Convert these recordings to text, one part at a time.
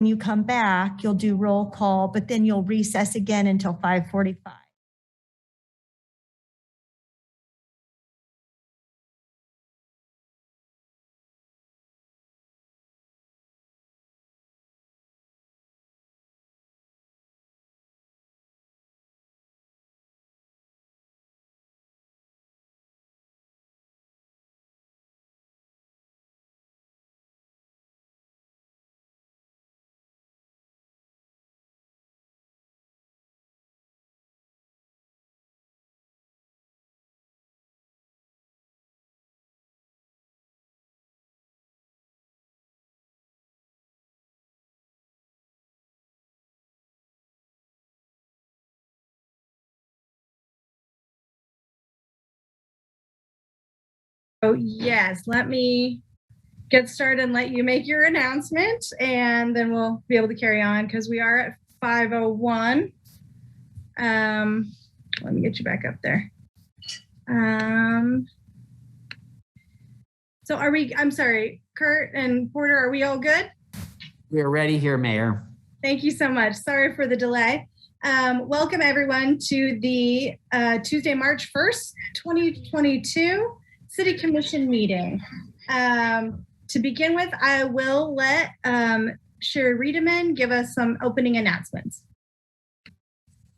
When you come back, you'll do roll call, but then you'll recess again until 5:45. Oh, yes. Let me get started and let you make your announcement, and then we'll be able to carry on because we are at 5:01. Let me get you back up there. So I'm sorry, Kurt and Porter, are we all good? We're ready here, Mayor. Thank you so much. Sorry for the delay. Welcome everyone to the Tuesday, March 1st, 2022 City Commission meeting. To begin with, I will let Sherry Riedemann give us some opening announcements.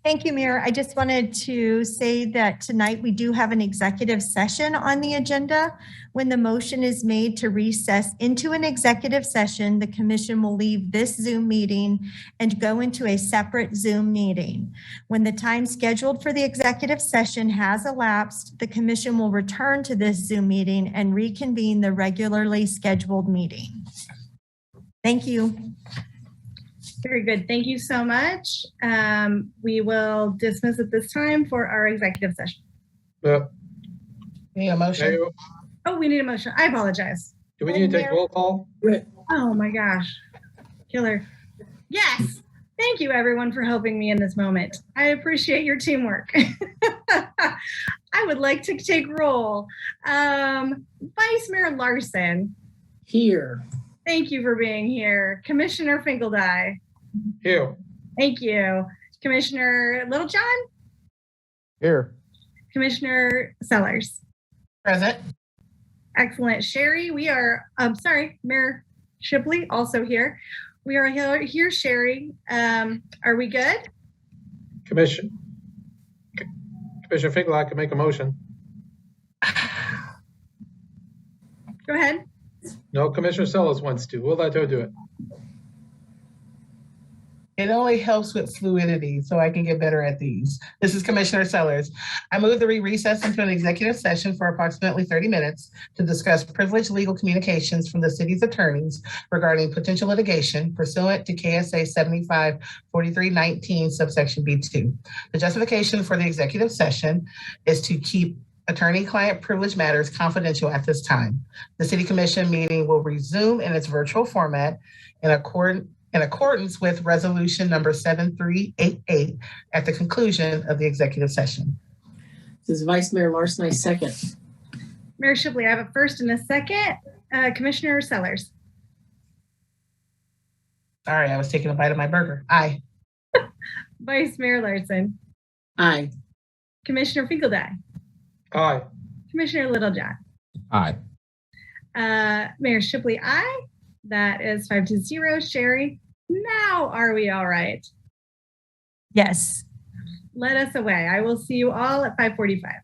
Thank you, Mayor. I just wanted to say that tonight we do have an executive session on the agenda. When the motion is made to recess into an executive session, the commission will leave this Zoom meeting and go into a separate Zoom meeting. When the time scheduled for the executive session has elapsed, the commission will return to this Zoom meeting and reconvene the regularly scheduled meeting. Thank you. Very good. Thank you so much. We will dismiss at this time for our executive session. Need a motion? Oh, we need a motion. I apologize. Do we need to take roll call? Oh my gosh. Killer. Yes. Thank you everyone for helping me in this moment. I appreciate your teamwork. I would like to take roll. Vice Mayor Larson. Here. Thank you for being here. Commissioner Finkeldye. Here. Thank you. Commissioner Littlejohn. Here. Commissioner Sellers. Present. Excellent. Sherry, we are, Mayor Shipley also here. We are here, Sherry. Are we good? Commissioner Finkel, I can make a motion. Go ahead. No, Commissioner Sellers wants to. We'll let her do it. It only helps with fluidity, so I can get better at these. This is Commissioner Sellers. I move that we recess into an executive session for approximately 30 minutes to discuss privileged legal communications from the city's attorneys regarding potential litigation pursuant to KSA 754319 subsection B2. The justification for the executive session is to keep attorney-client privilege matters confidential at this time. The City Commission meeting will resume in its virtual format in accordance with resolution number 7388 at the conclusion of the executive session. This is Vice Mayor Larson, I second. Mayor Shipley, I have a first and a second. Commissioner Sellers. Sorry, I was taking a bite of my burger. Aye. Vice Mayor Larson. Aye. Commissioner Finkeldye. Aye. Commissioner Littlejohn. Aye. Mayor Shipley, aye. That is 5-0. Sherry, now are we all right? Yes. Let us away. I will see you all at 5:45.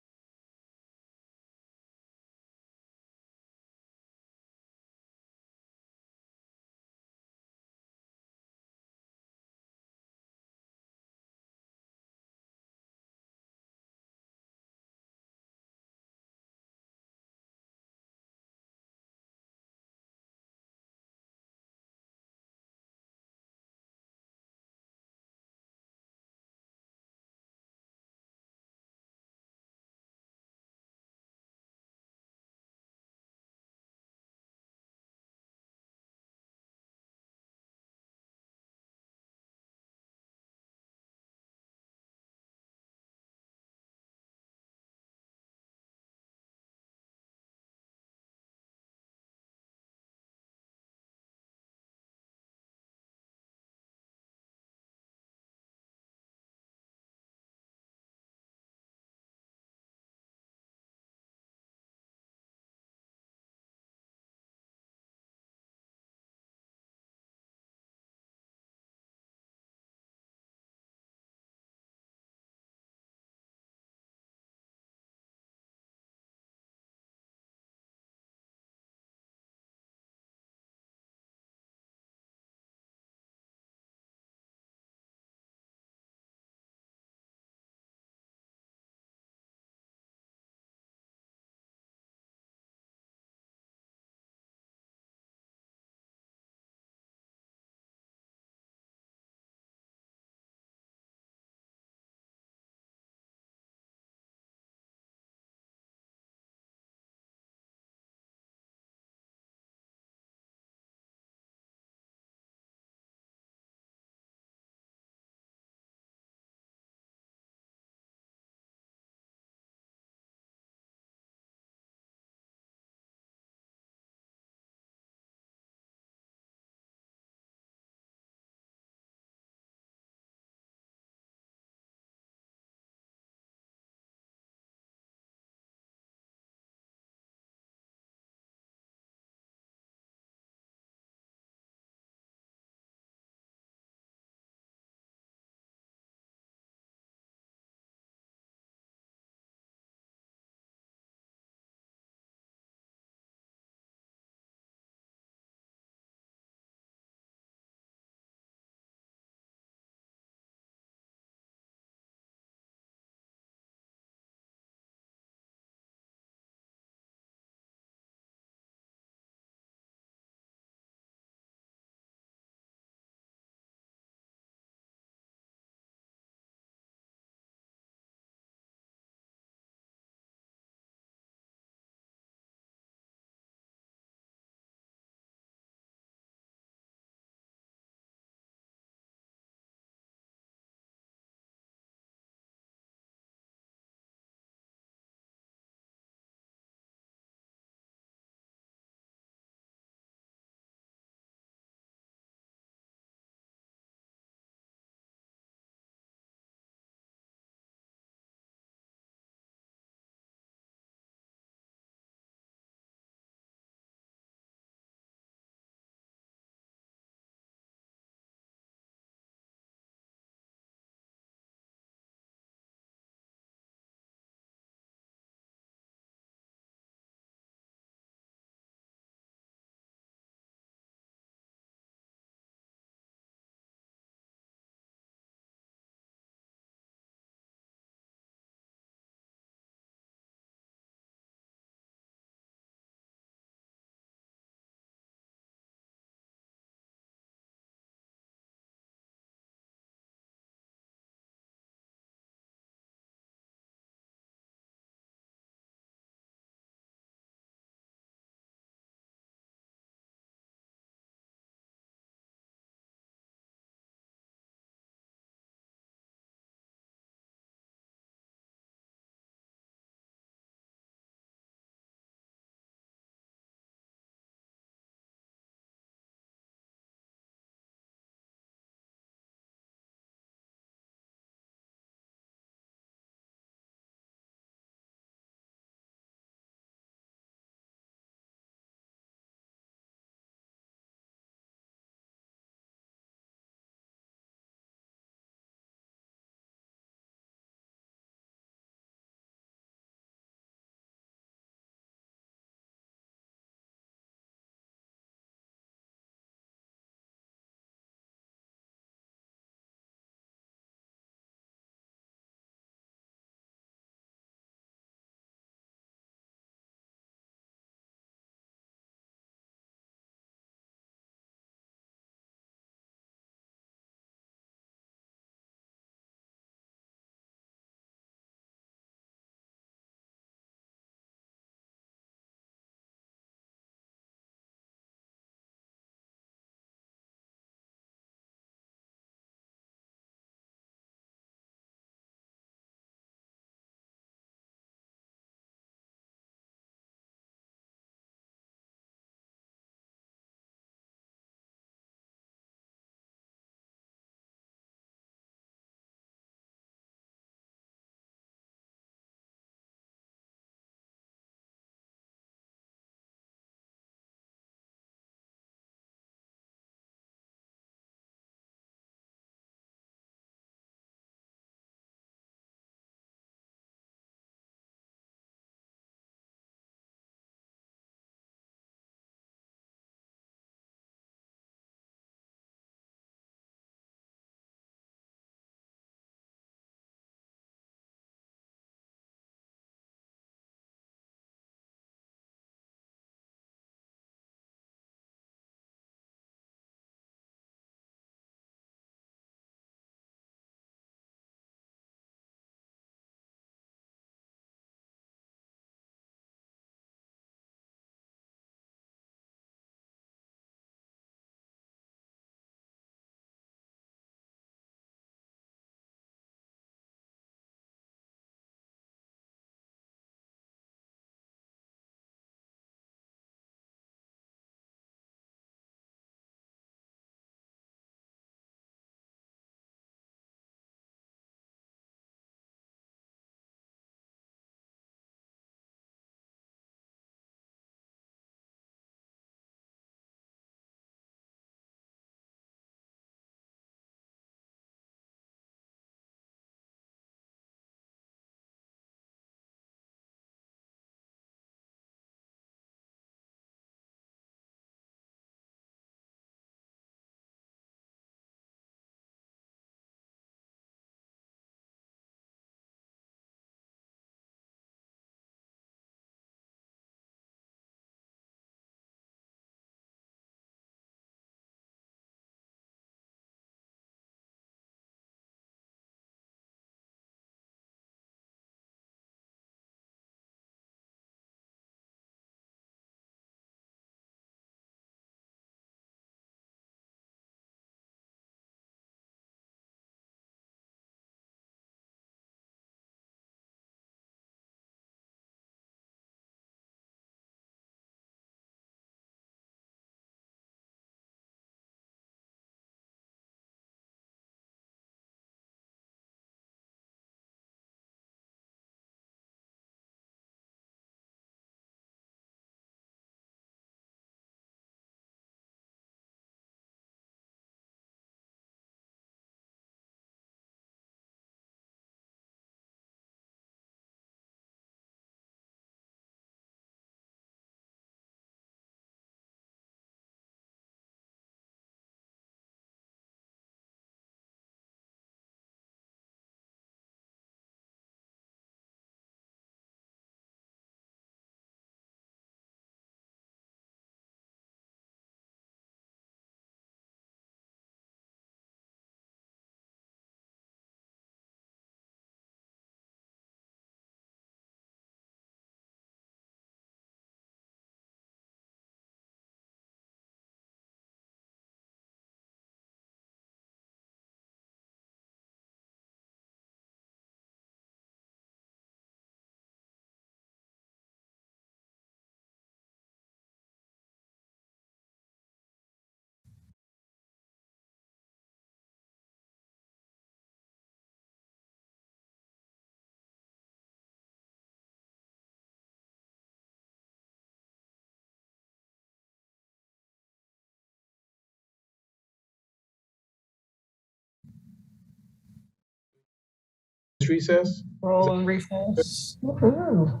recess. Roll and recess. Woohoo.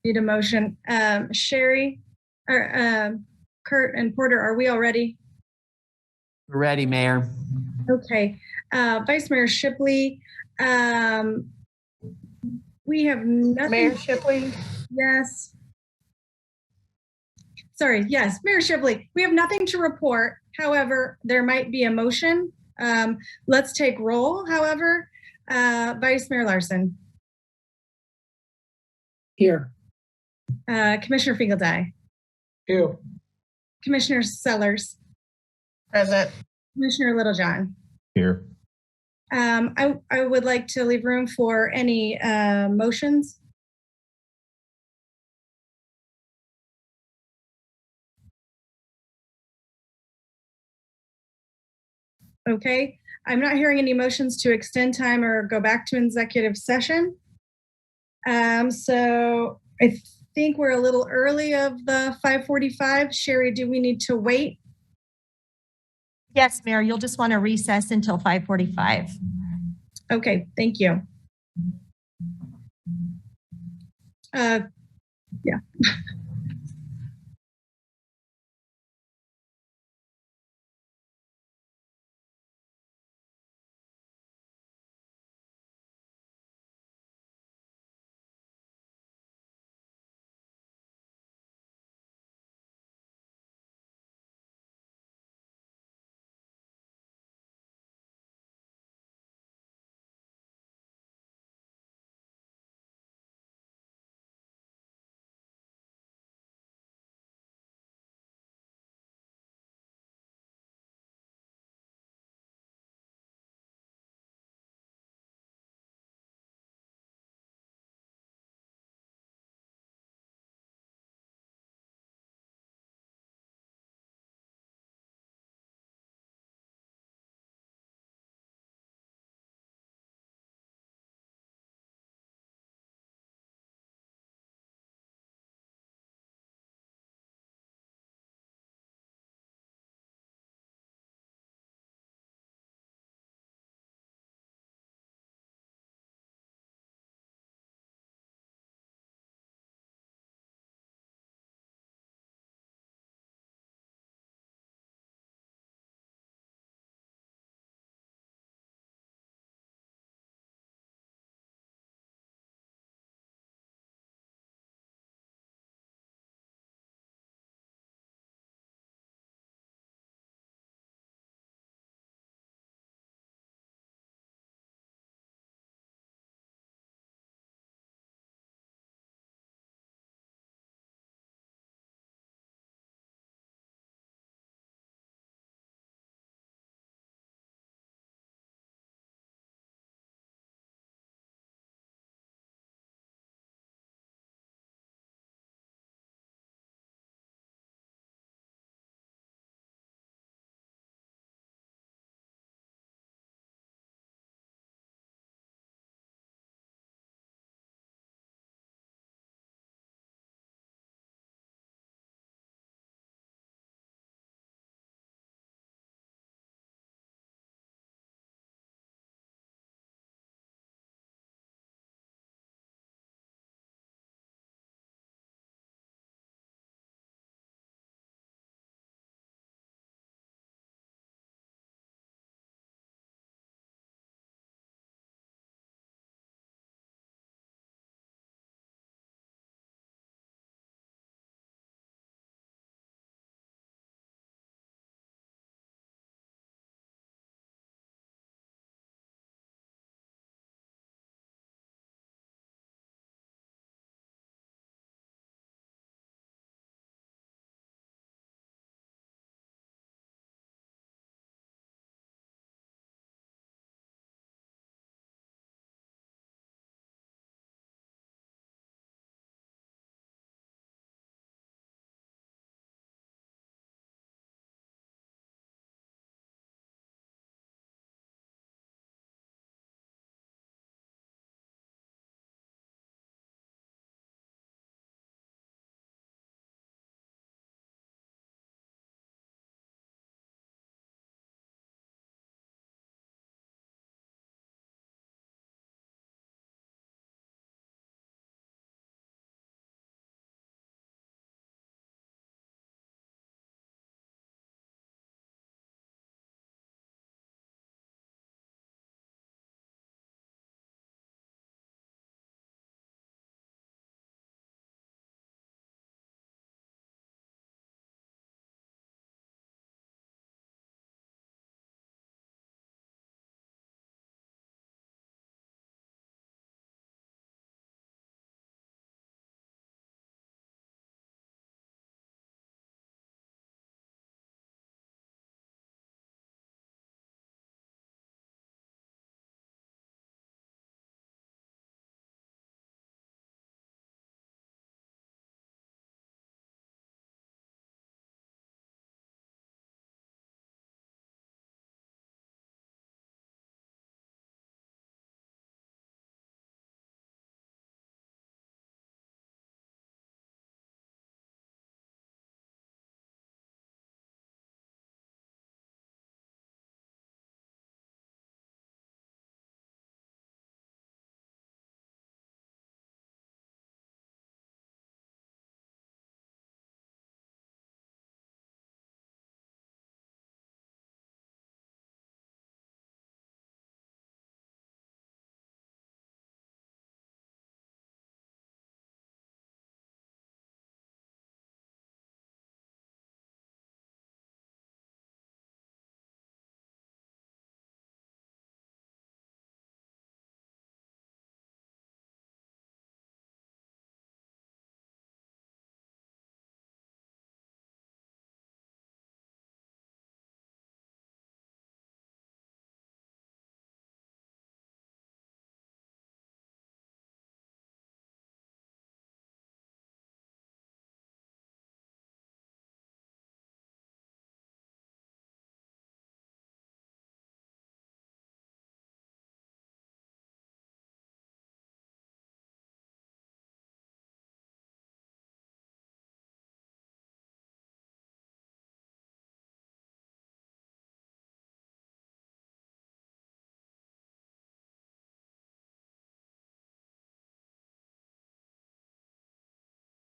Need a motion. Sherry, or Kurt and Porter, are we all ready? We're ready, Mayor. Okay. Vice Mayor Shipley, we have nothing. Mayor Shipley. Yes. Sorry, yes, Mayor Shipley, we have nothing to report. However, there might be a motion. Let's take roll, however. Vice Mayor Larson. Here. Commissioner Fingeldie. Ew. Commissioner Sellers. Present. Commissioner Littlejohn. Here. I would like to leave room for any motions. Okay, I'm not hearing any motions to extend time or go back to executive session. So I think we're a little early of the 5:45. Sherry, do we need to wait? Yes, Mayor, you'll just want to recess until 5:45. Okay, thank you. Yeah.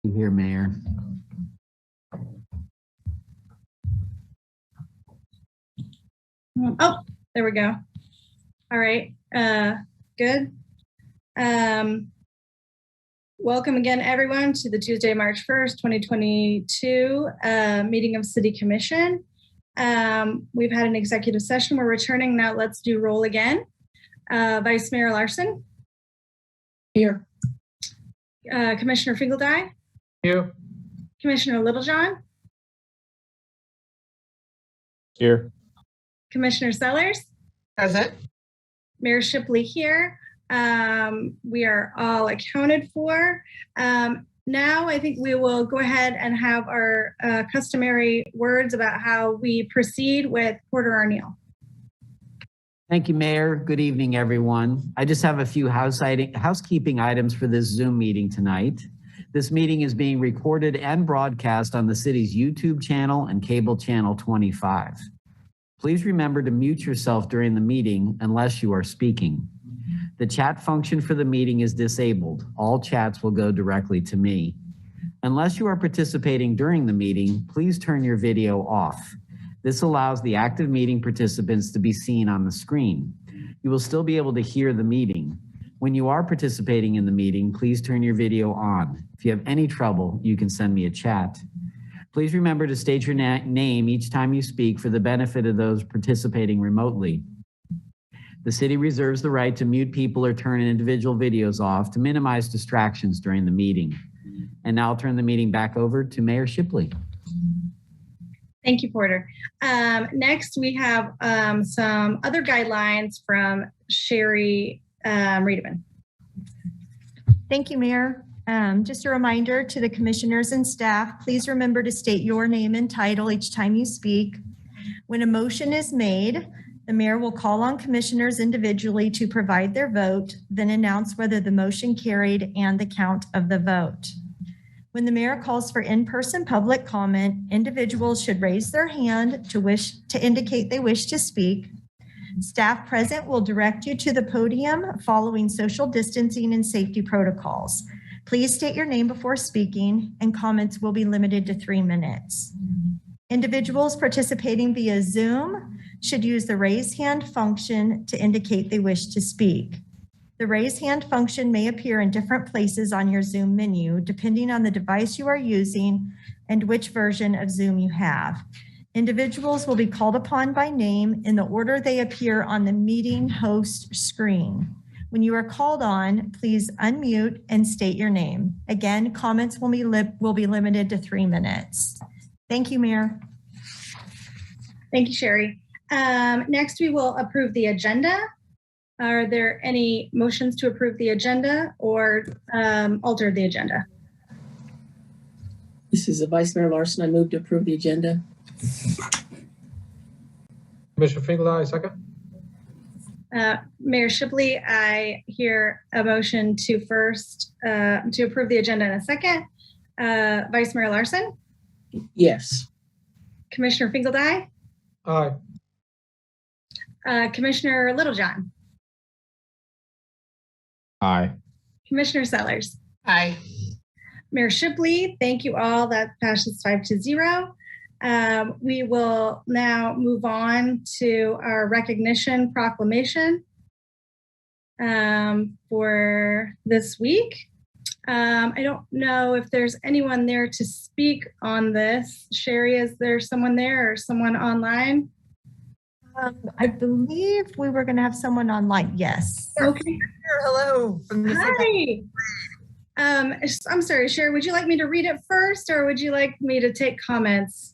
Here, Mayor. Oh, there we go. All right, good. Welcome again, everyone, to the Tuesday, March 1st, 2022 meeting of City Commission. We've had an executive session. We're returning now. Let's do roll again. Vice Mayor Larson. Here. Commissioner Fingeldye. Here. Commissioner Littlejohn. Here. Commissioner Sellers. Present. Mayor Shipley here. We are all accounted for. Now I think we will go ahead and have our customary words about how we proceed with Porter Arneal. Thank you, Mayor. Good evening, everyone. I just have a few housekeeping items for this Zoom meeting tonight. This meeting is being recorded and broadcast on the city's YouTube channel and cable channel 25. Please remember to mute yourself during the meeting unless you are speaking. The chat function for the meeting is disabled. All chats will go directly to me. Unless you are participating during the meeting, please turn your video off. This allows the active meeting participants to be seen on the screen. You will still be able to hear the meeting. When you are participating in the meeting, please turn your video on. If you have any trouble, you can send me a chat. Please remember to state your name each time you speak for the benefit of those participating remotely. The city reserves the right to mute people or turn individual videos off to minimize distractions during the meeting. And now I'll turn the meeting back over to Mayor Shipley. Thank you, Porter. Next, we have some other guidelines from Sherry Riedemann. Thank you, Mayor. Just a reminder to the commissioners and staff, please remember to state your name and title each time you speak. When a motion is made, the mayor will call on commissioners individually to provide their vote, then announce whether the motion carried and the count of the vote. When the mayor calls for in-person public comment, individuals should raise their hand to indicate they wish to speak. Staff present will direct you to the podium following social distancing and safety protocols. Please state your name before speaking, and comments will be limited to 3 minutes. Individuals participating via Zoom should use the raise hand function to indicate they wish to speak. The raise hand function may appear in different places on your Zoom menu, depending on the device you are using and which version of Zoom you have. Individuals will be called upon by name in the order they appear on the meeting host screen. When you are called on, please unmute and state your name. Again, comments will be limited to 3 minutes. Thank you, Mayor. Thank you, Sherry. Next, we will approve the agenda. Are there any motions to approve the agenda or alter the agenda? This is Vice Mayor Larson. I move to approve the agenda. Commissioner Fingeldye, second. Mayor Shipley, I hear a motion to approve the agenda in a second. Vice Mayor Larson? Yes. Commissioner Fingeldye? Aye. Commissioner Littlejohn? Aye. Commissioner Sellers? Aye. Mayor Shipley, thank you all. That passes 5-0. We will now move on to our recognition proclamation for this week. I don't know if there's anyone there to speak on this. Sherry, is there someone there or someone online? I believe we were going to have someone online. Yes. Okay. Hello. From the Hi. I'm sorry, Sherry, would you like me to read it first or would you like me to take comments?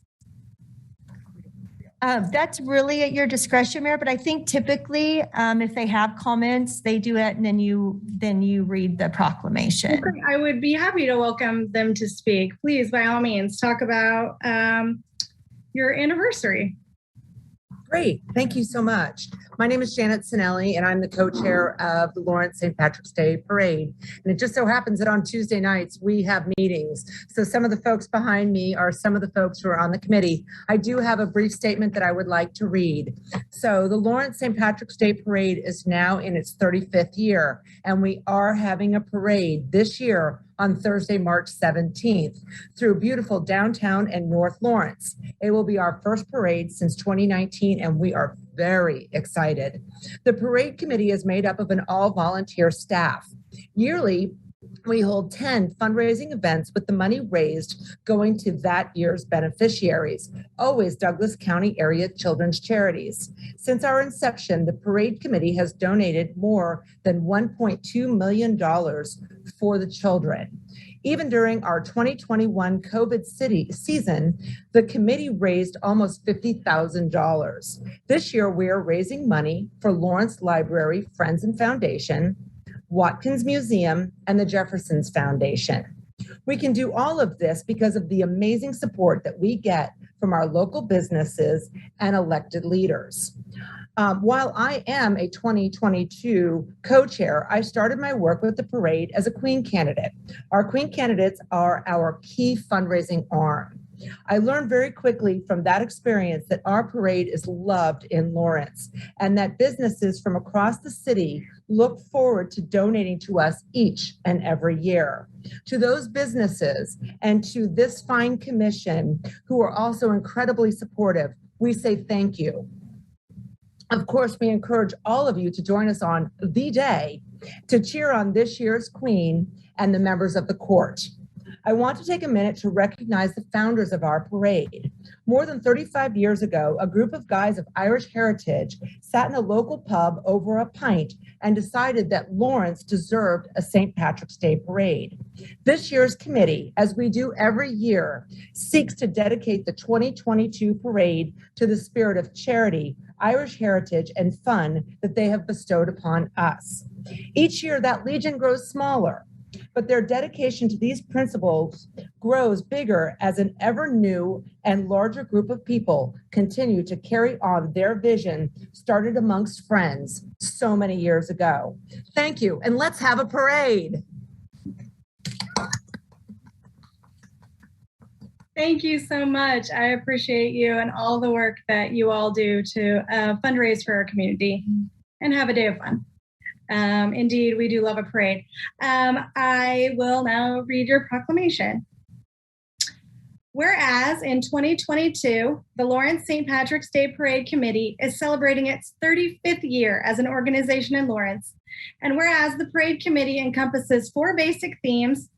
That's really at your discretion, Mayor, but I think typically if they have comments, they do it and then you read the proclamation. Okay. I would be happy to welcome them to speak. Please, by all means, talk about your anniversary. Great. Thank you so much. My name is Janet Sinelli, and I'm the co-chair of the Lawrence St. Patrick's Day Parade. And it just so happens that on Tuesday nights, we have meetings. So some of the folks behind me are some of the folks who are on the committee. I do have a brief statement that I would like to read. So the Lawrence St. Patrick's Day Parade is now in its 35th year, and we are having a parade this year on Thursday, March 17th through beautiful downtown and North Lawrence. It will be our first parade since 2019, and we are very excited. The parade committee is made up of an all-volunteer staff. Yearly, we hold 10 fundraising events with the money raised going to that year's beneficiaries, always Douglas County area children's charities. Since our inception, the parade committee has donated more than $1.2 million for the children. Even during our 2021 COVID season, the committee raised almost $50,000. This year, we are raising money for Lawrence Library Friends and Foundation, Watkins Museum, and the Jeffersons Foundation. We can do all of this because of the amazing support that we get from our local businesses and elected leaders. While I am a 2022 co-chair, I started my work with the parade as a Queen candidate. Our Queen candidates are our key fundraising arm. I learned very quickly from that experience that our parade is loved in Lawrence and that businesses from across the city look forward to donating to us each and every year. To those businesses and to this fine commission who are also incredibly supportive, we say thank you. Of course, we encourage all of you to join us on the day to cheer on this year's Queen and the members of the court. I want to take a minute to recognize the founders of our parade. More than 35 years ago, a group of guys of Irish heritage sat in a local pub over a pint and decided that Lawrence deserved a St. Patrick's Day parade. This year's committee, as we do every year, seeks to dedicate the 2022 parade to the spirit of charity, Irish heritage, and fun that they have bestowed upon us. Each year, that legion grows smaller, but their dedication to these principles grows bigger as an ever new and larger group of people continue to carry on their vision started amongst friends so many years ago. Thank you, and let's have a parade. Thank you so much. I appreciate you and all the work that you all do to fundraise for our community and have a day of fun. Indeed, we do love a parade. I will now read your proclamation. Whereas in 2022, the Lawrence St. Patrick's Day Parade Committee is celebrating its 35th year as an organization in Lawrence. And whereas the Parade Committee encompasses 4 basic themes: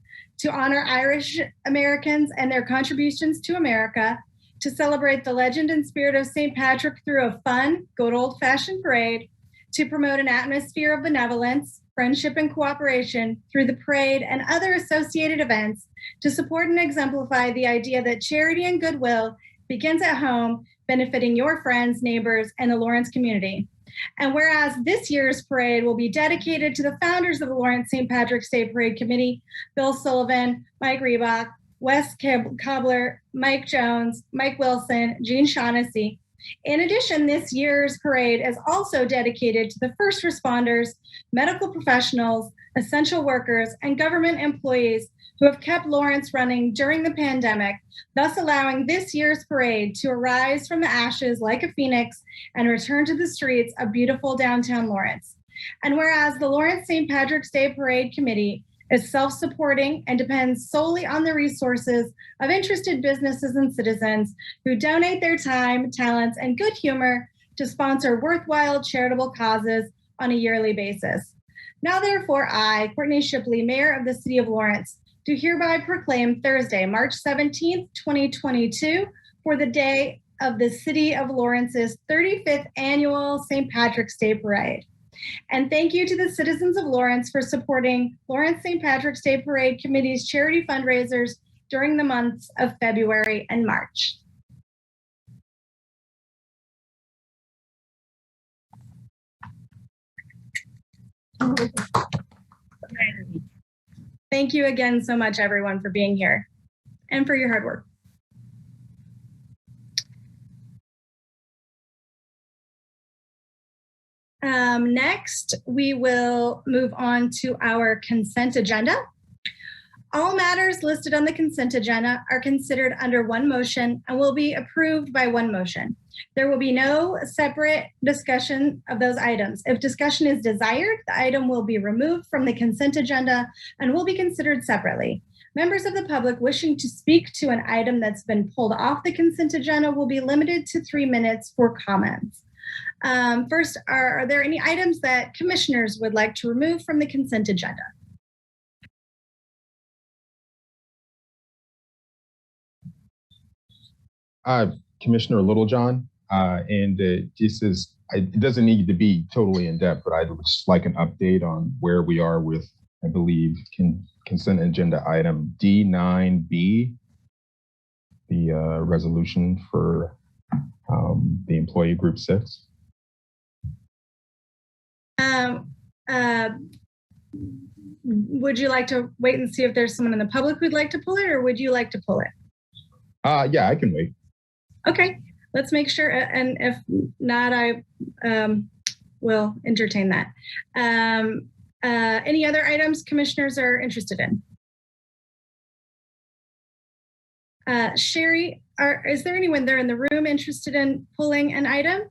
to honor Irish Americans and their contributions to America, to celebrate the legend and spirit of St. Patrick through a fun, good old-fashioned parade, to promote an atmosphere of benevolence, friendship, and cooperation through the parade and other associated events, to support and exemplify the idea that charity and goodwill begins at home, benefiting your friends, neighbors, and the Lawrence community. And whereas this year's parade will be dedicated to the founders of the Lawrence St. Patrick's Day Parade Committee, Bill Sullivan, Mike Reebok, Wes Cobbler, Mike Jones, Mike Wilson, Gene Shaughnessy. In addition, this year's parade is also dedicated to the first responders, medical professionals, essential workers, and government employees who have kept Lawrence running during the pandemic, thus allowing this year's parade to arise from the ashes like a phoenix and return to the streets of beautiful downtown Lawrence. And whereas the Lawrence St. Patrick's Day Parade Committee is self-supporting and depends solely on the resources of interested businesses and citizens who donate their time, talents, and good humor to sponsor worthwhile charitable causes on a yearly basis. Now, therefore, I, Courtney Shipley, Mayor of the City of Lawrence, do hereby proclaim Thursday, March 17th, 2022, for the day of the City of Lawrence's 35th Annual St. Patrick's Day Parade. And thank you to the citizens of Lawrence for supporting Lawrence St. Patrick's Day Parade Committee's charity fundraisers during the months of February and March. Thank you again so much, everyone, for being here and for your hard work. Next, we will move on to our consent agenda. All matters listed on the consent agenda are considered under one motion and will be approved by one motion. There will be no separate discussion of those items. If discussion is desired, the item will be removed from the consent agenda and will be considered separately. Members of the public wishing to speak to an item that's been pulled off the consent agenda will be limited to 3 minutes for comments. First, are there any items that commissioners would like to remove from the consent agenda? Commissioner Littlejohn, and it doesn't need to be totally in depth, but I'd just like an update on where we are with, I believe, consent agenda item D9B, the resolution for the employee group 6. Would you like to wait and see if there's someone in the public who'd like to pull it, or would you like to pull it? Yeah, I can wait. Okay, let's make sure, and if not, I will entertain that. Any other items commissioners are interested in? Sherry, is there anyone there in the room interested in pulling an item?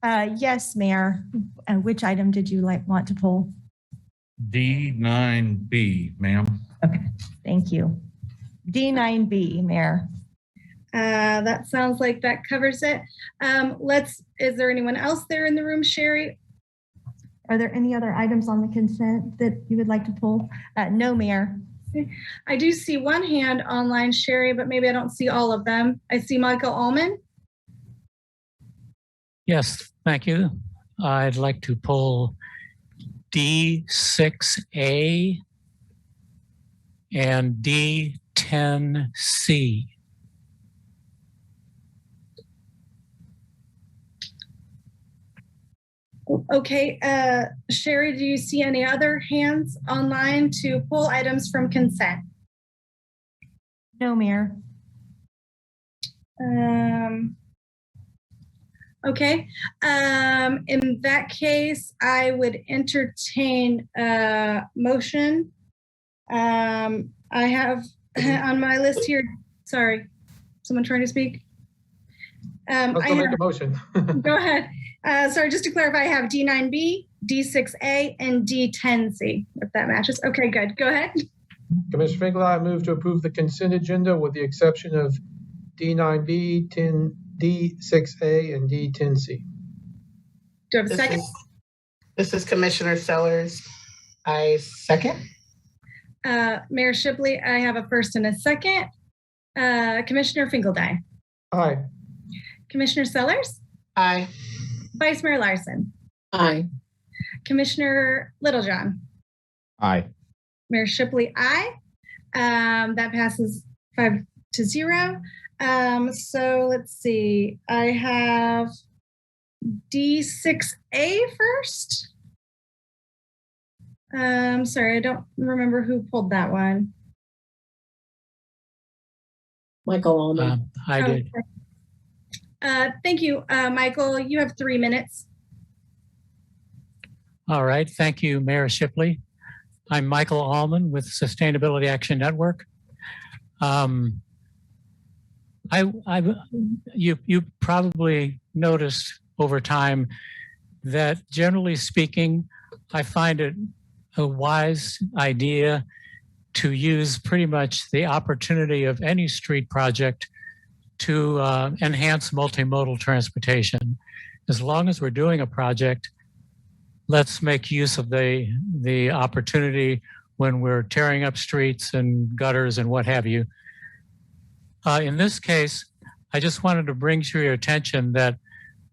Yes, Mayor. Which item did you want to pull? D9B, ma'am. Okay, thank you. D9B, Mayor. That sounds like that covers it. Is there anyone else there in the room, Sherry? Are there any other items on the consent that you would like to pull? No, Mayor. Okay. I do see one hand online, Sherry, but maybe I don't see all of them. I see Michael Allman. Yes, thank you. I'd like to pull D6A and D10C. Okay, Sherry, do you see any other hands online to pull items from consent? No, Mayor. Okay, in that case, I would entertain a motion. I have on my list here, sorry, someone trying to speak? Let's go make a motion. Go ahead. Sorry, just to clarify, I have D9B, D6A, and D10C, if that matches. Okay, good. Go ahead. Commissioner Finkel, I move to approve the consent agenda with the exception of D9B, D6A, and D10C. Do I have a second? This is Commissioner Sellers. I second. Mayor Shipley, I have a first and a second. Commissioner Finkeldine. Aye. Commissioner Sellers? Aye. Vice Mayor Larson? Aye. Commissioner Littlejohn? Aye. Mayor Shipley, aye. That passes 5-0. So let's see. I have D6A first. Sorry, I don't remember who pulled that one. Michael Allman. I did. Okay. Thank you, Michael. You have 3 minutes. All right. Thank you, Mayor Shipley. I'm Michael Allman with Sustainability Action Network. You probably noticed over time that, generally speaking, I find it a wise idea to use pretty much the opportunity of any street project to enhance multimodal transportation. As long as we're doing a project, let's make use of the opportunity when we're tearing up streets and gutters and what have you. In this case, I just wanted to bring to your attention that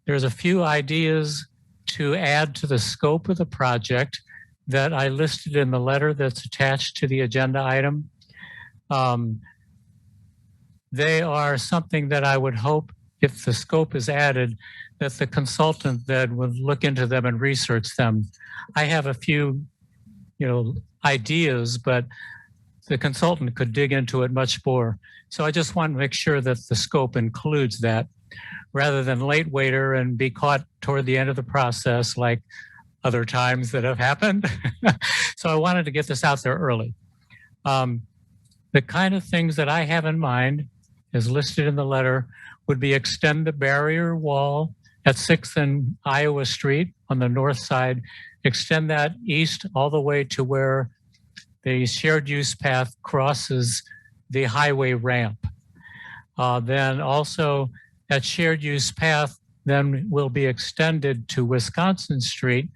there's a few ideas to add to the scope of the project that I listed in the letter that's attached to the agenda item. They are something that I would hope, if the scope is added, that the consultant then would look into them and research them. I have a few, ideas, but the consultant could dig into it much more. So I just want to make sure that the scope includes that, rather than late waiter and be caught toward the end of the process like other times that have happened. So I wanted to get this out there early. The kind of things that I have in mind, as listed in the letter, would be extend the barrier wall at 6th and Iowa Street on the north side, extend that east all the way to where the shared use path crosses the highway ramp. Then also that shared use path then will be extended to Wisconsin Street.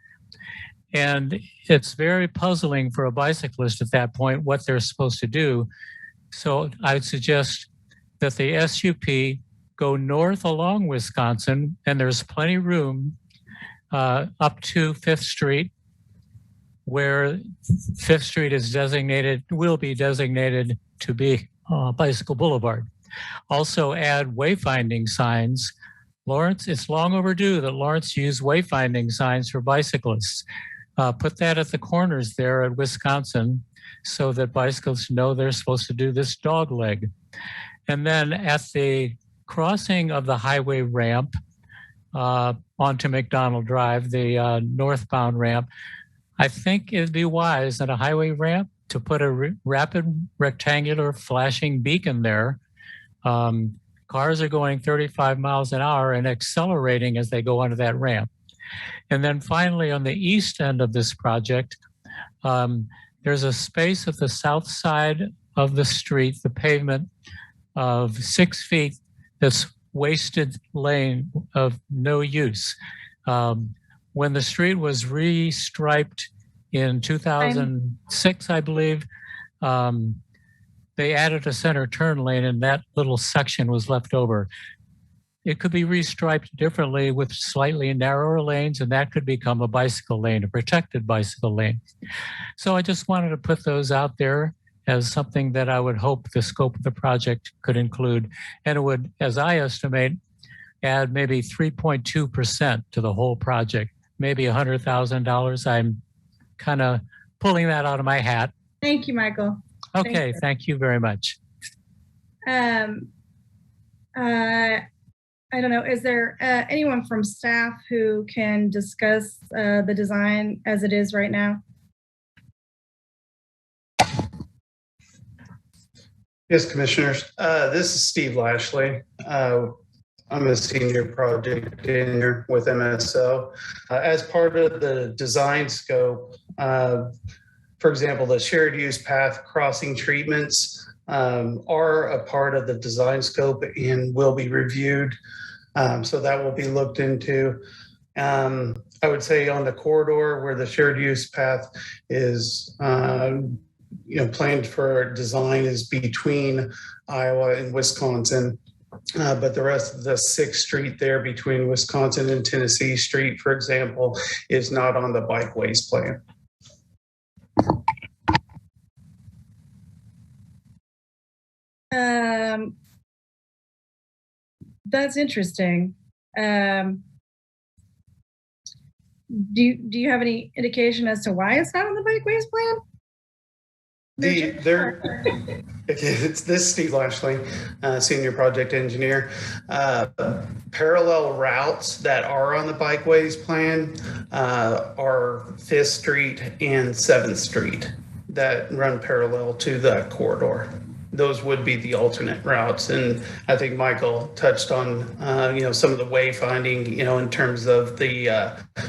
And it's very puzzling for a bicyclist at that point what they're supposed to do. So I'd suggest that the SUP go north along Wisconsin, and there's plenty of room up to 5th Street, where 5th Street is designated, will be designated to be Bicycle Boulevard. Also add wayfinding signs. Lawrence, it's long overdue that Lawrence use wayfinding signs for bicyclists. Put that at the corners there at Wisconsin so that bicyclists know they're supposed to do this dog leg. And then at the crossing of the highway ramp onto McDonald Drive, the northbound ramp, I think it'd be wise at a highway ramp to put a rapid rectangular flashing beacon there. Cars are going 35 miles an hour and accelerating as they go onto that ramp. And then finally, on the east end of this project, there's a space at the south side of the street, the pavement of 6 feet that's wasted lane of no use. When the street was restriped in 2006, I believe, they added a center turn lane and that little section was left over. It could be restriped differently with slightly narrower lanes, and that could become a bicycle lane, a protected bicycle lane. So I just wanted to put those out there as something that I would hope the scope of the project could include. And it would, as I estimate, add maybe 3.2% to the whole project, maybe $100,000. I'm kind of pulling that out of my hat. Thank you, Michael. Okay, thank you very much. I don't know, is there anyone from staff who can discuss the design as it is right now? Yes, Commissioners. This is Steve Lashley. I'm a senior project engineer with MSO. As part of the design scope, for example, the shared use path crossing treatments are a part of the design scope and will be reviewed. So that will be looked into. I would say on the corridor where the shared use path is planned for design is between Iowa and Wisconsin. But the rest of the 6th Street there between Wisconsin and Tennessee Street, for example, is not on the bikeways plan. That's interesting. Do you have any indication as to why it's not on the bikeways plan? It's this Steve Lashley, senior project engineer. Parallel routes that are on the bikeways plan are 5th Street and 7th Street that run parallel to that corridor. Those would be the alternate routes. And I think Michael touched on, some of the wayfinding, in terms of the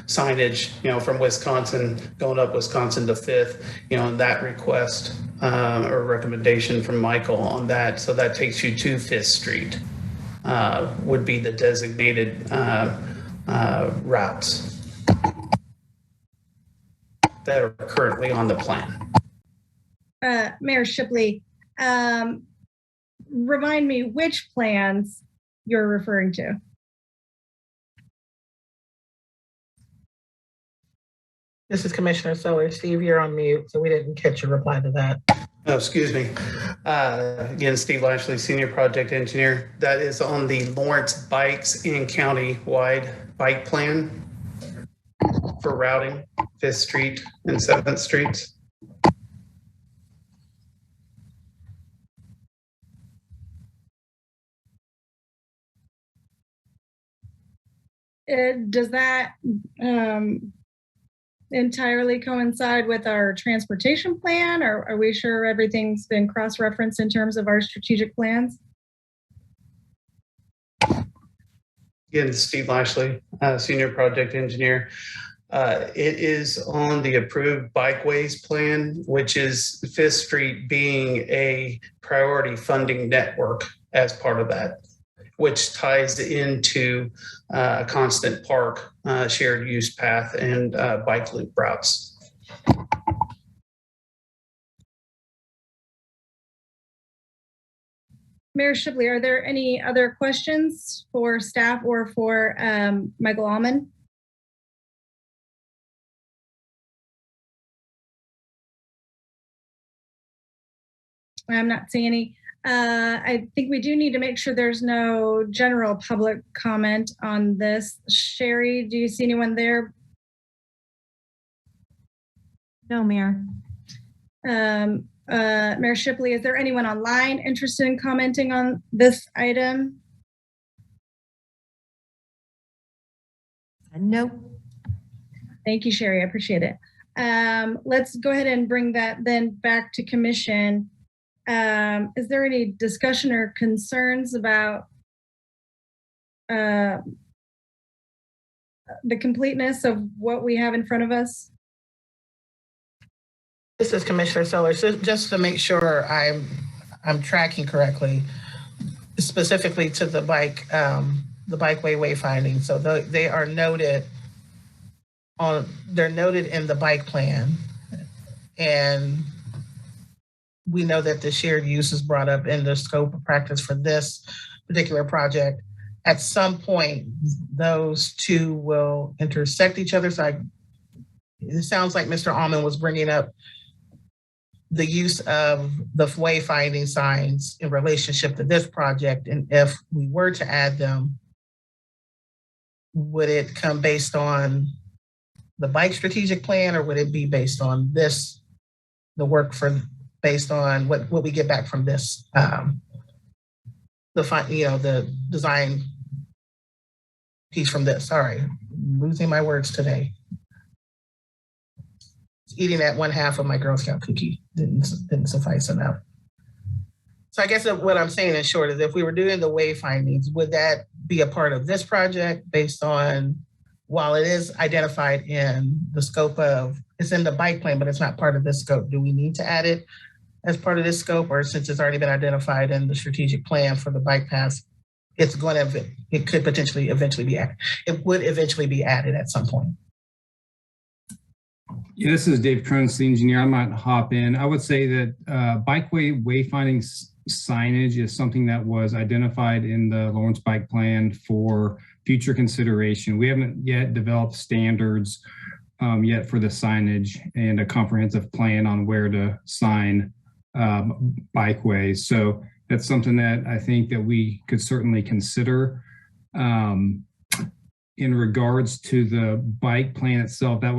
signage, from Wisconsin, going up Wisconsin to 5th, and that request or recommendation from Michael on that. So that takes you to 5th Street would be the designated routes that are currently on the plan. Mayor Shipley, remind me which plans you're referring to. This is Commissioner Solar. Steve, you're on mute, so we didn't catch your reply to that. Oh, excuse me. Again, Steve Lashley, senior project engineer. That is on the Lawrence Bikes and county-wide bike plan for routing 5th Street and 7th Streets. Does that entirely coincide with our transportation plan, or are we sure everything's been cross-referenced in terms of our strategic plans? Again, Steve Lashley, Senior Project Engineer. It is on the approved bikeways plan, which is Fifth Street being a priority funding network as part of that, which ties into a constant park, shared use path, and bike loop routes. Mayor Shipley, are there any other questions for staff or for Michael Allman? I'm not seeing any. I think we do need to make sure there's no general public comment on this. Sherry, do you see anyone there? No, Mayor. Mayor Shipley, is there anyone online interested in commenting on this item? No. Thank you, Sherry. I appreciate it. Let's go ahead and bring that then back to commission. Is there any discussion or concerns about the completeness of what we have in front of us? This is Commissioner Sellers. Just to make sure I'm tracking correctly, specifically to the bikeway wayfinding. So they are noted they're noted in the bike plan, and we know that the shared use is brought up in the scope of practice for this particular project. At some point, those two will intersect each other. So it sounds like Mr. Allman was bringing up the use of the wayfinding signs in relationship to this project. And if we were to add them, would it come based on the bike strategic plan, or would it be based on this, the work based on what we get back from this, the design piece from this? Sorry, I'm losing my words today. Eating that one half of my Girl Scout cookie didn't suffice enough. So I guess what I'm saying in short is, if we were doing the wayfindings, would that be a part of this project based on, while it is identified in the scope of, it's in the bike plan, but it's not part of this scope, do we need to add it as part of this scope? Or since it's already been identified in the strategic plan for the bike paths, it could potentially eventually be added. It would eventually be added at some point. Yeah, this is Dave Cronus, the engineer. I might hop in. I would say that bikeway wayfinding signage is something that was identified in the Lawrence Bike Plan for future consideration. We haven't yet developed standards yet for the signage and a comprehensive plan on where to sign bikeways. So that's something that I think that we could certainly consider. In regards to the bike plan itself, it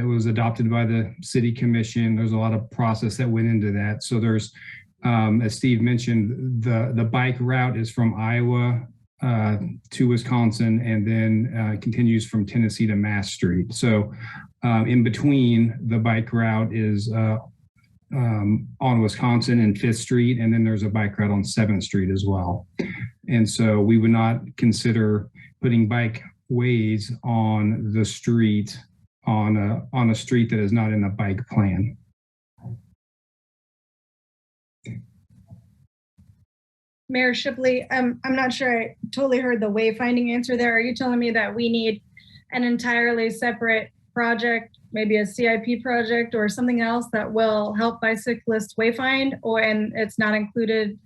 was adopted by the city commission. There's a lot of process that went into that. So there's, as Steve mentioned, the bike route is from Iowa to Wisconsin, and then continues from Tennessee to Mass Street. So in between, the bike route is on Wisconsin and 5th Street, and then there's a bike route on 7th Street as well. And so we would not consider putting bike ways on the street, on a street that is not in the bike plan. Mayor Shipley, I'm not sure I totally heard the wayfinding answer there. Are you telling me that we need an entirely separate project, maybe a CIP project or something else that will help bicyclists wayfind, and it's not included,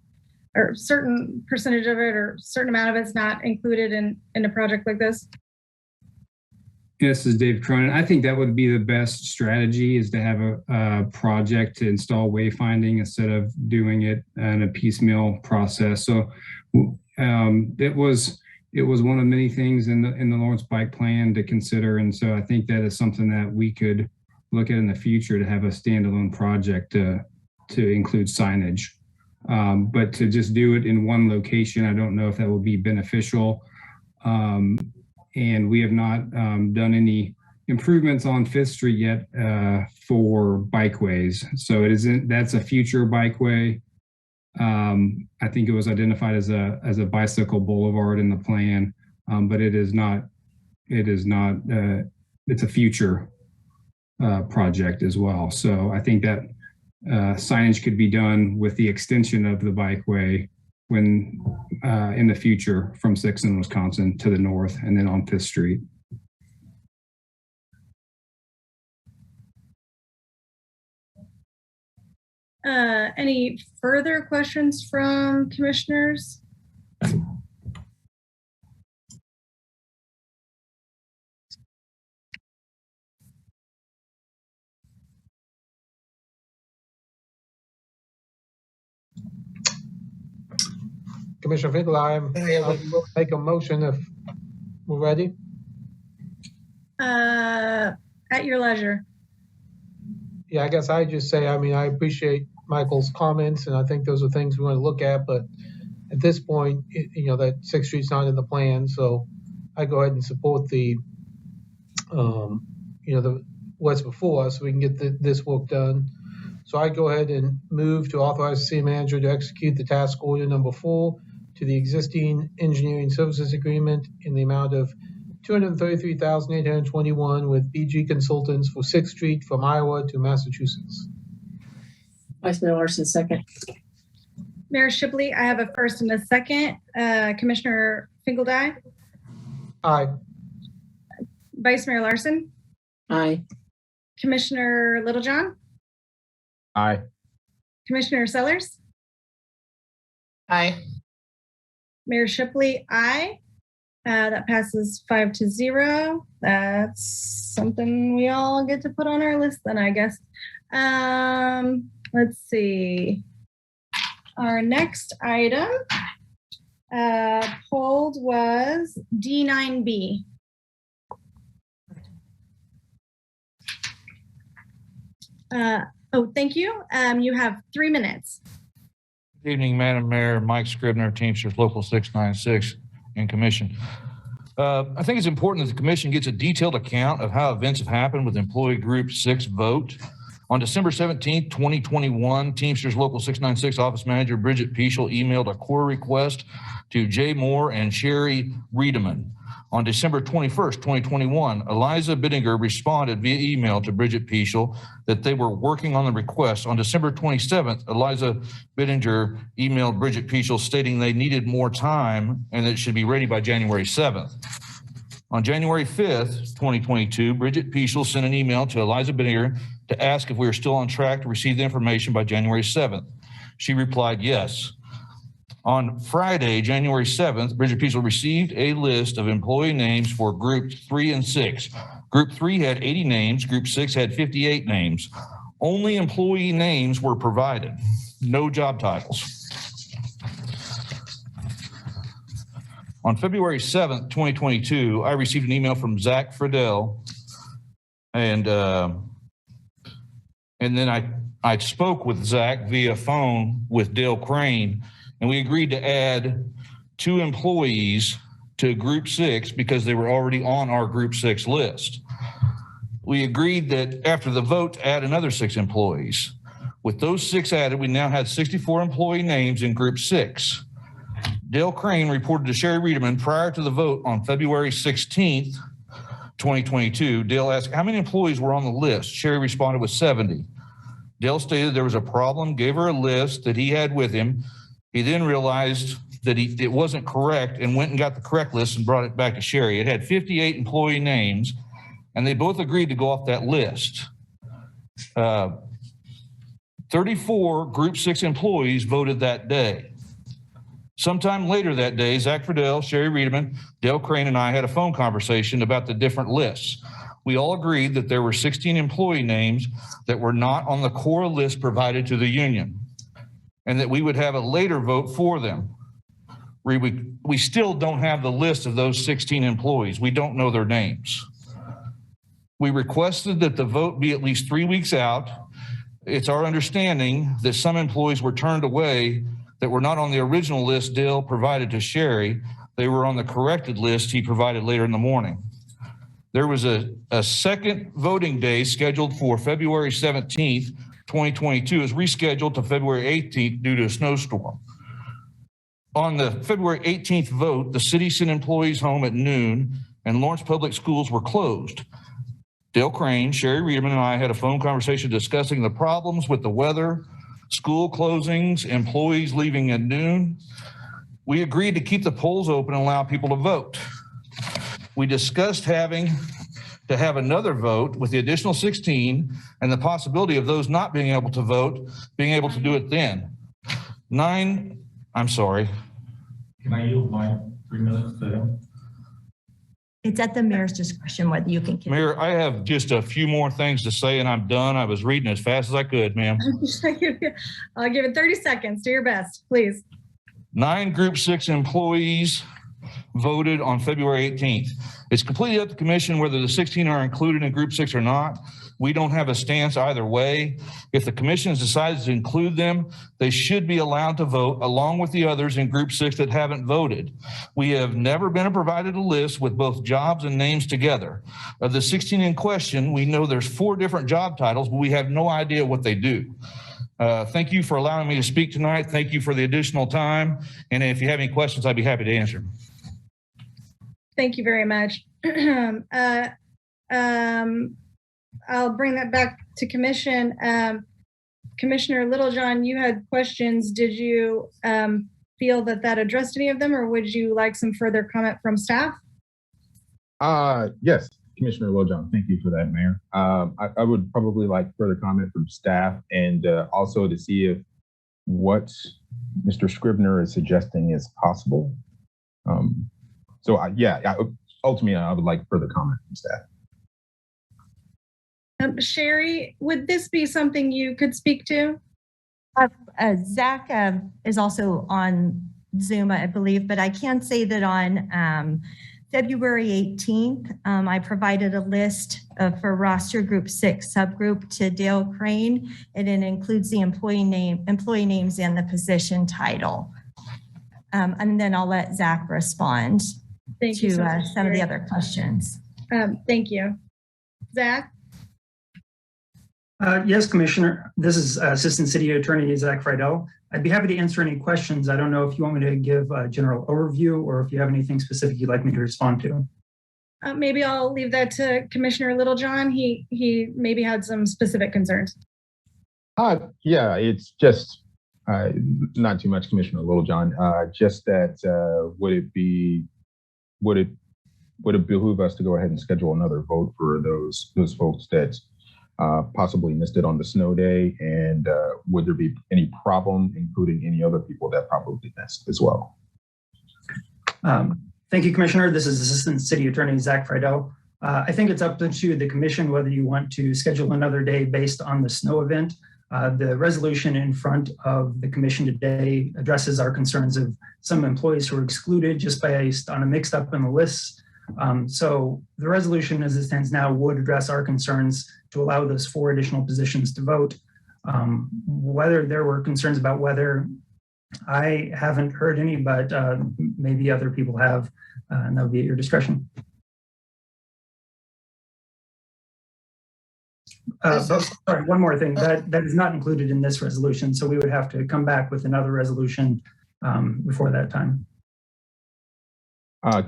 or certain percentage of it or certain amount of it's not included in a project like this? This is Dave Cronin. I think that would be the best strategy, is to have a project to install wayfinding instead of doing it in a piecemeal process. So it was one of many things in the Lawrence Bike Plan to consider. And so I think that is something that we could look at in the future, to have a standalone project to include signage. But to just do it in one location, I don't know if that would be beneficial. And we have not done any improvements on Fifth Street yet for bikeways. So it isn't, that's a future bikeway. I think it was identified as a bicycle boulevard in the plan, but it is not, it's a future project as well. So I think that signage could be done with the extension of the bikeway when in the future from 6th and Wisconsin to the north and then on 5th Street. Any further questions from commissioners? Commissioner Finkel, I will make a motion if we're ready. At your leisure. Yeah, I guess I just say, I mean, I appreciate Michael's comments, and I think those are things we want to look at. But at this point, you know, that 6th Street's not in the plan, so I go ahead and support the, you know, what's before us, so we can get this work done. So I go ahead and move to authorize the city manager to execute the task order number 4 to the existing engineering services agreement in the amount of $233,821 with BG Consultants for 6th Street from Iowa to Massachusetts. Vice Mayor Larson, second. Mayor Shipley, I have a first and a second. Commissioner Finkeldye? Aye. Vice Mayor Larson? Aye. Commissioner Littlejohn? Aye. Commissioner Sellers? Aye. Mayor Shipley, aye. That passes 5-0. That's something we all get to put on our list then, I guess. Let's see. Our next item pulled was D9B. Thank you. You have 3 minutes. Good evening, Madam Mayor, Mike Scribner, Teamsters Local 696 and Commission. I think it's important that the Commission gets a detailed account of how events have happened with Employee Group 6 vote. On December 17th, 2021, Teamsters Local 696 Office Manager Bridget Peschel emailed a core request to Jay Moore and Sherry Riedemann. On December 21st, 2021, Eliza Bittinger responded via email to Bridget Peschel that they were working on the request. On December 27th, Eliza Bittinger emailed Bridget Peschel stating they needed more time and that it should be ready by January 7th. On January 5th, 2022, Bridget Peschel sent an email to Eliza Bittinger to ask if we were still on track to receive the information by January 7th. She replied yes. On Friday, January 7th, Bridget Peschel received a list of employee names for Group 3 and 6. Group 3 had 80 names, Group 6 had 58 names. Only employee names were provided, no job titles. On February 7th, 2022, I received an email from Zach Friedel, and then I spoke with Zach via phone with Dale Crane, and we agreed to add 2 employees to Group 6 because they were already on our Group 6 list. We agreed that after the vote to add another 6 employees. With those 6 added, we now had 64 employee names in Group 6. Dale Crane reported to Sherry Riedemann prior to the vote on February 16th, 2022. Dale asked, how many employees were on the list? Sherry responded with 70. Dale stated there was a problem, gave her a list that he had with him. He then realized that it wasn't correct and went and got the correct list and brought it back to Sherry. It had 58 employee names, and they both agreed to go off that list. 34 Group 6 employees voted that day. Sometime later that day, Zach Friedel, Sherry Riedemann, Dale Crane, and I had a phone conversation about the different lists. We all agreed that there were 16 employee names that were not on the core list provided to the union, and that we would have a later vote for them. We still don't have the list of those 16 employees. We don't know their names. We requested that the vote be at least 3 weeks out. It's our understanding that some employees were turned away that were not on the original list Dale provided to Sherry. They were on the corrected list he provided later in the morning. There was a second voting day scheduled for February 17th, 2022 is rescheduled to February 18th due to a snowstorm. On the February 18th vote, the city sent employees home at noon and Lawrence Public Schools were closed. Dale Crane, Sherry Reederman, and I had a phone conversation discussing the problems with the weather, school closings, employees leaving at noon. We agreed to keep the polls open and allow people to vote. We discussed having to have another vote with the additional 16 and the possibility of those not being able to vote, being able to do it then. I'm sorry. Can I yield my 3 minutes to him? It's at the mayor's discretion whether you can. Mayor, I have just a few more things to say and I'm done. I was reading as fast as I could, ma'am. I'll give it 30 seconds. Do your best, please. 9 Group 6 employees voted on February 18th. It's completely up to the commission whether the 16 are included in Group 6 or not. We don't have a stance either way. If the commission decides to include them, they should be allowed to vote along with the others in Group 6 that haven't voted. We have never been provided a list with both jobs and names together. Of the 16 in question, we know there's 4 different job titles, but we have no idea what they do. Thank you for allowing me to speak tonight. Thank you for the additional time. And if you have any questions, I'd be happy to answer. Thank you very much. I'll bring that back to commission. Commissioner Littlejohn, you had questions. Did you feel that addressed any of them, or would you like some further comment from staff? Yes, Commissioner Littlejohn, thank you for that, Mayor. I would probably like further comment from staff and also to see if what Mr. Scribner is suggesting is possible. Ultimately, I would like further comment from staff. Sherry, would this be something you could speak to? Zach is also on Zoom, I believe, but I can say that on February 18th, I provided a list for roster group 6 subgroup to Dale Crane, and it includes the employee names and the position title. And then I'll let Zach respond to some of the other questions. Thank you. Zach? Yes, Commissioner. This is Assistant City Attorney Zach Friedel. I'd be happy to answer any questions. I don't know if you want me to give a general overview or if you have anything specific you'd like me to respond to. Maybe I'll leave that to Commissioner Littlejohn. He maybe had some specific concerns. Yeah, it's just not too much, Commissioner Littlejohn. Just that would it behoove us to go ahead and schedule another vote for those folks that possibly missed it on the snow day, and would there be any problem including any other people that probably missed as well? Thank you, Commissioner. This is Assistant City Attorney Zach Friedel. I think it's up to the commission whether you want to schedule another day based on the snow event. The resolution in front of the commission today addresses our concerns of some employees who were excluded just based on a mixed up in the list. So the resolution as it stands now would address our concerns to allow those 4 additional positions to vote. Whether there were concerns about weather, I haven't heard any, but maybe other people have, and that would be at your discretion. Sorry, one more thing. That is not included in this resolution, so we would have to come back with another resolution before that time.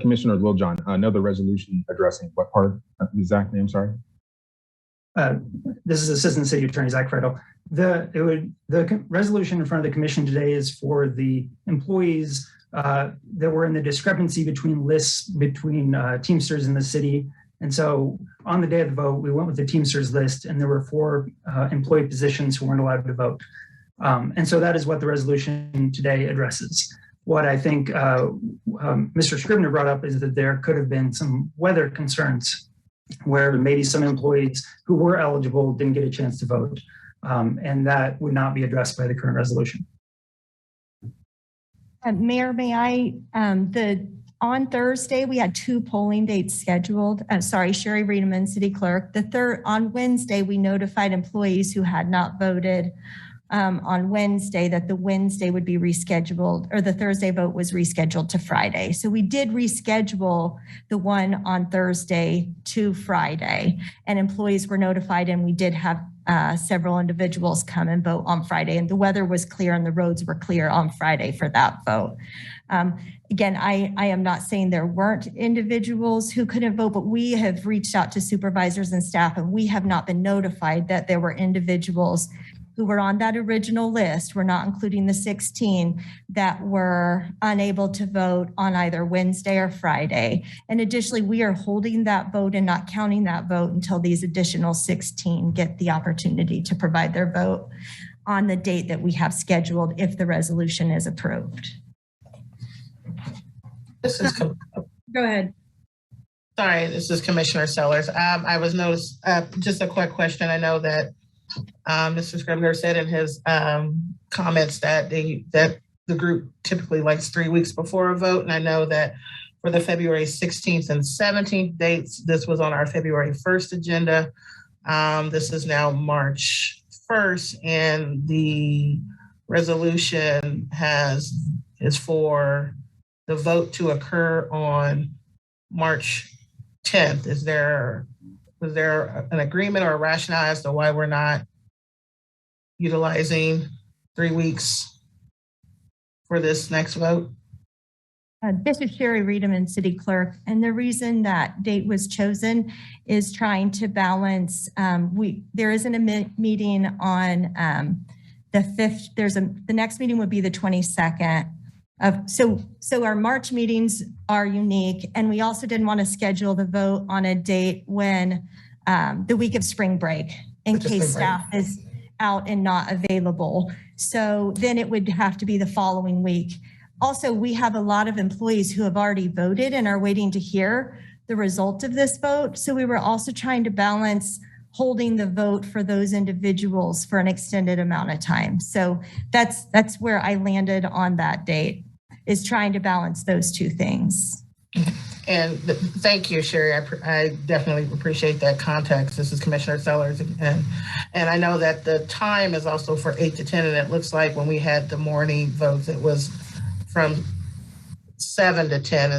Commissioner Littlejohn, another resolution addressing what part exactly? I'm sorry. This is Assistant City Attorney Zach Friedel. The resolution in front of the commission today is for the employees that were in the discrepancy between lists between Teamsters in the city. And so on the day of the vote, we went with the Teamsters list, and there were 4 employee positions who weren't allowed to vote. And so that is what the resolution today addresses. What I think Mr. Scribner brought up is that there could have been some weather concerns where maybe some employees who were eligible didn't get a chance to vote. And that would not be addressed by the current resolution. Mayor, may I, on Thursday, we had 2 polling dates scheduled. Sherry Reederman, City Clerk. On Wednesday, we notified employees who had not voted on Wednesday, that the Wednesday would be rescheduled, or the Thursday vote was rescheduled to Friday. So we did reschedule the one on Thursday to Friday, and employees were notified, and we did have several individuals come and vote on Friday, and the weather was clear and the roads were clear on Friday for that vote. Again, I am not saying there weren't individuals who couldn't vote, but we have reached out to supervisors and staff, and we have not been notified that there were individuals who were on that original list, we're not including the 16, that were unable to vote on either Wednesday or Friday. And additionally, we are holding that vote and not counting that vote until these additional 16 get the opportunity to provide their vote on the date that we have scheduled if the resolution is approved. This is, Go ahead. sorry, this is Commissioner Sellers. I was noticed, just a quick question. I know that Mr. Scribner said in his comments that the group typically likes 3 weeks before a vote. And I know that for the February 16th and 17th dates, this was on our February 1st agenda. This is now March 1st, and the resolution is for the vote to occur on March 10th. Was there an agreement or a rationale as to why we're not utilizing 3 weeks for this next vote? This is Sherry Reedman, City Clerk, and the reason that date was chosen is trying to balance. There isn't a meeting on the 5th. The next meeting would be the 22nd. So our March meetings are unique, and we also didn't want to schedule the vote on a date when the week of spring break, in case staff is out and not available. So then it would have to be the following week. Also, we have a lot of employees who have already voted and are waiting to hear the result of this vote. So we were also trying to balance holding the vote for those individuals for an extended amount of time. So that's where I landed on that date, is trying to balance those two things. And thank you, Sherry. I definitely appreciate that context. This is Commissioner Sellers, and I know that the time is also for 8 to 10, and it looks like when we had the morning votes, it was from 7 to 10.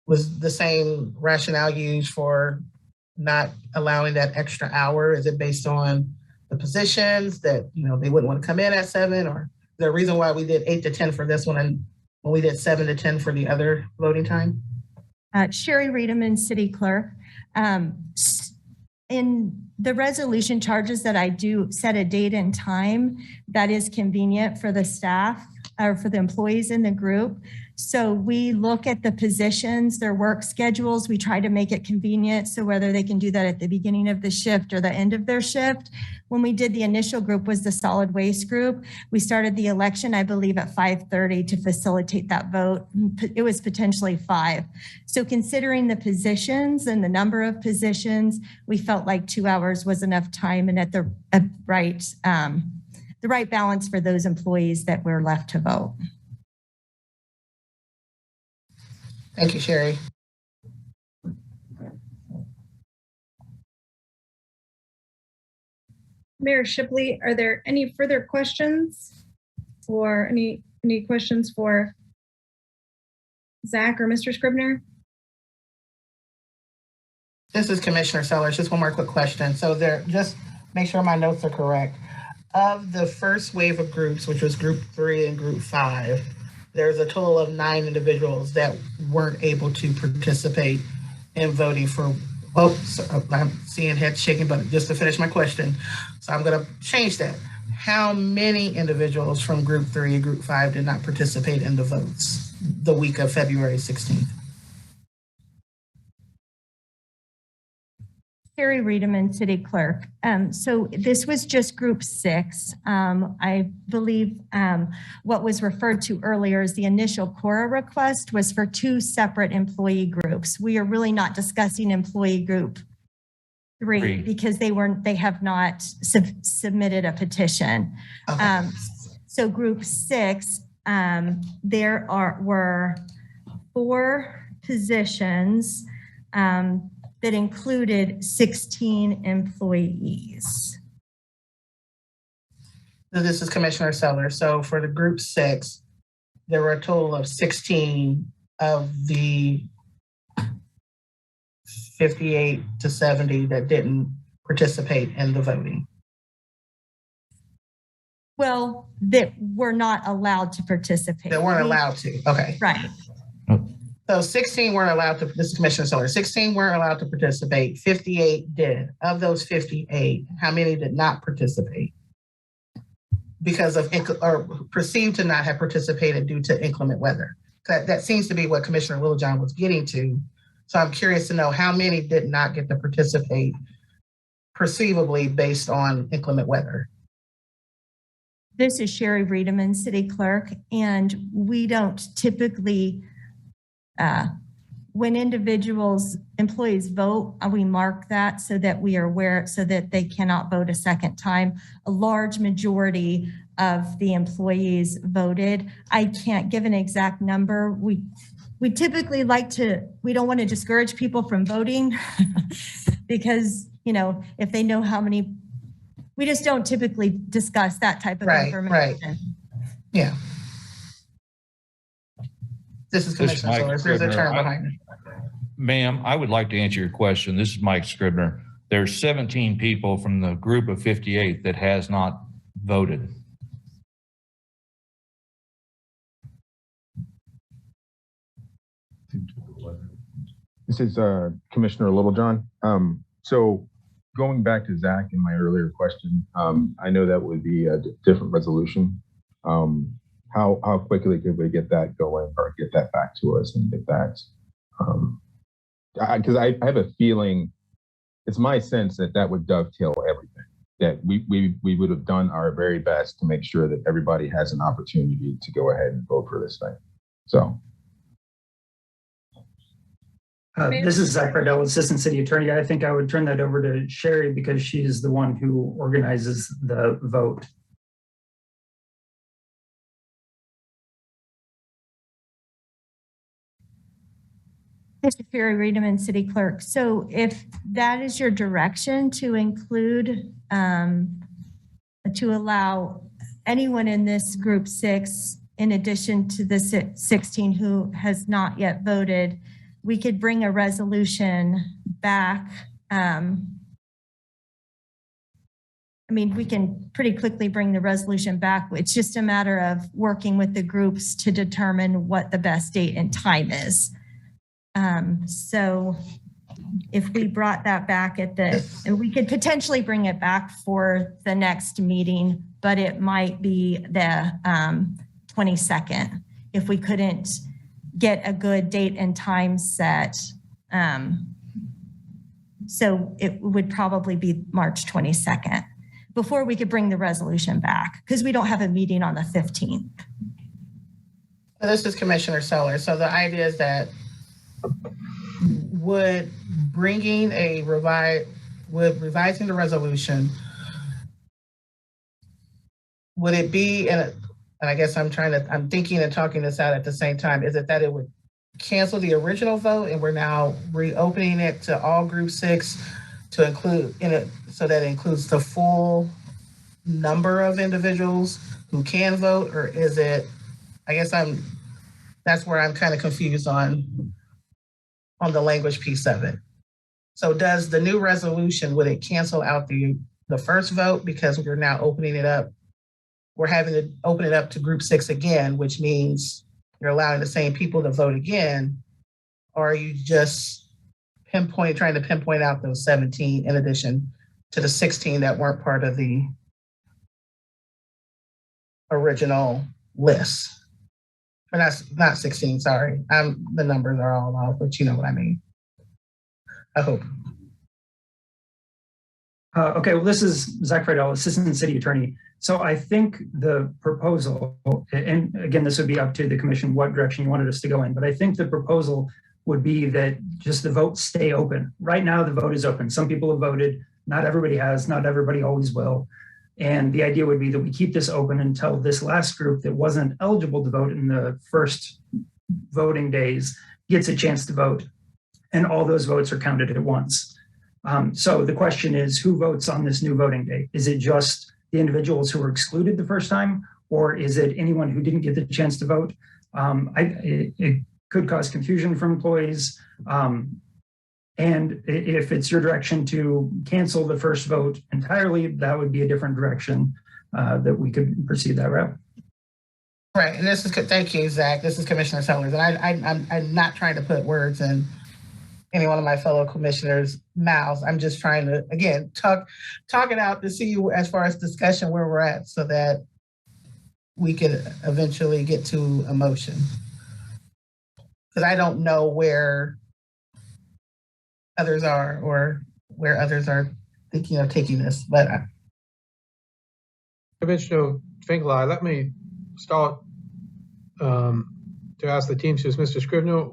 Was the same rationale used for not allowing that extra hour? Is it based on the positions that they wouldn't want to come in at 7, or is there a reason why we did 8 to 10 for this one and when we did 7 to 10 for the other voting time? Sherry Reedman, City Clerk. In the resolution charges that I do set a date and time that is convenient for the staff or for the employees in the group. So we look at the positions, their work schedules. We try to make it convenient. So whether they can do that at the beginning of the shift or the end of their shift. When we did the initial group was the solid waste group. We started the election, I believe, at 5:30 to facilitate that vote. It was potentially 5. So considering the positions and the number of positions, we felt like 2 hours was enough time and at the right balance for those employees that were left to vote. Thank you, Sherry. Mayor Shipley, are there any further questions or any questions for Zach or Mr. Scribner? This is Commissioner Sellers. Just one more quick question. So just make sure my notes are correct. Of the first wave of groups, which was group 3 and group 5, there's a total of 9 individuals that weren't able to participate in voting for, I'm seeing heads shaking, but just to finish my question, so I'm gonna change that. How many individuals from group 3 and group 5 did not participate in the votes the week of February 16th? Sherry Reedman, City Clerk. So this was just group 6. I believe what was referred to earlier as the initial Cora request was for 2 separate employee groups. We are really not discussing employee group 3 because they have not submitted a petition. Okay. So group 6, there were 4 positions that included 16 employees. This is Commissioner Sellers. So for the group 6, there were a total of 16 of the 58 to 70 that didn't participate in the voting. Well, that were not allowed to participate. They weren't allowed to. Okay. Right. So 16 weren't allowed to, this is Commissioner Sellers, 16 weren't allowed to participate, 58 did. Of those 58, how many did not participate? Because of, or perceived to not have participated due to inclement weather. That seems to be what Commissioner Littlejohn was getting to. So I'm curious to know how many did not get to participate perceivably based on inclement weather. This is Sherry Riedemann, City Clerk, and we don't typically, when employees vote, we mark that so that we are aware, so that they cannot vote a second time. A large majority of the employees voted. I can't give an exact number. We typically we don't want to discourage people from voting because, if they know how many, we just don't typically discuss that type of information. Right. Yeah. This is Commissioner Sellers. There's a term behind it. Ma'am, I would like to answer your question. This is Mike Scribner. There's 17 people from the group of 58 that has not voted. This is Commissioner Littlejohn. So going back to Zach and my earlier question, I know that would be a different resolution. How quickly could we get that going or get that back to us and get that? Because I have a feeling, it's my sense that would dovetail everything, that we would have done our very best to make sure that everybody has an opportunity to go ahead and vote for this thing. So. This is Zach Friedel, Assistant City Attorney. I think I would turn that over to Sherry because she is the one who organizes the vote. This is Sherry Riedemann, City Clerk. So if that is your direction to include, to allow anyone in this group 6, in addition to the 16 who has not yet voted, we could bring a resolution back. We can pretty quickly bring the resolution back. It's just a matter of working with the groups to determine what the best date and time is. So if we brought that back and we could potentially bring it back for the next meeting, but it might be the 22nd if we couldn't get a good date and time set. So it would probably be March 22nd before we could bring the resolution back because we don't have a meeting on the 15th. So this is Commissioner Sellers. So the idea is that would revising the resolution, would it be and I guess I'm thinking and talking this out at the same time. Is it that it would cancel the original vote and we're now reopening it to all group 6 to include in it, so that it includes the full number of individuals who can vote? Or is it, I guess that's where I'm kind of confused on the language piece of it. So does the new resolution, would it cancel out the first vote because we're now opening it up? We're having to open it up to group 6 again, which means you're allowing the same people to vote again. Or are you just trying to pinpoint out those 17 in addition to the 16 that weren't part of the original list? Or not 16, sorry. The numbers are all off, but you know what I mean. I hope. Okay, well, this is Zach Friedel, Assistant City Attorney. So I think the proposal, and again, this would be up to the commission what direction you wanted us to go in, but I think the proposal would be that just the votes stay open. Right now, the vote is open. Some people have voted. Not everybody has. Not everybody always will. And the idea would be that we keep this open until this last group that wasn't eligible to vote in the first voting days gets a chance to vote. And all those votes are counted at once. So the question is, who votes on this new voting day? Is it just the individuals who were excluded the first time, or is it anyone who didn't get the chance to vote? It could cause confusion for employees. And if it's your direction to cancel the first vote entirely, that would be a different direction that we could proceed that route. Right, and this is, thank you, Zach. This is Commissioner Sellers, and I'm not trying to put words in any one of my fellow commissioners' mouths. I'm just trying to, again, talk it out to see as far as discussion where we're at so that we could eventually get to a motion. Because I don't know where others are or where others are thinking of taking this, but Commissioner Finkelei, let me start to ask the Teamsters. Mr. Scribner,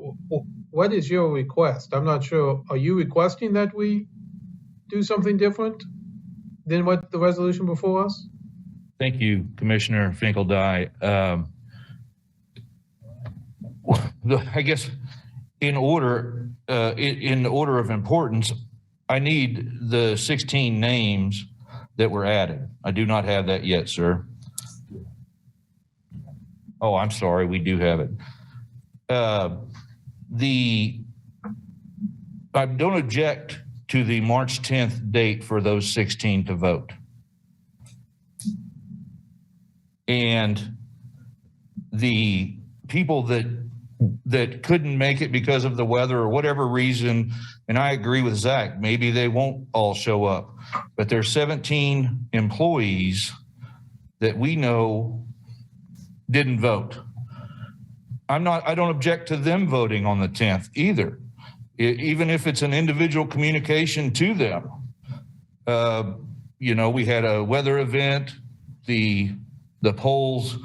what is your request? I'm not sure. Are you requesting that we do something different than what the resolution before us? Thank you, Commissioner Finkelei. I guess in order of importance, I need the 16 names that were added. I do not have that yet, sir. Oh, I'm sorry, we do have it. I don't object to the March 10th date for those 16 to vote. And the people that couldn't make it because of the weather or whatever reason, and I agree with Zach, maybe they won't all show up, but there's 17 employees that we know didn't vote. I don't object to them voting on the 10th either, even if it's an individual communication to them. We had a weather event, the polls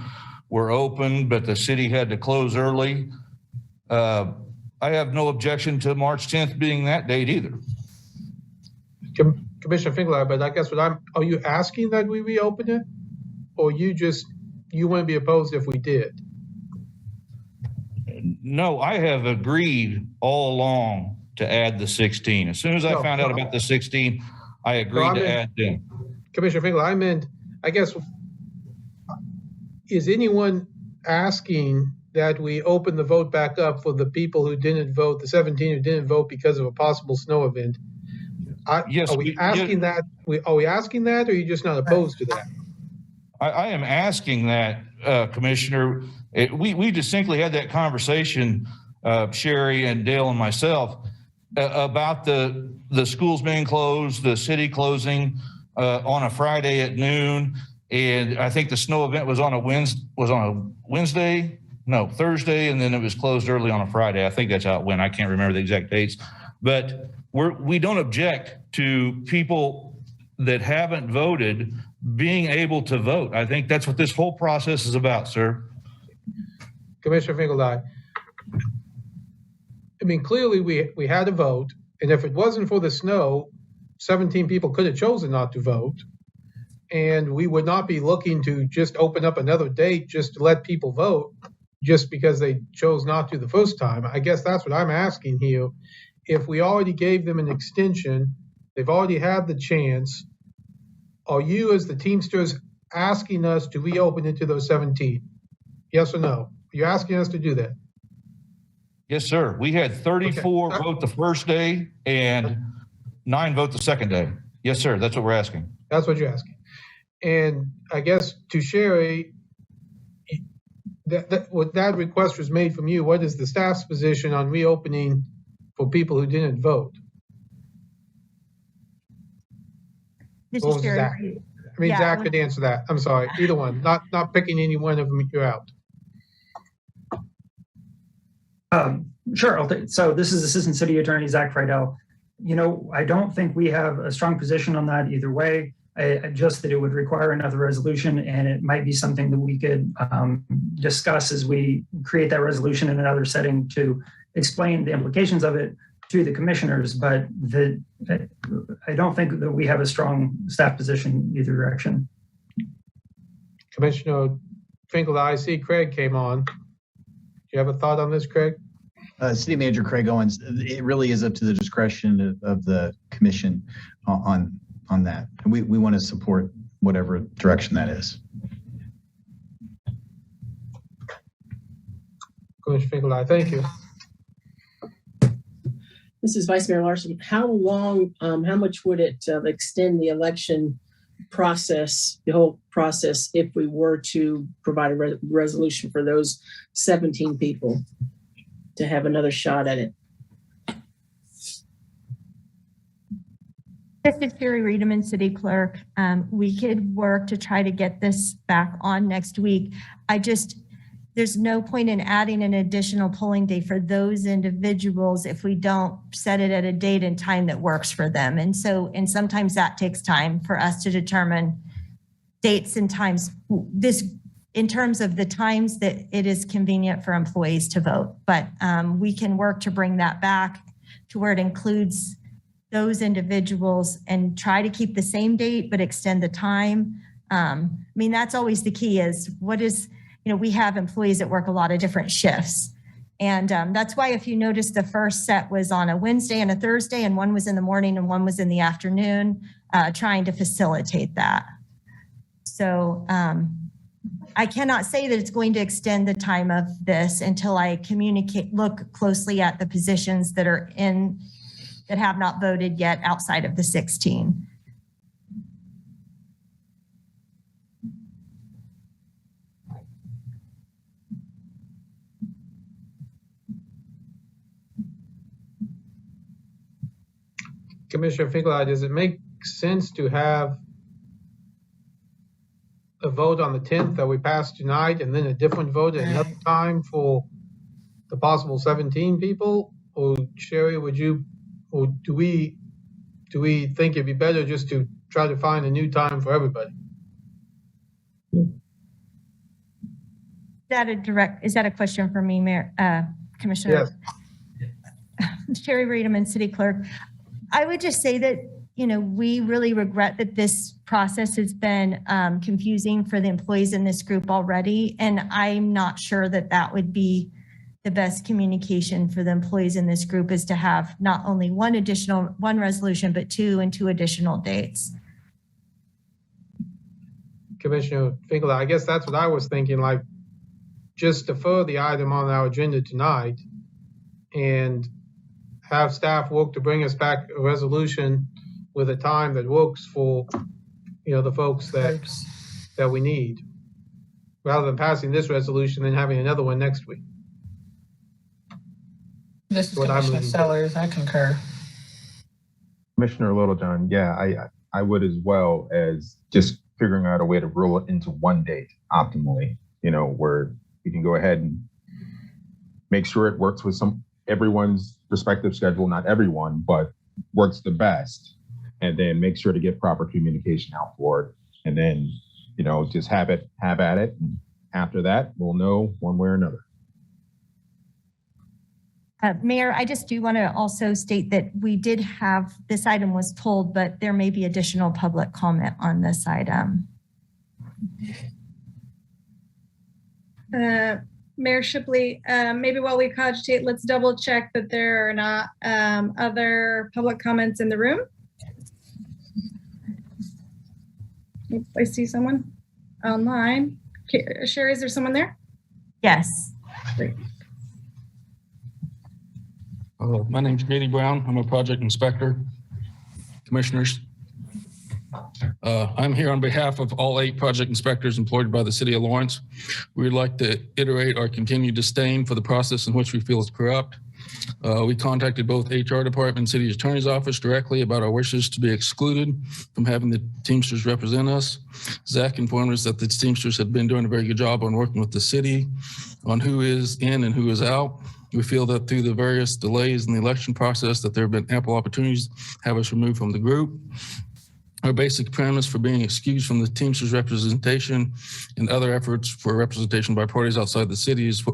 were open, but the city had to close early. I have no objection to March 10th being that date either. Commissioner Finkelei, but I guess are you asking that we reopen it? Or you wouldn't be opposed if we did? No, I have agreed all along to add the 16. As soon as I found out about the 16, I agreed to add them. Commissioner Finkelei, I meant, I guess, is anyone asking that we open the vote back up for the people who didn't vote, the 17 who didn't vote because of a possible snow event? Yes. Are we asking that, or are you just not opposed to that? I am asking that, Commissioner. We distinctly had that conversation, Sherry and Dale and myself, about the schools being closed, the city closing on a Friday at noon, and I think the snow event was on a Wednesday. No, Thursday, and then it was closed early on a Friday. I think that's how it went. I can't remember the exact dates, but we don't object to people that haven't voted being able to vote. I think that's what this whole process is about, sir. Commissioner Finkelei, I mean, clearly we had a vote, and if it wasn't for the snow, 17 people could have chosen not to vote, and we would not be looking to just open up another date just to let people vote just because they chose not to the first time. I guess that's what I'm asking here. If we already gave them an extension, they've already had the chance, are you as the Teamsters asking us to reopen it to those 17? Yes or no? You're asking us to do that? Yes, sir. We had 34 vote the first day and 9 vote the second day. Yes, sir. That's what we're asking. That's what you're asking. And I guess to Sherry, what that request was made from you, what is the staff's position on reopening for people who didn't vote? This What is was Zach? Sherry. I mean, Yeah, Zach could answer that. I'm sorry, either one. Not picking any one of them you out. Sure. So this is Assistant City Attorney Zach Friedel. I don't think we have a strong position on that either way. Just that it would require another resolution, and it might be something that we could discuss as we create that resolution in another setting to explain the implications of it to the commissioners. But I don't think that we have a strong staff position either direction. Commissioner Finkel, I see Craig came on. Do you have a thought on this, Craig? City Manager Craig Owens, it really is up to the discretion of the commission on that. And we want to support whatever direction that is. Commissioner Finkelstein, thank you. This is Vice Mayor Larson. How long, how much would it extend the election process, the whole process, if we were to provide a resolution for those 17 people to have another shot at it? This is Sherry Reederman, City Clerk. We could work to try to get this back on next week. There's no point in adding an additional polling day for those individuals if we don't set it at a date and time that works for them. And sometimes that takes time for us to determine dates and times, in terms of the times that it is convenient for employees to vote. But we can work to bring that back to where it includes those individuals and try to keep the same date, but extend the time. That's always the key is we have employees that work a lot of different shifts. And that's why if you notice the first set was on a Wednesday and a Thursday, and one was in the morning and one was in the afternoon, trying to facilitate that. So I cannot say that it's going to extend the time of this until I look closely at the positions that are that have not voted yet outside of the 16. Commissioner Finkelstein, does it make sense to have a vote on the 10th that we passed tonight and then a different vote at another time for the possible 17 people? Or Sherry, do we think it'd be better just to try to find a new time for everybody? Is that a question for me, Mayor, Commissioner? Yes. Sherry Reederman, City Clerk. I would just say that, we really regret that this process has been confusing for the employees in this group already. And I'm not sure that would be the best communication for the employees in this group, is to have not only one resolution, but two additional dates. Commissioner Finkelstein, I guess that's what I was thinking, like just defer the item on our agenda tonight and have staff work to bring us back a resolution with a time that works for, the folks that we need, rather than passing this resolution and having another one next week. This is Commissioner Sellers. I concur. Commissioner Littlejohn, yeah, I would as well, as just figuring out a way to rule it into one date optimally, where we can go ahead and make sure it works with everyone's respective schedule, not everyone, but works the best, and then make sure to get proper communication out for it. And then, just have at it. And after that, we'll know one way or another. Mayor, I just do want to also state that we did have, this item was pulled, but there may be additional public comment on this item. Mayor Shipley, maybe while we cogitate, let's double check that there are not other public comments in the room. Oops, I see someone online. Sherry, is there someone there? Yes. Great. My name's J.D. Brown. I'm a project inspector. Commissioners, I'm here on behalf of all 8 project inspectors employed by the City of Lawrence. We would like to iterate our continued disdain for the process in which we feel is corrupt. We contacted both HR department and City Attorney's Office directly about our wishes to be excluded from having the Teamsters represent us. Zach informed us that the Teamsters had been doing a very good job on working with the city on who is in and who is out. We feel that through the various delays in the election process that there have been ample opportunities to have us removed from the group. Our basic premise for being excused from the Teamsters representation and other efforts for representation by parties outside the city is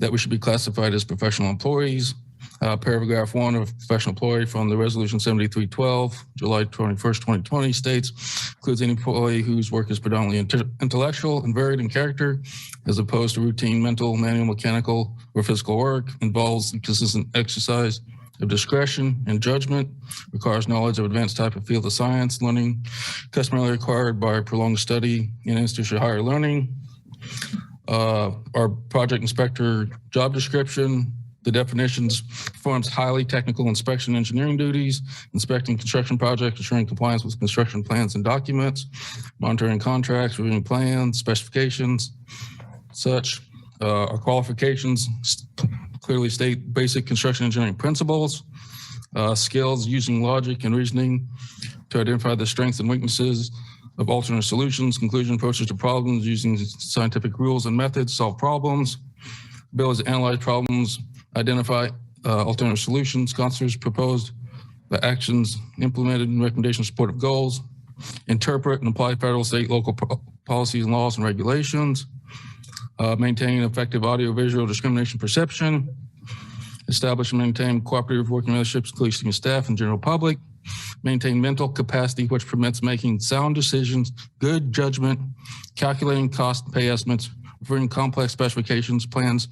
that we should be classified as professional employees. Paragraph 1 of professional employee from the Resolution 7312, July 21st, 2020 states, includes any employee whose work is predominantly intellectual and varied in character, as opposed to routine mental, manual, mechanical, or physical work, involves consistent exercise of discretion and judgment, requires knowledge of advanced type of field of science, learning customarily required by prolonged study in institutional higher learning. Our project inspector job description, the definitions, performs highly technical inspection engineering duties, inspecting construction projects, ensuring compliance with construction plans and documents, monitoring contracts, reviewing plans, specifications, such. Our qualifications clearly state basic construction engineering principles, skills using logic and reasoning to identify the strengths and weaknesses of alternate solutions, conclusion approaches to problems using scientific rules and methods, solve problems, ability to analyze problems, identify alternative solutions, concepts proposed, the actions implemented, and recommendations support of goals, interpret and apply federal, state, local policies and laws and regulations, maintain effective audio-visual discrimination perception, establish and maintain cooperative working relationships with policing staff and general public, maintain mental capacity which permits making sound decisions, good judgment, calculating cost and pay estimates, reviewing complex specifications, plans,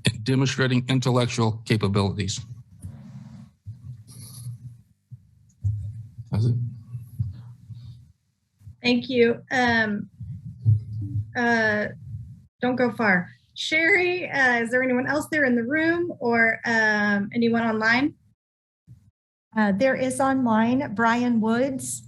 and demonstrating intellectual capabilities. That's it. Thank you. Don't go far. Sherry, is there anyone else there in the room or anyone online? There is online, Brian Woods.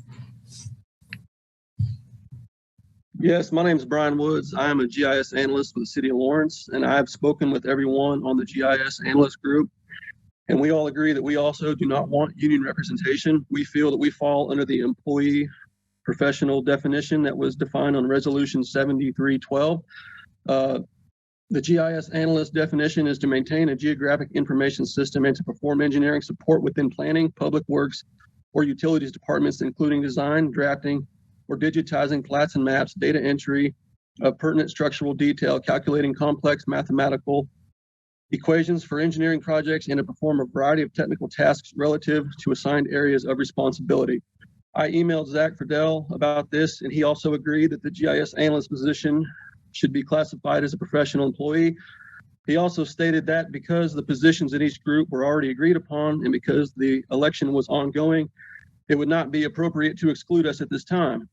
Yes, my name is Brian Woods. I am a GIS analyst for the City of Lawrence, and I have spoken with everyone on the GIS analyst group. And we all agree that we also do not want union representation. We feel that we fall under the employee professional definition that was defined on Resolution 7312. The GIS analyst definition is to maintain a geographic information system and to perform engineering support within planning, public works, or utilities departments, including design, drafting, or digitizing plats and maps, data entry of pertinent structural detail, calculating complex mathematical equations for engineering projects, and to perform a variety of technical tasks relative to assigned areas of responsibility. I emailed Zach Friedel about this, and he also agreed that the GIS analyst position should be classified as a professional employee. He also stated that because the positions in each group were already agreed upon and because the election was ongoing, it would not be appropriate to exclude us at this time.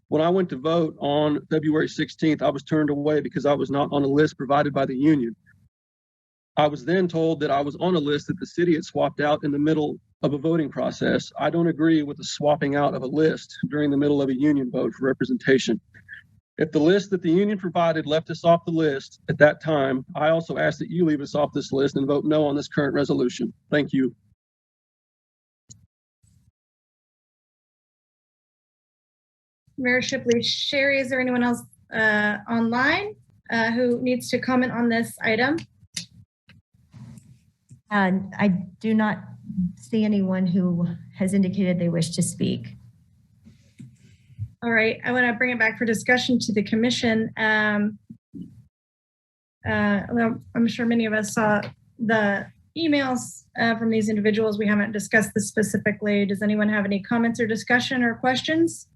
When I went to vote on February 16th, I was turned away because I was not on a list provided by the union. I was then told that I was on a list that the city had swapped out in the middle of a voting process. I don't agree with the swapping out of a list during the middle of a union vote for representation. If the list that the union provided left us off the list at that time, I also ask that you leave us off this list and vote no on this current resolution. Thank you. Mayor Shipley. Sherry, is there anyone else online who needs to comment on this item? I do not see anyone who has indicated they wish to speak. All right, I want to bring it back for discussion to the commission. Well, I'm sure many of us saw the emails from these individuals. We haven't discussed this specifically. Does anyone have any comments or discussion or questions?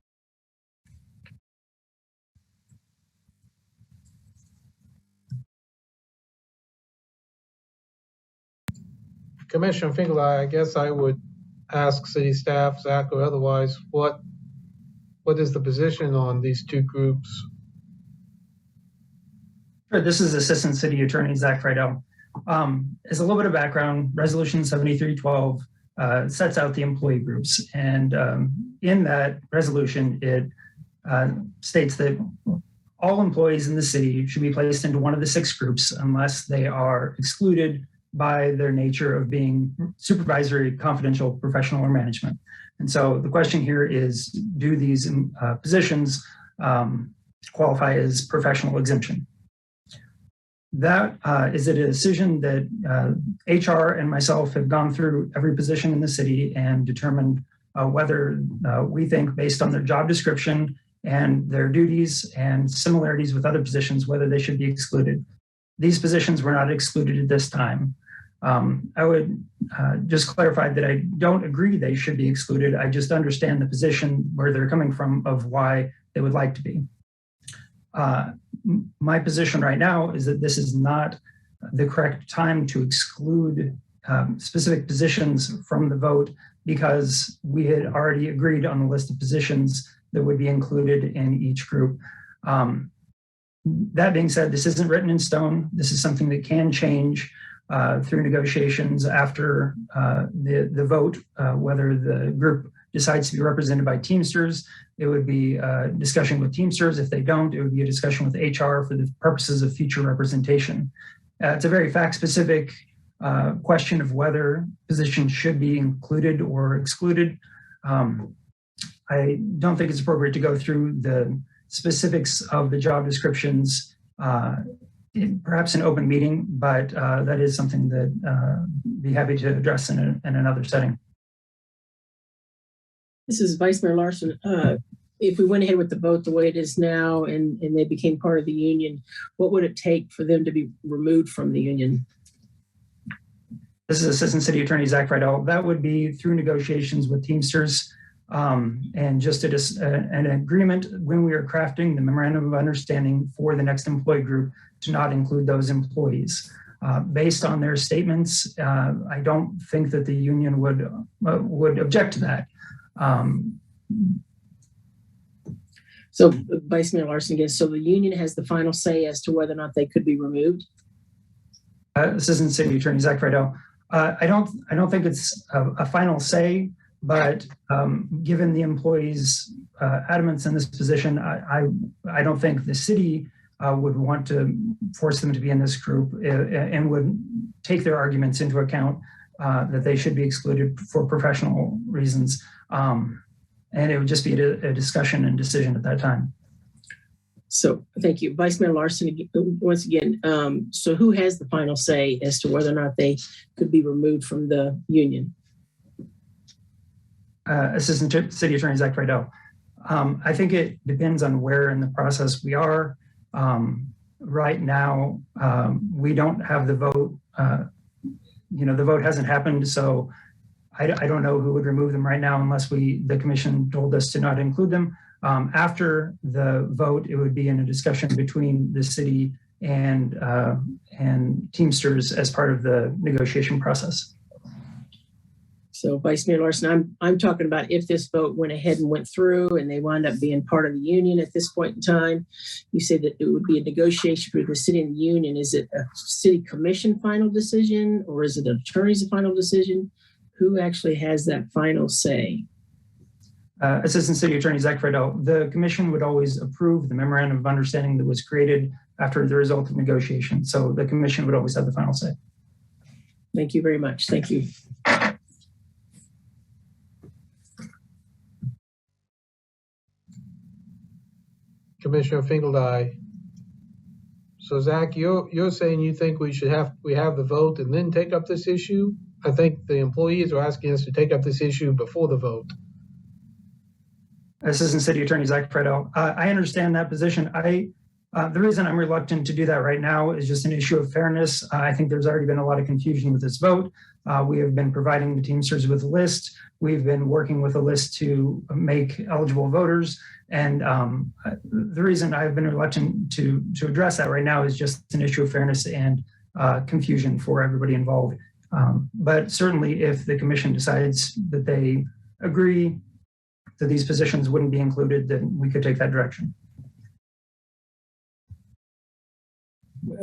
Commissioner Finkel, I guess I would ask city staff, Zach or otherwise, what is the position on these two groups? Sure, this is Assistant City Attorney Zach Friedel. As a little bit of background, Resolution 7312 sets out the employee groups. And in that resolution, it states that all employees in the city should be placed into one of the 6 groups unless they are excluded by their nature of being supervisory, confidential, professional, or management. And so the question here is, do these positions qualify as professional exemption? That is a decision that HR and myself have gone through every position in the city and determined whether we think, based on their job description and their duties and similarities with other positions, whether they should be excluded. These positions were not excluded at this time. I would just clarify that I don't agree they should be excluded. I just understand the position where they're coming from of why they would like to be. My position right now is that this is not the correct time to exclude specific positions from the vote because we had already agreed on the list of positions that would be included in each group. That being said, this isn't written in stone. This is something that can change through negotiations after the vote, whether the group decides to be represented by Teamsters. It would be a discussion with Teamsters. If they don't, it would be a discussion with HR for the purposes of future representation. It's a very fact-specific question of whether positions should be included or excluded. I don't think it's appropriate to go through the specifics of the job descriptions, perhaps an open meeting, but that is something that I'd be happy to address in another setting. This is Vice Mayor Larson. If we went ahead with the vote the way it is now and they became part of the union, what would it take for them to be removed from the union? This is Assistant City Attorney Zach Friedel. That would be through negotiations with Teamsters and just an agreement when we are crafting the memorandum of understanding for the next employee group to not include those employees. Based on their statements, I don't think that the union would object to that. So Vice Mayor Larson again, so the union has the final say as to whether or not they could be removed? Assistant City Attorney Zach Friedel. I don't think it's a final say, but given the employees' adamance in this position, I don't think the city would want to force them to be in this group and would take their arguments into account that they should be excluded for professional reasons. And it would just be a discussion and decision at that time. So thank you. Vice Mayor Larson, once again, so who has the final say as to whether or not they could be removed from the union? Assistant City Attorney Zach Friedel. I think it depends on where in the process we are. Right now, we don't have the vote. The vote hasn't happened, so I don't know who would remove them right now unless the commission told us to not include them. After the vote, it would be in a discussion between the city and Teamsters as part of the negotiation process. So Vice Mayor Larson, I'm talking about if this vote went ahead and went through and they wound up being part of the union at this point in time. You said that it would be a negotiation between the city and the union. Is it a city commission final decision or is it an attorney's final decision? Who actually has that final say? Assistant City Attorney Zach Friedel. The commission would always approve the memorandum of understanding that was created after the result of negotiation. So the commission would always have the final say. Thank you very much. Thank you. Commissioner Finkeldye. So Zach, you're saying you think we have the vote and then take up this issue? I think the employees are asking us to take up this issue before the vote. Assistant City Attorney Zach Friedel. I understand that position. The reason I'm reluctant to do that right now is just an issue of fairness. I think there's already been a lot of confusion with this vote. We have been providing the Teamsters with a list. We've been working with a list to make eligible voters. And the reason I've been reluctant to address that right now is just an issue of fairness and confusion for everybody involved. But certainly if the commission decides that they agree that these positions wouldn't be included, then we could take that direction.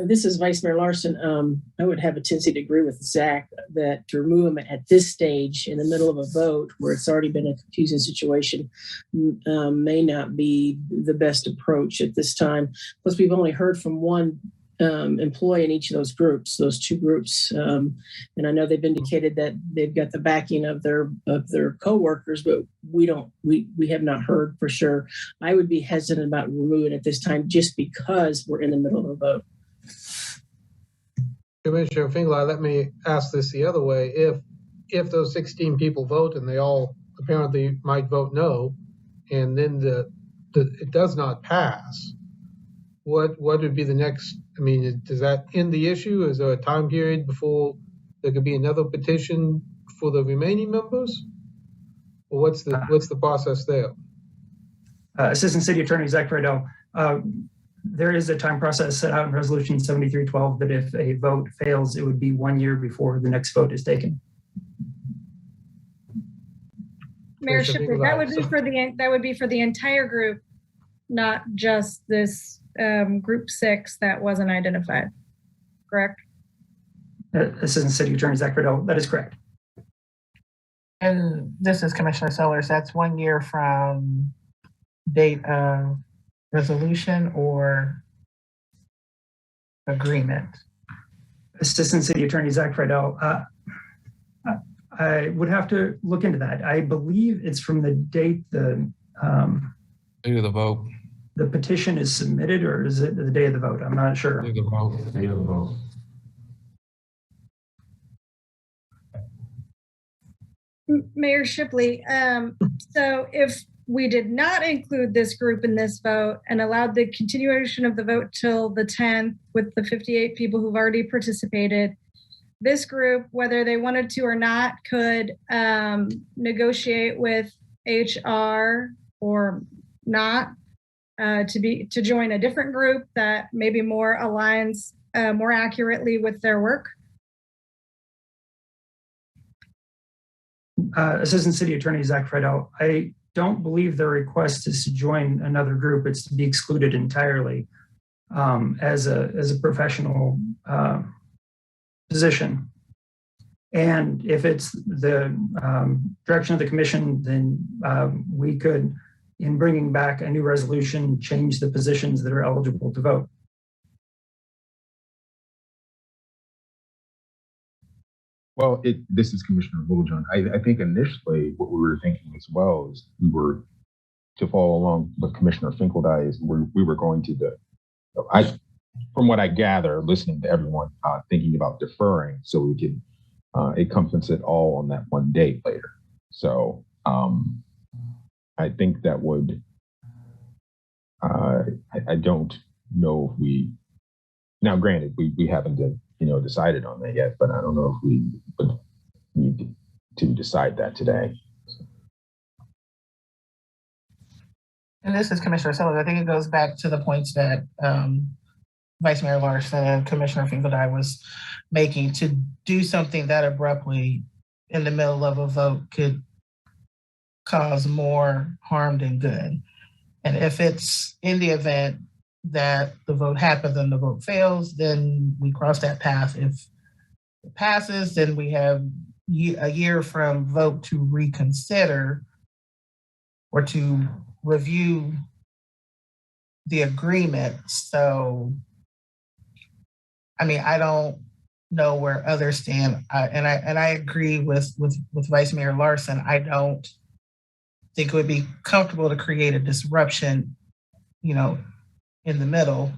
This is Vice Mayor Larson. I would have a tendency to agree with Zach that to remove them at this stage in the middle of a vote where it's already been a confusing situation may not be the best approach at this time. Plus, we've only heard from one employee in each of those groups, those two groups. And I know they've indicated that they've got the backing of their coworkers, but we have not heard for sure. I would be hesitant about removing at this time just because we're in the middle of a vote. Commissioner Finkeldye, let me ask this the other way. If those 16 people vote and they all apparently might vote no, and then it does not pass, what would be the next? I mean, does that end the issue? Is there a time period before there could be another petition for the remaining members? Or what's the process there? Assistant City Attorney Zach Friedel. there is a time process set out in Resolution 7312 that if a vote fails, it would be 1 year before the next vote is taken. Mayor Shipley, that would be for the entire group, not just this group 6 that wasn't identified, correct? Assistant City Attorney Zach Riddell, that is correct. And this is Commissioner Sellers. That's 1 year from date of resolution or agreement. Assistant City Attorney Zach Riddell, I would have to look into that. I believe it's from the date the Day of the vote. the petition is submitted, or is it the day of the vote? I'm not sure. Day of the vote. Day of the vote. Mayor Shipley, so if we did not include this group in this vote and allowed the continuation of the vote till the 10th with the 58 people who've already participated, this group, whether they wanted to or not, could negotiate with HR or not to join a different group that maybe more aligns more accurately with their work. Assistant City Attorney Zach Friedel, I don't believe the request is to join another group. It's to be excluded entirely as a professional position. And if it's the direction of the commission, then we could, in bringing back a new resolution, change the positions that are eligible to vote. Well, this is Commissioner Littlejohn. I think initially what we were thinking as well is we were to follow along with Commissioner Finkeldye is we were going to from what I gather, listening to everyone, thinking about deferring so we could encompass it all on that one date later. So I think that would, I don't know if we, now granted, we haven't decided on that yet, but I don't know if we would need to decide that today. And this is Commissioner Sellers. I think it goes back to the points that Vice Mayor Larson and Commissioner Finkeldye was making. To do something that abruptly in the middle of a vote could cause more harm than good. And if it's in the event that the vote happens and the vote fails, then we cross that path. If it passes, then we have a year from vote to reconsider or to review the agreement. So, I mean, I don't know where others stand. And I agree with Vice Mayor Larson. I don't think it would be comfortable to create a disruption, in the middle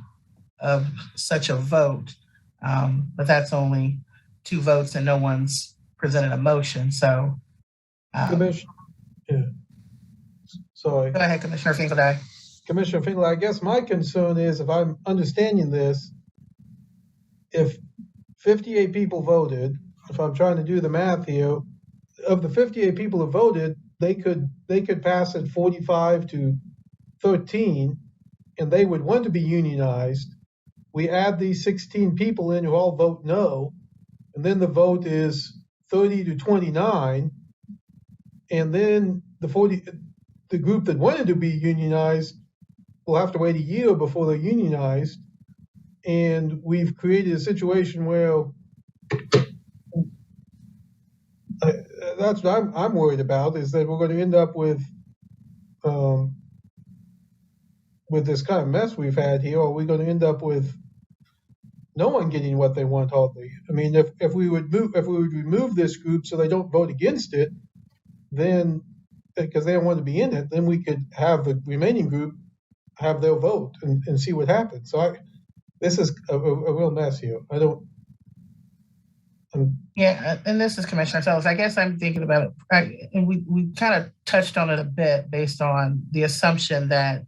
of such a vote. But that's only 2 votes and no one's presented a motion. So, Sorry. Go ahead, Commissioner Finkeldye. Commissioner Finkeldye, I guess my concern is, if I'm understanding this, if 58 people voted, if I'm trying to do the math here, of the 58 people who voted, they could pass it 45-13, and they would want to be unionized. We add these 16 people in who all vote no, and then the vote is 30-29, and then the group that wanted to be unionized will have to wait a year before they're unionized. And we've created a situation where that's what I'm worried about, is that we're going to end up with this kind of mess we've had here, or we're going to end up with no one getting what they want hardly. I mean, if we would remove this group so they don't vote against it, then because they don't want to be in it, then we could have the remaining group have their vote and see what happens. So this is a real mess here. Yeah, and this is Commissioner Sellers. I guess I'm thinking about it, and we kind of touched on it a bit based on the assumption that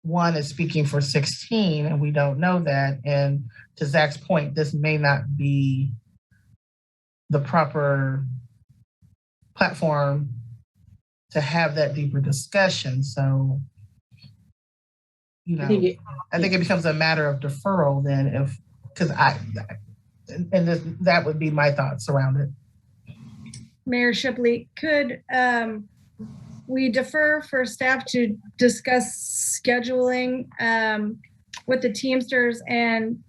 one is speaking for 16, and we don't know that. And to Zach's point, this may not be the proper platform to have that deeper discussion. So, you know, I think it becomes a matter of deferral then that would be my thoughts around it. Mayor Shipley, could we defer for staff to discuss scheduling with the Teamsters and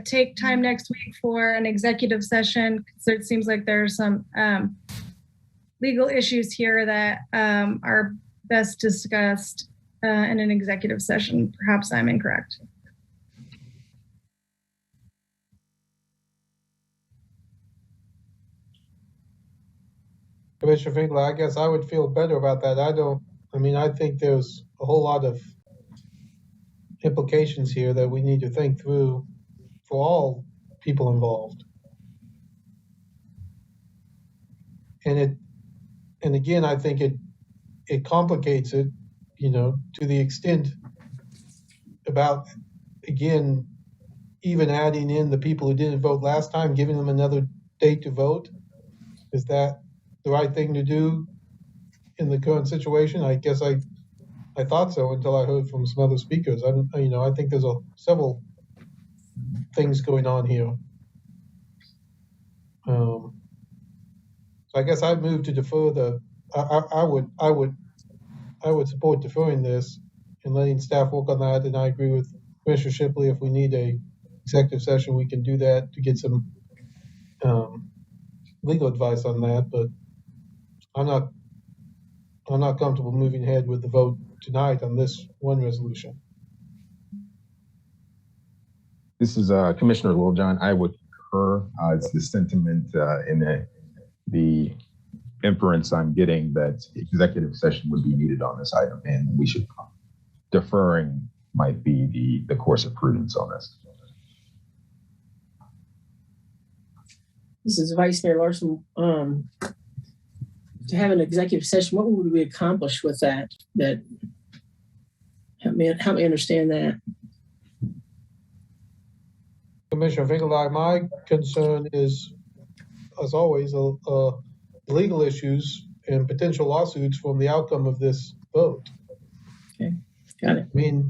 take time next week for an executive session? So it seems like there's some legal issues here that are best discussed in an executive session. Perhaps I'm incorrect. Commissioner Finkler, I guess I would feel better about that. I think there's a whole lot of implications here that we need to think through for all people involved. And again, I think it complicates it, to the extent about, again, even adding in the people who didn't vote last time, giving them another date to vote. Is that the right thing to do in the current situation? I guess I thought so until I heard from some other speakers. I think there's several things going on here. So I guess I'd move to defer I would support deferring this and letting staff work on that. And I agree with Commissioner Shipley. If we need a executive session, we can do that to get some legal advice on that. But I'm not comfortable moving ahead with the vote tonight on this one resolution. This is Commissioner Littlejohn. I would concur. It's the sentiment in the inference I'm getting that executive session would be needed on this item, and we should deferring might be the course of prudence on this. This is Vice Mayor Larson. To have an executive session, what would we accomplish with that? Help me understand that. Commissioner Finkelstein, my concern is, as always, legal issues and potential lawsuits from the outcome of this vote. Okay, got it.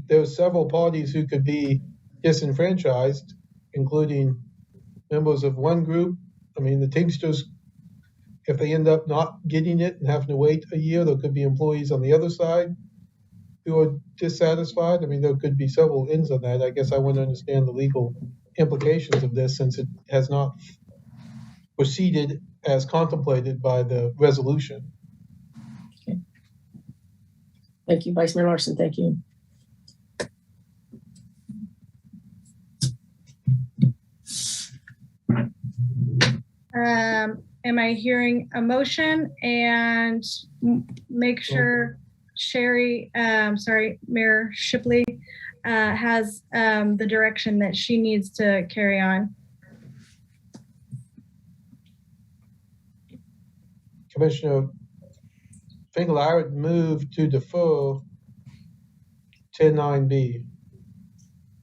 There are several parties who could be disenfranchised, including members of one group. The Teamsters, if they end up not getting it and having to wait a year, there could be employees on the other side who are dissatisfied. There could be several ends on that. I guess I want to understand the legal implications of this, since it has not proceeded as contemplated by the resolution. Okay. Thank you, Vice Mayor Larson. Thank you. Am I hearing a motion? And make sure Mayor Shipley has the direction that she needs to carry on. Commissioner Finkel, I would move to defer 10.9b.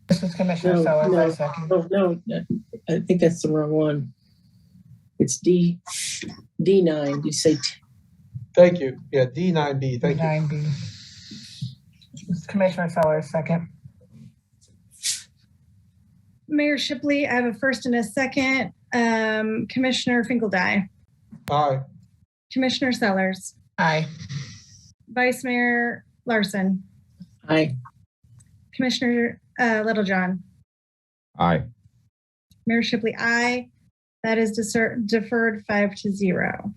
This is Commissioner Sellers. I second. No, I think that's the wrong one. It's D9. You say Thank you. Yeah, D9b. Thank you. D9b. This is Commissioner Sellers, second. Mayor Shipley, I have a first and a second. Commissioner Finkeldye. Aye. Commissioner Sellers. Aye. Vice Mayor Larson. aye. Commissioner Littlejohn. Aye. Mayor Shipley, aye. That is deferred 5-0.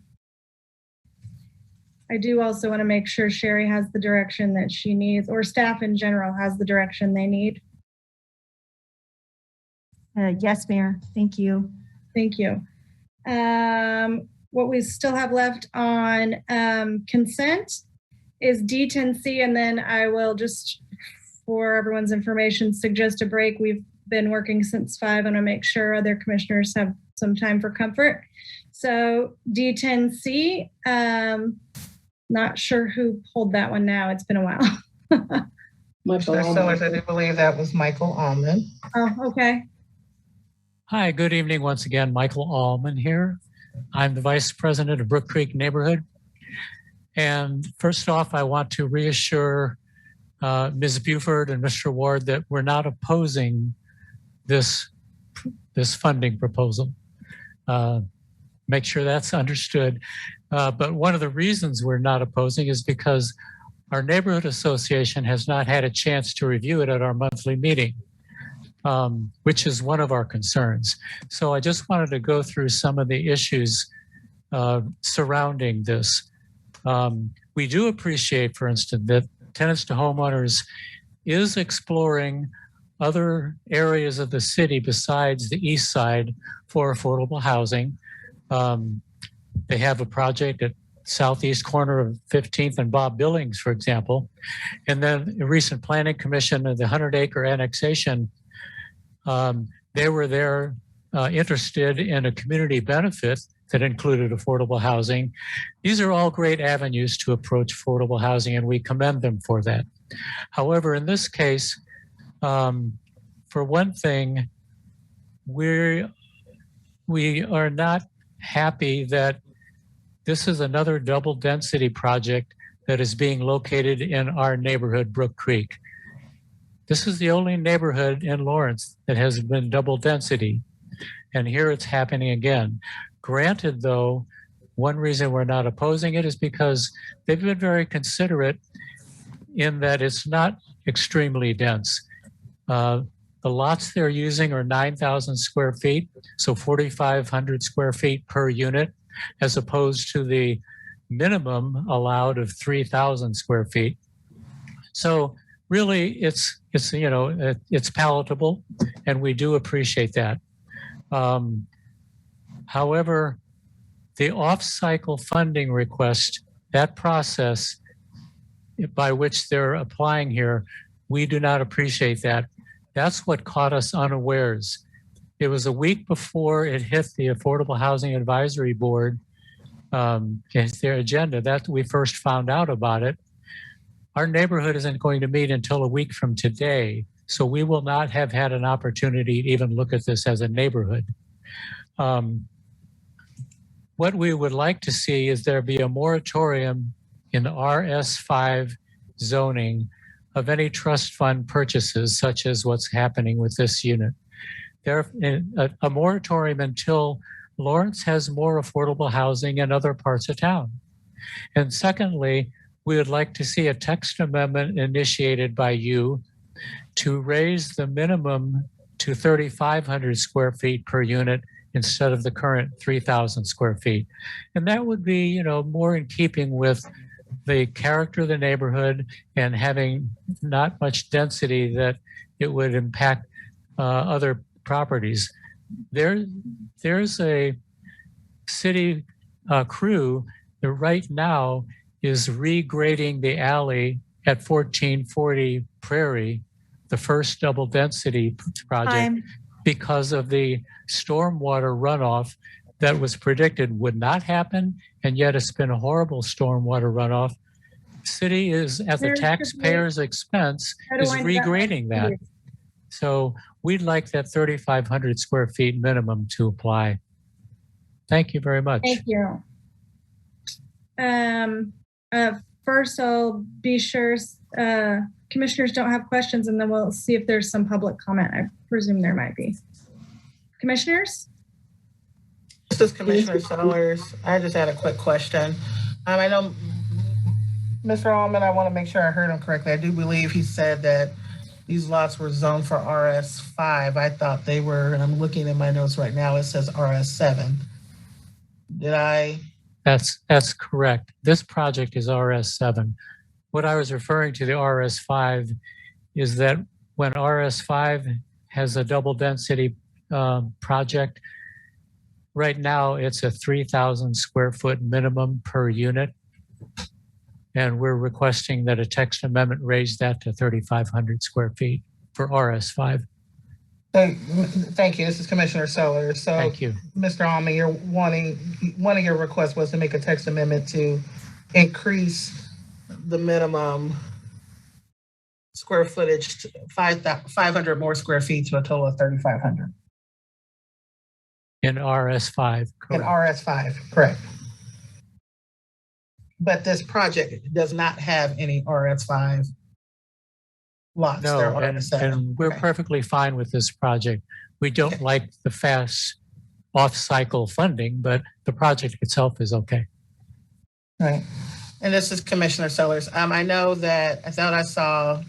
I do also want to make sure Sherry has the direction that she needs, or staff in general has the direction they need. Yes, Mayor. Thank you. Thank you. What we still have left on consent is D10C, and then I will just, for everyone's information, suggest a break. We've been working since 5 and I make sure other commissioners have some time for comfort. So D10C, not sure who pulled that one now. It's been a while. Michael Commissioner Sellers, Allman. I do believe that was Michael Allman. Oh, okay. Hi, good evening once again. Michael Allman here. I'm the Vice President of Brook Creek Neighborhood. And first off, I want to reassure Ms. Buford and Mr. Ward that we're not opposing this funding proposal. Make sure that's understood. But one of the reasons we're not opposing is because our neighborhood association has not had a chance to review it at our monthly meeting, which is one of our concerns. So I just wanted to go through some of the issues surrounding this. We do appreciate, for instance, that Tenants to Homeowners is exploring other areas of the city besides the east side for affordable housing. They have a project at southeast corner of 15th and Bob Billings, for example. And then the recent planning commission of the 100-acre annexation, they were there interested in a community benefit that included affordable housing. These are all great avenues to approach affordable housing, and we commend them for that. However, in this case, for one thing, we are not happy that this is another double density project that is being located in our neighborhood, Brook Creek. This is the only neighborhood in Lawrence that has been double density, and here it's happening again. Granted, though, one reason we're not opposing it is because they've been very considerate in that it's not extremely dense. The lots they're using are 9,000 square feet, so 4,500 square feet per unit, as opposed to the minimum allowed of 3,000 square feet. So really, it's palatable, and we do appreciate that. However, the off-cycle funding request, that process by which they're applying here, we do not appreciate that. That's what caught us unawares. It was a week before it hit the Affordable Housing Advisory Board, their agenda, that we first found out about it. Our neighborhood isn't going to meet until a week from today, so we will not have had an opportunity to even look at this as a neighborhood. What we would like to see is there be a moratorium in RS5 zoning of any trust fund purchases, such as what's happening with this unit. A moratorium until Lawrence has more affordable housing in other parts of town. And secondly, we would like to see a text amendment initiated by you to raise the minimum to 3,500 square feet per unit instead of the current 3,000 square feet. And that would be, more in keeping with the character of the neighborhood and having not much density that it would impact other properties. There's a city crew that right now is regrading the alley at 1440 Prairie, the first double density project, because of the stormwater runoff that was predicted would not happen, and yet it's been a horrible stormwater runoff. City is, at the taxpayer's expense, is regrading that. So we'd like that 3,500 square feet minimum to apply. Thank you very much. Thank you. First, I'll be sure commissioners don't have questions, and then we'll see if there's some public comment. I presume there might be. Commissioners? This is Commissioner Sellers. I just had a quick question. I know Mr. Allman, I want to make sure I heard him correctly. I do believe he said that these lots were zoned for RS5. I thought they were, and I'm looking at my notes right now, it says RS7. Did I? That's correct. This project is RS7. What I was referring to, the RS5, is that when RS5 has a double density project, right now it's a 3,000 square foot minimum per unit. And we're requesting that a text amendment raise that to 3,500 square feet for RS5. Thank you. This is Commissioner Sellers. So, thank you, Mr. Allman. One of your requests was to make a text amendment to increase the minimum square footage, 500 more square feet to a total of 3,500. In RS5, correct. In RS5, correct. But this project does not have any RS5 lots No, there on the set. and we're Okay. perfectly fine with this project. We don't Okay. like the fast off-cycle funding, but the project itself is okay. Right. And this is Commissioner Sellers. I know that I thought I saw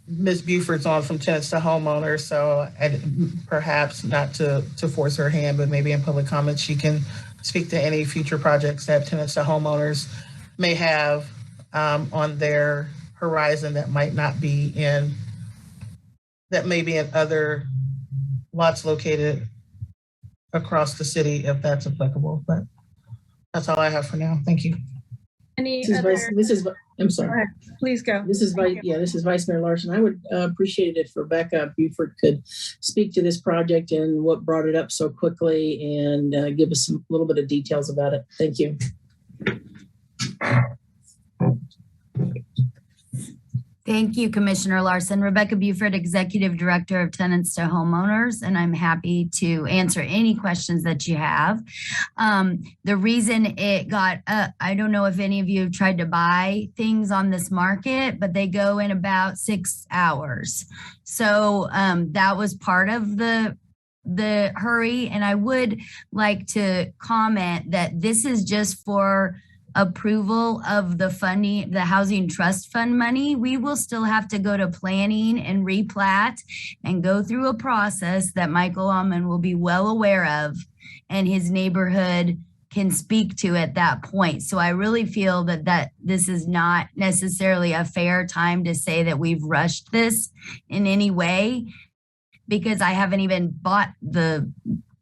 Ms. Buford's on from tenants to homeowners, so perhaps not to force her hand, but maybe in public comment, she can speak to any future projects that tenants to homeowners may have on their horizon that might not be that may be in other lots located across the city, if that's applicable. But that's all I have for now. Thank you. Any I'm Go sorry. ahead. Please go. This is Vice Mayor Larson. I would appreciate it if Rebecca Buford could speak to this project and what brought it up so quickly and give us a little bit of details about it. Thank you. Thank you, Commissioner Larson. Rebecca Buford, Executive Director of Tenants to Homeowners, and I'm happy to answer any questions that you have. The reason it got up, I don't know if any of you have tried to buy things on this market, but they go in about 6 hours. So that was part of the hurry. And I would like to comment that this is just for approval of the funding, the Housing Trust Fund money. We will still have to go to planning and replat and go through a process that Michael Allman will be well aware of and his neighborhood can speak to at that point. So I really feel that this is not necessarily a fair time to say that we've rushed this in any way, because I haven't even bought the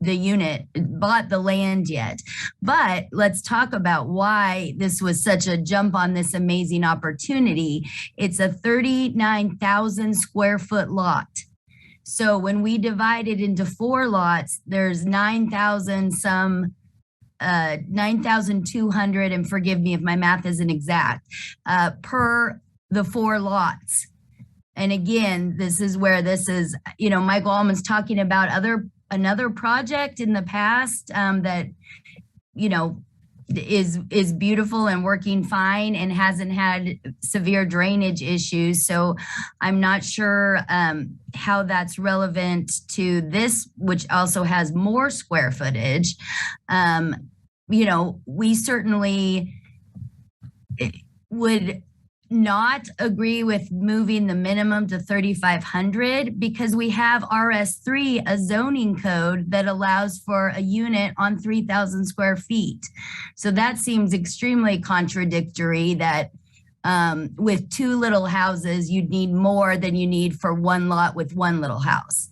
land yet. But let's talk about why this was such a jump on this amazing opportunity. It's a 39,000 square foot lot. So when we divide it into 4 lots, there's 9,200, and forgive me if my math isn't exact, per the 4 lots. And again, this is where Michael Allman's talking about another project in the past that, is beautiful and working fine and hasn't had severe drainage issues. So I'm not sure how that's relevant to this, which also has more square footage. We certainly would not agree with moving the minimum to 3,500 because we have RS3, a zoning code that allows for a unit on 3,000 square feet. So that seems extremely contradictory that with 2 little houses, you'd need more than you need for 1 lot with 1 little house.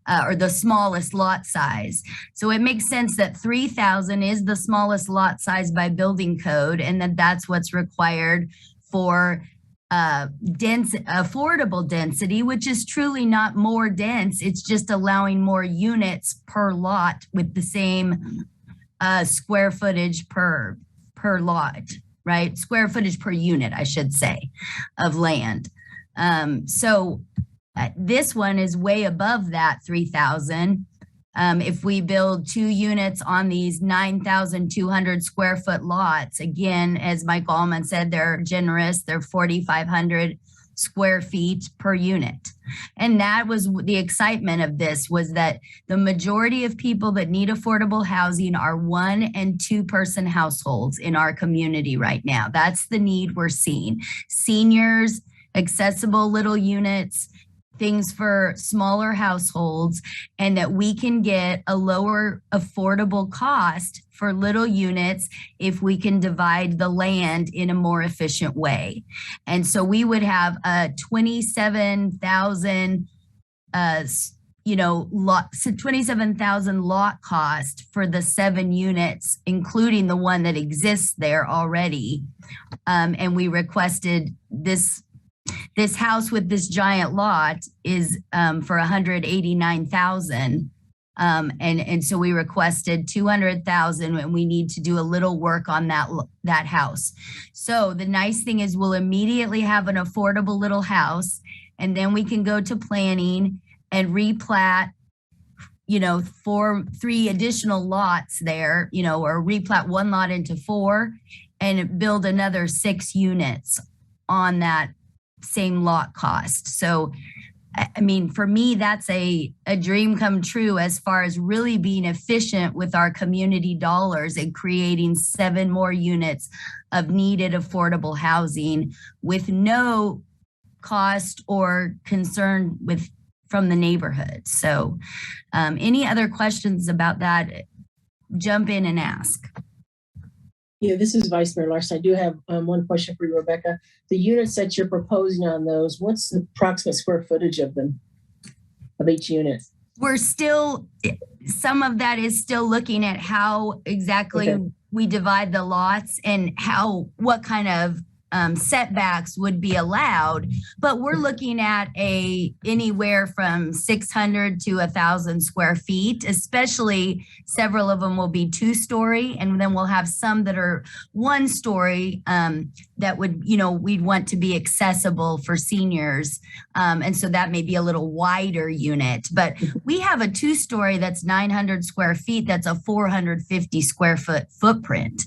Or the smallest lot size. So it makes sense that 3,000 is the smallest lot size by building code, and that's what's required for affordable density, which is truly not more dense. It's just allowing more units per lot with the same square footage per lot, right? Square footage per unit, I should say, of land. This one is way above that 3,000. If we build 2 units on these 9,200 square foot lots, again, as Mike Allman said, they're generous. They're 4,500 square feet per unit. And that was the excitement of this, was that the majority of people that need affordable housing are 1- and 2-person households in our community right now. That's the need we're seeing. Seniors, accessible little units, things for smaller households, and that we can get a lower affordable cost for little units if we can divide the land in a more efficient way. And so we would have a 27,000 27,000 lot cost for the 7 units, including the one that exists there already. And we requested this house with this giant lot is for 189,000. And so we requested 200,000, and we need to do a little work on that house. So the nice thing is we'll immediately have an affordable little house, and then we can go to planning and replat, 3 additional lots there, or replat 1 lot into 4 and build another 6 units on that same lot cost. So, I mean, for me, that's a dream come true as far as really being efficient with our community dollars and creating 7 more units of needed affordable housing with no cost or concern from the neighborhood. So any other questions about that, jump in and ask. Yeah, this is Vice Mayor Larson. I do have one question for you, Rebecca. The units that you're proposing on those, what's the approximate square footage of them, of each unit? We're still, some of that is still looking at how exactly we divide the lots and what kind of setbacks would be allowed, but we're looking at anywhere from 600 to 1,000 square feet, especially several of them will be 2-story, and then we'll have some that are 1-story that would, we'd want to be accessible for seniors. And so that may be a little wider unit, but we have a 2-story that's 900 square feet. That's a 450 square foot footprint.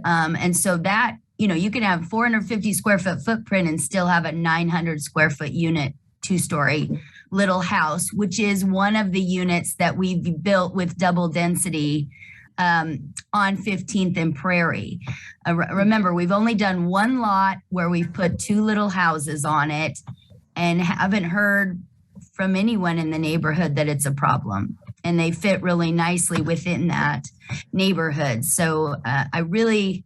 And so that, you can have 450 square foot footprint and still have a 900 square foot unit, 2-story little house, which is one of the units that we've built with double density on 15th and Prairie. Remember, we've only done one lot where we've put 2 little houses on it and haven't heard from anyone in the neighborhood that it's a problem. And they fit really nicely within that neighborhood. So I really,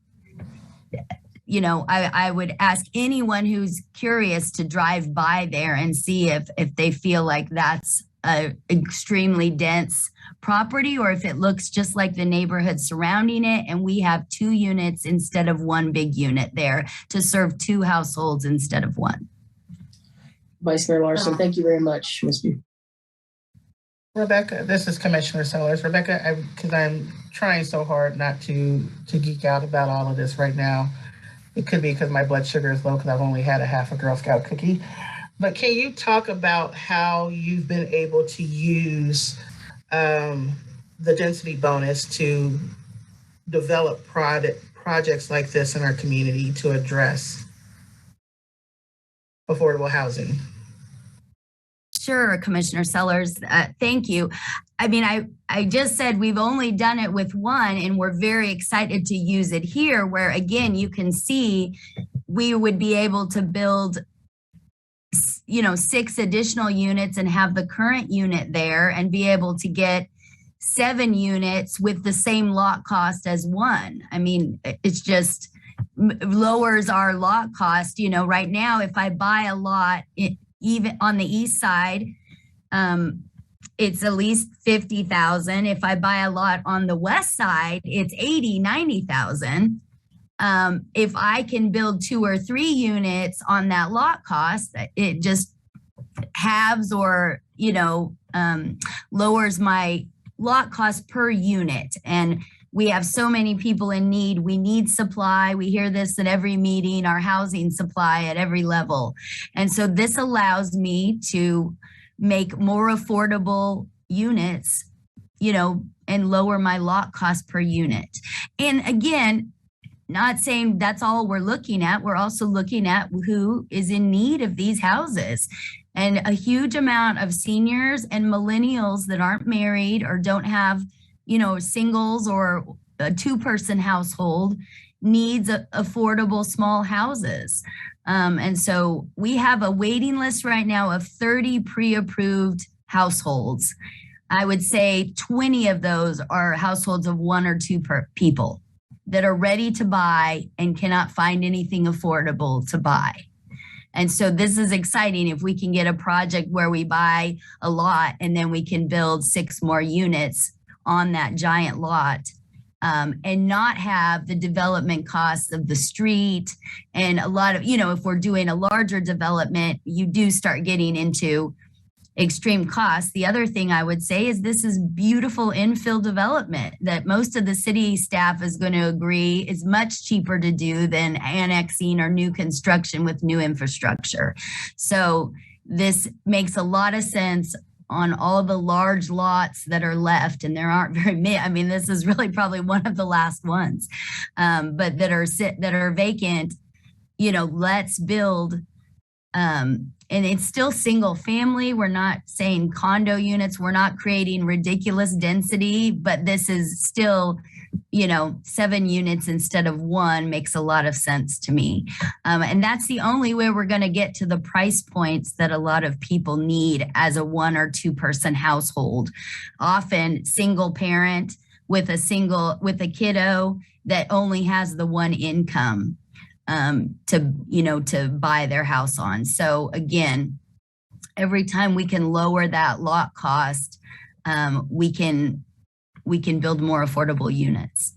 I would ask anyone who's curious to drive by there and see if they feel like that's a extremely dense property or if it looks just like the neighborhood surrounding it. And we have 2 units instead of 1 big unit there to serve 2 households instead of 1. Vice Mayor Larson, thank you very much, Ms. B. Rebecca, this is Commissioner Sellers. Rebecca, because I'm trying so hard not to geek out about all of this right now. It could be because my blood sugar is low because I've only had a half a Girl Scout cookie. But can you talk about how you've been able to use the density bonus to develop projects like this in our community to address affordable housing? Sure, Commissioner Sellers, thank you. I mean, I just said we've only done it with 1 and we're very excited to use it here where, again, you can see we would be able to build 6 additional units and have the current unit there and be able to get 7 units with the same lot cost as 1. I mean, it's just lowers our lot cost. Right now, if I buy a lot, even on the east side, it's at least $50,000. If I buy a lot on the west side, it's $80,000, $90,000. If I can build 2 or 3 units on that lot cost, it just halves or, lowers my lot cost per unit. And we have so many people in need. We need supply. We hear this at every meeting, our housing supply at every level. And so this allows me to make more affordable units, and lower my lot cost per unit. And again, not saying that's all we're looking at. We're also looking at who is in need of these houses. And a huge amount of seniors and millennials that aren't married or don't have singles or a 2-person household needs affordable small houses. And so we have a waiting list right now of 30 pre-approved households. I would say 20 of those are households of 1 or 2 people that are ready to buy and cannot find anything affordable to buy. And so this is exciting if we can get a project where we buy a lot and then we can build 6 more units on that giant lot, and not have the development costs of the street. And a lot of, if we're doing a larger development, you do start getting into extreme costs. The other thing I would say is this is beautiful infill development that most of the city staff is going to agree is much cheaper to do than annexing or new construction with new infrastructure. So this makes a lot of sense on all the large lots that are left, and there aren't very many. I mean, this is really probably one of the last ones, but that are vacant. Let's build And it's still single family. We're not saying condo units. We're not creating ridiculous density, but this is still, 7 units instead of 1 makes a lot of sense to me. And that's the only way we're going to get to the price points that a lot of people need as a 1 or 2 person household. Often single parent with a kiddo that only has the 1 income to buy their house on. So again, every time we can lower that lot cost, we can build more affordable units.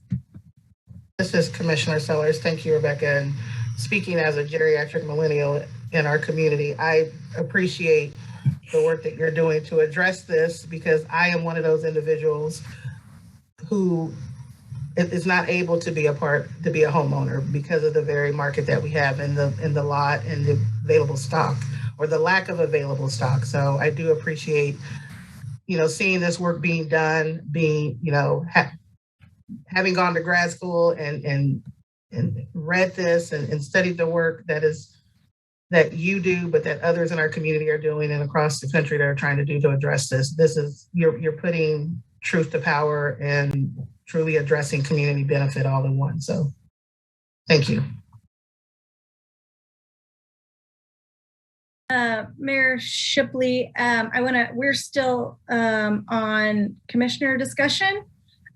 This is Commissioner Sellers. Thank you, Rebecca. And speaking as a geriatric millennial in our community, I appreciate the work that you're doing to address this, because I am one of those individuals who is not able to be a homeowner because of the very market that we have in the lot and the available stock, or the lack of available stock. So I do appreciate, seeing this work being done, having gone to grad school and read this and studied the work that you do, but that others in our community are doing and across the country that are trying to do to address this. This is, you're putting truth to power and truly addressing community benefit all in one. So thank you. Mayor Shipley, we're still on commissioner discussion.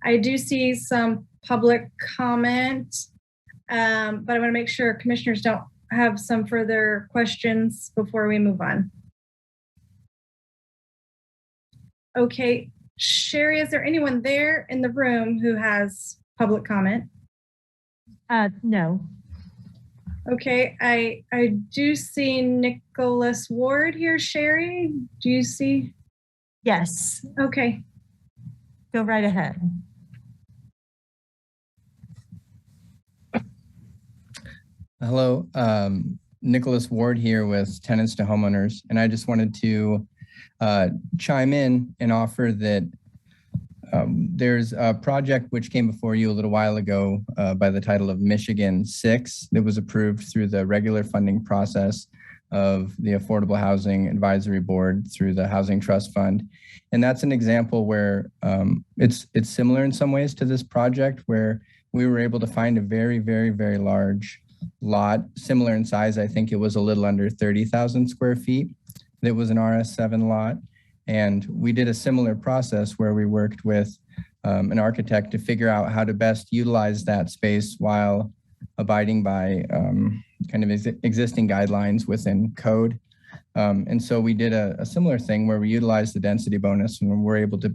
I do see some public comment, but I want to make sure commissioners don't have some further questions before we move on. Okay, Sherry, is there anyone there in the room who has public comment? No. Okay, I do see Nicholas Ward here. Sherry, do you see? Yes. Okay. Go right ahead. Hello, Nicholas Ward here with Tenants to Homeowners, and I just wanted to chime in and offer that there's a project which came before you a little while ago by the title of Michigan 6 that was approved through the regular funding process of the Affordable Housing Advisory Board through the Housing Trust Fund. And that's an example where it's similar in some ways to this project, where we were able to find a very, very, very large lot, similar in size. I think it was a little under 30,000 square feet. That was an RS7 lot. And we did a similar process where we worked with an architect to figure out how to best utilize that space while abiding by kind of existing guidelines within code. And so we did a similar thing where we utilized the density bonus, and we're able to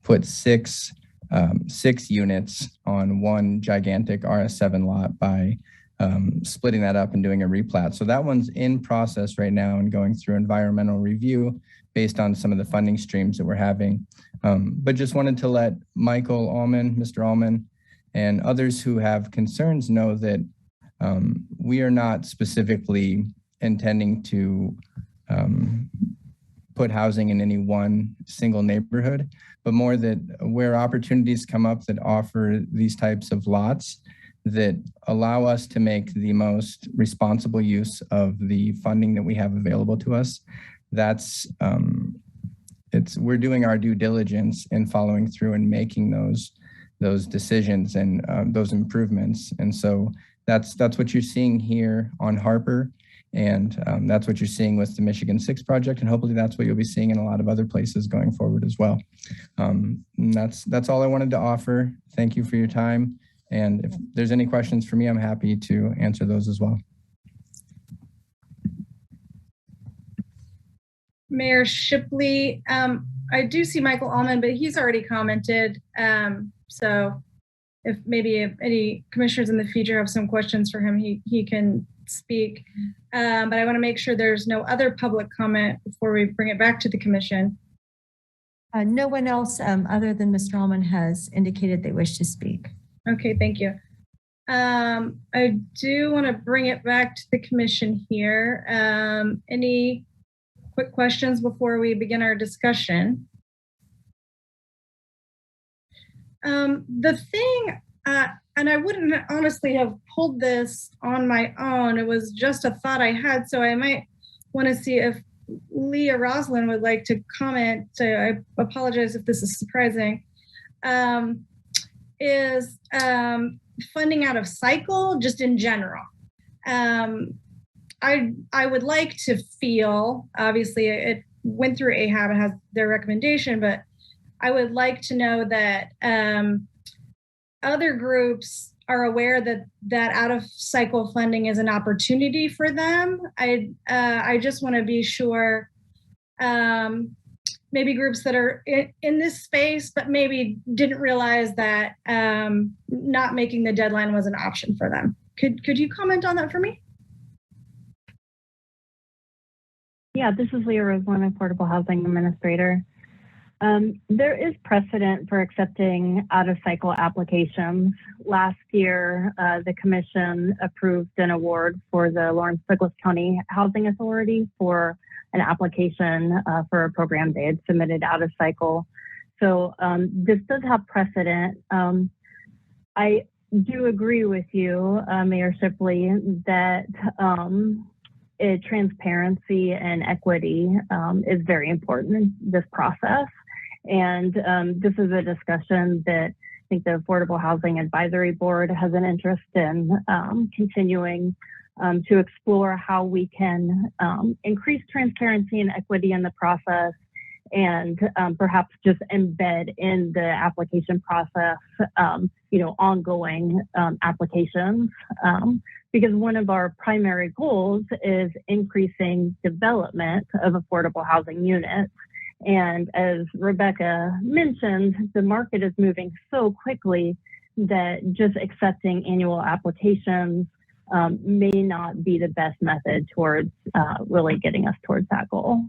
put six units on one gigantic RS7 lot by splitting that up and doing a replat. So that one's in process right now and going through environmental review based on some of the funding streams that we're having. But just wanted to let Michael Allman, Mr. Allman, and others who have concerns know that we are not specifically intending to put housing in any one single neighborhood, but more that where opportunities come up that offer these types of lots that allow us to make the most responsible use of the funding that we have available to us. That's we're doing our due diligence in following through and making those decisions and those improvements. And so that's what you're seeing here on Harper, and that's what you're seeing with the Michigan 6 project, and hopefully that's what you'll be seeing in a lot of other places going forward as well. That's all I wanted to offer. Thank you for your time. And if there's any questions for me, I'm happy to answer those as well. Mayor Shipley, I do see Michael Allman, but he's already commented. So if any commissioners in the future have some questions for him, he can speak. But I want to make sure there's no other public comment before we bring it back to the commission. No one else other than Mr. Allman has indicated they wish to speak. Okay, thank you. I do want to bring it back to the commission here. Any quick questions before we begin our discussion? The thing, and I wouldn't honestly have pulled this on my own, it was just a thought I had, so I might want to see if Leah Roslin would like to comment. So I apologize if this is surprising. Is funding out of cycle just in general. I would like to feel, obviously it went through AHAB, it has their recommendation, but I would like to know that other groups are aware that out of cycle funding is an opportunity for them. I just want to be sure, maybe groups that are in this space, but maybe didn't realize that not making the deadline was an option for them. Could you comment on that for me? Yeah, this is Leah Roslin, Affordable Housing Administrator. There is precedent for accepting out-of-cycle applications. Last year, the Commission approved an award for the Lawrence Douglas County Housing Authority for an application for a program they had submitted out of cycle. So this does have precedent. I do agree with you, Mayor Shipley, that transparency and equity is very important in this process. And this is a discussion that I think the Affordable Housing Advisory Board has an interest in continuing to explore how we can increase transparency and equity in the process, and perhaps just embed in the application process, ongoing applications. Because one of our primary goals is increasing development of affordable housing units. And as Rebecca mentioned, the market is moving so quickly that just accepting annual applications may not be the best method towards really getting us towards that goal.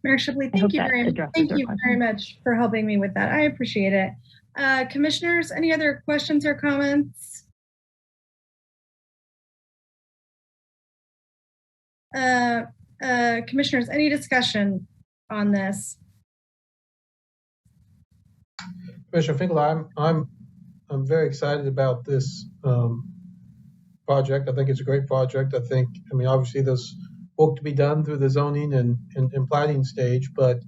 Mayor Shipley, thank you very much for helping me with that. I appreciate it. Commissioners, any other questions or comments? Commissioners, any discussion on this? Commissioner Finkel, I'm very excited about this project. I think it's a great project. I mean, obviously there's work to be done through the zoning and planning stage, but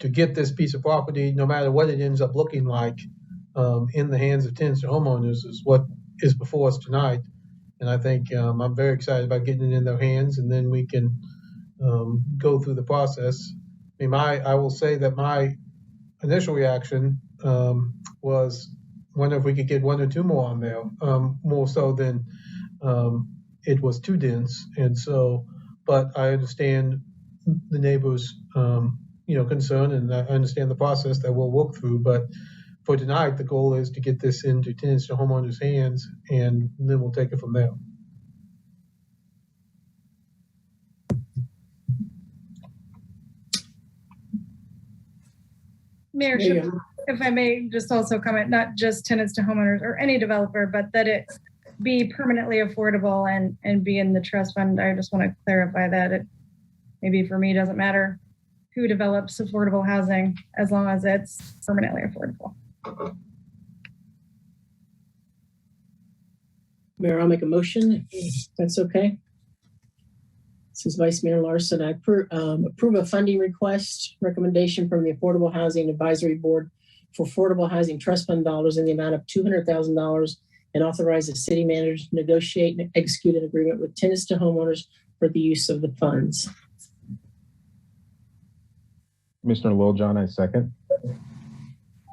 to get this piece of property, no matter what it ends up looking like, in the hands of tenants or homeowners is what is before us tonight. And I think I'm very excited about getting it in their hands, and then we can go through the process. I mean, I will say that my initial reaction was wonder if we could get one or two more on there, more so than it was too dense. And so, but I understand the neighbors' concern, and I understand the process that we'll work through. But for tonight, the goal is to get this into tenants to homeowners' hands, and then we'll take it from there. Mayor Shipley, if I may just also comment, not just tenants to homeowners or any developer, but that it be permanently affordable and be in the trust fund. I just want to clarify that it maybe for me doesn't matter who develops affordable housing as long as it's permanently affordable. Mayor, I'll make a motion, if that's okay. This is Vice Mayor Larson. I approve a funding request recommendation from the Affordable Housing Advisory Board for Affordable Housing Trust Fund dollars in the amount of $200,000, and authorize the city manager to negotiate and execute an agreement with tenants to homeowners for the use of the funds. Commissioner Littlejohn, I second.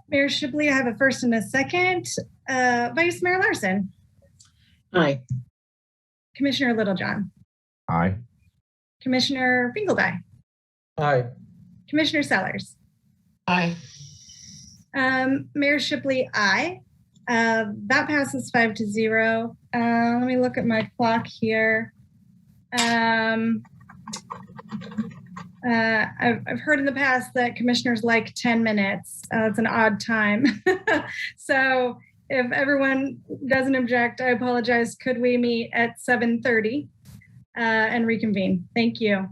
Mayor Shipley, I have a first and a second. Vice Mayor Larson. Aye. Commissioner Littlejohn. Aye. Commissioner Finkeldye. Aye. Commissioner Sellers. Aye. Mayor Shipley, aye. That passes 5-0. Let me look at my clock here. I've heard in the past that commissioners like 10 minutes. It's an odd time. So if everyone doesn't object, I apologize. Could we meet at 7:30 and reconvene? Thank you.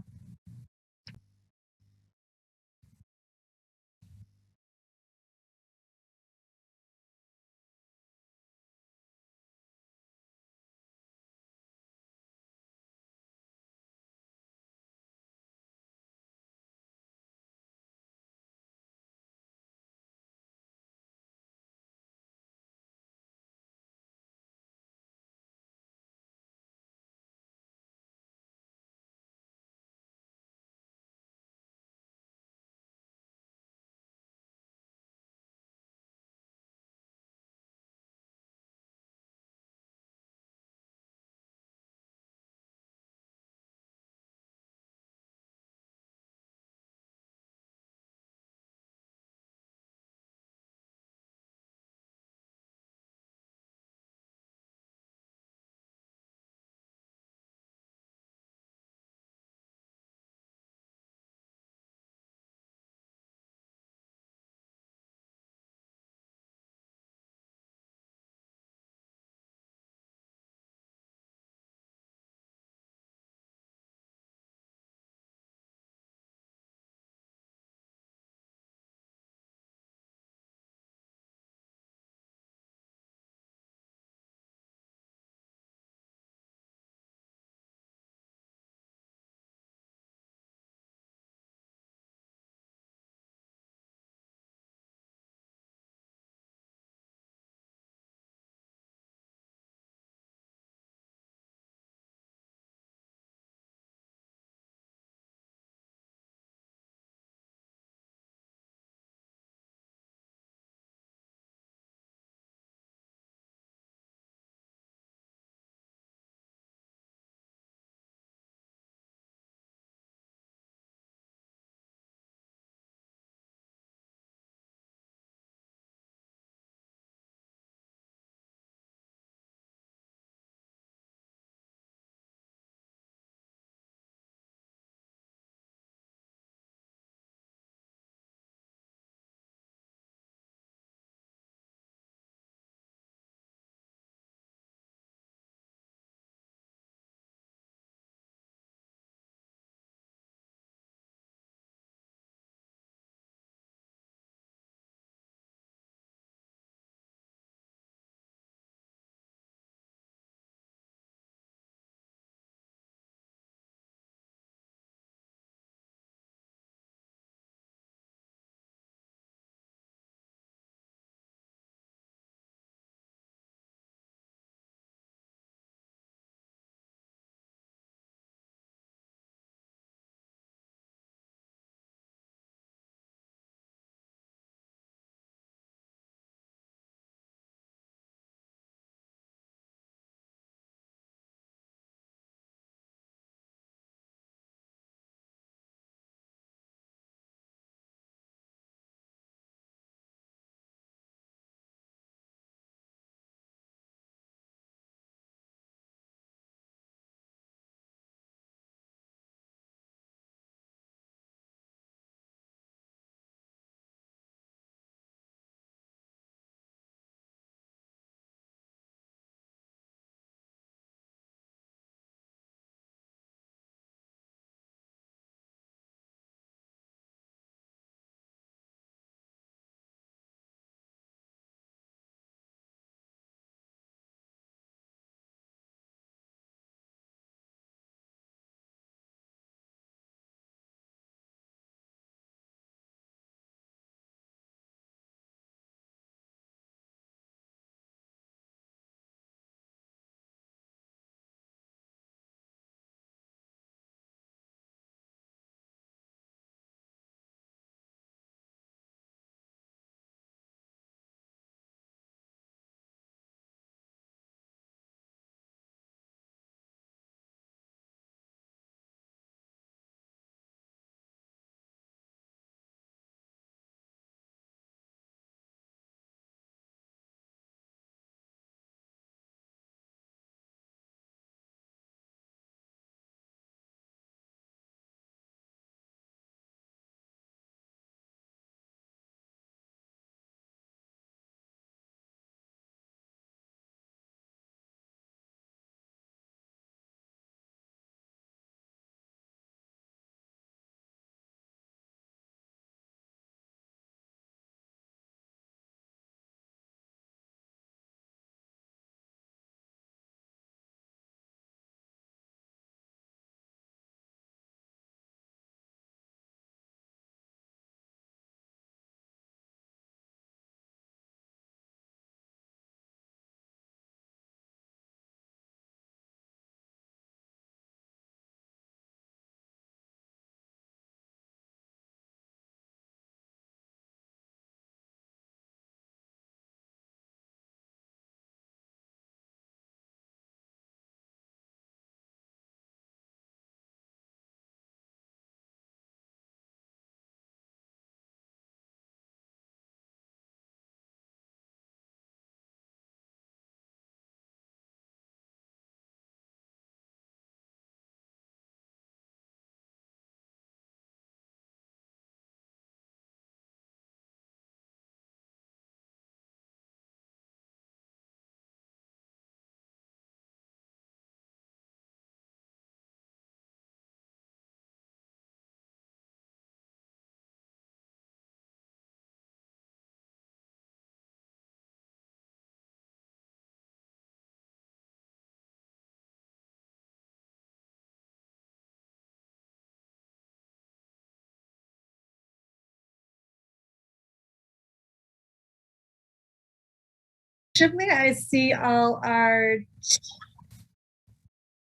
Shipley, I see all our,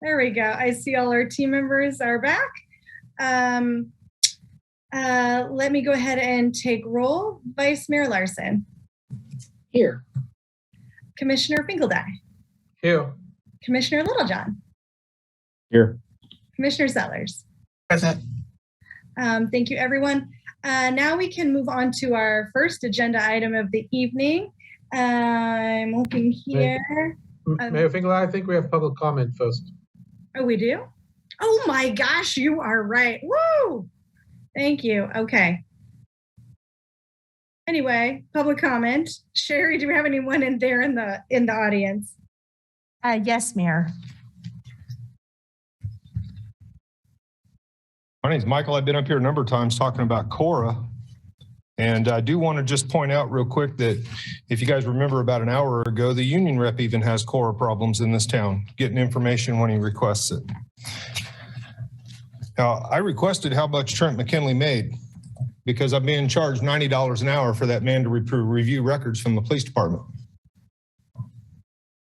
there we go. I see all our team members are back. Let me go ahead and take roll. Vice Mayor Larson. Here. Commissioner Finkeldye. Here. Commissioner Littlejohn. Here. Commissioner Sellers. Present. Thank you, everyone. Now we can move on to our first agenda item of the evening. I'm looking here. Mayor Finkeldye, I think we have public comment first. Oh, we do? Oh my gosh, you are right. Woo! Thank you. Okay. Anyway, public comment. Sherry, do we have anyone in there in the audience? Yes, Mayor. My name's Michael. I've been up here a number of times talking about Cora. And I do want to just point out real quick that if you guys remember about an hour ago, the union rep even has Cora problems in this town, getting information when he requests it. Now, I requested how much Trent McKinley made because I'm being charged $90 an hour for that man to review records from the police department.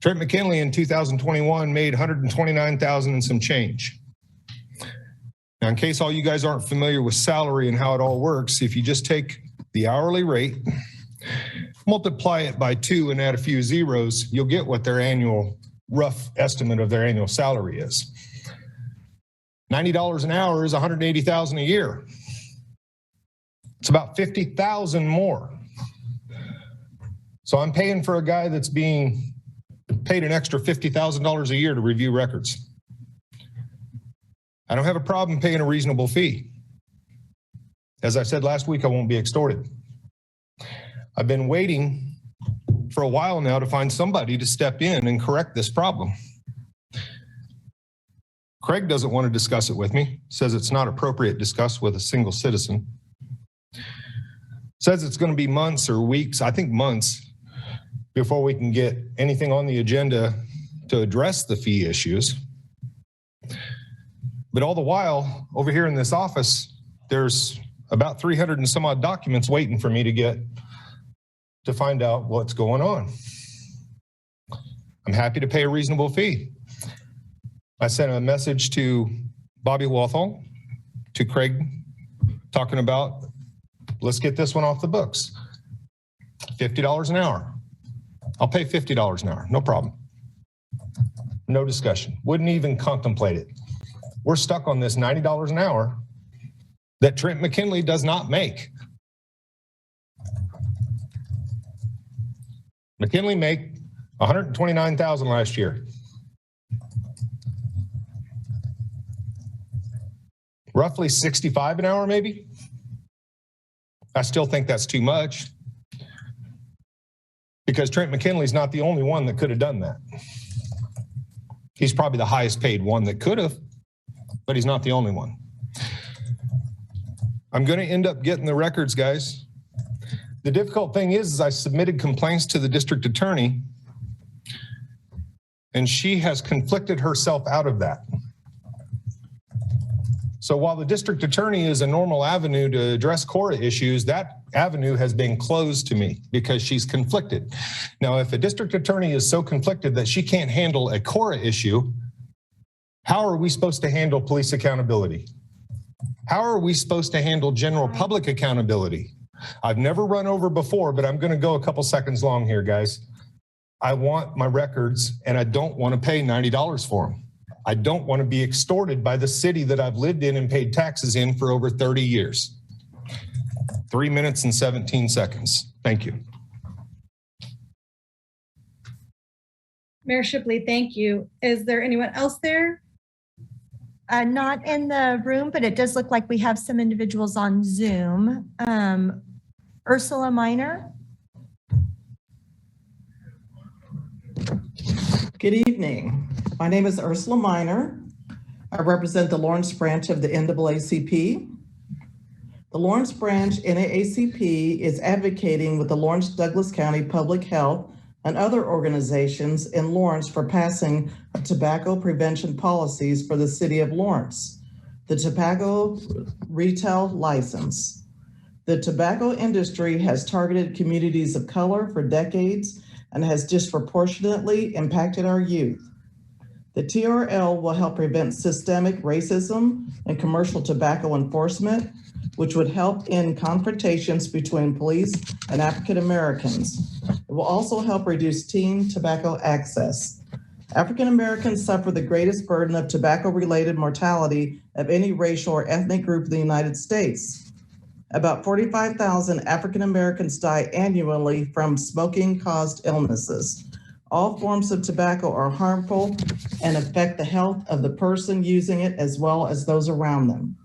Trent McKinley in 2021 made $129,000 and some change. Now, in case all you guys aren't familiar with salary and how it all works, if you just take the hourly rate, multiply it by 2 and add a few zeros, you'll get what their annual rough estimate of their annual salary is. $90 an hour is $180,000 a year. It's about $50,000 more. So I'm paying for a guy that's being paid an extra $50,000 a year to review records. I don't have a problem paying a reasonable fee. As I said last week, I won't be extorted. I've been waiting for a while now to find somebody to step in and correct this problem. Craig doesn't want to discuss it with me, says it's not appropriate to discuss with a single citizen. Says it's going to be months or weeks, I think months, before we can get anything on the agenda to address the fee issues. But all the while, over here in this office, there's about 300 and some odd documents waiting for me to get to find out what's going on. I'm happy to pay a reasonable fee. I sent a message to Bobby Walthall, to Craig, talking about, let's get this one off the books. $50 an hour. I'll pay $50 an hour, no problem. No discussion, wouldn't even contemplate it. We're stuck on this $90 an hour that Trent McKinley does not make. McKinley made $129,000 last year. Roughly 65 an hour, maybe. I still think that's too much because Trent McKinley's not the only one that could have done that. He's probably the highest paid one that could have, but he's not the only one. I'm going to end up getting the records, guys. The difficult thing is I submitted complaints to the district attorney, and she has conflicted herself out of that. So while the district attorney is a normal avenue to address Cora issues, that avenue has been closed to me because she's conflicted. Now, if a district attorney is so conflicted that she can't handle a Cora issue, how are we supposed to handle police accountability? How are we supposed to handle general public accountability? I've never run over before, but I'm going to go a couple seconds long here, guys. I want my records, and I don't want to pay $90 for them. I don't want to be extorted by the city that I've lived in and paid taxes in for over 30 years. 3 minutes and 17 seconds. Thank you. Mayor Shipley, thank you. Is there anyone else there? Not in the room, but it does look like we have some individuals on Zoom. Ursula Minor. Good evening. My name is Ursula Minor. I represent the Lawrence branch of the NAACP. The Lawrence branch NAACP is advocating with the Lawrence Douglas County Public Health and other organizations in Lawrence for passing tobacco prevention policies for the city of Lawrence, the tobacco retail license. The tobacco industry has targeted communities of color for decades and has disproportionately impacted our youth. The TRL will help prevent systemic racism and commercial tobacco enforcement, which would help end confrontations between police and African Americans. It will also help reduce teen tobacco access. African Americans suffer the greatest burden of tobacco-related mortality of any racial or ethnic group in the United States. About 45,000 African Americans die annually from smoking-caused illnesses. All forms of tobacco are harmful and affect the health of the person using it as well as those around them.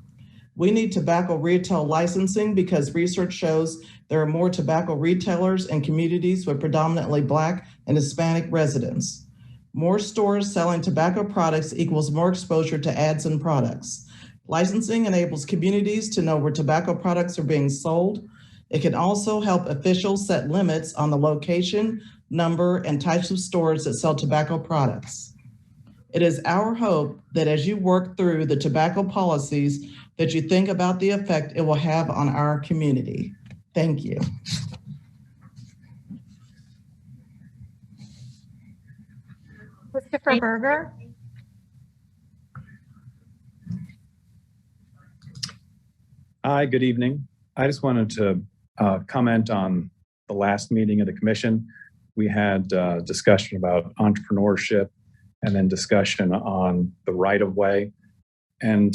We need tobacco retail licensing because research shows there are more tobacco retailers in communities with predominantly Black and Hispanic residents. More stores selling tobacco products equals more exposure to ads and products. Licensing enables communities to know where tobacco products are being sold. It can also help officials set limits on the location, number, and types of stores that sell tobacco products. It is our hope that as you work through the tobacco policies, that you think about the effect it will have on our community. Thank you. Christopher Berger. Hi, good evening. I just wanted to comment on the last meeting of the commission. We had discussion about entrepreneurship and then discussion on the right-of-way. And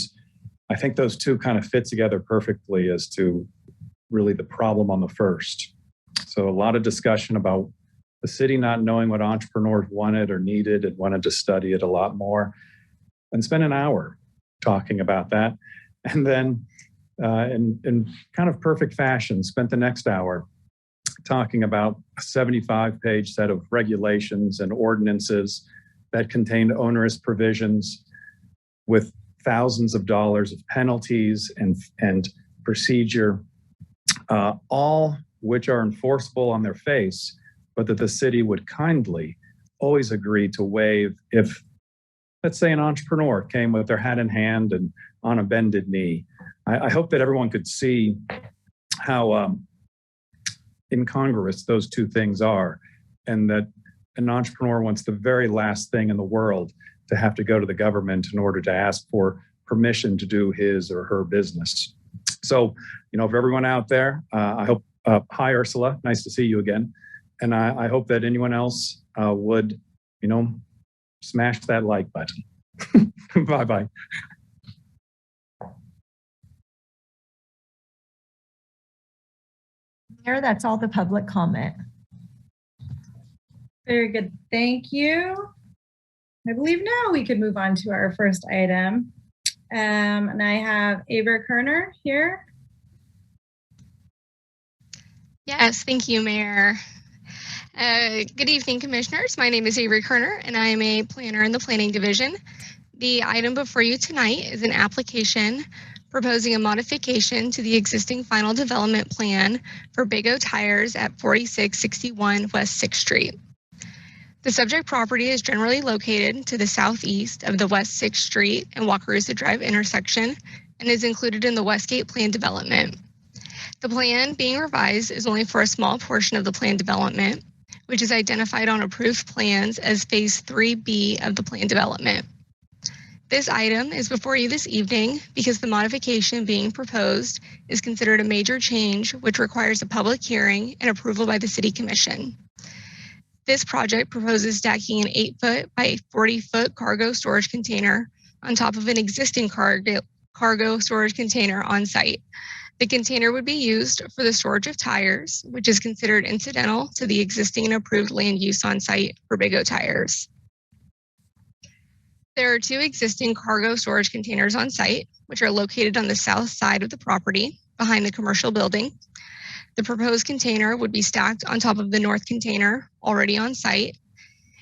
I think those two kind of fit together perfectly as to really the problem on the first. So a lot of discussion about the city not knowing what entrepreneurs wanted or needed and wanted to study it a lot more, and spent an hour talking about that. And then in kind of perfect fashion, spent the next hour talking about a 75-page set of regulations and ordinances that contained onerous provisions with thousands of dollars of penalties and procedure, all which are enforceable on their face, but that the city would kindly always agree to waive if, let's say, an entrepreneur came with their hat in hand and on a bended knee. I hope that everyone could see how incongruous those two things are, and that an entrepreneur wants the very last thing in the world to have to go to the government in order to ask for permission to do his or her business. So, for everyone out there, I hope, hi Ursula, nice to see you again. And I hope that anyone else would, smash that like button. Bye-bye. Mayor, that's all the public comment. Very good. Thank you. I believe now we could move on to our first item. And I have Ava Kerner here. Yes, thank you, Mayor. Good evening, Commissioners. My name is Avery Kerner, and I am a planner in the Planning Division. The item before you tonight is an application proposing a modification to the existing final development plan for Big O Tires at 4661 West 6th Street. The subject property is generally located to the southeast of the West 6th Street and Wakarusa Drive intersection and is included in the Westgate Plan development. The plan being revised is only for a small portion of the plan development, which is identified on approved plans as Phase 3B of the plan development. This item is before you this evening because the modification being proposed is considered a major change, which requires a public hearing and approval by the City Commission. This project proposes stacking an 8-foot by 40-foot cargo storage container on top of an existing cargo storage container on site. The container would be used for the storage of tires, which is considered incidental to the existing and approved land use on site for Big O Tires. There are 2 existing cargo storage containers on site, which are located on the south side of the property behind the commercial building. The proposed container would be stacked on top of the north container already on site.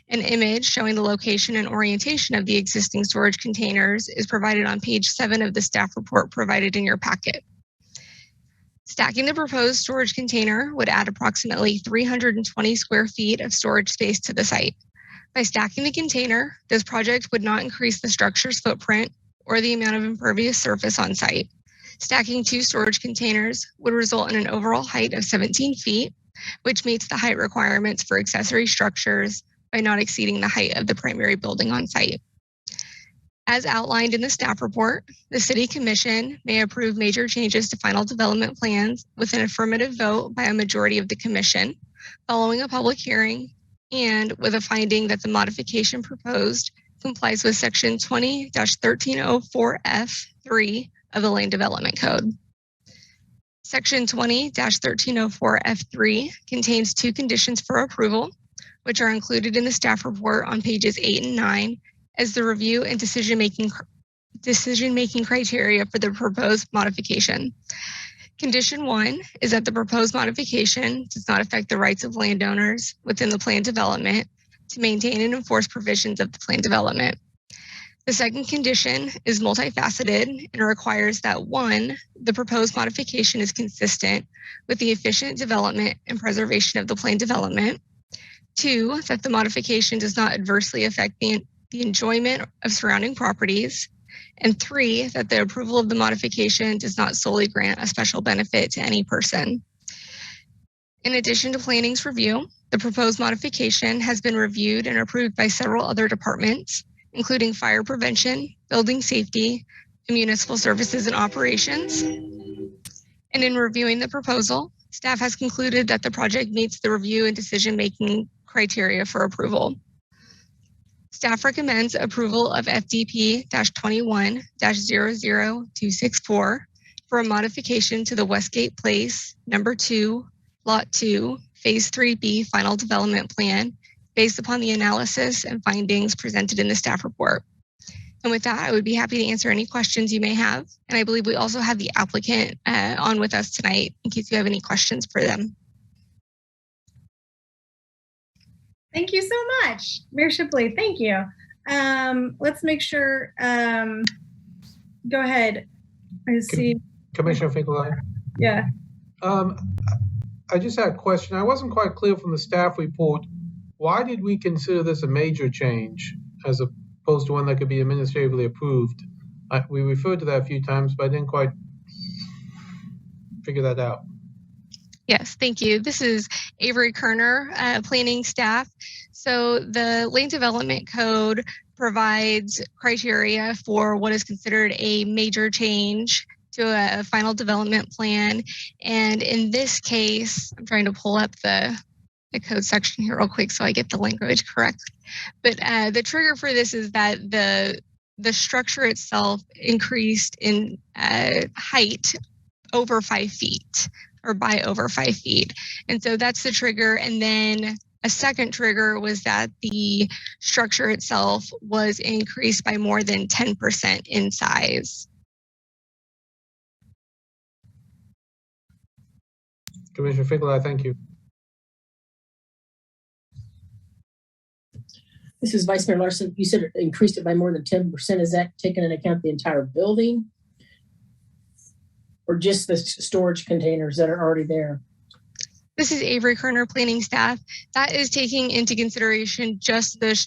An image showing the location and orientation of the existing storage containers is provided on page 7 of the staff report provided in your packet. Stacking the proposed storage container would add approximately 320 square feet of storage space to the site. By stacking the container, this project would not increase the structure's footprint or the amount of impervious surface on site. Stacking 2 storage containers would result in an overall height of 17 feet which meets the height requirements for accessory structures by not exceeding the height of the primary building on site. As outlined in the staff report, the City Commission may approve major changes to final development plans with an affirmative vote by a majority of the Commission, following a public hearing, and with a finding that the modification proposed complies with Section 20-1304F3 of the Land Development Code. Section 20-1304F3 contains two conditions for approval, which are included in the staff report on pages 8 and 9 as the review and decision-making criteria for the proposed modification. Condition 1 is that the proposed modification does not affect the rights of landowners within the plan development to maintain and enforce provisions of the plan development. The second condition is multifaceted and requires that 1, the proposed modification is consistent with the efficient development and preservation of the plan development. 2, that the modification does not adversely affect the enjoyment of surrounding properties. And 3, that the approval of the modification does not solely grant a special benefit to any person. In addition to planning's review, the proposed modification has been reviewed and approved by several other departments, including fire prevention, building safety, and municipal services and operations. And in reviewing the proposal, staff has concluded that the project meets the review and decision-making criteria for approval. Staff recommends approval of FDP-21-00264 for a modification to the Westgate Place, number 2, Lot 2, Phase 3B Final Development Plan based upon the analysis and findings presented in the staff report. And with that, I would be happy to answer any questions you may have. And I believe we also have the applicant on with us tonight in case you have any questions for them. Thank you so much, Mayor Shipley. Thank you. Let's make sure. Go ahead. I see. Commissioner Finkellein. Yeah. I just had a question. I wasn't quite clear from the staff report. Why did we consider this a major change as opposed to one that could be administratively approved? We referred to that a few times, but I didn't quite figure that out. Yes, thank you. This is Avery Kerner, planning staff. So the Land Development Code provides criteria for what is considered a major change to a final development plan. And in this case, I'm trying to pull up the code section here real quick so I get the language correct. But the trigger for this is that the structure itself increased in height over 5 feet. Or by over 5 feet. And so that's the trigger. And then a second trigger was that the structure itself was increased by more than 10% in size. Commissioner Finkellein, thank you. This is Vice Mayor Larson. You said it increased it by more than 10%. Is that taking into account the entire building? Or just the storage containers that are already there? This is Avery Kerner, planning staff. That is taking into consideration just the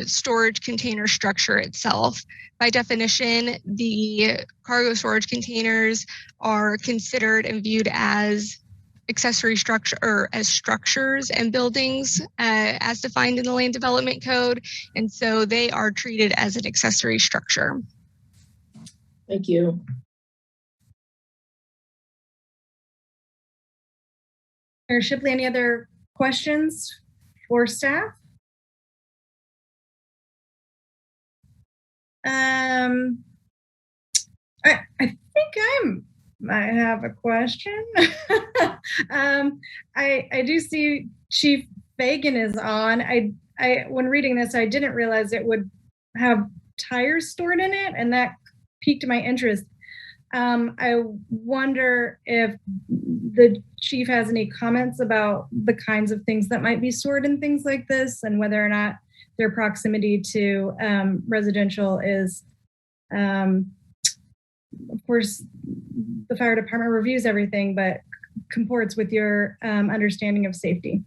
storage container structure itself. By definition, the cargo storage containers are considered and viewed as accessory structure or as structures and buildings as defined in the Land Development Code. And so they are treated as an accessory structure. Thank you. Mayor Shipley, any other questions for staff? I think I have a question. I do see Chief Fagan is on. When reading this, I didn't realize it would have tires stored in it, and that piqued my interest. I wonder if the chief has any comments about the kinds of things that might be stored in things like this and whether or not their proximity to residential is, of course, the fire department reviews everything, but comports with your understanding of safety.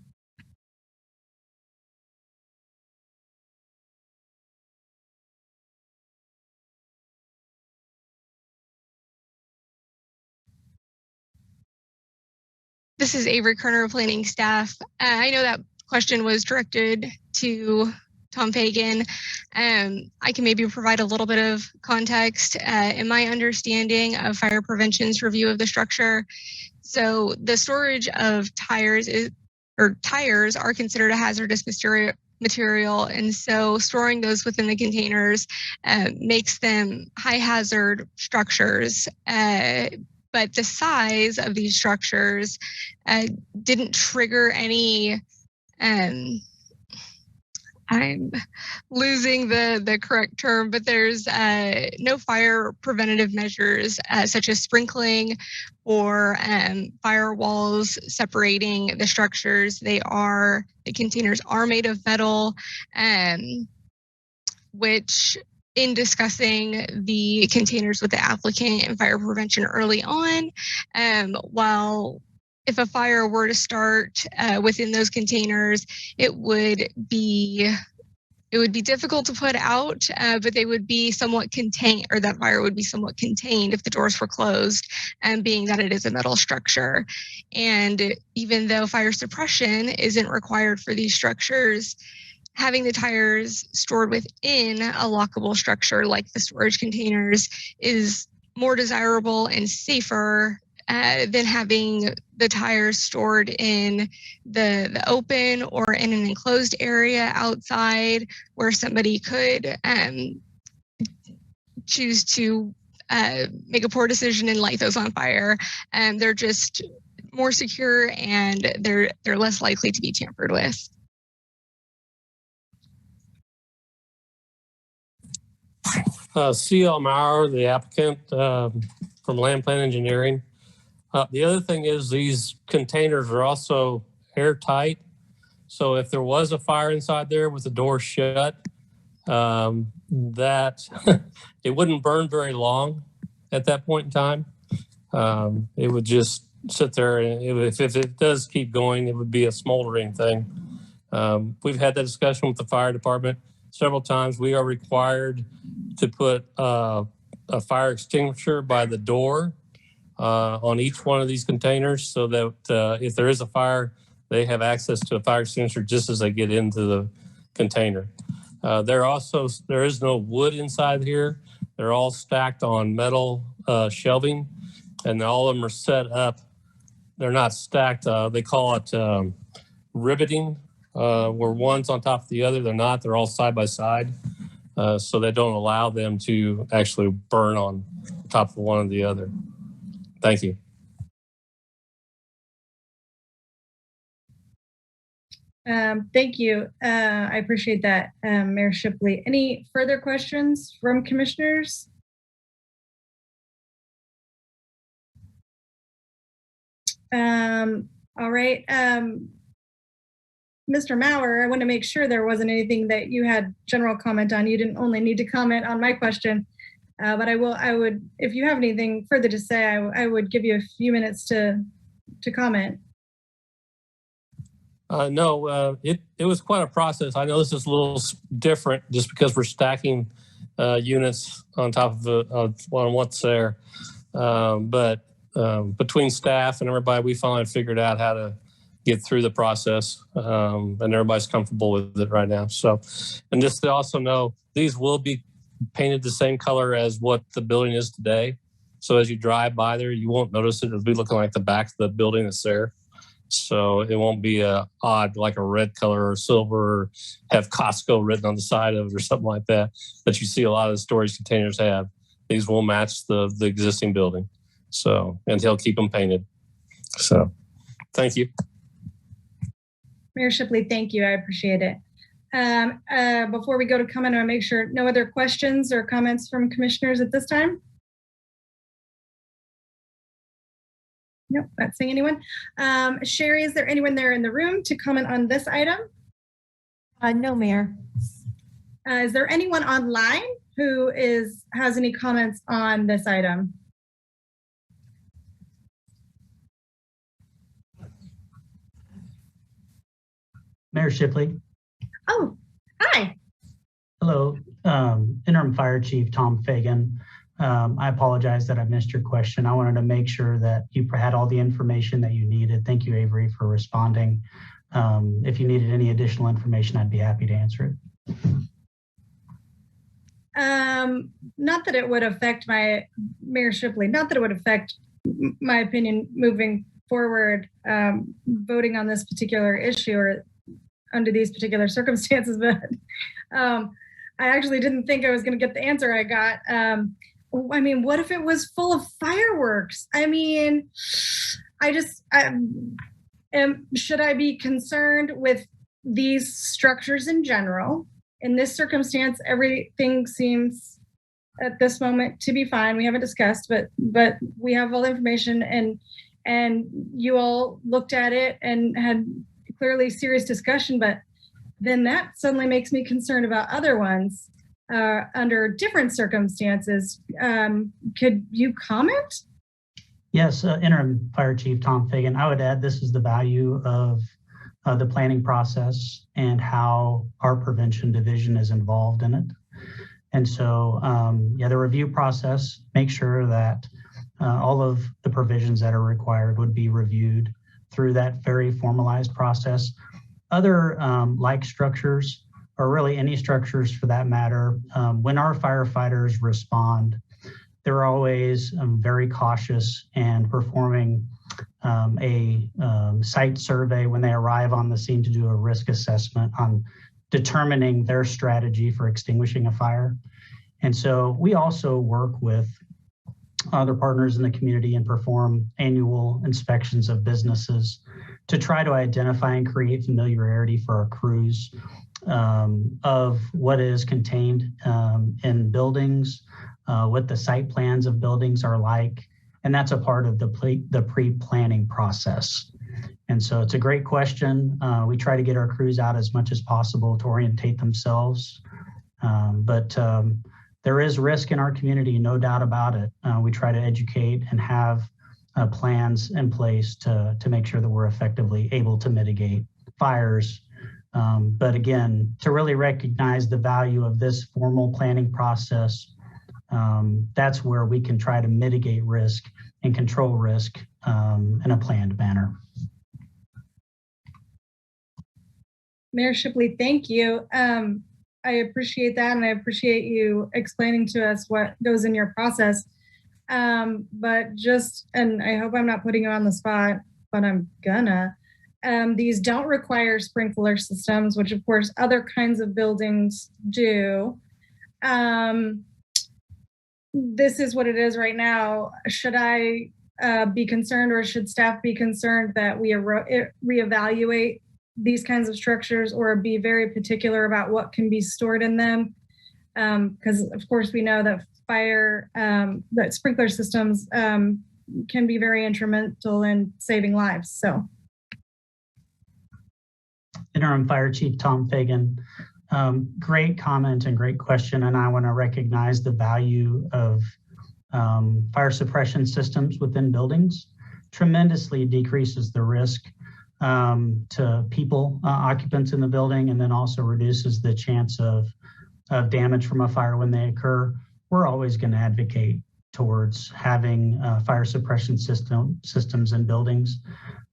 This is Avery Kerner, planning staff. I know that question was directed to Tom Fagan. I can maybe provide a little bit of context. In my understanding of fire prevention's review of the structure, so the storage of tires are considered a hazardous material, and so storing those within the containers makes them high hazard structures. But the size of these structures didn't trigger any, I'm losing the correct term, but there's no fire preventative measures such as sprinkling or firewalls separating the structures. The containers are made of metal, which in discussing the containers with the applicant and fire prevention early on, while if a fire were to start within those containers, it would be difficult to put out, but they would be somewhat contained, or that fire would be somewhat contained if the doors were closed, and being that it is a metal structure. And even though fire suppression isn't required for these structures, having the tires stored within a lockable structure like the storage containers is more desirable and safer than having the tires stored in the open or in an enclosed area outside where somebody could choose to make a poor decision and light those on fire. They're just more secure, and they're less likely to be tampered with. C.L. Maurer, the applicant from Land Plan Engineering. The other thing is these containers are also airtight. So if there was a fire inside there with the door shut, that it wouldn't burn very long at that point in time. It would just sit there, and if it does keep going, it would be a smoldering thing. We've had that discussion with the fire department several times. We are required to put a fire extinguisher by the door on each one of these containers, so that if there is a fire, they have access to a fire extinguisher just as they get into the container. There is no wood inside here. They're all stacked on metal shelving, and all of them are set up. They're not stacked. They call it riveting, where one's on top of the other. They're not. They're all side by side, so they don't allow them to actually burn on top of one or the other. Thank you. Thank you. I appreciate that, Mayor Shipley. Any further questions from commissioners? All right. Mr. Maurer, I want to make sure there wasn't anything that you had general comment on. You didn't only need to comment on my question, but I would, if you have anything further to say, I would give you a few minutes to comment. No, it was quite a process. I know this is a little different just because we're stacking units on top of what's there. But between staff and everybody, we finally figured out how to get through the process, and everybody's comfortable with it right now. So, and just to also know, these will be painted the same color as what the building is today. So as you drive by there, you won't notice it. It'll be looking like the back of the building that's there. So it won't be odd, like a red color or silver, or have Costco written on the side of it or something like that you see a lot of the storage containers have. These will match the existing building. So, and he'll keep them painted. So, thank you. Mayor Shipley, thank you. I appreciate it. Before we go to comment, I want to make sure no other questions or comments from commissioners at this time. Nope, not seeing anyone. Sherry, is there anyone there in the room to comment on this item? No, Mayor. Is there anyone online who has any comments on this item? Mayor Shipley. Oh, hi. Hello, Interim Fire Chief Tom Fagan. I apologize that I missed your question. I wanted to make sure that you had all the information that you needed. Thank you, Avery, for responding. If you needed any additional information, I'd be happy to answer it. Not that it would affect Mayor Shipley, not that it would affect my opinion moving forward, voting on this particular issue or under these particular circumstances, but I actually didn't think I was going to get the answer I got. I mean, what if it was full of fireworks? I mean, should I be concerned with these structures in general? In this circumstance, everything seems at this moment to be fine. We haven't discussed, but we have all the information, and you all looked at it and had clearly serious discussion, but then that suddenly makes me concerned about other ones under different circumstances. Could you comment? Yes, Interim Fire Chief Tom Fagan. I would add this is the value of the planning process and how our prevention division is involved in it. And so, the review process, make sure that all of the provisions that are required would be reviewed through that very formalized process. Other like structures, or really any structures for that matter, when our firefighters respond, they're always very cautious and performing a site survey when they arrive on the scene to do a risk assessment on determining their strategy for extinguishing a fire. And so we also work with other partners in the community and perform annual inspections of businesses to try to identify and create familiarity for our crews of what is contained in buildings, what the site plans of buildings are like. And that's a part of the pre-planning process. And so it's a great question. We try to get our crews out as much as possible to orientate themselves. But there is risk in our community, no doubt about it. We try to educate and have plans in place to make sure that we're effectively able to mitigate fires. But again, to really recognize the value of this formal planning process, that's where we can try to mitigate risk and control risk in a planned manner. Mayor Shipley, thank you. I appreciate that, and I appreciate you explaining to us what goes in your process. But just, and I hope I'm not putting you on the spot, but I'm gonna. These don't require sprinkler systems, which of course other kinds of buildings do. This is what it is right now. Should I be concerned, or should staff be concerned that we reevaluate these kinds of structures, or be very particular about what can be stored in them? Because of course we know that that sprinkler systems can be very instrumental in saving lives. So. Interim Fire Chief Tom Fagan, great comment and great question. And I want to recognize the value of fire suppression systems within buildings. Tremendously decreases the risk to people, occupants in the building, and then also reduces the chance of damage from a fire when they occur. We're always going to advocate towards having fire suppression systems in buildings.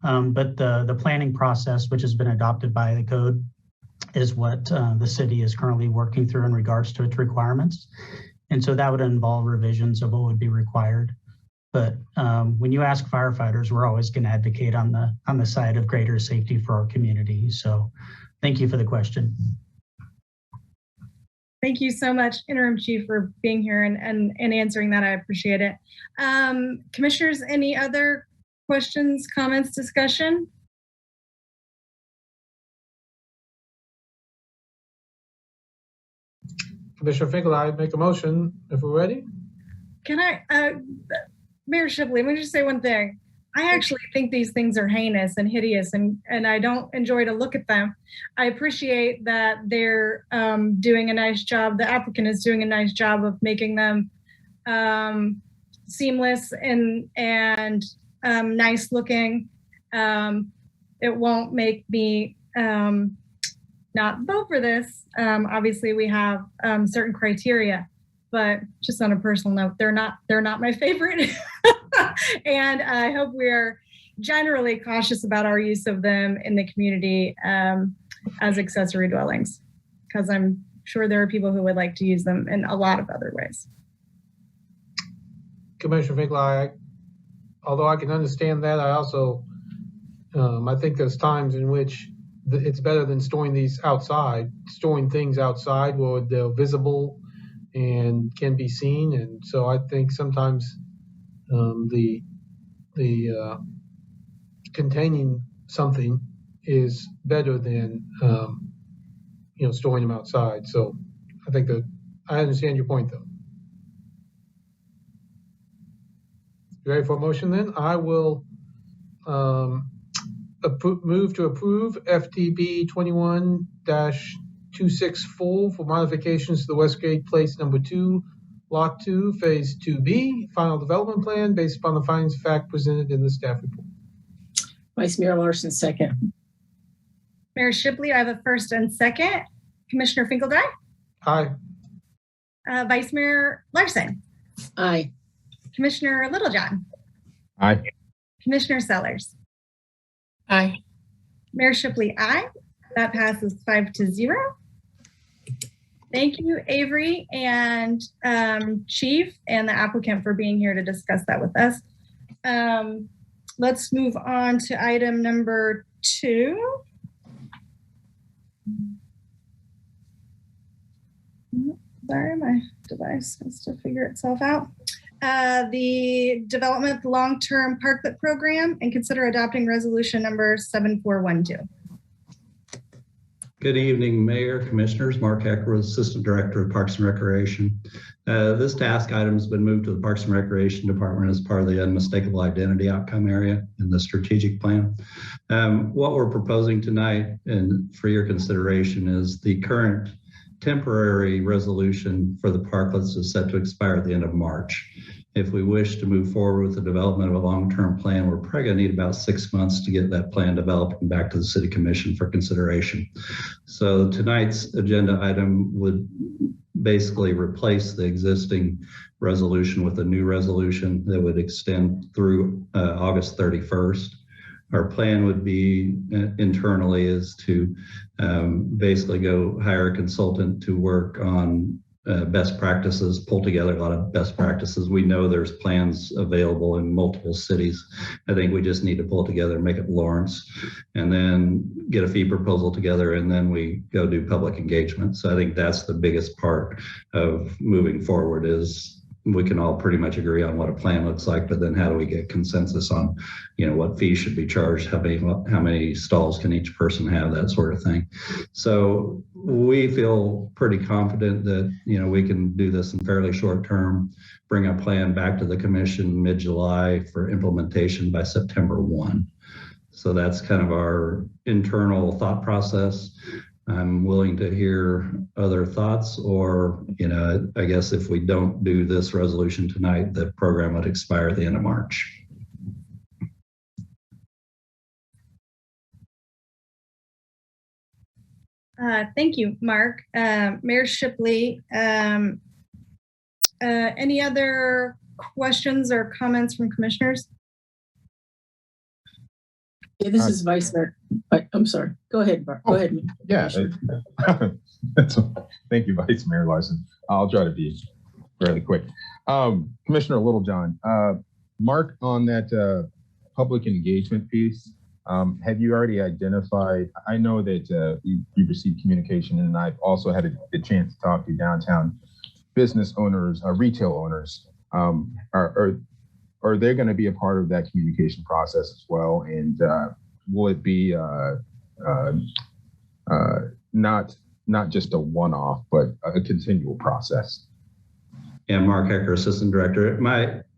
But the planning process, which has been adopted by the code, is what the city is currently working through in regards to its requirements. And so that would involve revisions of what would be required. But when you ask firefighters, we're always going to advocate on the side of greater safety for our community. So thank you for the question. Thank you so much, Interim Chief, for being here and answering that. I appreciate it. Commissioners, any other questions, comments, discussion? Commissioner Finkel, I make a motion if we're ready. Can I, Mayor Shipley, let me just say one thing. I actually think these things are heinous and hideous, and I don't enjoy to look at them. I appreciate that they're doing a nice job. The applicant is doing a nice job of making them seamless and nice looking. It won't make me not vote for this. Obviously, we have certain criteria. but just on a personal note, they're not my favorite. And I hope we're generally cautious about our use of them in the community as accessory dwellings, because I'm sure there are people who would like to use them in a lot of other ways. Commissioner Finkel, although I can understand that, I also, I think there's times in which it's better than storing things outside where they're visible and can be seen. And so I think sometimes the containing something is better than storing them outside. So I think that I understand your point, though. You ready for a motion then? I will move to approve FTB 21-264 for modifications to the Westgate Place Number 2, Lot 2, Phase 2B, Final Development Plan based upon the findings of fact presented in the staff report. Vice Mayor Larson, second. Mayor Shipley, I have a first and second. Commissioner Finkeldine? Aye. Vice Mayor Larson? Aye. Commissioner Littlejohn? Aye. Commissioner Sellers? Aye. Mayor Shipley, aye. That passes 5-0. Thank you, Avery and Chief and the applicant for being here to discuss that with us. Let's move on to item number 2. Sorry, my device has to figure itself out. The Development Long-Term Parklet Program, and consider adopting resolution number 7412. Good evening, Mayor, Commissioners. Mark Hecker, Assistant Director of Parks and Recreation. This task item has been moved to the Parks and Recreation Department as part of the unmistakable identity outcome area in the strategic plan. What we're proposing tonight and for your consideration is the current temporary resolution for the parklets is set to expire at the end of March. If we wish to move forward with the development of a long-term plan, we're probably going to need about 6 months to get that plan developed and back to the City Commission for consideration. So tonight's agenda item would basically replace the existing resolution with a new resolution that would extend through August 31st. Our plan would be internally is to basically go hire a consultant to work on best practices, pull together a lot of best practices. We know there's plans available in multiple cities. I think we just need to pull it together and make it Lawrence, and then get a fee proposal together, and then we go do public engagement. So I think that's the biggest part of moving forward is we can all pretty much agree on what a plan looks like, but then how do we get consensus on, what fees should be charged, how many stalls can each person have, that sort of thing. So we feel pretty confident that, we can do this in fairly short term, bring a plan back to the commission mid-July for implementation by September 1. So that's kind of our internal thought process. I'm willing to hear other thoughts, or, I guess if we don't do this resolution tonight, the program would expire at the end of March. Thank you, Mark. Mayor Shipley, any other questions or comments from commissioners? Yeah, this is Vice Mayor. I'm sorry. Go ahead, Mark. Go ahead. Yeah. Thank you, Vice Mayor Larson. I'll try to be fairly quick. Commissioner Littlejohn, Mark, on that public engagement piece, have you already identified? I know that you received communication, and I've also had the chance to talk to downtown business owners, retail owners. Are they going to be a part of that communication process as well? And will it be not just a one-off, but a continual process? Yeah, Mark Hecker, Assistant Director.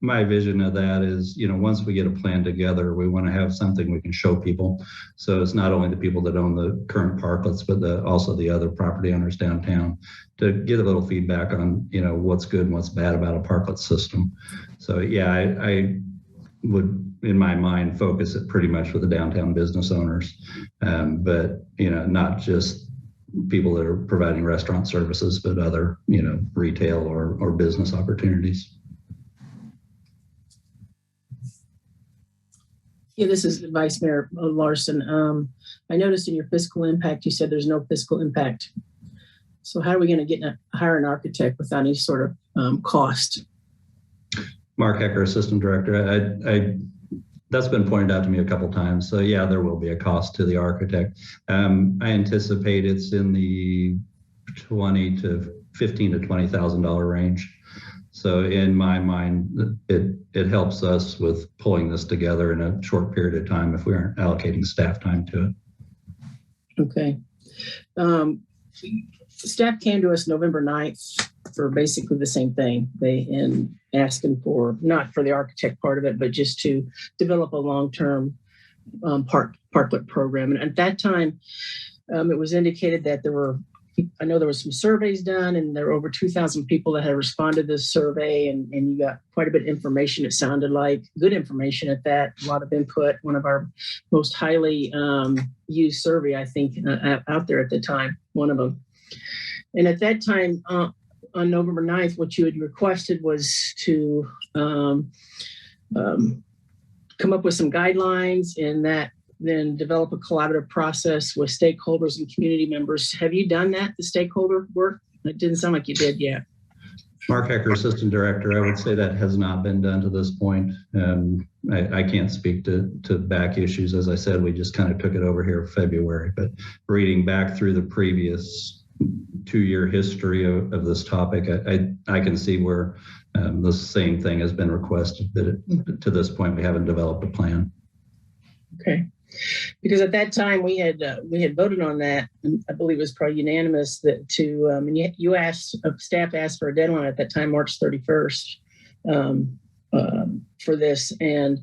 My vision of that is, once we get a plan together, we want to have something we can show people. So it's not only the people that own the current parklets, but also the other property owners downtown, to get a little feedback on, what's good and what's bad about a parklet system. So yeah, I would, in my mind, focus it pretty much with the downtown business owners, but not just people that are providing restaurant services, but other, retail or business opportunities. Yeah, this is Vice Mayor Larson. I noticed in your fiscal impact, you said there's no fiscal impact. So how are we going to hire an architect without any sort of cost? Mark Hecker, Assistant Director. That's been pointed out to me a couple times. So yeah, there will be a cost to the architect. I anticipate it's in the $15,000 to $20,000 range. So in my mind, it helps us with pulling this together in a short period of time if we aren't allocating staff time to it. Okay. Staff came to us November 9th for basically the same thing. And asking for, not for the architect part of it, but just to develop a long-term parklet program. And at that time, it was indicated that I know there were some surveys done, and there were over 2,000 people that had responded to this survey, and you got quite a bit of information. It sounded like good information at that, a lot of input, one of our most highly used survey, I think, out there at the time, one of them. And at that time, on November 9th, what you had requested was to come up with some guidelines and then develop a collaborative process with stakeholders and community members. Have you done that, the stakeholder work? It didn't sound like you did yet. Mark Hecker, Assistant Director, I would say that has not been done to this point. I can't speak to back issues. As I said, we just kind of took it over here in February, but reading back through the previous 2-year history of this topic, I can see where the same thing has been requested, but to this point, we haven't developed a plan. Okay. Because at that time we had voted on that, and I believe it was probably unanimous that and you asked, staff asked for a deadline at that time, March 31st, for this, and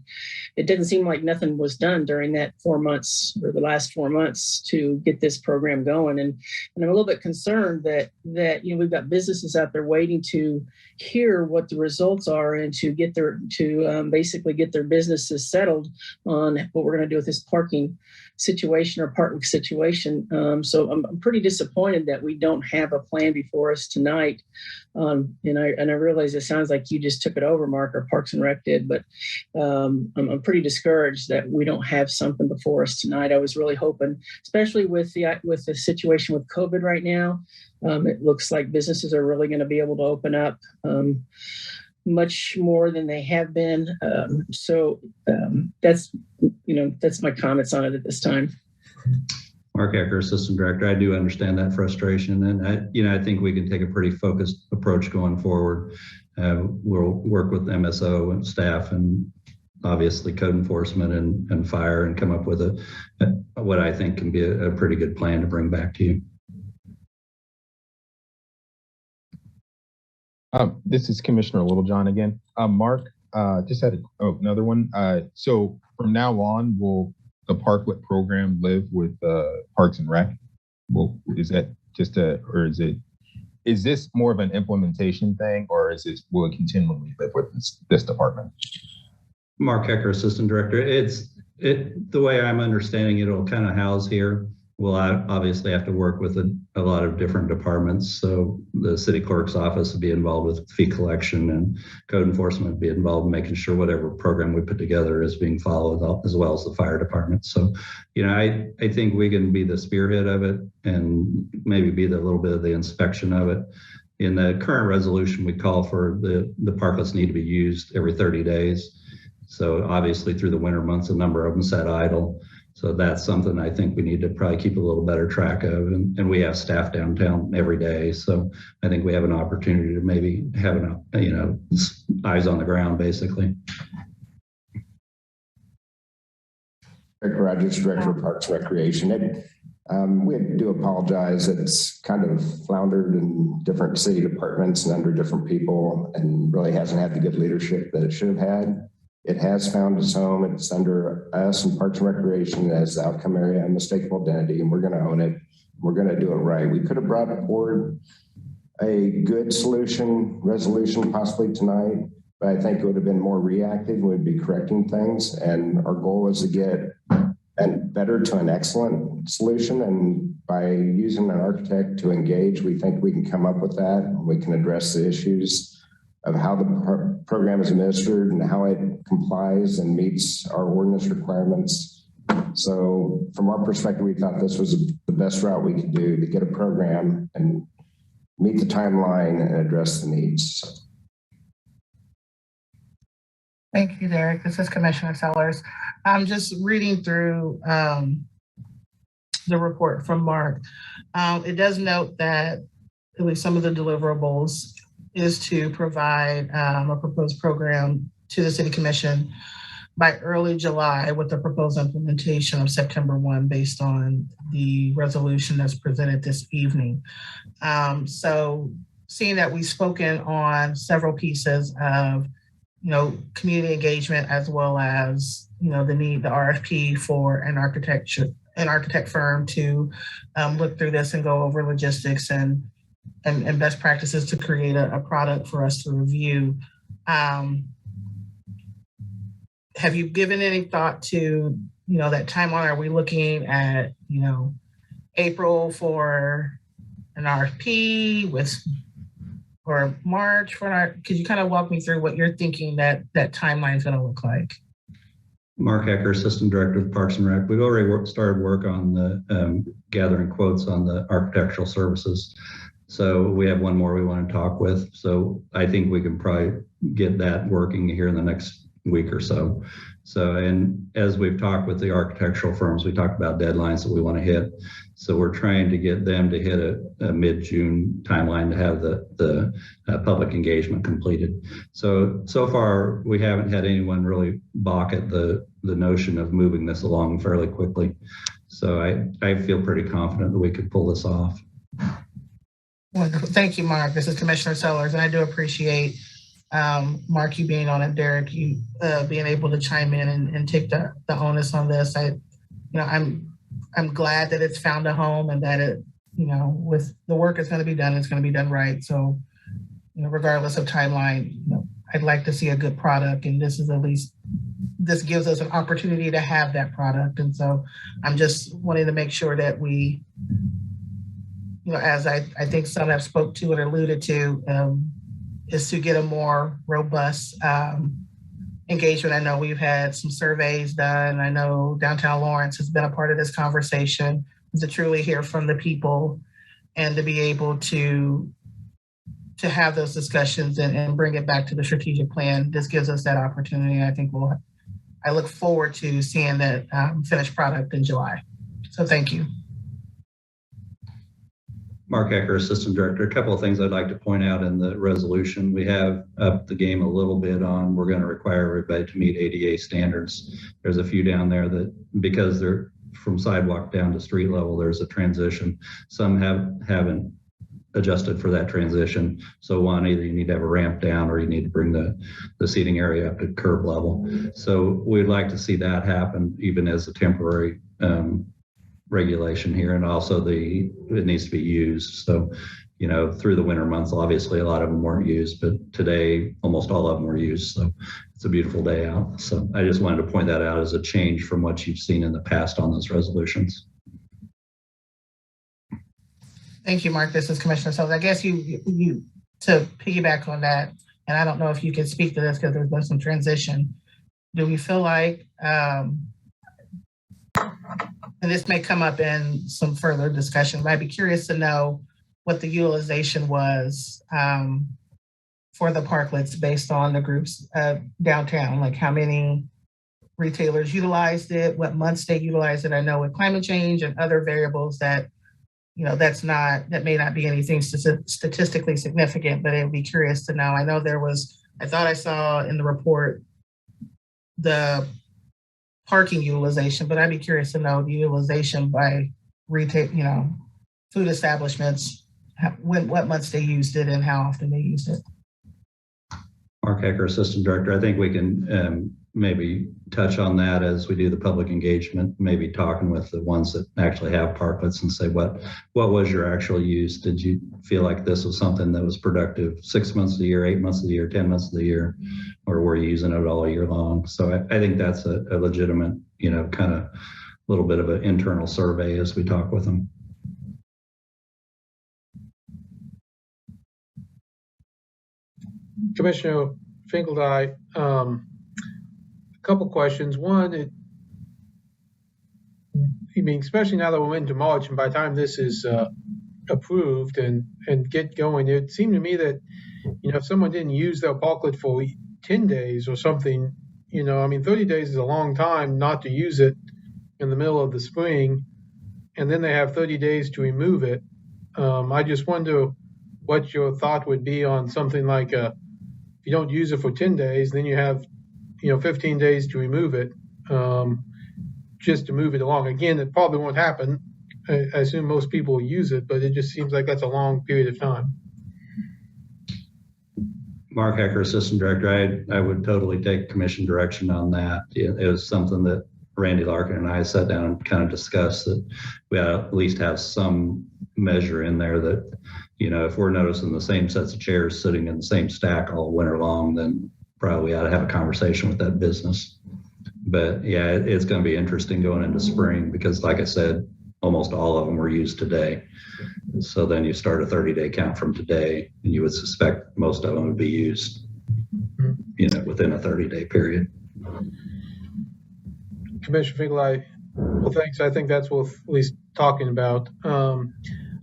it didn't seem like nothing was done during that 4 months or the last 4 months to get this program going. And I'm a little bit concerned that we've got businesses out there waiting to hear what the results are and to get basically get their businesses settled on what we're going to do with this parking situation or parking situation. So I'm pretty disappointed that we don't have a plan before us tonight. And I realize it sounds like you just took it over, Mark, or Parks and Rec did, but I'm pretty discouraged that we don't have something before us tonight. I was really hoping, especially with the situation with COVID right now, it looks like businesses are really going to be able to open up much more than they have been. So that's my comments on it at this time. Mark Ecker, Assistant Director, I do understand that frustration, and I think we can take a pretty focused approach going forward. We'll work with MSO and staff, and obviously code enforcement and fire, and come up with what I think can be a pretty good plan to bring back to you. This is Commissioner Littlejohn again. Mark, just had another one. So from now on, will the Parklet program live with Parks and Rec? Is that just is this more of an implementation thing, or will it continually live with this department? Mark Hecker, Assistant Director. The way I'm understanding it, it'll kind of house here. We'll obviously have to work with a lot of different departments. So the city clerk's office will be involved with fee collection, and code enforcement will be involved in making sure whatever program we put together is being followed, as well as the fire department. So, I think we can be the spearhead of it and maybe be the little bit of the inspection of it. In the current resolution, we call for the parklets need to be used every 30 days. So obviously through the winter months, a number of them sat idle. So that's something I think we need to probably keep a little better track of. And we have staff downtown every day. So I think we have an opportunity to maybe have eyes on the ground, basically. Eric Rogers, Director of Parks and Recreation. We do apologize. It's kind of floundered in different city departments and under different people, and really hasn't had the good leadership that it should have had. It has found its home. It's under us and Parks and Recreation as the outcome area, unmistakable identity, and we're going to own it. We're going to do it right. We could have brought forward a good resolution possibly tonight, but I think it would have been more reactive. We'd be correcting things, and our goal is to get and better to an excellent solution. And by using an architect to engage, we think we can come up with that. And we can address the issues of how the program is administered and how it complies and meets our ordinance requirements. So from our perspective, we thought this was the best route we could do to get a program and meet the timeline and address the needs. Thank you, Derek. This is Commissioner Sellers. I'm just reading through the report from Mark. It does note that at least some of the deliverables is to provide a proposed program to the City Commission by early July with the proposed implementation of September 1 based on the resolution that's presented this evening. So seeing that we've spoken on several pieces of community engagement as well as, the RFP for an architect firm to look through this and go over logistics and best practices to create a product for us to review. Have you given any thought to, that timeline? Are we looking at, April for an RFP or March could you kind of walk me through what you're thinking that timeline is going to look like? Mark Ecker, Assistant Director of Parks and Rec. We've already started work on the gathering quotes on the architectural services. So we have one more we want to talk with. So I think we can probably get that working here in the next week or so. And as we've talked with the architectural firms, we talked about deadlines that we want to hit. So we're trying to get them to hit a mid-June timeline to have the public engagement completed. So far, we haven't had anyone really balk at the notion of moving this along fairly quickly. So I feel pretty confident that we could pull this off. Wonderful. Thank you, Mark. This is Commissioner Sellers, and I do appreciate Mark, you being on it, Derek, you being able to chime in and take the onus on this. I'm glad that it's found a home and that it, with the work that's going to be done, it's going to be done right. So, regardless of timeline, I'd like to see a good product, and this gives us an opportunity to have that product. And so I'm just wanting to make sure that we, as I think some have spoke to and alluded to, is to get a more robust engagement. I know we've had some surveys done. I know Downtown Lawrence has been a part of this conversation, to truly hear from the people and to be able to have those discussions and bring it back to the strategic plan. This gives us that opportunity. I think I look forward to seeing that finished product in July. So thank you. Mark Ecker, Assistant Director. A couple of things I'd like to point out in the resolution. We have upped the game a little bit on, we're going to require everybody to meet ADA standards. There's a few down there that, because they're from sidewalk down to street level, there's a transition. Some haven't adjusted for that transition. So one, either you need to have a ramp down or you need to bring the seating area up to curb level. So we'd like to see that happen even as a temporary regulation here, and also it needs to be used. So, through the winter months, obviously a lot of them weren't used, but today almost all of them were used. So it's a beautiful day out. So I just wanted to point that out as a change from what you've seen in the past on those resolutions. Thank you, Mark. This is Commissioner Sellers. I guess you to piggyback on that, and I don't know if you can speak to this because there's been some transition. Do we feel like, and this may come up in some further discussion, but I'd be curious to know what the utilization was for the parklets based on the groups downtown, like how many retailers utilized it, what months they utilized it. I know with climate change and other variables that, that may not be anything statistically significant, but I'd be curious to know. I know I thought I saw in the report the parking utilization, but I'd be curious to know the utilization by retail, food establishments, what months they used it and how often they used it. Mark Ecker, Assistant Director. I think we can maybe touch on that as we do the public engagement, maybe talking with the ones that actually have parklets and say, what was your actual use? Did you feel like this was something that was productive 6 months of the year, 8 months of the year, 10 months of the year, or were you using it all year long? So I think that's a legitimate, kind of little bit of an internal survey as we talk with them. Commissioner Finkeldye, a couple questions. One, especially now that we're into March, and by the time this is approved and get going, it seemed to me that, if someone didn't use their parklet for 10 days or something, 30 days is a long time not to use it in the middle of the spring, and then they have 30 days to remove it. I just wonder what your thought would be on something like if you don't use it for 10 days, then you have 15 days to remove it, just to move it along. Again, it probably won't happen. I assume most people will use it, but it just seems like that's a long period of time. Mark Hecker, Assistant Director, I would totally take commission direction on that. It was something that Randy Larkin and I sat down and kind of discussed, that we ought to at least have some measure in there that, if we're noticing the same sets of chairs sitting in the same stack all winter long, then probably ought to have a conversation with that business. But yeah, it's going to be interesting going into spring because, like I said, almost all of them were used today. So then you start a 30-day count from today, and you would suspect most of them would be used, within a 30-day period. Commissioner Finkeldye, well, thanks. I think that's worth at least talking about.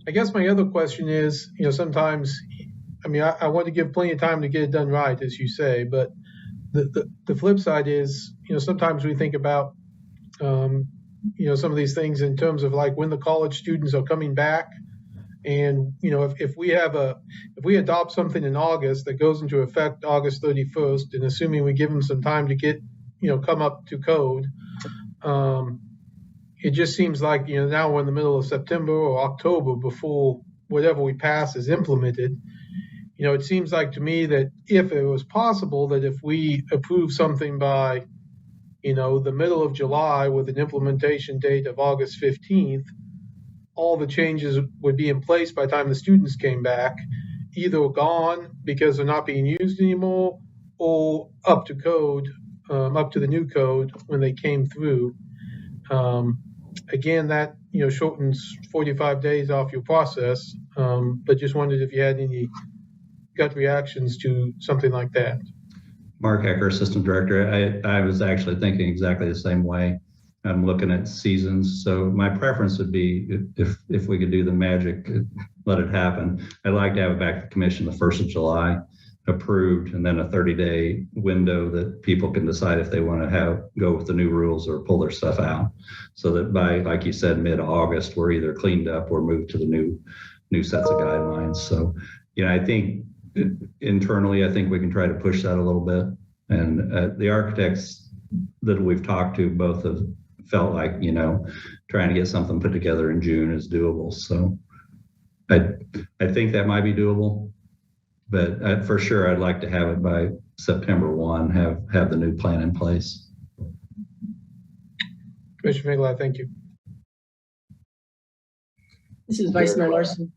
I guess my other question is, sometimes, I want to give plenty of time to get it done right, as you say, but the flip side is, sometimes we think about, some of these things in terms of like when the college students are coming back. And, if we adopt something in August that goes into effect August 31st, and assuming we give them some time to get, come up to code, it just seems like, now we're in the middle of September or October before whatever we pass is implemented. It seems like to me that if it was possible that if we approve something by, the middle of July with an implementation date of August 15th, all the changes would be in place by the time the students came back, either gone because they're not being used anymore, or up to code, up to the new code when they came through. Again, that shortens 45 days off your process, but just wondered if you had any gut reactions to something like that. Mark Hecker, Assistant Director. I was actually thinking exactly the same way. I'm looking at seasons, so my preference would be if we could do the magic, let it happen. I'd like to have it back to the commission the 1st of July, approved, and then a 30-day window that people can decide if they want to go with the new rules or pull their stuff out. So that by, like you said, mid-August, we're either cleaned up or moved to the new sets of guidelines. So, I think internally, I think we can try to push that a little bit. And the architects that we've talked to both have felt like, trying to get something put together in June is doable. So I think that might be doable, but for sure, I'd like to have it by September 1, have the new plan in place. Commissioner Finkeldye, thank you. This is Vice Mayor Larson.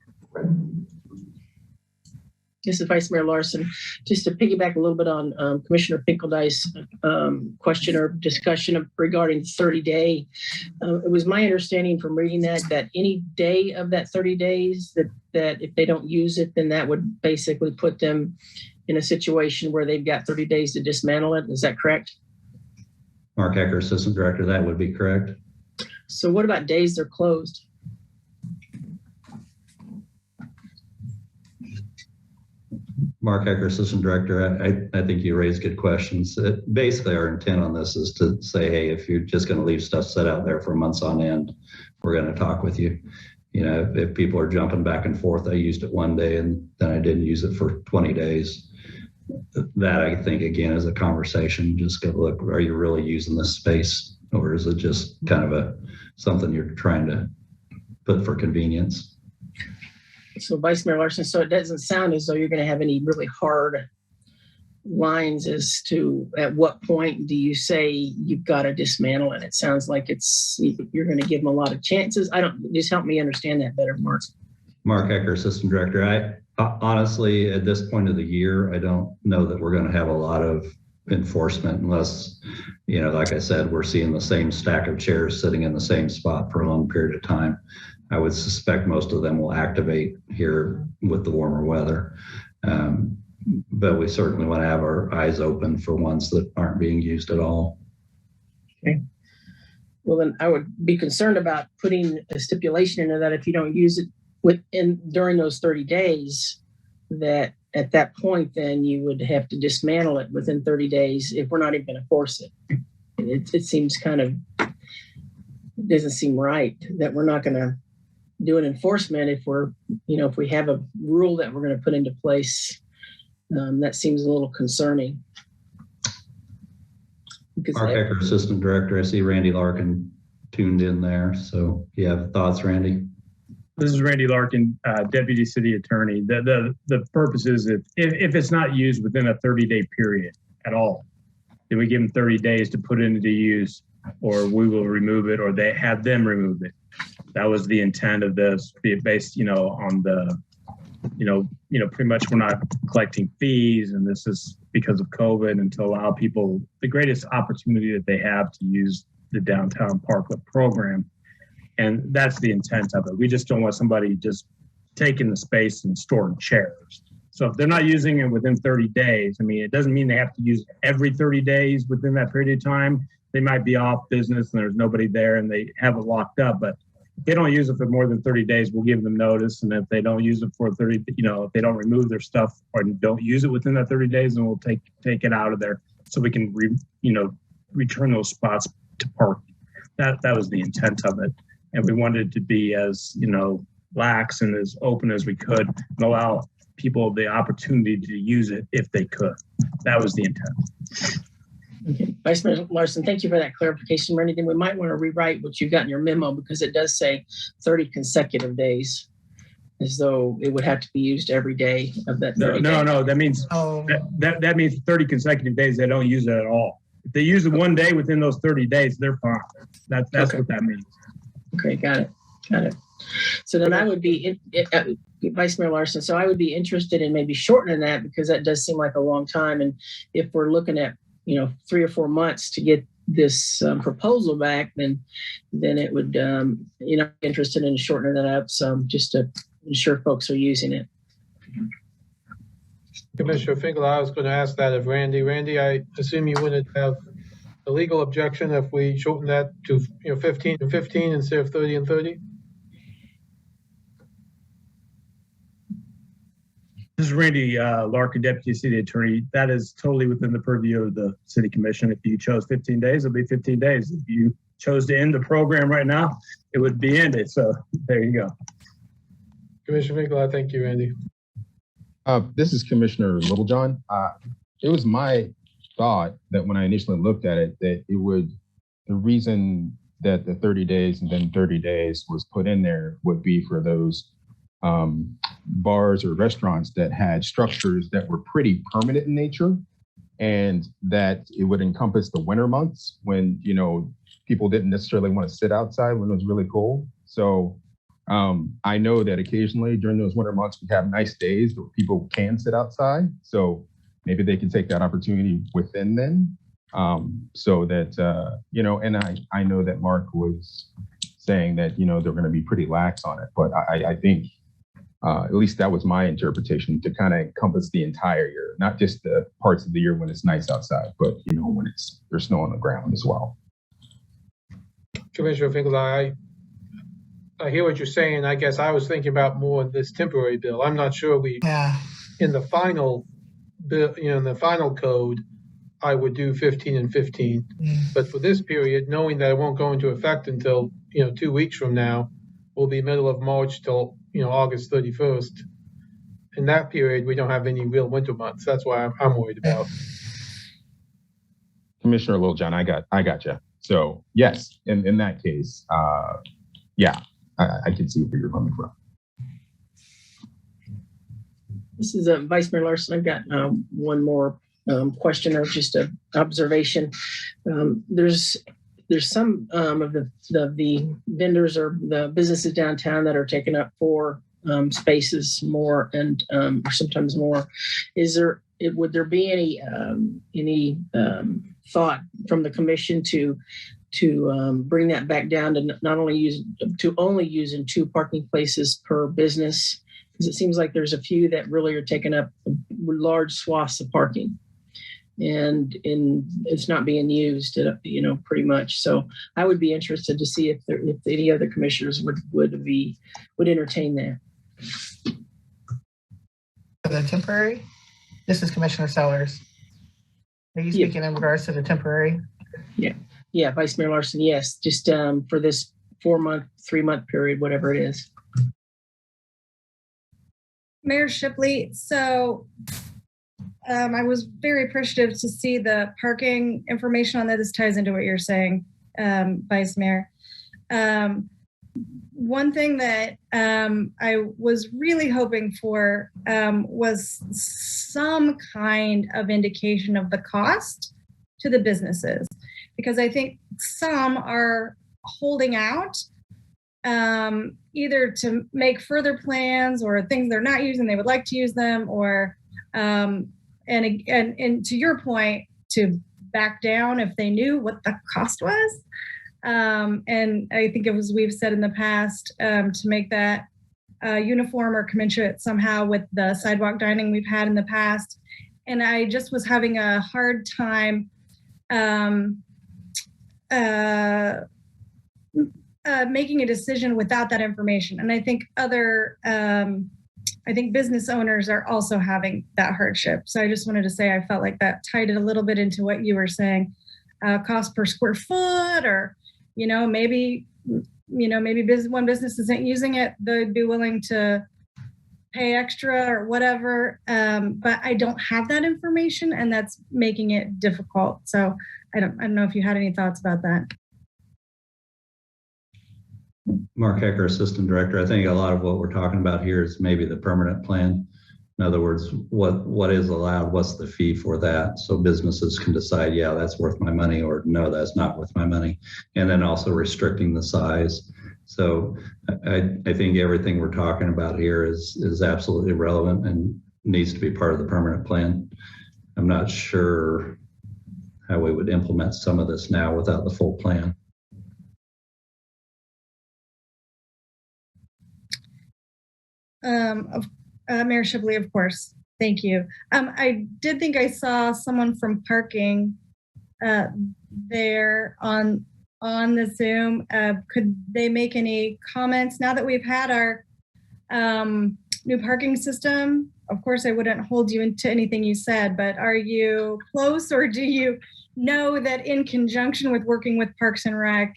This is Vice Mayor Larson. Just to piggyback a little bit on Commissioner Finkeldye's question or discussion regarding 30-day. It was my understanding from reading that any day of that 30 days that if they don't use it, then that would basically put them in a situation where they've got 30 days to dismantle it. Is that correct? Mark Hecker, Assistant Director, that would be correct. So what about days they're closed? Mark Hecker, Assistant Director, I think you raised good questions. Basically, our intent on this is to say, hey, if you're just going to leave stuff set out there for months on end, we're going to talk with you. If people are jumping back and forth, I used it one day and then I didn't use it for 20 days. That, I think, again, is a conversation. Just go look, are you really using this space? Or is it just kind of something you're trying to put for convenience? So Vice Mayor Larson, so it doesn't sound as though you're going to have any really hard lines as to at what point do you say you've got to dismantle it. It sounds like you're going to give them a lot of chances. Just help me understand that better, Mark. Mark Hecker, Assistant Director. I honestly, at this point of the year, I don't know that we're going to have a lot of enforcement unless, like I said, we're seeing the same stack of chairs sitting in the same spot for a long period of time. I would suspect most of them will activate here with the warmer weather. But we certainly want to have our eyes open for ones that aren't being used at all. Okay. Well, then I would be concerned about putting a stipulation into that if you don't use it during those 30 days, that at that point, then you would have to dismantle it within 30 days if we're not even going to force it. It seems it doesn't seem right that we're not going to do an enforcement if if we have a rule that we're going to put into place. That seems a little concerning. Mark Ecker, Assistant Director. I see Randy Larkin tuned in there. So you have thoughts, Randy? This is Randy Larkin, Deputy City Attorney. The purpose is if it's not used within a 30-day period at all, then we give them 30 days to put it into use, or we will remove it, or they have them remove it. That was the intent of this, based, on the, pretty much we're not collecting fees, and this is because of COVID, and to allow people the greatest opportunity that they have to use the downtown parklet program. And that's the intent of it. We just don't want somebody just taking the space and storing chairs. So if they're not using it within 30 days, it doesn't mean they have to use it every 30 days within that period of time. They might be off business and there's nobody there and they have it locked up. But if they don't use it for more than 30 days, we'll give them notice. And if they don't use it for 30, if they don't remove their stuff or don't use it within that 30 days, then we'll take it out of there so we can, return those spots to park. That was the intent of it. And we wanted to be as, lax and as open as we could and allow people the opportunity to use it if they could. That was the intent. Okay. Vice Mayor Larson, thank you for that clarification. Randy, then we might want to rewrite what you've got in your memo because it does say 30 consecutive days, as though it would have to be used every day of that 30 days. No, that means that means 30 consecutive days they don't use it at all. If they use it one day within those 30 days, they're fine. That's okay. What that means. Okay, got it. So then I would be, Vice Mayor Larson, so I would be interested in maybe shortening that because that does seem like a long time. And if we're looking at, 3 or 4 months to get this proposal back, then it would, interested in shortening that up some just to ensure folks are using it. Commissioner Finkel, I was going to ask that of Randy. Randy, I assume you wouldn't have a legal objection if we shorten that to 15 and 15 instead of 30 and 30? This is Randy Larkin, Deputy City Attorney. That is totally within the purview of the City Commission. If you chose 15 days, it'll be 15 days. If you chose to end the program right now, it would be ended. So there you go. Commissioner Finkel, I thank you, Randy. This is Commissioner Littlejohn. It was my thought that when I initially looked at it, that the reason that the 30 days and then 30 days was put in there would be for those bars or restaurants that had structures that were pretty permanent in nature, and that it would encompass the winter months when, people didn't necessarily want to sit outside when it was really cold. So I know that occasionally during those winter months, we have nice days where people can sit outside. So maybe they can take that opportunity within then, so that, and I know that Mark was saying that, they're going to be pretty lax on it. But I think at least that was my interpretation, to kind of encompass the entire year, not just the parts of the year when it's nice outside, but, when there's snow on the ground as well. Commissioner Finkel, I hear what you're saying. I guess I was thinking about more of this temporary bill. I'm not sure in the final bill, in the final code, I would do 15 and 15. But for this period, knowing that it won't go into effect until, 2 weeks from now, will be middle of March till, August 31st. In that period, we don't have any real winter months. That's why I'm worried about. Commissioner Littlejohn, I got you. So yes, in that case, I can see where you're coming from. This is Vice Mayor Larson. I've got one more question or just an observation. There's some of the vendors or the businesses downtown that are taking up 4 spaces more and or sometimes more. Is there would there be any thought from the commission to bring that back down to only using 2 parking places per business? Because it seems like there's a few that really are taking up large swaths of parking, and it's not being used, pretty much. So I would be interested to see if any other commissioners would entertain that. For the temporary, this is Commissioner Sellers. Are you speaking in regards to the temporary? Yeah, Vice Mayor Larson, yes, just for this 4-month, 3-month period, whatever it is. Mayor Shipley, so I was very appreciative to see the parking information on that. This ties into what you're saying, Vice Mayor. One thing that I was really hoping for was some kind of indication of the cost to the businesses, because I think some are holding out either to make further plans or things they're not using, they would like to use them, or and to your point, to back down if they knew what the cost was. And I think we've said in the past, to make that uniform or commensurate somehow with the sidewalk dining we've had in the past. And I just was having a hard time making a decision without that information. And I think I think business owners are also having that hardship. So I just wanted to say, I felt like that tied it a little bit into what you were saying, cost per square foot, or, maybe one business isn't using it, they'd be willing to pay extra or whatever. But I don't have that information, and that's making it difficult. So I don't know if you had any thoughts about that. Mark Hecker, Assistant Director. I think a lot of what we're talking about here is maybe the permanent plan. In other words, what is allowed, what's the fee for that? So businesses can decide, yeah, that's worth my money, or no, that's not worth my money. And then also restricting the size. So I think everything we're talking about here is absolutely relevant and needs to be part of the permanent plan. I'm not sure how we would implement some of this now without the full plan. Mayor Shipley, of course. Thank you. I did think I saw someone from parking there on the Zoom. Could they make any comments now that we've had our new parking system? Of course, I wouldn't hold you into anything you said, but are you close, or do you know that in conjunction with working with Parks and Rec,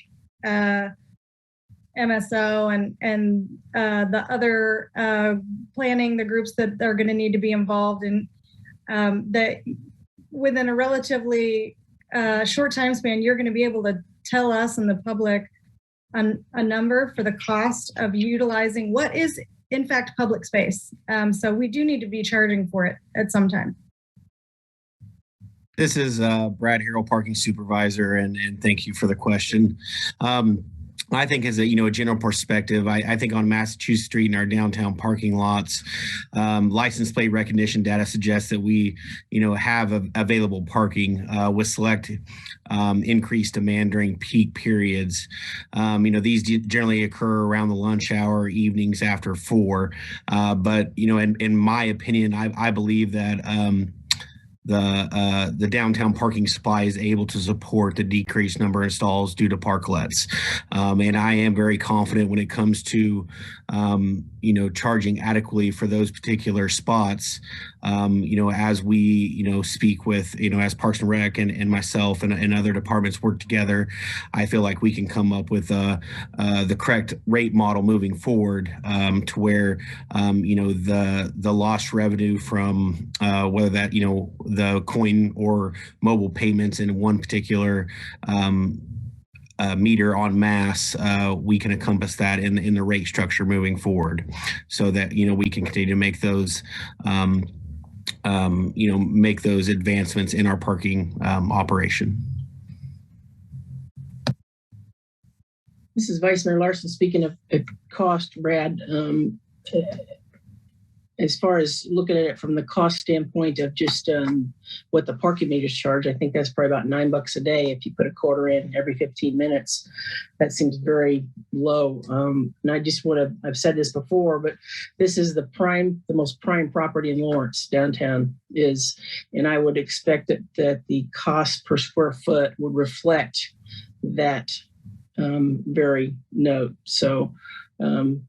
MSO and the other planning, the groups that are going to need to be involved in, that within a relatively short time span, you're going to be able to tell us and the public a number for the cost of utilizing what is in fact public space. So we do need to be charging for it at some time. This is Brad Harrell, Parking Supervisor, and thank you for the question. I think as a general perspective, I think on Massachu Street and our downtown parking lots, license plate recognition data suggests that we have available parking with select increased demand during peak periods. These generally occur around the lunch hour, evenings after 4. But in my opinion, I believe that the downtown parking supply is able to support the decreased number of stalls due to parklets. And I am very confident when it comes to, charging adequately for those particular spots, as we, speak with, as Parks and Rec and myself and other departments work together, I feel like we can come up with the correct rate model moving forward to where, the lost revenue from whether that, the coin or mobile payments in one particular meter en masse, we can encompass that in the rate structure moving forward, so that we can continue to make those make those advancements in our parking operation. This is Vice Mayor Larson speaking of cost, Brad. as far as looking at it from the cost standpoint of just what the parking meters charge, I think that's probably about $9 a day if you put a quarter in every 15 minutes. That seems very low. And I just I've said this before, but this is the most prime property in Lawrence downtown and I would expect that the cost per square foot would reflect that very note. So,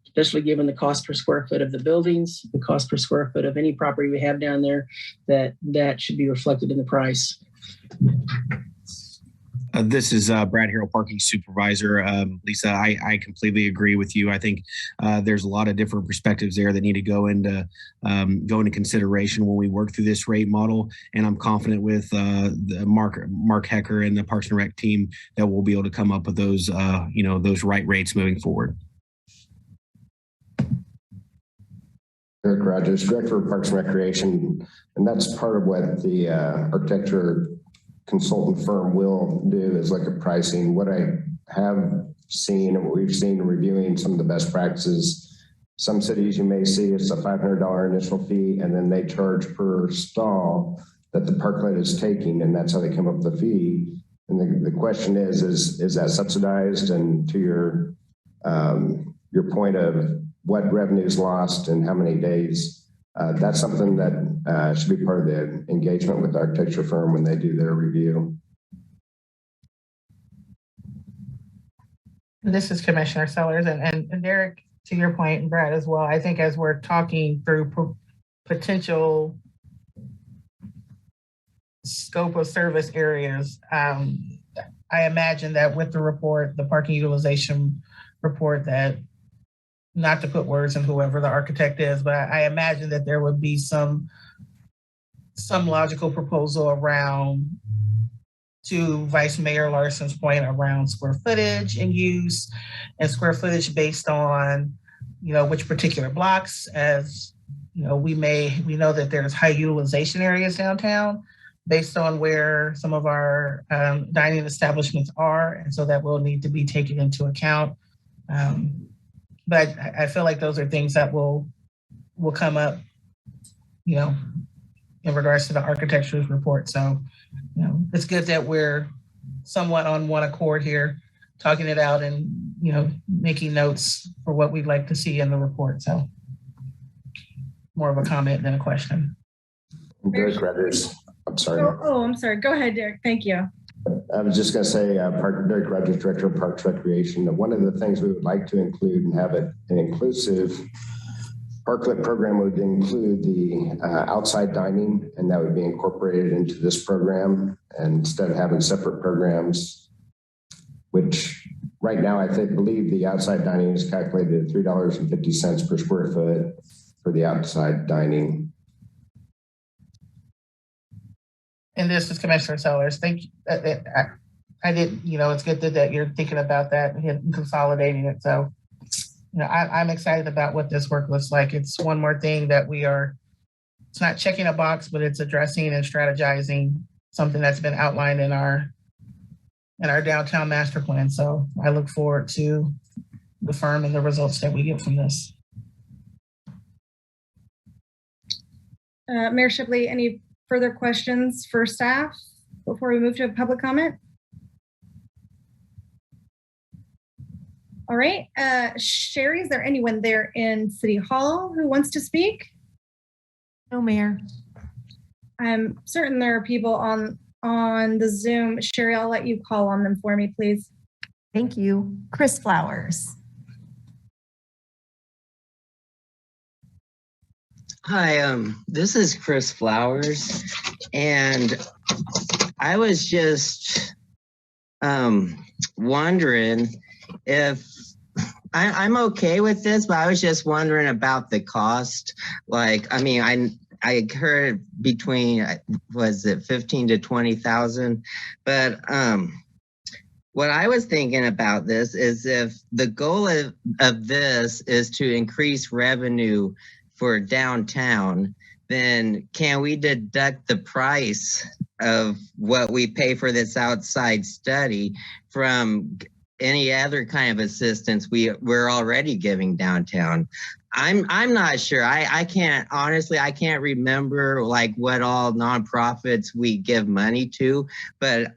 especially given the cost per square foot of the buildings, the cost per square foot of any property we have down there, that should be reflected in the price. This is Brad Harrell, parking supervisor. Lisa, I completely agree with you. I think there's a lot of different perspectives there that need to go into consideration when we work through this rate model. And I'm confident with the Mark Hecker and the Parks and Rec team that we'll be able to come up with those those right rates moving forward. Eric Rogers, Director of Parks and Recreation, and that's part of what the architecture consultant firm will do is look at pricing. What I have seen and what we've seen in reviewing some of the best practices, some cities you may see it's a $500 initial fee and then they charge per stall that the parklet is taking, and that's how they come up with the fee. And the question is that subsidized? And to your point of what revenue is lost and how many days, that's something that should be part of the engagement with the architecture firm when they do their review. This is Commissioner Sellers, and Derek, to your point, and Brad as well, I think as we're talking through potential scope of service areas, I imagine that with the report, the parking utilization report, that not to put words in whoever the architect is, but I imagine that there would be some logical proposal around, to Vice Mayor Larson's point, around square footage and use, and square footage based on, which particular blocks. As we know that there's high utilization areas downtown based on where some of our dining establishments are, and so that will need to be taken into account. But I feel like those are things that will come up, in regards to the architecture's report. So, it's good that we're somewhat on one accord here, talking it out and, making notes for what we'd like to see in the report. So more of a comment than a question. Derek Rogers, I'm sorry. I'm sorry. Go ahead, Derek. Thank you. I was just going to say, Derek Rogers, Director of Parks Recreation, that one of the things we would like to include and have it an inclusive parklet program would include the outside dining, and that would be incorporated into this program. And instead of having separate programs, which right now I believe the outside dining is calculated at $3.50 per square foot for the outside dining. And this is Commissioner Sellers. Thank you. I did, it's good that you're thinking about that and consolidating it. So, I'm excited about what this work looks like. It's one more thing that it's not checking a box, but it's addressing and strategizing something that's been outlined in our downtown master plan. So I look forward to the firm and the results that we get from this. Mayor Shipley, any further questions for staff before we move to public comment? All right, Sherry, is there anyone there in City Hall who wants to speak? No, Mayor. I'm certain there are people on the Zoom. Sherry, I'll let you call on them for me, please. Thank you. Chris Flowers. Hi, this is Chris Flowers, and I was just wondering if I'm okay with this, but I was just wondering about the cost. I heard between, was it 15 to 20,000? But what I was thinking about this is, if the goal of this is to increase revenue for downtown, then can we deduct the price of what we pay for this outside study from any other kind of assistance we're already giving downtown. I'm not sure. I can't remember like what all nonprofits we give money to, but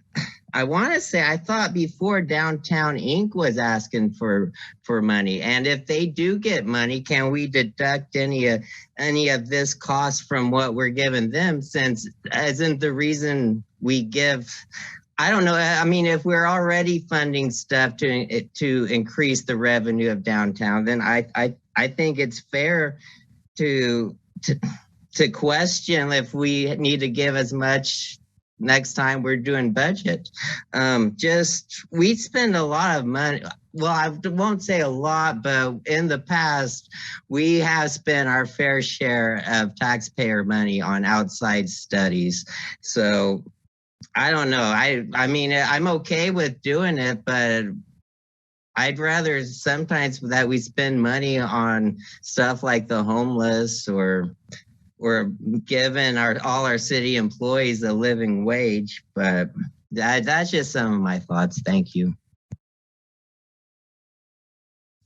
I want to say I thought before Downtown Inc. was asking for money, and if they do get money, can we deduct any of this cost from what we're giving them? Since isn't the reason we give? I don't know. I mean, if we're already funding stuff to increase the revenue of downtown, then I think it's fair to question if we need to give as much next time we're doing budget. We spend a lot of money. Well, I won't say a lot, but in the past, we have spent our fair share of taxpayer money on outside studies. So I don't know. I mean, I'm okay with doing it, but I'd rather sometimes that we spend money on stuff like the homeless or giving all our city employees a living wage. But that's just some of my thoughts. Thank you.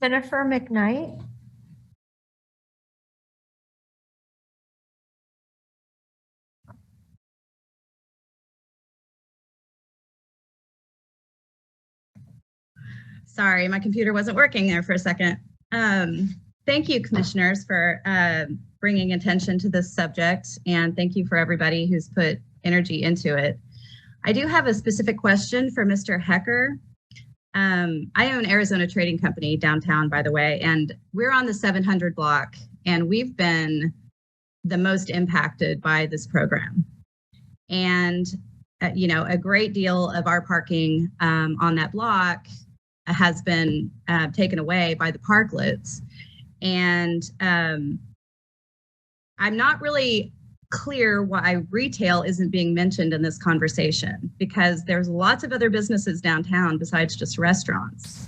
Jennifer McKnight. Sorry, my computer wasn't working there for a second. Thank you, commissioners, for bringing attention to this subject, and thank you for everybody who's put energy into it. I do have a specific question for Mr. Hecker. I own Arizona Trading Company downtown, by the way, and we're on the 700 block, and we've been the most impacted by this program. And, a great deal of our parking on that block has been taken away by the parklets. And I'm not really clear why retail isn't being mentioned in this conversation, because there's lots of other businesses downtown besides just restaurants.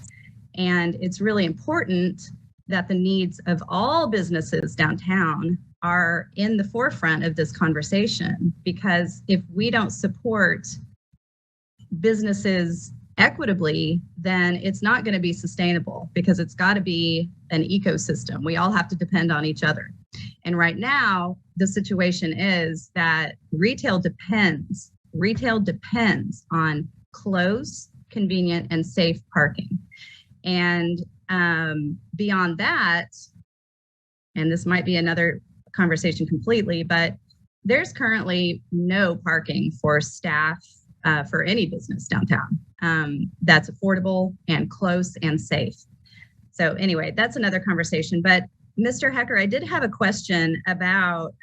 And it's really important that the needs of all businesses downtown are in the forefront of this conversation, because if we don't support businesses equitably, then it's not going to be sustainable, because it's got to be an ecosystem. We all have to depend on each other. And right now, the situation is that retail depends on close, convenient, and safe parking. And beyond that, and this might be another conversation completely, but there's currently no parking for staff for any business downtown that's affordable and close and safe. So anyway, that's another conversation. But Mr. Hecker, I did have a question about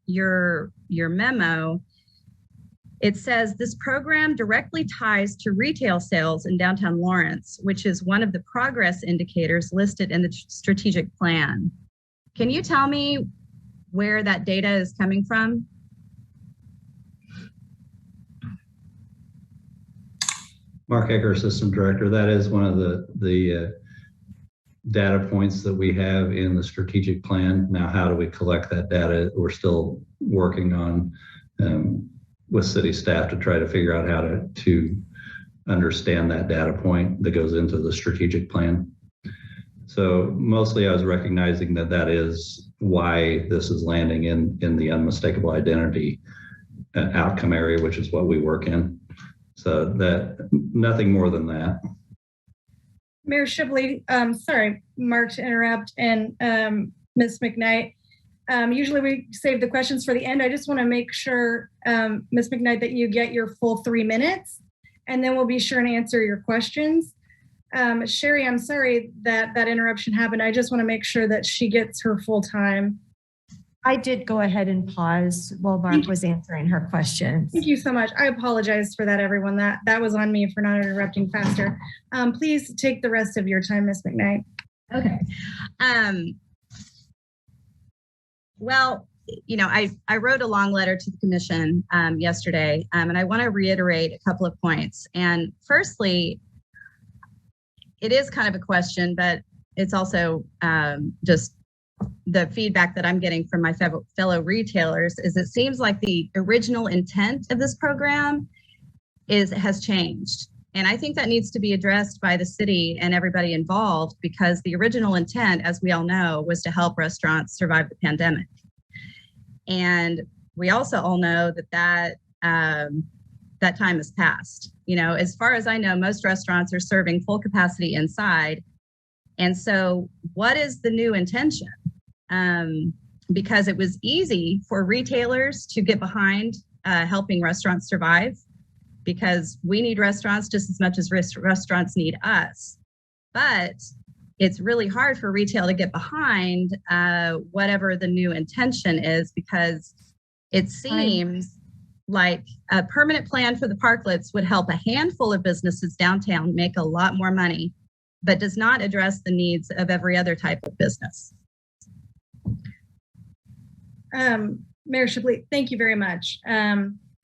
your memo. It says this program directly ties to retail sales in downtown Lawrence, which is one of the progress indicators listed in the strategic plan. Can you tell me where that data is coming from? Mark Ecker, System Director. That is one of the data points that we have in the strategic plan. Now, how do we collect that data? We're still working on with city staff to try to figure out how to understand that data point that goes into the strategic plan. So mostly I was recognizing that is why this is landing in the unmistakable identity outcome area, which is what we work in. So that nothing more than that. Mayor Shibley, sorry, Mark, to interrupt, and Ms. McKnight. Usually we save the questions for the end. I just want to make sure, Ms. McKnight, that you get your full 3 minutes, and then we'll be sure to answer your questions. Sherry, I'm sorry that interruption happened. I just want to make sure that she gets her full time. I did go ahead and pause while Mark was answering her questions. Thank you so much. I apologize for that, everyone. That was on me for not interrupting faster. Please take the rest of your time, Ms. McKnight. Okay. Well, I wrote a long letter to the commission yesterday, and I want to reiterate a couple of points. And firstly, it is kind of a question, but it's also just the feedback that I'm getting from my fellow retailers is it seems like the original intent of this program has changed. And I think that needs to be addressed by the city and everybody involved, because the original intent, as we all know, was to help restaurants survive the pandemic. And we also all know that time has passed. You know, as far as I know, most restaurants are serving full capacity inside. And so what is the new intention? Because it was easy for retailers to get behind helping restaurants survive, because we need restaurants just as much as restaurants need us. But it's really hard for retail to get behind whatever the new intention is, because it seems like a permanent plan for the parklets would help a handful of businesses downtown make a lot more money, but does not address the needs of every other type of business. Mayor Shipley, thank you very much.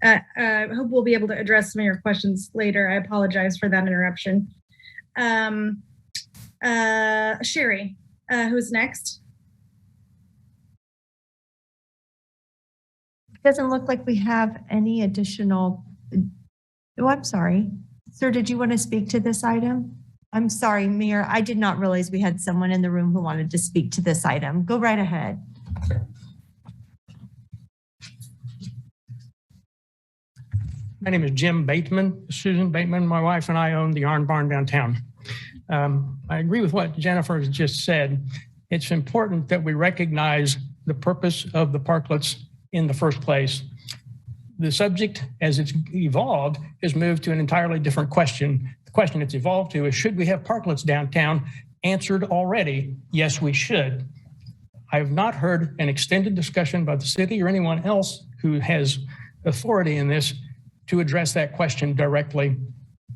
I hope we'll be able to address some of your questions later. I apologize for that interruption. Sherry, who's next? Doesn't look like we have any additional. Oh, I'm sorry. Sir, did you want to speak to this item? I'm sorry, Mayor. I did not realize we had someone in the room who wanted to speak to this item. Go right ahead. My name is Jim Bateman. Susan Bateman, my wife and I own the Yarn Barn downtown. I agree with what Jennifer has just said. It's important that we recognize the purpose of the parklets in the first place. The subject, as it's evolved, has moved to an entirely different question. The question it's evolved to is, should we have parklets downtown? Answered already, yes, we should. I have not heard an extended discussion by the city or anyone else who has authority in this to address that question directly.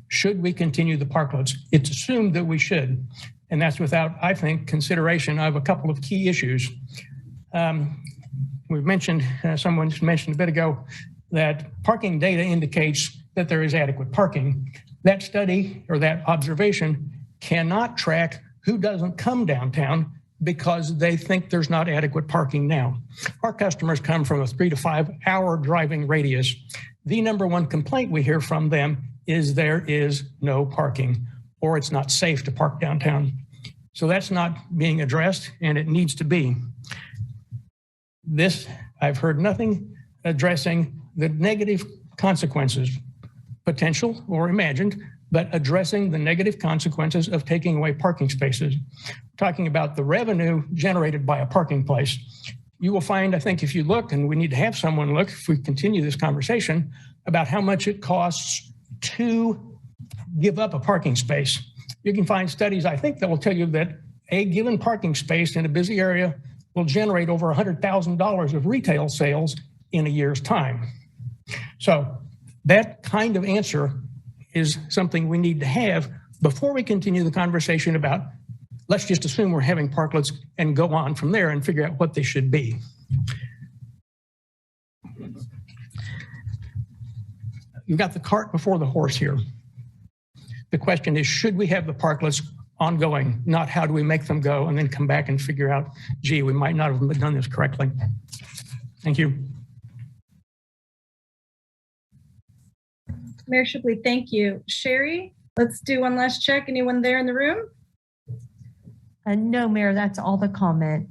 Should we continue the parklets? It's assumed that we should, and that's without, I think, consideration of a couple of key issues. We've mentioned, someone just mentioned a bit ago, that parking data indicates that there is adequate parking. That study or that observation cannot track who doesn't come downtown because they think there's not adequate parking now. Our customers come from a 3 to 5 hour driving radius. The number one complaint we hear from them is there is no parking, or it's not safe to park downtown. So that's not being addressed, and it needs to be. This, I've heard nothing addressing the negative consequences, potential or imagined, but addressing the negative consequences of taking away parking spaces. Talking about the revenue generated by a parking place. You will find, I think, if you look, and we need to have someone look, if we continue this conversation, about how much it costs to give up a parking space. You can find studies, I think, that will tell you that a given parking space in a busy area will generate over $100,000 of retail sales in a year's time. So that kind of answer is something we need to have before we continue the conversation about, let's just assume we're having parklets and go on from there and figure out what they should be. You've got the cart before the horse here. The question is, should we have the parklets ongoing, not how do we make them go and then come back and figure out, gee, we might not have done this correctly. Thank you. Mayor Shipley, thank you. Sherry, let's do one last check. Anyone there in the room? No, Mayor, that's all the comment.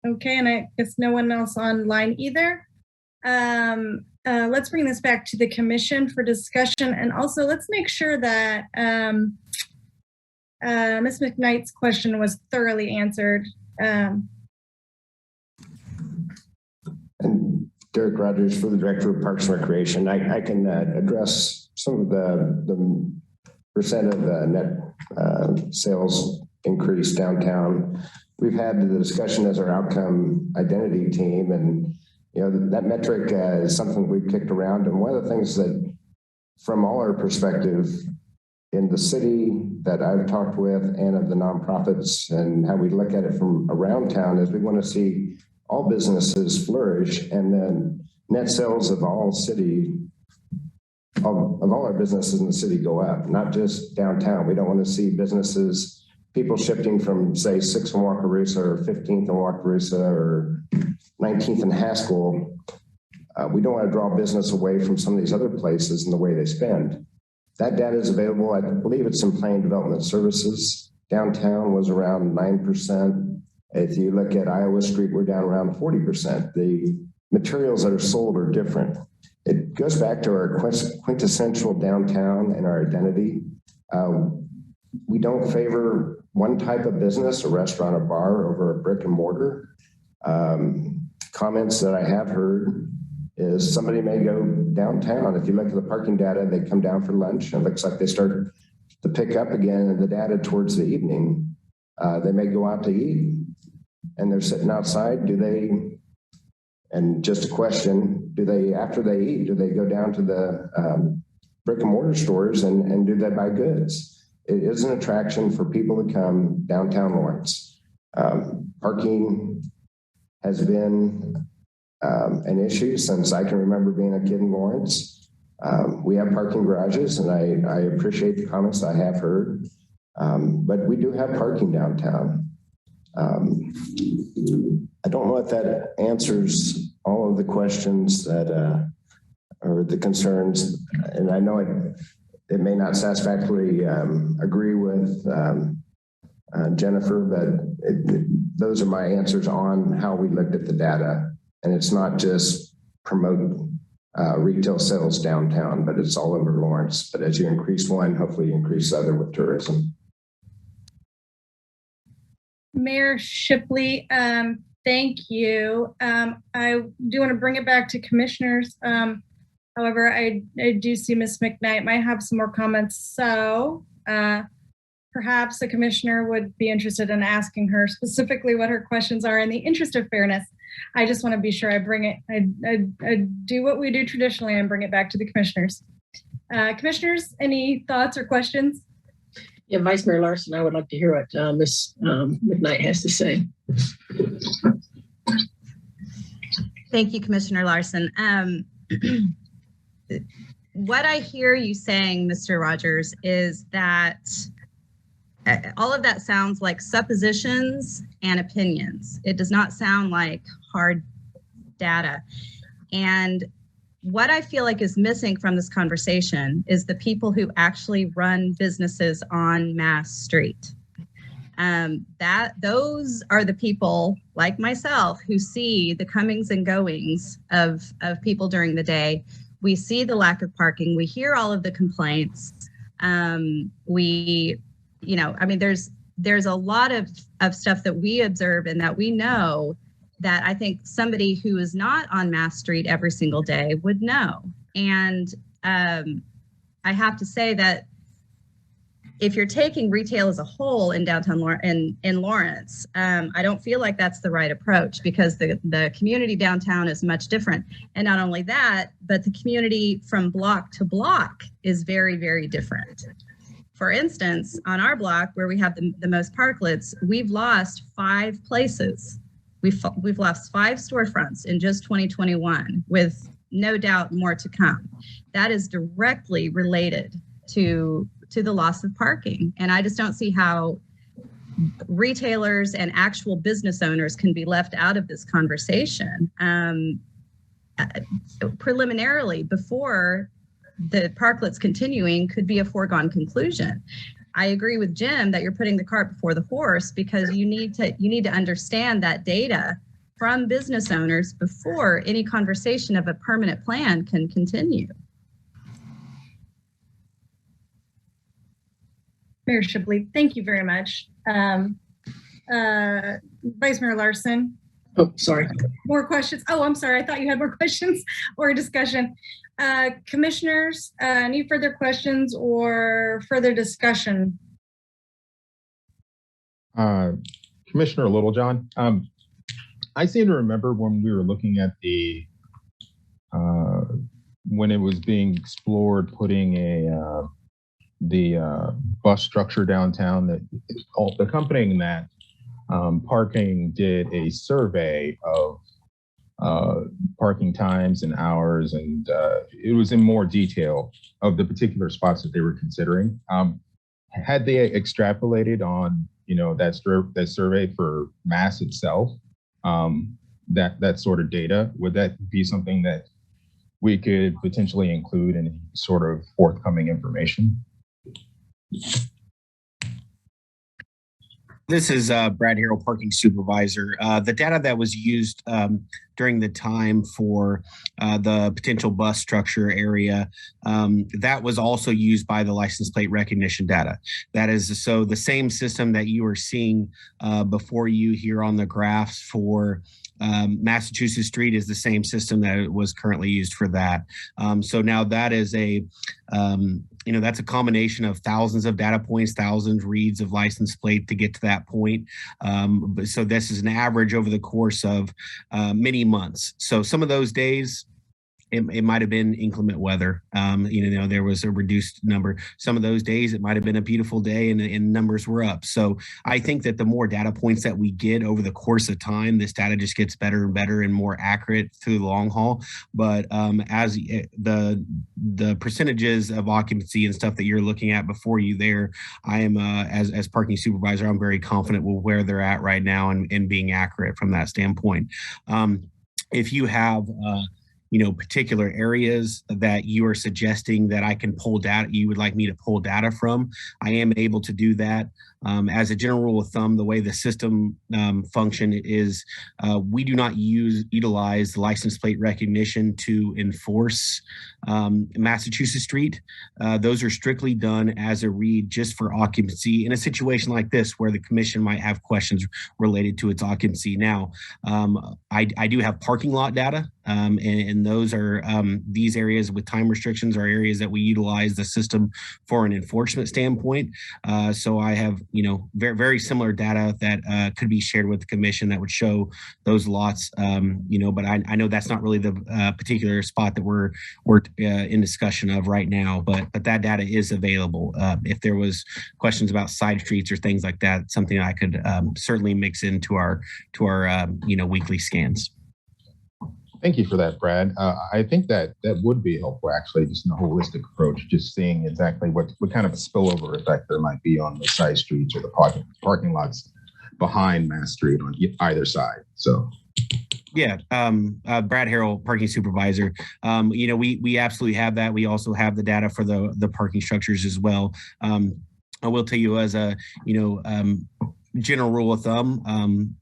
Okay, and I guess no one else online either. Let's bring this back to the commission for discussion, and also let's make sure that Ms. McKnight's question was thoroughly answered. And Derek Rogers, for the Director of Parks and Recreation, I can address some of the percent of net sales increase downtown. We've had the discussion as our outcome identity team, and that metric is something we've kicked around. And one of the things that, from all our perspective in the city that I've talked with and of the nonprofits and how we look at it from around town, is we want to see all businesses flourish, and then net sales of all our businesses in the city go up, not just downtown. We don't want to see businesses, people shifting from, say, 6th and Wakarusa or 15th and Wakarusa or 19th and Haskell. We don't want to draw business away from some of these other places in the way they spend. That data is available. I believe it's in Planning Development Services. Downtown was around 9%. If you look at Iowa Street, we're down around 40%. The materials that are sold are different. It goes back to our quintessential downtown and our identity. We don't favor one type of business, a restaurant or bar, over a brick and mortar. Comments that I have heard is somebody may go downtown. If you look at the parking data, they come down for lunch and it looks like they start to pick up again in the data towards the evening. They may go out to eat and they're sitting outside. And just a question, after they eat, do they go down to the brick and mortar stores and do they buy goods? It is an attraction for people to come downtown Lawrence. Parking has been an issue since I can remember being a kid in Lawrence. We have parking garages, and I appreciate the comments I have heard, but we do have parking downtown. I don't know if that answers all of the questions that or the concerns, and I know it may not satisfactorily agree with Jennifer, but those are my answers on how we looked at the data. And it's not just promote retail sales downtown, but it's all over Lawrence. But as you increase one, hopefully you increase the other with tourism. Mayor Shipley, thank you. I do want to bring it back to commissioners. However, I do see Ms. McKnight might have some more comments. So perhaps the commissioner would be interested in asking her specifically what her questions are. In the interest of fairness, I just want to be sure I bring it, I do what we do traditionally and bring it back to the commissioners. Commissioners, any thoughts or questions? Yeah, Vice Mayor Larson, I would like to hear what Ms. McKnight has to say. Thank you, Commissioner Larson. What I hear you saying, Mr. Rogers, is that all of that sounds like suppositions and opinions. It does not sound like hard data. And what I feel like is missing from this conversation is the people who actually run businesses on Mass Street. Those are the people like myself who see the comings and goings of people during the day. We see the lack of parking. We hear all of the complaints. There's a lot of stuff that we observe and that we know that I think somebody who is not on Mass Street every single day would know. And I have to say that if you're taking retail as a whole in downtown in Lawrence, I don't feel like that's the right approach, because the community downtown is much different. And not only that, but the community from block to block is very, very different. For instance, on our block where we have the most parklets, we've lost 5 places. We've lost 5 storefronts in just 2021, with no doubt more to come. That is directly related to the loss of parking. And I just don't see how retailers and actual business owners can be left out of this conversation. Preliminarily, before the parklets continuing could be a foregone conclusion. I agree with Jim that you're putting the cart before the horse, because you need to understand that data from business owners before any conversation of a permanent plan can continue. Mayor Shipley, thank you very much. Vice Mayor Larson. Oh, sorry. More questions? Oh, I'm sorry. I thought you had more questions or discussion. Commissioners, any further questions or further discussion? Commissioner Littlejohn, I seem to remember when we were looking at when it was being explored, putting the bus structure downtown, that accompanying that, parking did a survey of parking times and hours, and it was in more detail of the particular spots that they were considering. Had they extrapolated on, that survey for Mass itself, that sort of data, would that be something that we could potentially include in any sort of forthcoming information? This is Brad Harrell, parking supervisor. The data that was used during the time for the potential bus structure area, that was also used by the license plate recognition data. That is, so the same system that you are seeing before you here on the graphs for Massachusetts Street is the same system that was currently used for that. So now that is a, that's a combination of thousands of data points, thousands reads of license plate to get to that point. So this is an average over the course of many months. So some of those days, it might have been inclement weather. There was a reduced number. Some of those days, it might have been a beautiful day and numbers were up. So I think that the more data points that we get over the course of time, this data just gets better and better and more accurate through the long haul. But as the percentages of occupancy and stuff that you're looking at before you there, I am, as parking supervisor, I'm very confident with where they're at right now and being accurate from that standpoint. If you have particular areas that you are suggesting that I can pull data, you would like me to pull data from, I am able to do that. As a general rule of thumb, the way the system function is, we do not utilize the license plate recognition to enforce Massachusetts Street. Those are strictly done as a read just for occupancy in a situation like this where the commission might have questions related to its occupancy. Now, I do have parking lot data, and those are these areas with time restrictions are areas that we utilize the system for an enforcement standpoint. So I have very, very similar data that could be shared with the commission that would show those lots, but I know that's not really the particular spot that we're in discussion of right now, but that data is available. If there was questions about side streets or things like that, something I could certainly mix into our weekly scans. Thank you for that, Brad. I think that would be helpful, actually, just in a holistic approach, just seeing exactly what kind of a spillover effect there might be on the side streets or the parking lots behind Mass Street on either side. So. Yeah, Brad Harrell, parking supervisor. We absolutely have that. We also have the data for the parking structures as well. I will tell you as a, general rule of thumb,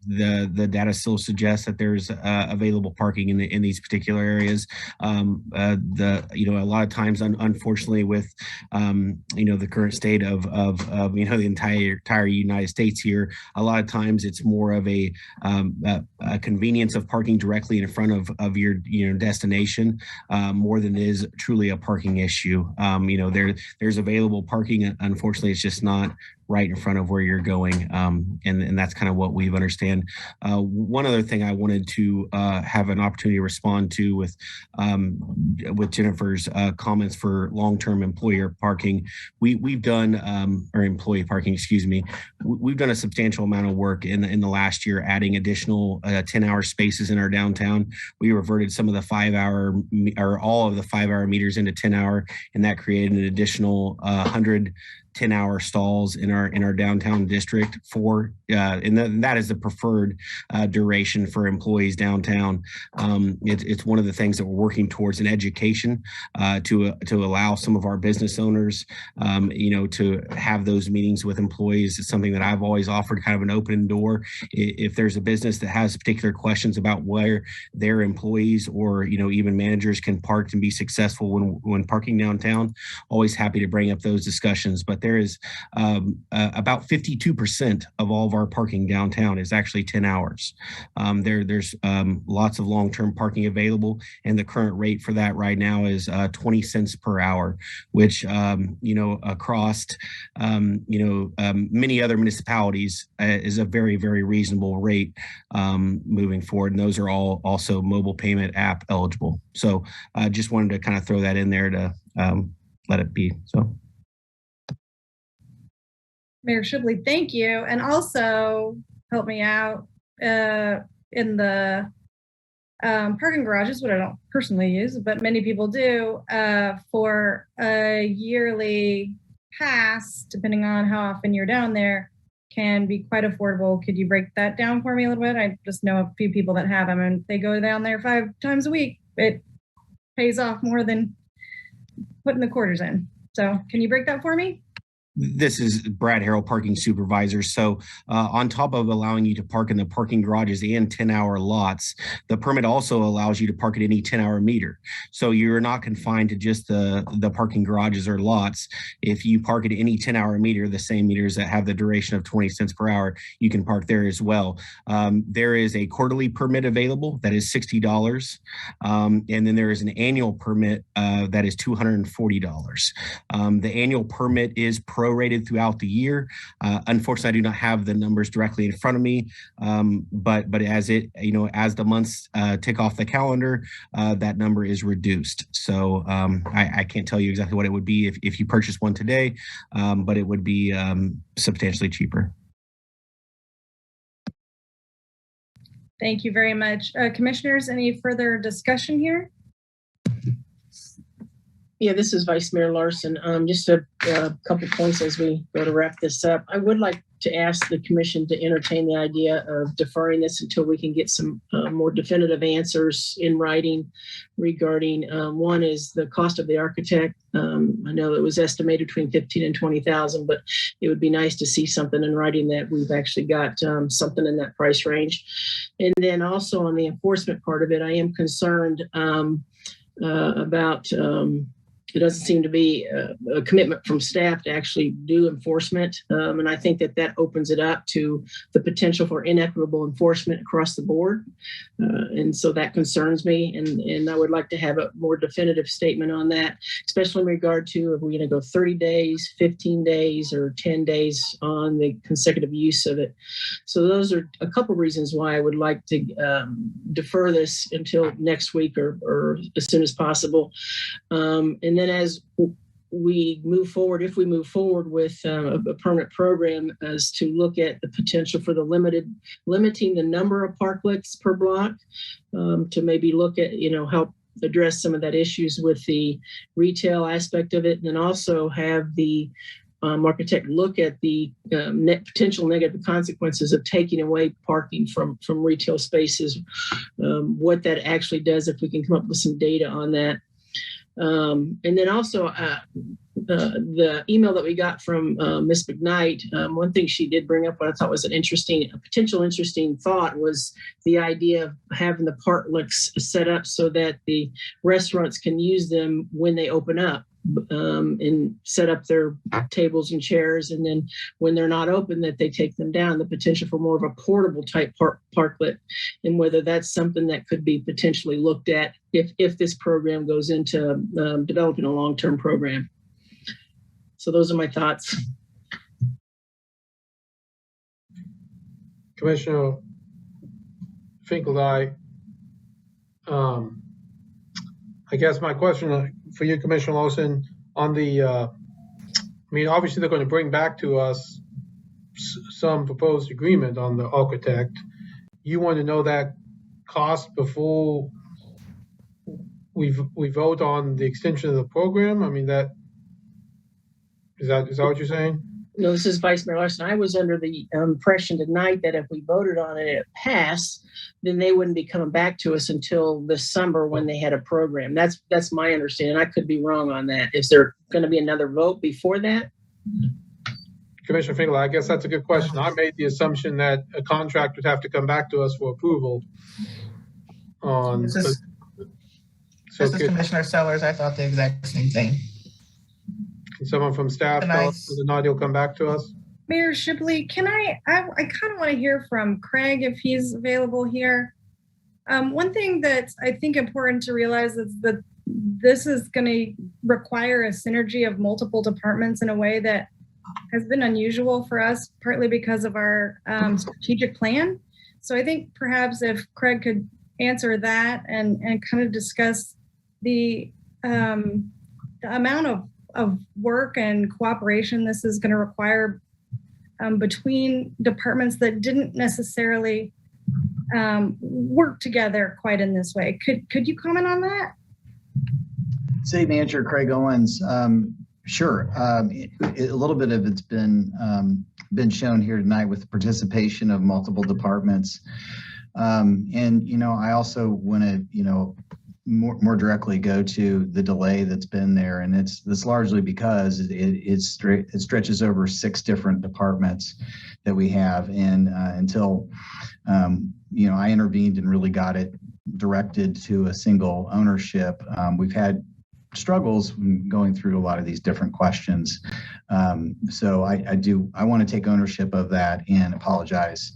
the data still suggests that there's available parking in these particular areas. A lot of times, unfortunately, with the current state of the entire United States here, a lot of times it's more of a convenience of parking directly in front of your destination more than it is truly a parking issue. There's available parking. Unfortunately, it's just not right in front of where you're going. And that's kind of what we've understand. One other thing I wanted to have an opportunity to respond to with Jennifer's comments for long-term employer parking. We've done, or employee parking, excuse me. We've done a substantial amount of work in the last year, adding additional 10-hour spaces in our downtown. We reverted some of the 5-hour or all of the 5-hour meters into 10-hour, and that created an additional 100 10-hour stalls in our downtown district and that is the preferred duration for employees downtown. It's one of the things that we're working towards in education to allow some of our business owners, to have those meetings with employees. It's something that I've always offered, kind of an open door. If there's a business that has particular questions about where their employees or even managers can park and be successful when parking downtown, always happy to bring up those discussions. But there is about 52% of all of our parking downtown is actually 10 hours. There's lots of long-term parking available, and the current rate for that right now is 20 cents per hour, which across many other municipalities is a very, very reasonable rate moving forward. And those are all also mobile payment app eligible. So I just wanted to kind of throw that in there to let it be. So. Mayor Shibley, thank you. And also help me out in the parking garages, what I don't personally use, but many people do, for a yearly pass, depending on how often you're down there, can be quite affordable. Could you break that down for me a little bit? I just know a few people that have them and they go down there 5 times a week. pays off more than putting the quarters in. So can you break that for me? This is Brad Harrell, parking supervisor. So on top of allowing you to park in the parking garages and 10-hour lots, the permit also allows you to park at any 10-hour meter. So you're not confined to just the parking garages or lots. If you park at any 10-hour meter, the same meters that have the duration of 20 cents per hour, you can park there as well. There is a quarterly permit available that is $60. And then there is an annual permit that is $240. The annual permit is prorated throughout the year. Unfortunately, I do not have the numbers directly in front of me, but as it, as the months tick off the calendar, that number is reduced. So I can't tell you exactly what it would be if you purchase one today, but it would be substantially cheaper. Thank you very much. Commissioners, any further discussion here? Yeah, this is Vice Mayor Larson. Just a couple points as we go to wrap this up. I would like to ask the commission to entertain the idea of deferring this until we can get some more definitive answers in writing regarding one is the cost of the architect. I know it was estimated between 15 and 20,000, but it would be nice to see something in writing that we've actually got something in that price range. And then also on the enforcement part of it, I am concerned about there doesn't seem to be a commitment from staff to actually do enforcement. And I think that opens it up to the potential for inequitable enforcement across the board. And so that concerns me. And I would like to have a more definitive statement on that, especially in regard to if we're going to go 30 days, 15 days, or 10 days on the consecutive use of it. So those are a couple of reasons why I would like to defer this until next week or as soon as possible. And then as we move forward, if we move forward with a permanent program, as to look at the potential for the limiting the number of parklets per block, to maybe look at, help address some of that issues with the retail aspect of it, and then also have the architect look at the potential negative consequences of taking away parking from retail spaces, what that actually does, if we can come up with some data on that. And then also the email that we got from Ms. McKnight, one thing she did bring up what I thought was a potential interesting thought was the idea of having the parklets set up so that the restaurants can use them when they open up. And set up their tables and chairs, and then when they're not open, that they take them down. The potential for more of a portable type parklet, and whether that's something that could be potentially looked at if this program goes into developing a long-term program. So those are my thoughts. Commissioner Finkel, I guess my question for you, Commissioner Lawson, on the, obviously they're going to bring back to us some proposed agreement on the architect. You want to know that cost before we vote on the extension of the program? Is that what you're saying? No, this is Vice Mayor Larson. I was under the impression tonight that if we voted on it and it passed, then they wouldn't be coming back to us until this summer when they had a program. That's my understanding. I could be wrong on that. Is there going to be another vote before that? Commissioner Finkel, I guess that's a good question. I made the assumption that a contract would have to come back to us for approval. This is Commissioner Sellers. I thought the exact same thing. Can someone from staff tell us whether or not he'll come back to us? Mayor Shipley, I kind of want to hear from Craig if he's available here. One thing that's I think important to realize is that this is going to require a synergy of multiple departments in a way that has been unusual for us, partly because of our strategic plan. So I think perhaps if Craig could answer that and kind of discuss the amount of work and cooperation this is going to require between departments that didn't necessarily work together quite in this way. Could you comment on that? City Manager Craig Owens. Sure. A little bit of it's been shown here tonight with the participation of multiple departments. And, I also want to, more directly go to the delay that's been there, and it's largely because it stretches over 6 different departments that we have, and until I intervened and really got it directed to a single ownership, we've had struggles going through a lot of these different questions. So I want to take ownership of that and apologize.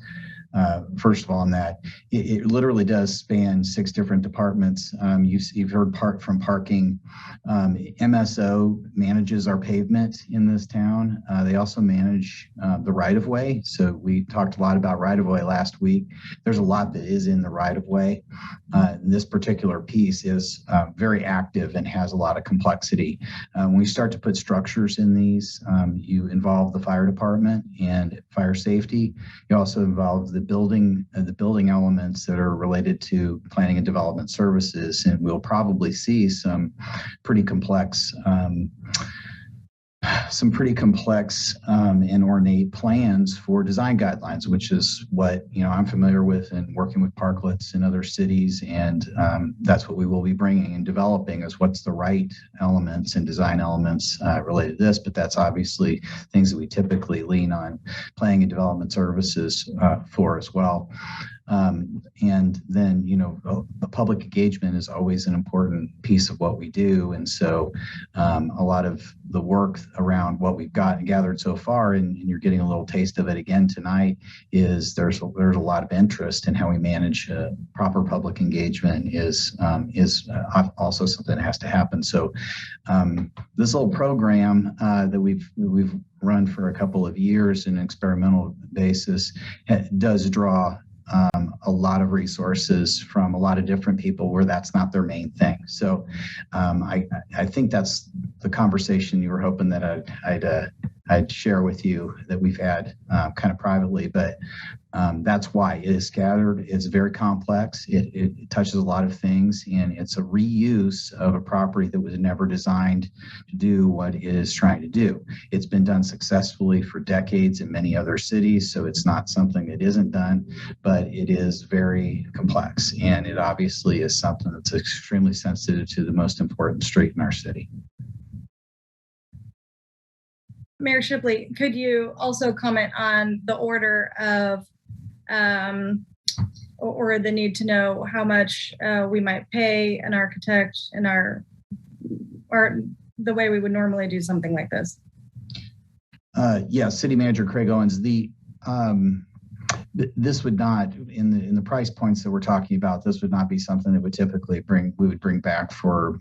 First of all, on that, it literally does span 6 different departments. You've heard from parking. MSO manages our pavement in this town. They also manage the right-of-way. So we talked a lot about right-of-way last week. There's a lot that is in the right-of-way. This particular piece is very active and has a lot of complexity. When we start to put structures in these, you involve the fire department and fire safety. You also involve the building elements that are related to planning and development services, and we'll probably see some pretty complex and ornate plans for design guidelines, which is what I'm familiar with and working with parklets in other cities, and that's what we will be bringing and developing is what's the right elements and design elements related to this. But that's obviously things that we typically lean on planning and development services for as well. And then, the public engagement is always an important piece of what we do. And so a lot of the work around what we've gathered so far, and you're getting a little taste of it again tonight, is there's a lot of interest in how we manage proper public engagement is also something that has to happen. So this little program that we've run for a couple of years in an experimental basis does draw a lot of resources from a lot of different people where that's not their main thing. So I think that's the conversation you were hoping that I'd share with you that we've had kind of privately, but that's why it is scattered. It's very complex. It touches a lot of things, and it's a reuse of a property that was never designed to do what it is trying to do. It's been done successfully for decades in many other cities, so it's not something that isn't done, but it is very complex, and it obviously is something that's extremely sensitive to the most important street in our city. Mayor Shipley, could you also comment on the order of or the need to know how much we might pay an architect in or the way we would normally do something like this? Yeah, City Manager Craig Owens, this would not, in the price points that we're talking about, this would not be something that would typically we would bring back for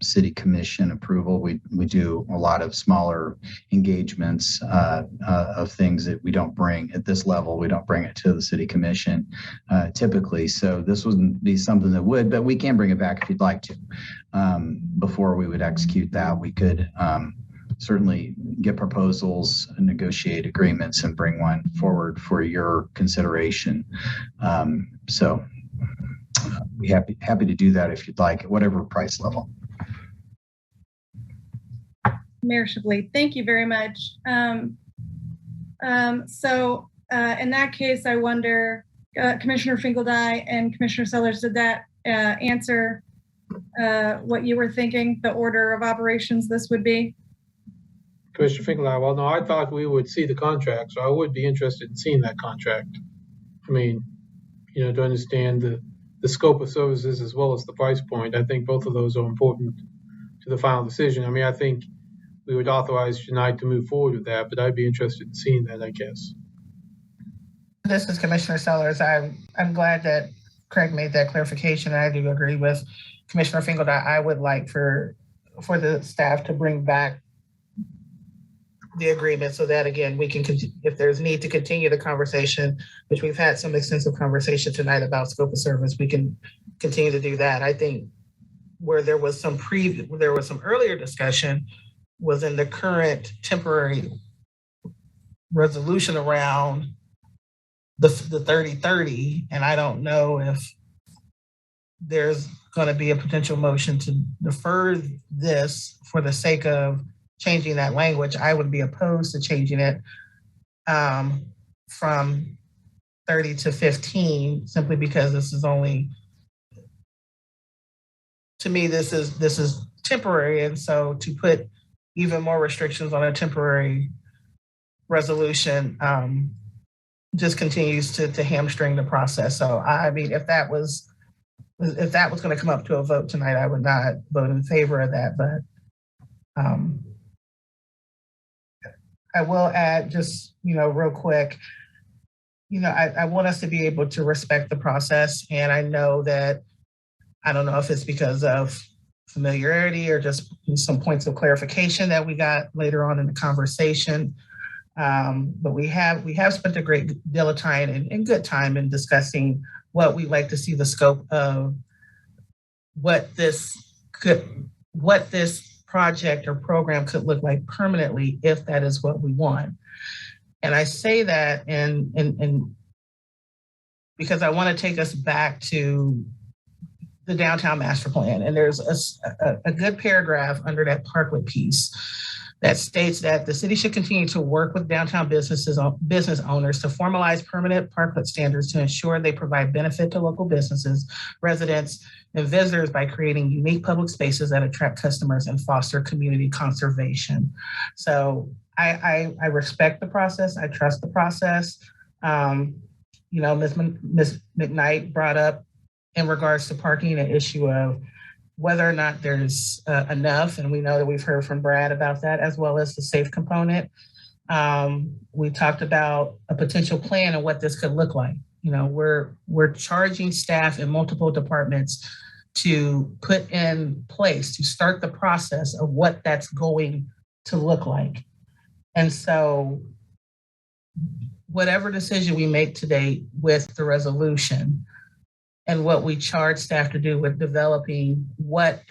city commission approval. We do a lot of smaller engagements of things that we don't bring at this level. We don't bring it to the city commission typically. So this wouldn't be something that would, but we can bring it back if you'd like to. Before we would execute that, we could certainly get proposals and negotiate agreements and bring one forward for your consideration. So be happy to do that if you'd like, at whatever price level. Mayor Shipley, thank you very much. So in that case, I wonder, Commissioner Finkeldye and Commissioner Sellers, did that answer what you were thinking the order of operations this would be? Commissioner Finkeldye, well, no, I thought we would see the contract, so I would be interested in seeing that contract. I mean, to understand the scope of services as well as the price point. I think both of those are important to the final decision. I mean, I think we would authorize tonight to move forward with that, but I'd be interested in seeing that, I guess. This is Commissioner Sellers. I'm glad that Craig made that clarification. I do agree with Commissioner Finkeldye. I would like for the staff to bring back the agreement so that, again, we can, if there's need to continue the conversation, which we've had some extensive conversation tonight about scope of service, we can continue to do that. I think where there was some earlier discussion was in the current temporary resolution around the 30/30, and I don't know if there's going to be a potential motion to defer this for the sake of changing that language. I would be opposed to changing it from 30 to 15, simply because this is only to me, this is temporary. And so to put even more restrictions on a temporary resolution just continues to hamstring the process. So I mean, if that was going to come up to a vote tonight, I would not vote in favor of that. But I will add just, real quick, I want us to be able to respect the process. And I know that, I don't know if it's because of familiarity or just some points of clarification that we got later on in the conversation. But we have spent a great deal of time and good time in discussing what we'd like to see the scope of what this project or program could look like permanently, if that is what we want. And I say that and because I want to take us back to the downtown master plan. And there's a good paragraph under that parklet piece that states that the city should continue to work with downtown business owners to formalize permanent parklet standards to ensure they provide benefit to local businesses, residents, and visitors by creating unique public spaces that attract customers and foster community conservation. So I respect the process. I trust the process. Ms. McKnight brought up in regards to parking an issue of whether or not there's enough. And we know that we've heard from Brad about that, as well as the safe component. We talked about a potential plan and what this could look like. We're charging staff in multiple departments to put in place, to start the process of what that's going to look like. And so whatever decision we make today with the resolution and what we charge staff to do with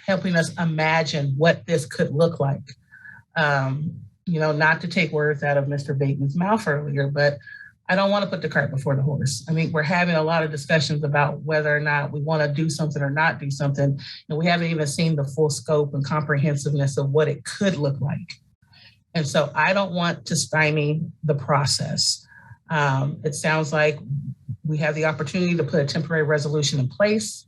helping us imagine what this could look like. Not to take words out of Mr. Bateman's mouth earlier, but I don't want to put the cart before the horse. I mean, we're having a lot of discussions about whether or not we want to do something or not do something. And we haven't even seen the full scope and comprehensiveness of what it could look like. And so I don't want to stymie the process. It sounds like we have the opportunity to put a temporary resolution in place.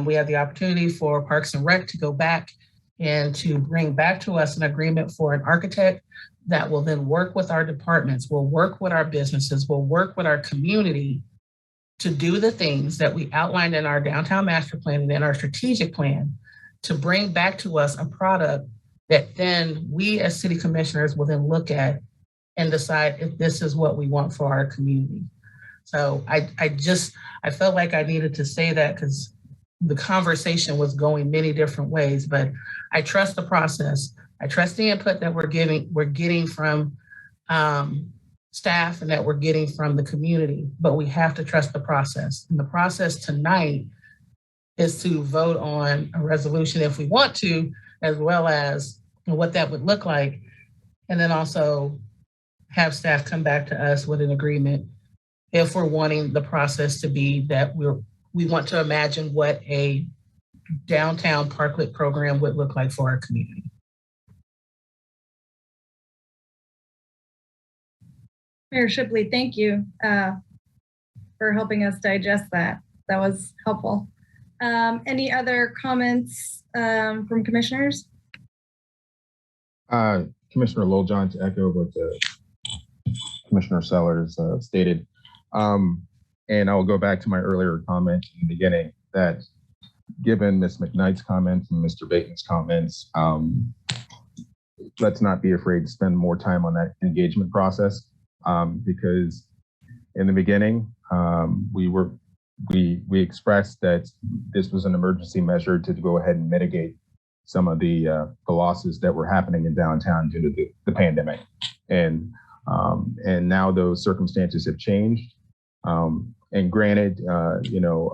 We have the opportunity for Parks and Rec to go back and to bring back to us an agreement for an architect that will then work with our departments, will work with our businesses, will work with our community to do the things that we outlined in our downtown master plan and in our strategic plan to bring back to us a product that then we as city commissioners will then look at and decide if this is what we want for our community. So I felt like I needed to say that because the conversation was going many different ways, but I trust the process. I trust the input that we're getting from staff and that we're getting from the community, but we have to trust the process. And the process tonight is to vote on a resolution if we want to, as well as what that would look like. And then also have staff come back to us with an agreement if we're wanting the process to be that we want to imagine what a downtown parklet program would look like for our community. Mayor Shipley, thank you for helping us digest that. That was helpful. Any other comments from commissioners? Commissioner Littlejohn, to echo what Commissioner Sellers stated, and I'll go back to my earlier comment in the beginning that given Ms. McKnight's comments and Mr. Bateman's comments, let's not be afraid to spend more time on that engagement process because in the beginning, we expressed that this was an emergency measure to go ahead and mitigate some of the losses that were happening in downtown due to the pandemic. And now those circumstances have changed. And granted, the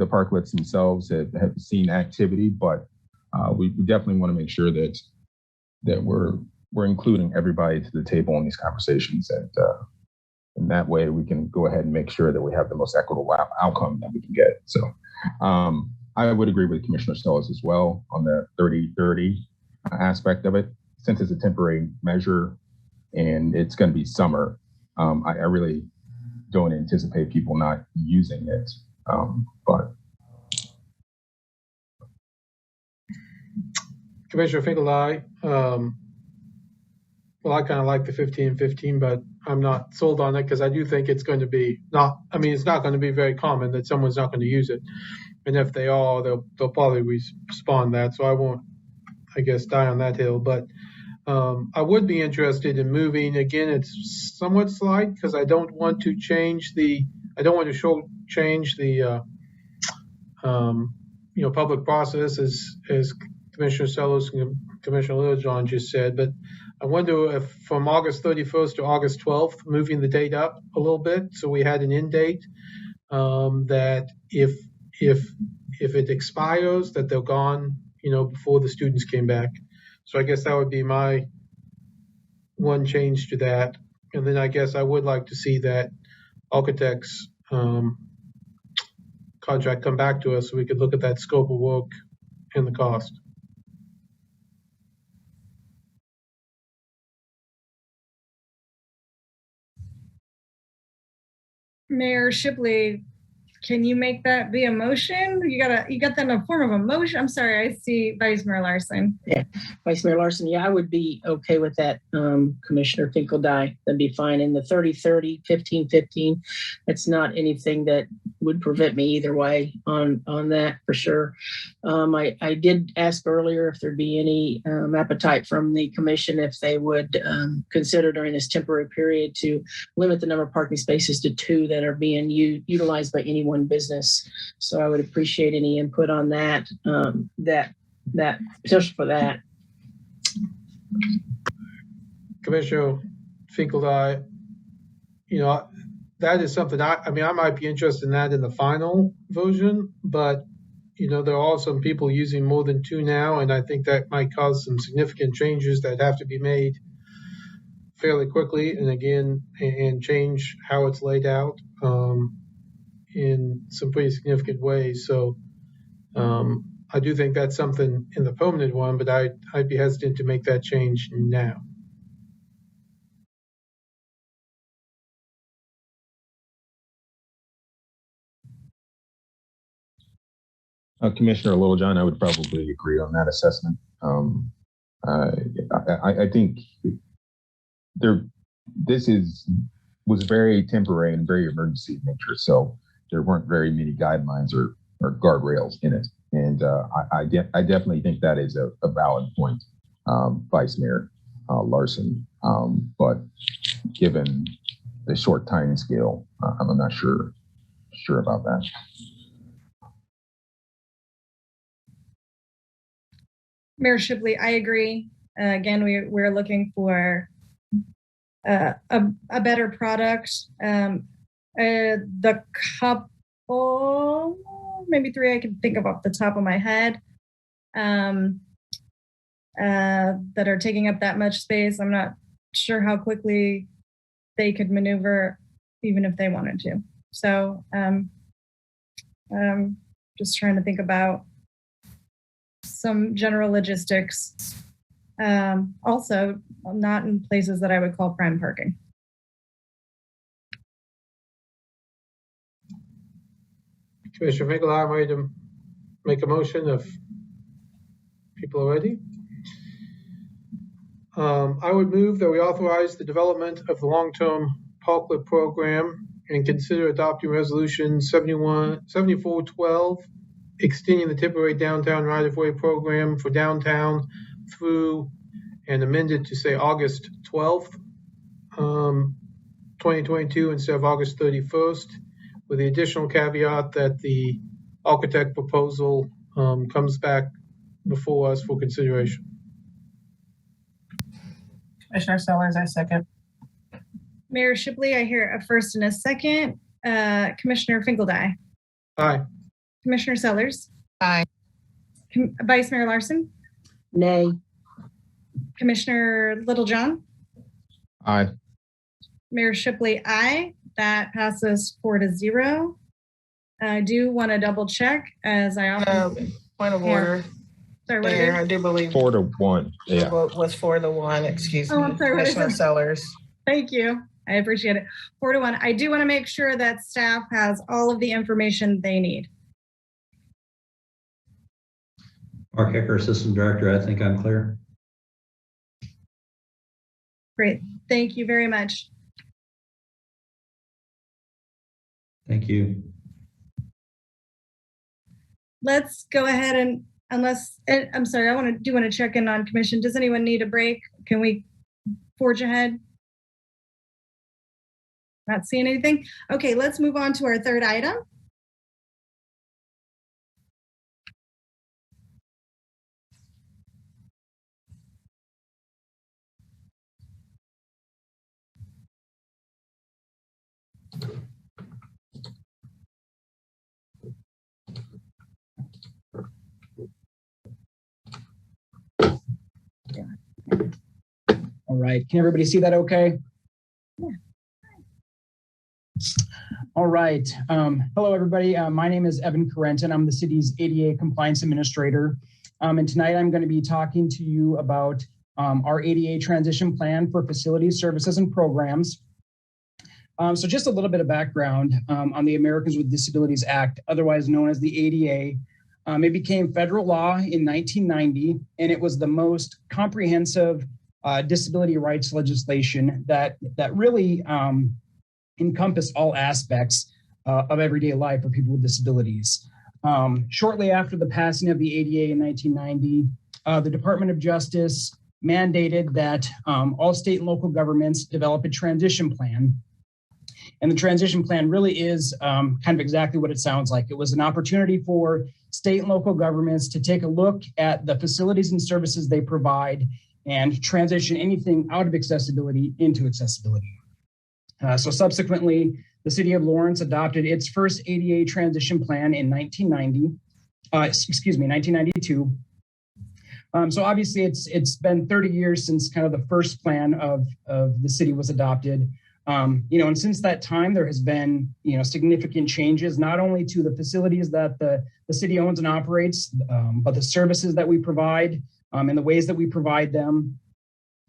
parklets themselves have seen activity, but we definitely want to make sure that we're including everybody to the table in these conversations, and that way we can go ahead and make sure that we have the most equitable outcome that we can get. So I would agree with Commissioner Stellas as well on the 30-30 aspect of it. Since it's a temporary measure and it's going to be summer, I really don't anticipate people not using it. But Commissioner Finkel, aye. Well, I kind of like the 15-15, but I'm not sold on it because I do think it's going to be it's not going to be very common that someone's not going to use it. And if they are, they'll probably respond that. So I won't, I guess, die on that hill. But I would be interested in moving. Again, it's somewhat slight because I don't want to change the public process as Commissioner Sellers and Commissioner Littlejohn just said. But I wonder if from August 31st to August 12th, moving the date up a little bit so we had an end date that if it expires, that they're gone, before the students came back. So I guess that would be my one change to that. And then I guess I would like to see that architect's contract come back to us so we could look at that scope of work and the cost. Mayor Shipley, can you make that be a motion? You got that in a form of a motion? I'm sorry, I see Vice Mayor Larson. Yeah, Vice Mayor Larson, yeah, I would be okay with that, Commissioner Finkeldye. That'd be fine. In the 30-30, 15-15, it's not anything that would prevent me either way on that for sure. I did ask earlier if there'd be any appetite from the commission if they would consider during this temporary period to limit the number of parking spaces to 2 that are being utilized by any one business. So I would appreciate any input on that, that potential for that. Commissioner Finkeldye, that is something I might be interested in that in the final version, but there are some people using more than 2 now, and I think that might cause some significant changes that have to be made fairly quickly, and change how it's laid out in some pretty significant ways. So I do think that's something in the permanent one, but I'd be hesitant to make that change now. Commissioner Littlejohn, I would probably agree on that assessment. I think this was very temporary and very emergency in nature, so there weren't very many guidelines or guardrails in it. And I definitely think that is a valid point, Vice Mayor Larson. But given the short time scale, I'm not sure about that. Mayor Shipley, I agree. Again, we're looking for a better product. The couple, maybe 3 I can think of off the top of my head, that are taking up that much space. I'm not sure how quickly they could maneuver, even if they wanted to. So just trying to think about some general logistics. Also, not in places that I would call prime parking. Commissioner Finkel, I'm ready to make a motion if people are ready. I would move that we authorize the development of the long-term parklet program and consider adopting resolution 7412, extending the temporary downtown right-of-way program for downtown through and amended to say August 12th, 2022 instead of August 31st, with the additional caveat that the architect proposal comes back before us for consideration. Commissioner Sellers, I second. Mayor Shipley, I hear a first and a second. Commissioner Finkeldye. Aye. Commissioner Sellers. Aye. Vice Mayor Larson. Nay. Commissioner Littlejohn. Aye. Mayor Shipley, aye. That passes 4-0. I do want to double check, as I often. Point of order. Sorry, what Mayor, I do believe 4-1. Yeah. vote was 4-1. Excuse me. I'm sorry, Commissioner Sellers. Thank you. I appreciate it. 4-1. I do want to make sure that staff has all of the information they need. Mark Hecker, Assistant Director. I think I'm clear. Great. Thank you very much. Thank you. Let's go ahead and I'm sorry, I want to check in on commission. Does anyone need a break? Can we forge ahead? Not seeing anything. Okay, let's move on to our third item. All right, can everybody see that okay? Yeah. All right, hello everybody. My name is Evan Carenton. I'm the city's ADA compliance administrator. And tonight I'm going to be talking to you about our ADA transition plan for facilities, services, and programs. So just a little bit of background on the Americans with Disabilities Act, otherwise known as the ADA. It became federal law in 1990, and it was the most comprehensive disability rights legislation that really encompassed all aspects of everyday life for people with disabilities. Shortly after the passing of the ADA in 1990, the Department of Justice mandated that all state and local governments develop a transition plan. And the transition plan really is kind of exactly what it sounds like. It was an opportunity for state and local governments to take a look at the facilities and services they provide and transition anything out of accessibility into accessibility. So subsequently, the city of Lawrence adopted its first ADA transition plan in 1992. So obviously it's been 30 years since kind of the first plan of the city was adopted. And since that time, there has been, significant changes, not only to the facilities that the city owns and operates, but the services that we provide and the ways that we provide them.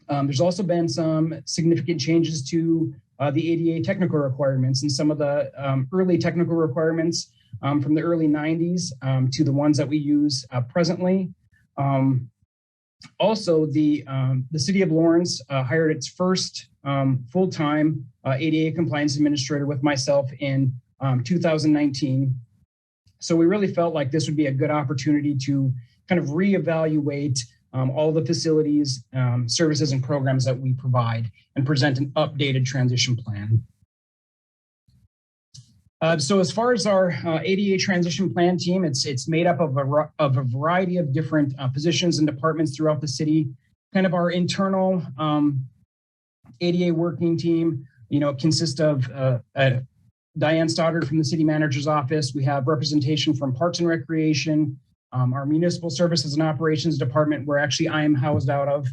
There's also been some significant changes to the ADA technical requirements and some of the early technical requirements from the early 90s to the ones that we use presently. Also, the city of Lawrence hired its first full-time ADA compliance administrator with myself in 2019. So we really felt like this would be a good opportunity to kind of reevaluate all the facilities, services, and programs that we provide and present an updated transition plan. So as far as our ADA transition plan team, it's made up of a variety of different positions and departments throughout the city. Kind of our internal ADA working team, consists of Diane Stoddard from the city manager's office. We have representation from Parks and Recreation, our municipal services and operations department, where actually I am housed out of,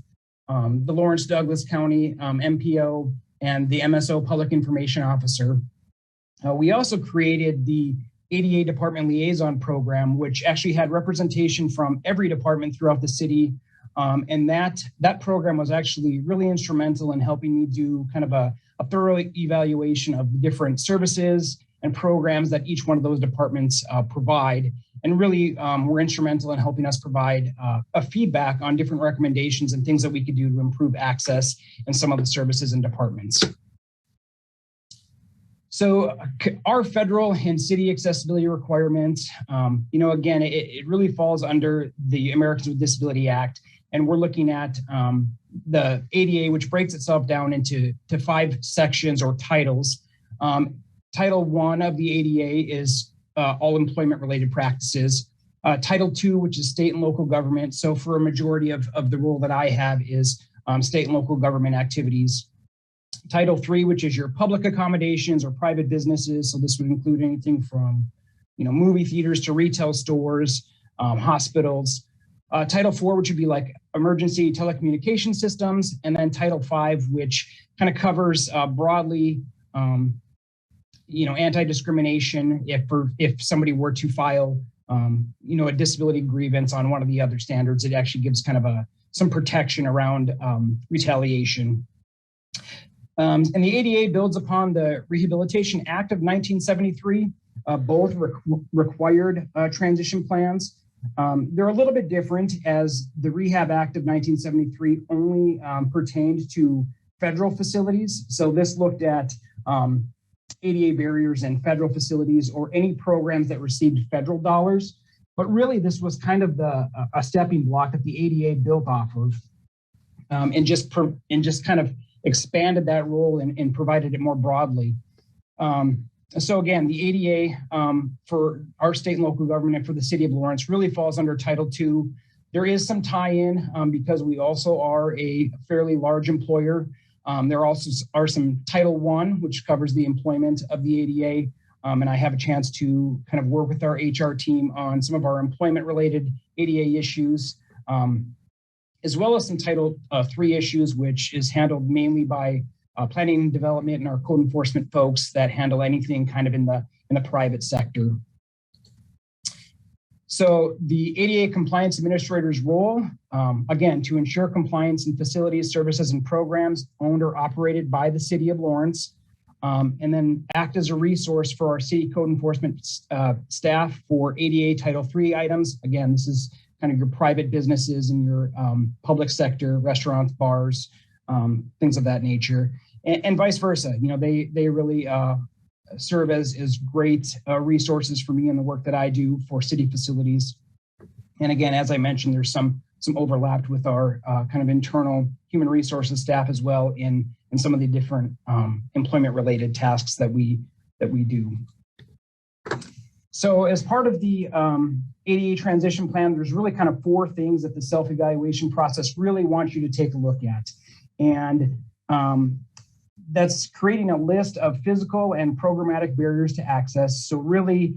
the Lawrence Douglas County MPO, and the MSO Public Information Officer. We also created the ADA Department Liaison Program, which actually had representation from every department throughout the city. And that program was actually really instrumental in helping me do kind of a thorough evaluation of the different services and programs that each one of those departments provide. And really were instrumental in helping us provide a feedback on different recommendations and things that we could do to improve access in some of the services and departments. So our federal and city accessibility requirements, again, it really falls under the Americans with Disability Act. And we're looking at the ADA, which breaks itself down into 5 sections or titles. Title I of the ADA is all employment related practices. Title II, which is state and local government. So for a majority of the role that I have is state and local government activities. Title III, which is your public accommodations or private businesses. So this would include anything from, movie theaters to retail stores, hospitals. Title IV, which would be like emergency telecommunication systems. And then Title V, which kind of covers broadly, anti-discrimination if somebody were to file, a disability grievance on one of the other standards. It actually gives kind of some protection around retaliation. And the ADA builds upon the Rehabilitation Act of 1973, both required transition plans. They're a little bit different, as the Rehab Act of 1973 only pertained to federal facilities. So this looked at ADA barriers in federal facilities or any programs that received federal dollars. But really, this was kind of a stepping block that the ADA built off of, and just kind of expanded that role and provided it more broadly. So again, the ADA for our state and local government and for the city of Lawrence really falls under Title II. There is some tie-in because we also are a fairly large employer. There also are some Title I, which covers the employment of the ADA. And I have a chance to kind of work with our HR team on some of our employment-related ADA issues, as well as some Title III issues, which is handled mainly by planning and development and our code enforcement folks that handle anything kind of in the private sector. So the ADA compliance administrator's role, again, to ensure compliance in facilities, services, and programs owned or operated by the city of Lawrence, and then act as a resource for our city code enforcement staff for ADA Title III items. Again, this is kind of your private businesses and your public sector, restaurants, bars, things of that nature, and vice versa. You know, they really serve as great resources for me in the work that I do for city facilities. And again, as I mentioned, there's some overlap with our kind of internal human resources staff as well in some of the different employment related tasks that we do. So as part of the ADA transition plan, there's really kind of 4 things that the self-evaluation process really wants you to take a look at. And that's creating a list of physical and programmatic barriers to access. So really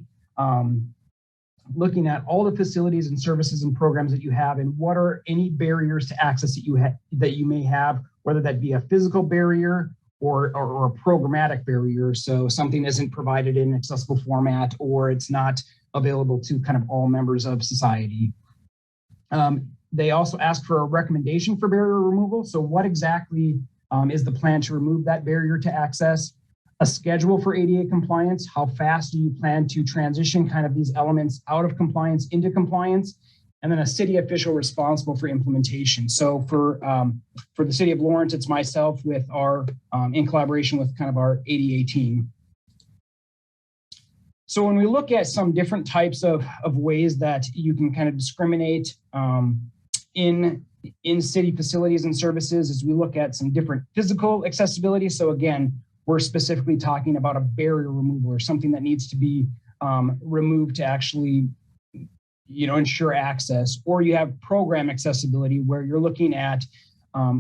looking at all the facilities and services and programs that you have, and what are any barriers to access that you may have, whether that be a physical barrier or a programmatic barrier. So something isn't provided in accessible format, or it's not available to kind of all members of society. They also ask for a recommendation for barrier removal. So what exactly is the plan to remove that barrier to access? A schedule for ADA compliance. How fast do you plan to transition kind of these elements out of compliance into compliance? And then a city official responsible for implementation. So for the city of Lawrence, it's myself with our, in collaboration with kind of our ADA team. So when we look at some different types of ways that you can kind of discriminate in city facilities and services, as we look at some different physical accessibility. So again, we're specifically talking about a barrier removal or something that needs to be removed to actually, you know, ensure access. Or you have program accessibility, where you're looking at,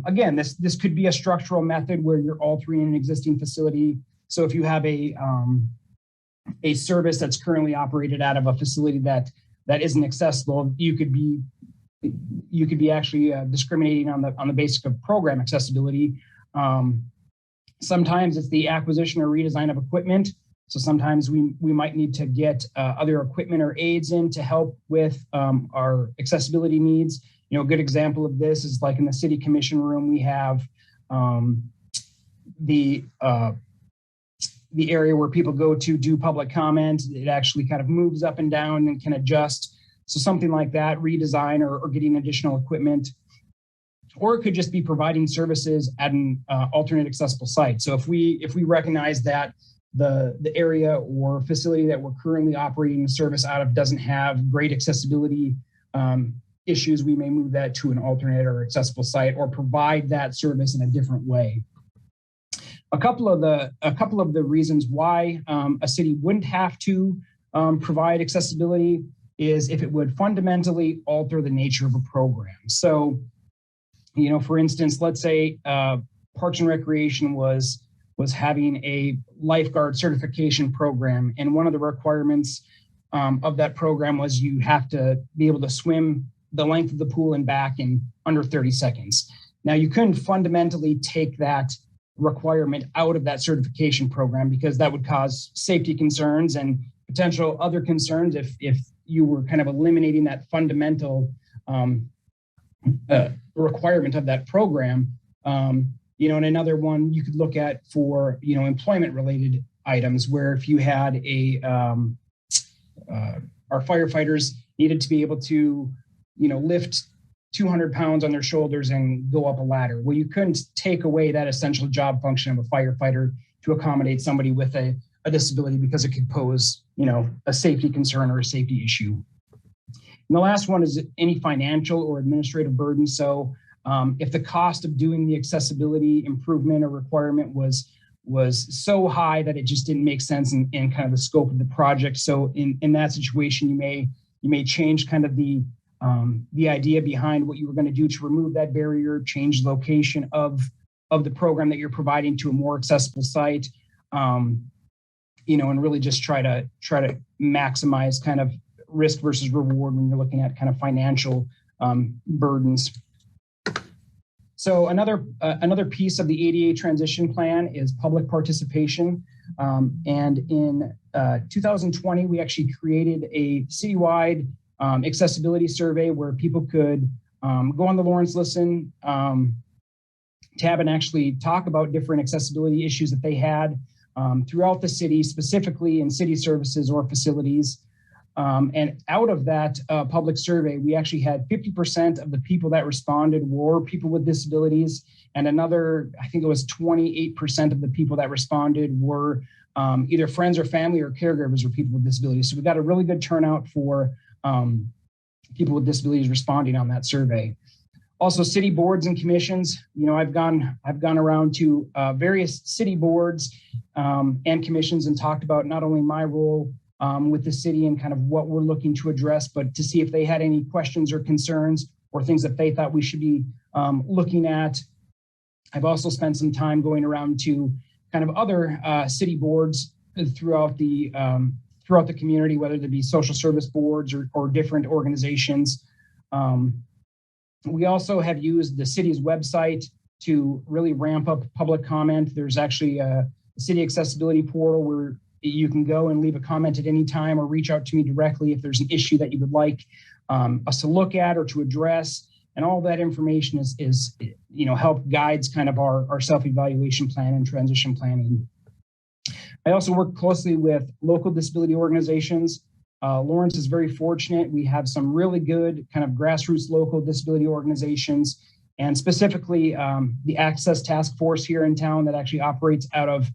again, this could be a structural method where you're altering an existing facility. So if you have a service that's currently operated out of a facility that isn't accessible, you could be actually discriminating on the basis of program accessibility. Sometimes it's the acquisition or redesign of equipment. So sometimes we might need to get other equipment or aids in to help with our accessibility needs. You know, a good example of this is like in the city commission room, we have the area where people go to do public comment. It actually kind of moves up and down and can adjust. So something like that, redesign or getting additional equipment. Or it could just be providing services at an alternate accessible site. So if we recognize that the area or facility that we're currently operating the service out of doesn't have great accessibility issues, we may move that to an alternate or accessible site, or provide that service in a different way. A couple of the reasons why a city wouldn't have to provide accessibility is if it would fundamentally alter the nature of a program. So, you know, for instance, let's say Parks and Recreation was having a lifeguard certification program, and one of the requirements of that program was you have to be able to swim the length of the pool and back in under 30 seconds. Now, you couldn't fundamentally take that requirement out of that certification program, because that would cause safety concerns and potential other concerns if you were kind of eliminating that fundamental requirement of that program. You know, and another one you could look at for, you know, employment related items, where if you had our firefighters needed to be able to, lift 200 pounds on their shoulders and go up a ladder. Well, you couldn't take away that essential job function of a firefighter to accommodate somebody with a disability because it could pose, a safety concern or a safety issue. And the last one is any financial or administrative burden. So if the cost of doing the accessibility improvement or requirement was so high that it just didn't make sense in kind of the scope of the project. So in that situation, you may change kind of the idea behind what you were going to do to remove that barrier, change the location of the program that you're providing to a more accessible site, and really just try to maximize kind of risk versus reward when you're looking at kind of financial burdens. So another piece of the ADA transition plan is public participation. And in 2020, we actually created a citywide accessibility survey where people could go on the Lawrence Listen tab and actually talk about different accessibility issues that they had throughout the city, specifically in city services or facilities. And out of that public survey, we actually had 50% of the people that responded were people with disabilities, and another, I think it was 28% of the people that responded were either friends or family or caregivers of people with disabilities. So we got a really good turnout for people with disabilities responding on that survey. Also, city boards and commissions. I've gone around to various city boards and commissions and talked about not only my role with the city and kind of what we're looking to address, but to see if they had any questions or concerns or things that they thought we should be looking at. I've also spent some time going around to kind of other city boards throughout the community, whether they be social service boards or different organizations. We also have used the city's website to really ramp up public comment. There's actually a city accessibility portal where you can go and leave a comment at any time or reach out to me directly if there's an issue that you would like us to look at or to address. And all that information is help guides kind of our self-evaluation plan and transition planning. I also work closely with local disability organizations. Lawrence is very fortunate. We have some really good kind of grassroots local disability organizations, and specifically the Access Task Force here in town that actually operates out of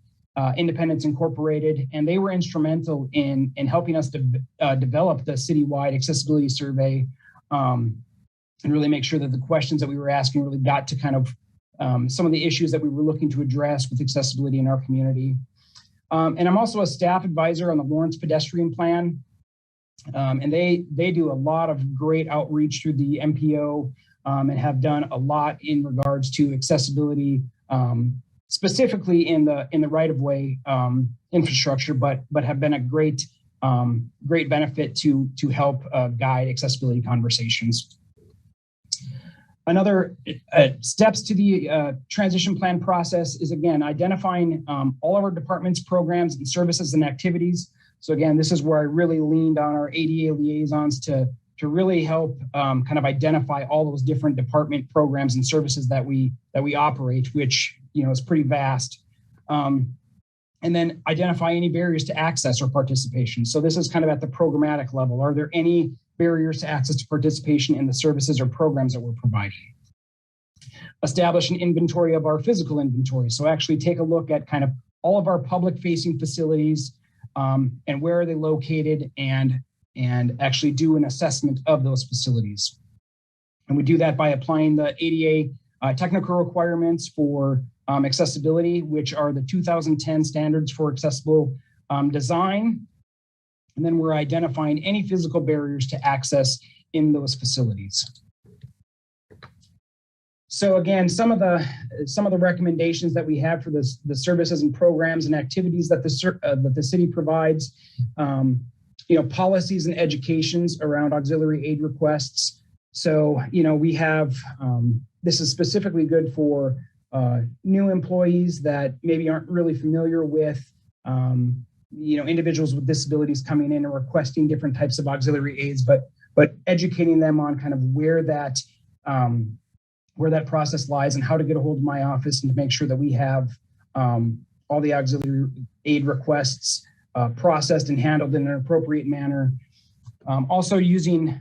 Independence Incorporated, and they were instrumental in helping us develop the citywide accessibility survey and really make sure that the questions that we were asking really got to kind of some of the issues that we were looking to address with accessibility in our community. And I'm also a staff advisor on the Lawrence Pedestrian Plan, and they do a lot of great outreach through the MPO and have done a lot in regards to accessibility. Specifically in the right-of-way infrastructure, but have been a great benefit to help guide accessibility conversations. Another steps to the transition plan process is, again, identifying all of our departments, programs, and services and activities. So again, this is where I really leaned on our ADA liaisons to really help kind of identify all those different department programs and services that we operate, which is pretty vast. And then identify any barriers to access or participation. So this is kind of at the programmatic level. Are there any barriers to access to participation in the services or programs that we're providing? Establish an inventory of our physical inventory. So actually take a look at kind of all of our public facing facilities and where are they located, and actually do an assessment of those facilities. And we do that by applying the ADA technical requirements for accessibility, which are the 2010 standards for accessible design. And then we're identifying any physical barriers to access in those facilities. So again, some of the recommendations that we have for the services and programs and activities that the city provides, policies and educations around auxiliary aid requests. So we have this is specifically good for new employees that maybe aren't really familiar with individuals with disabilities coming in and requesting different types of auxiliary aids, but educating them on kind of where that process lies and how to get a hold of my office and to make sure that we have all the auxiliary aid requests processed and handled in an appropriate manner. Also using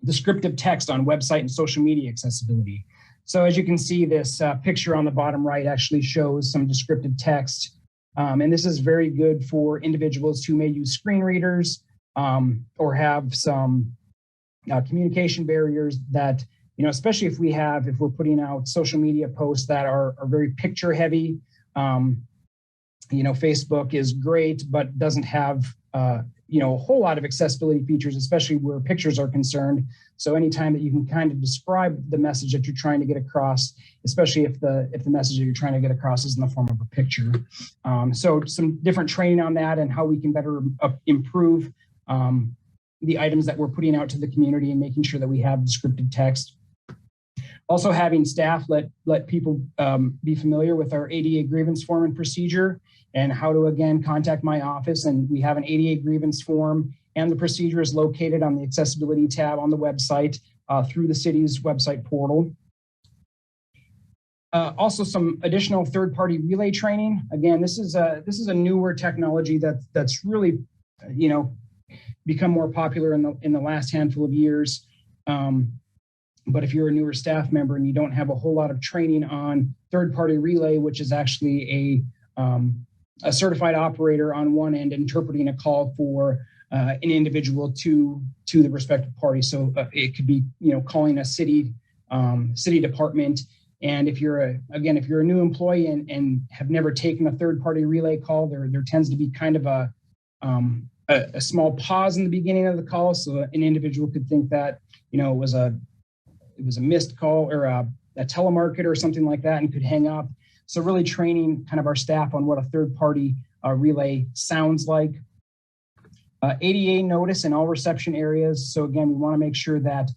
descriptive text on website and social media accessibility. So as you can see, this picture on the bottom right actually shows some descriptive text. And this is very good for individuals who may use screen readers or have some communication barriers that, especially if we're putting out social media posts that are very picture heavy. Facebook is great, but doesn't have, a whole lot of accessibility features, especially where pictures are concerned. So anytime that you can kind of describe the message that you're trying to get across, especially if the message that you're trying to get across is in the form of a picture. So some different training on that and how we can better improve the items that we're putting out to the community and making sure that we have descriptive text. Also having staff let people be familiar with our ADA grievance form and procedure and how to, again, contact my office. And we have an ADA grievance form, and the procedure is located on the accessibility tab on the website through the city's website portal. Also some additional third-party relay training. Again, this is a newer technology that's really, become more popular in the last handful of years. But if you're a newer staff member and you don't have a whole lot of training on third-party relay, which is actually a certified operator on one end interpreting a call for an individual to the respective party. So it could be, calling a city department. And if you're a new employee and have never taken a third-party relay call, there tends to be kind of a small pause in the beginning of the call. So an individual could think that, it was a missed call or a telemarketer or something like that and could hang up. So really training kind of our staff on what a third-party relay sounds like. ADA notice in all reception areas. So again, we want to make sure that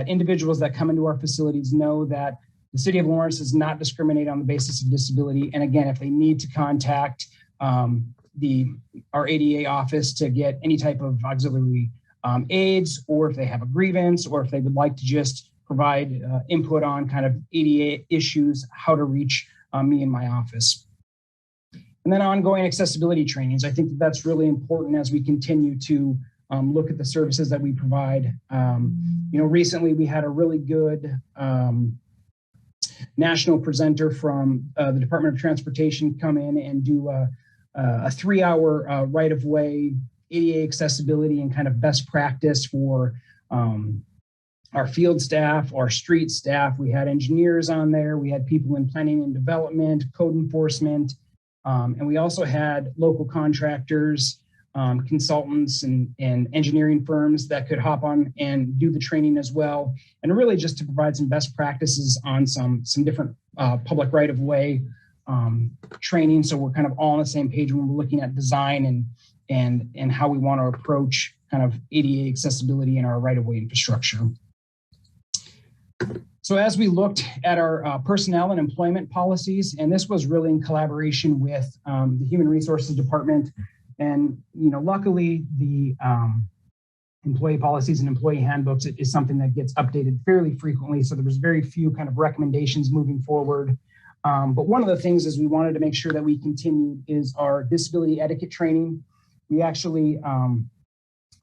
individuals that come into our facilities know that the City of Lawrence does not discriminate on the basis of disability. And again, if they need to contact our ADA office to get any type of auxiliary aids, or if they have a grievance, or if they would like to just provide input on kind of ADA issues, how to reach me in my office. And then ongoing accessibility trainings. I think that's really important as we continue to look at the services that we provide. Recently we had a really good national presenter from the Department of Transportation come in and do a 3-hour right-of-way ADA accessibility and kind of best practice for our field staff, our street staff. We had engineers on there. We had people in planning and development, code enforcement, and we also had local contractors, consultants, and engineering firms that could hop on and do the training as well. And really just to provide some best practices on some different public right-of-way training. So we're kind of all on the same page when we're looking at design and how we want to approach kind of ADA accessibility in our right-of-way infrastructure. So as we looked at our personnel and employment policies, and this was really in collaboration with the Human Resources Department, and luckily the employee policies and employee handbooks is something that gets updated fairly frequently. So there was very few kind of recommendations moving forward. But one of the things is we wanted to make sure that we continued is our disability etiquette training. We actually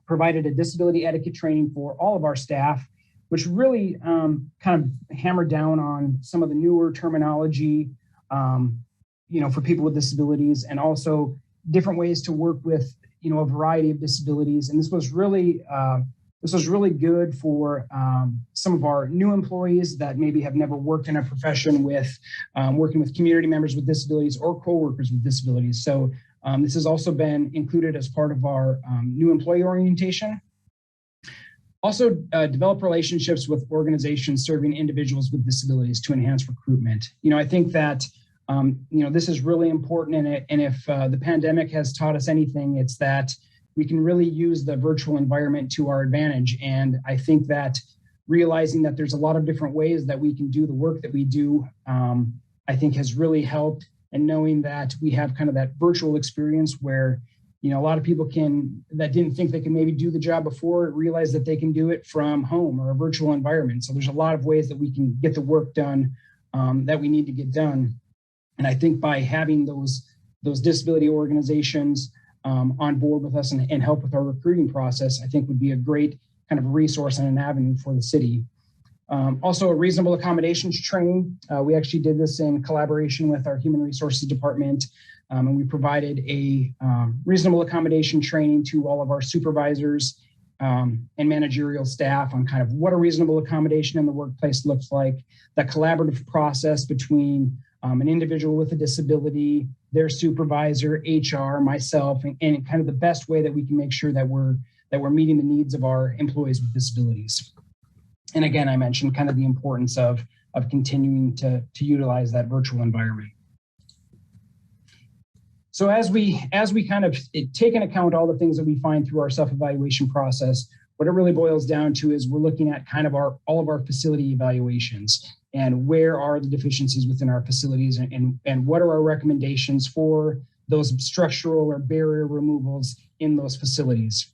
provided a disability etiquette training for all of our staff, which really kind of hammered down on some of the newer terminology, for people with disabilities, and also different ways to work with, a variety of disabilities. And this was really good for some of our new employees that maybe have never worked in a profession with working with community members with disabilities or coworkers with disabilities. So this has also been included as part of our new employee orientation. Also, develop relationships with organizations serving individuals with disabilities to enhance recruitment. I think that, this is really important. And if the pandemic has taught us anything, it's that we can really use the virtual environment to our advantage. And I think that realizing that there's a lot of different ways that we can do the work that we do, I think has really helped. And knowing that we have kind of that virtual experience where a lot of people that didn't think they could maybe do the job before realize that they can do it from home or a virtual environment. So there's a lot of ways that we can get the work done that we need to get done. And I think by having those disability organizations on board with us and help with our recruiting process, I think would be a great kind of resource and an avenue for the city. Also, a reasonable accommodations training. We actually did this in collaboration with our human resources department, and we provided a reasonable accommodation training to all of our supervisors and managerial staff on kind of what a reasonable accommodation in the workplace looks like, that collaborative process between an individual with a disability, their supervisor, HR, myself, and kind of the best way that we can make sure that we're meeting the needs of our employees with disabilities. And again, I mentioned kind of the importance of continuing to utilize that virtual environment. So as we kind of take into account all the things that we find through our self-evaluation process, what it really boils down to is we're looking at kind of all of our facility evaluations and where are the deficiencies within our facilities and what are our recommendations for those structural or barrier removals in those facilities.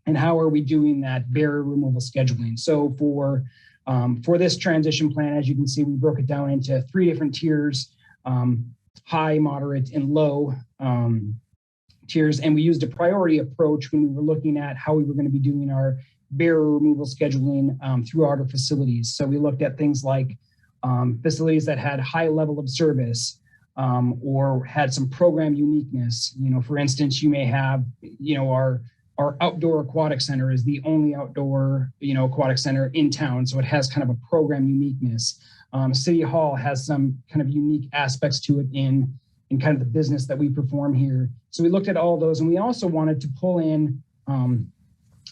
And how are we doing that barrier removal scheduling? So for this transition plan, as you can see, we broke it down into 3 different tiers, high, moderate, and low tiers. And we used a priority approach when we were looking at how we were going to be doing our barrier removal scheduling throughout our facilities. So we looked at things like facilities that had high level of service or had some program uniqueness. For instance, you may have, our outdoor aquatic center is the only outdoor, aquatic center in town. So it has kind of a program uniqueness. City Hall has some kind of unique aspects to it in kind of the business that we perform here. So we looked at all those, and we also wanted to pull in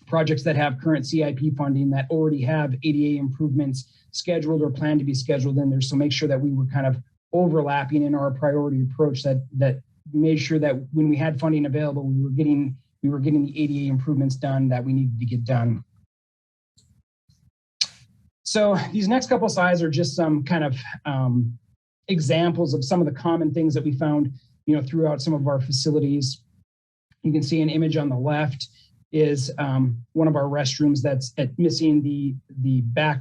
projects that have current CIP funding that already have ADA improvements scheduled or planned to be scheduled in there. So make sure that we were kind of overlapping in our priority approach that made sure that when we had funding available, we were getting the ADA improvements done that we needed to get done. So these next couple slides are just some kind of examples of some of the common things that we found, throughout some of our facilities. You can see an image on the left is one of our restrooms that's missing the back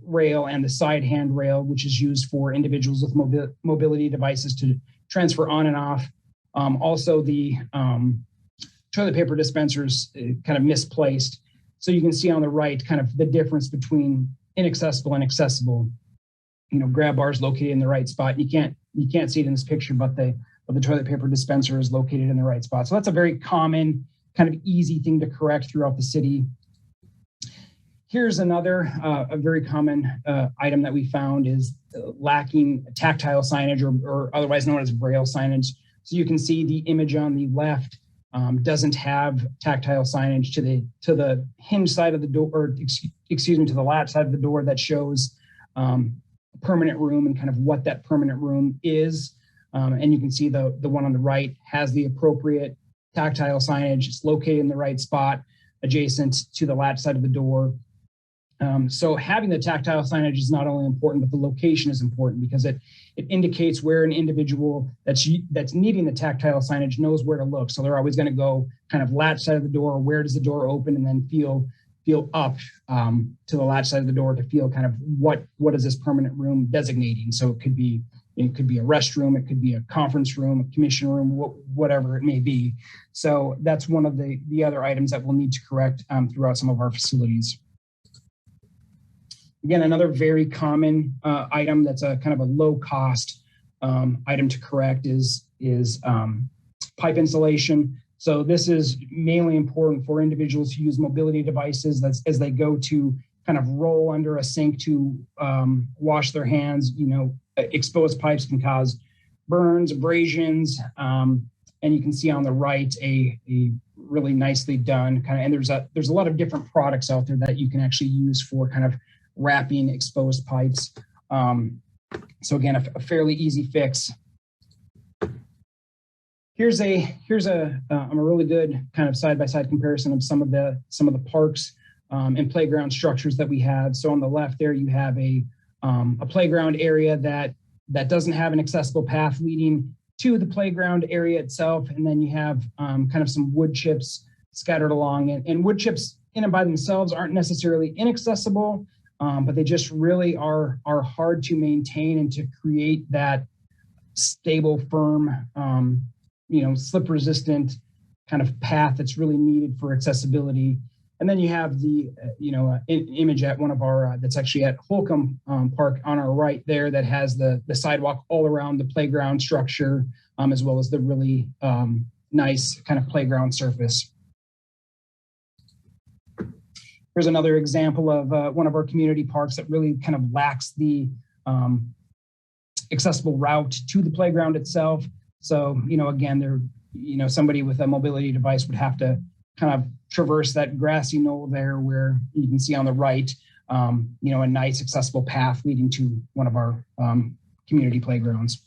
rail and the side handrail, which is used for individuals with mobility devices to transfer on and off. Also, the toilet paper dispensers kind of misplaced. So you can see on the right kind of the difference between inaccessible and accessible. Grab bars located in the right spot. You can't see it in this picture, but the toilet paper dispenser is located in the right spot. So that's a very common kind of easy thing to correct throughout the city. Here's another a very common item that we found is lacking tactile signage or otherwise known as braille signage. So you can see the image on the left doesn't have tactile signage to the hinge side of the door, or excuse me, to the latch side of the door that shows a permanent room and kind of what that permanent room is. And you can see the one on the right has the appropriate tactile signage. It's located in the right spot adjacent to the latch side of the door. So having the tactile signage is not only important, but the location is important because it indicates where an individual that's needing the tactile signage knows where to look. So they're always going to go kind of latch side of the door, where does the door open, and then feel up to the latch side of the door to feel kind of what is this permanent room designating. So it could be a restroom, it could be a conference room, a commission room, whatever it may be. So that's one of the other items that we'll need to correct throughout some of our facilities. Again, another very common item that's a kind of a low cost item to correct is pipe insulation. So this is mainly important for individuals who use mobility devices as they go to kind of roll under a sink to wash their hands. Exposed pipes can cause burns, abrasions, and you can see on the right a really nicely done kind of, and there's a lot of different products out there that you can actually use for kind of wrapping exposed pipes. So again, a fairly easy fix. Here's a really good kind of side-by-side comparison of some of the parks and playground structures that we have. So on the left there, you have a playground area that doesn't have an accessible path leading to the playground area itself, and then you have kind of some wood chips scattered along. And wood chips in and by themselves aren't necessarily inaccessible, but they just really are hard to maintain and to create that stable, firm, slip resistant kind of path that's really needed for accessibility. And then you have the, image at one of our, that's actually at Holcomb Park on our right there that has the sidewalk all around the playground structure, as well as the really nice kind of playground surface. Here's another example of one of our community parks that really kind of lacks the accessible route to the playground itself. So, again, there, somebody with a mobility device would have to kind of traverse that grassy knoll there where you can see on the right, a nice accessible path leading to one of our community playgrounds.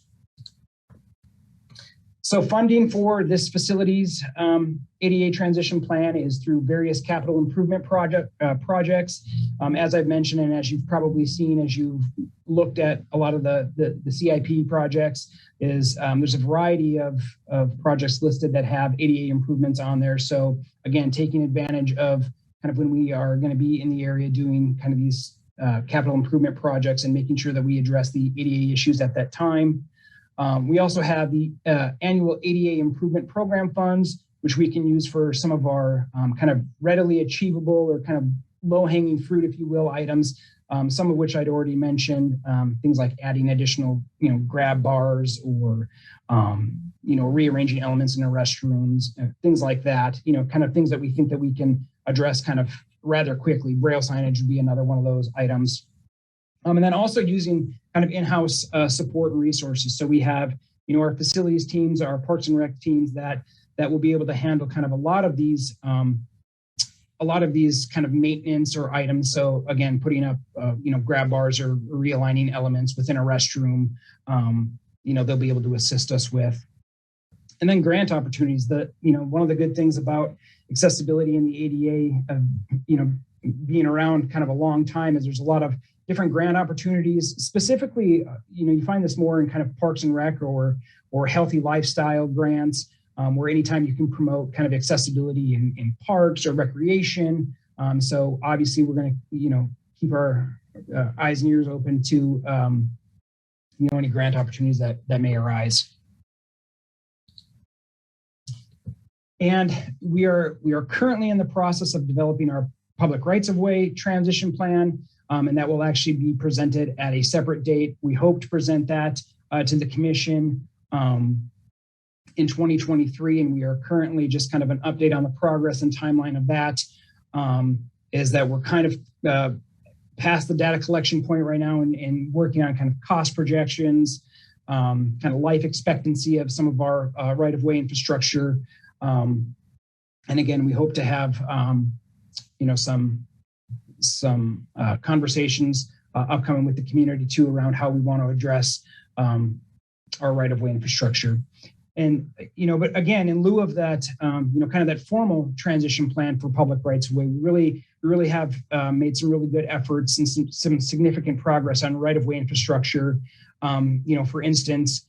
So funding for this facility's ADA transition plan is through various capital improvement projects. As I've mentioned, and as you've probably seen as you've looked at a lot of the CIP projects, is there's a variety of projects listed that have ADA improvements on there. So again, taking advantage of kind of when we are going to be in the area doing kind of these capital improvement projects and making sure that we address the ADA issues at that time. We also have the annual ADA improvement program funds, which we can use for some of our kind of readily achievable or kind of low-hanging fruit, if you will, items, some of which I'd already mentioned, things like adding additional, grab bars or, rearranging elements in the restrooms, things like that, kind of things that we think that we can address kind of rather quickly. Braille signage would be another one of those items. And then also using kind of in-house support and resources. So we have, our facilities teams, our Parks and Rec teams that will be able to handle kind of a lot of these kind of maintenance or items. So again, putting up, grab bars or realigning elements within a restroom, they'll be able to assist us with. And then grant opportunities. One of the good things about accessibility in the ADA, being around kind of a long time is there's a lot of different grant opportunities. Specifically, you find this more in kind of Parks and Rec or healthy lifestyle grants, where anytime you can promote kind of accessibility in parks or recreation. So obviously we're going to, keep our eyes and ears open to, any grant opportunities that may arise. And we are currently in the process of developing our public rights of way transition plan. And that will actually be presented at a separate date. We hope to present that to the commission in 2023, and we are currently just kind of an update on the progress and timeline of that. Is that we're kind of past the data collection point right now and working on kind of cost projections, kind of life expectancy of some of our right-of-way infrastructure. And again, we hope to have, some conversations upcoming with the community too around how we want to address our right-of-way infrastructure. And, but again, in lieu of that, kind of that formal transition plan for public rights of way, we really have made some really good efforts and some significant progress on right-of-way infrastructure. For instance,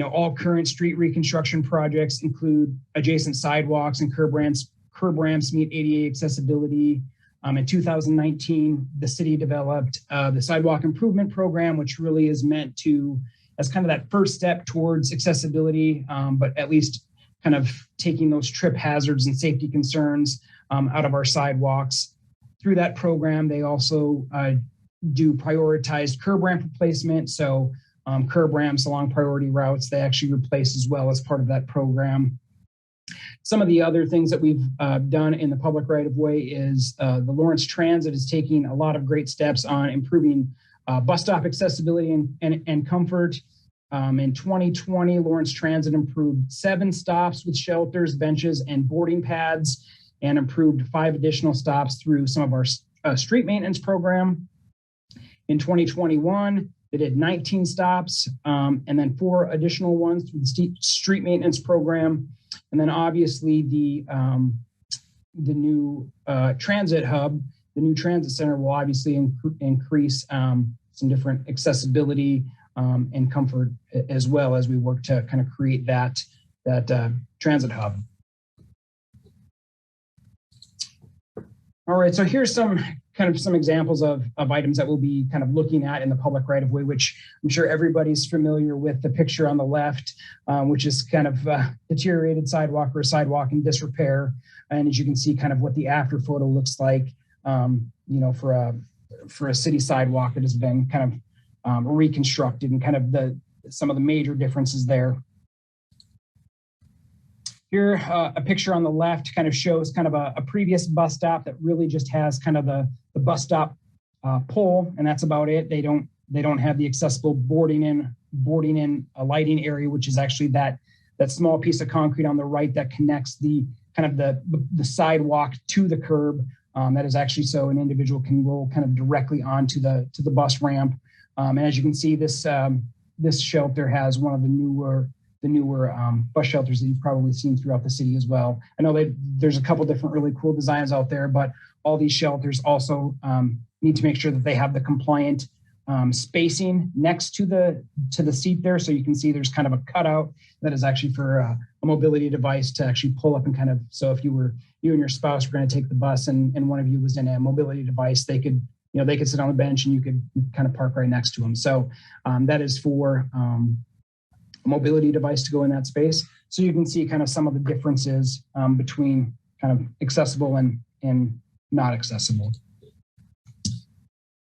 all current street reconstruction projects include adjacent sidewalks and curb ramps meet ADA accessibility. In 2019, the city developed the Sidewalk Improvement Program, which really is meant to, as kind of that first step towards accessibility, but at least kind of taking those trip hazards and safety concerns out of our sidewalks. Through that program, they also do prioritized curb ramp replacement. So curb ramps along priority routes, they actually replace as well as part of that program. Some of the other things that we've done in the public right-of-way is the Lawrence Transit is taking a lot of great steps on improving bus stop accessibility and comfort. In 2020, Lawrence Transit improved 7 stops with shelters, benches, and boarding pads, and improved 5 additional stops through some of our street maintenance program. In 2021, they did 19 stops and then 4 additional ones through the street maintenance program. And then obviously the new transit hub, the new transit center will obviously increase some different accessibility and comfort as well as we work to kind of create that transit hub. All right, so here's some examples of items that we'll be kind of looking at in the public right of way, which I'm sure everybody's familiar with the picture on the left, which is kind of deteriorated sidewalk or a sidewalk in disrepair. And as you can see, kind of what the after photo looks like, for a city sidewalk that has been kind of reconstructed, and kind of some of the major differences there. Here, a picture on the left kind of shows kind of a previous bus stop that really just has kind of the bus stop pole, and that's about it. They don't have the accessible boarding in a lighting area, which is actually that small piece of concrete on the right that connects the kind of the sidewalk to the curb. That is actually so an individual can roll kind of directly onto the bus ramp. And as you can see, this shelter has one of the newer bus shelters that you've probably seen throughout the city as well. I know that there's a couple different really cool designs out there, but all these shelters also need to make sure that they have the compliant spacing next to the seat there. So you can see there's kind of a cutout that is actually for a mobility device to actually pull up and kind of, so if you and your spouse were going to take the bus and one of you was in a mobility device, they could sit on the bench and you could kind of park right next to them. So that is for mobility device to go in that space. So you can see kind of some of the differences between kind of accessible and not accessible.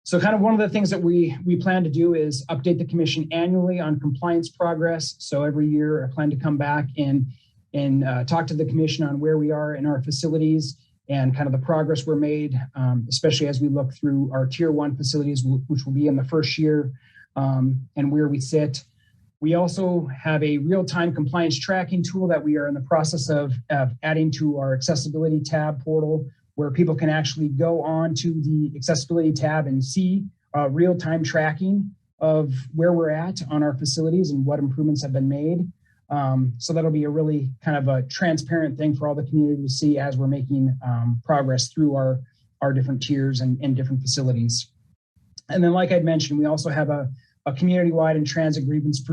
So kind of one of the things that we plan to do is update the commission annually on compliance progress. So every year I plan to come back and talk to the commission on where we are in our facilities and kind of the progress we're made, especially as we look through our tier 1 facilities, which will be in the first year, and where we sit. We also have a real-time compliance tracking tool that we are in the process of adding to our accessibility tab portal, where people can actually go on to the accessibility tab and see real-time tracking of where we're at on our facilities and what improvements have been made. So that'll be a really kind of a transparent thing for all the community to see as we're making progress through our different tiers and different facilities. And then, like I'd mentioned, we also have a community-wide and transit grievance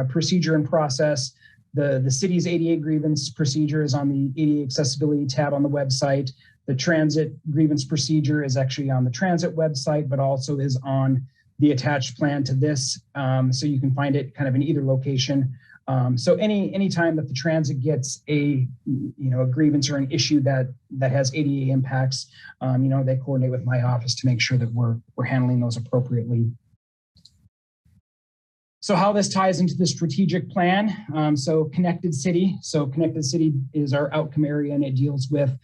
procedure and process. The city's ADA grievance procedure is on the ADA accessibility tab on the website. The transit grievance procedure is actually on the transit website, but also is on the attached plan to this. So you can find it kind of in either location. So any time that the transit gets a grievance or an issue that has ADA impacts, they coordinate with my office to make sure that we're handling those appropriately. So how this ties into the strategic plan. So Connected City. So Connected City is our outcome area, and it deals with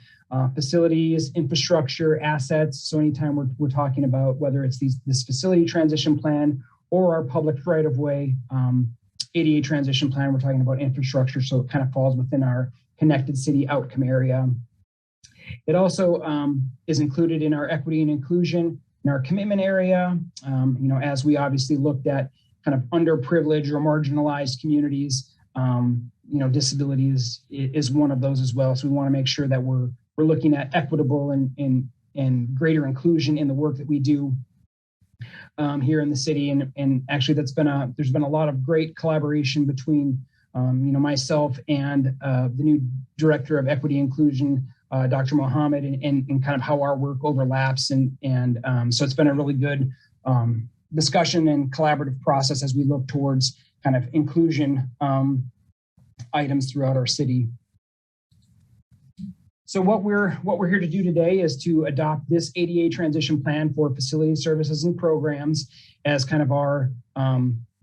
facilities, infrastructure, assets. So anytime we're talking about whether it's this facility transition plan or our public right-of-way ADA transition plan, we're talking about infrastructure. So it kind of falls within our Connected City outcome area. It also is included in our equity and inclusion in our commitment area. As we obviously looked at kind of underprivileged or marginalized communities, disability is one of those as well. So we want to make sure that we're looking at equitable and greater inclusion in the work that we do here in the city. And actually there's been a lot of great collaboration between myself and the new director of equity inclusion, Dr. Mohammed, and kind of how our work overlaps. And so it's been a really good discussion and collaborative process as we look towards kind of inclusion items throughout our city. So what we're here to do today is to adopt this ADA transition plan for facility services and programs as kind of our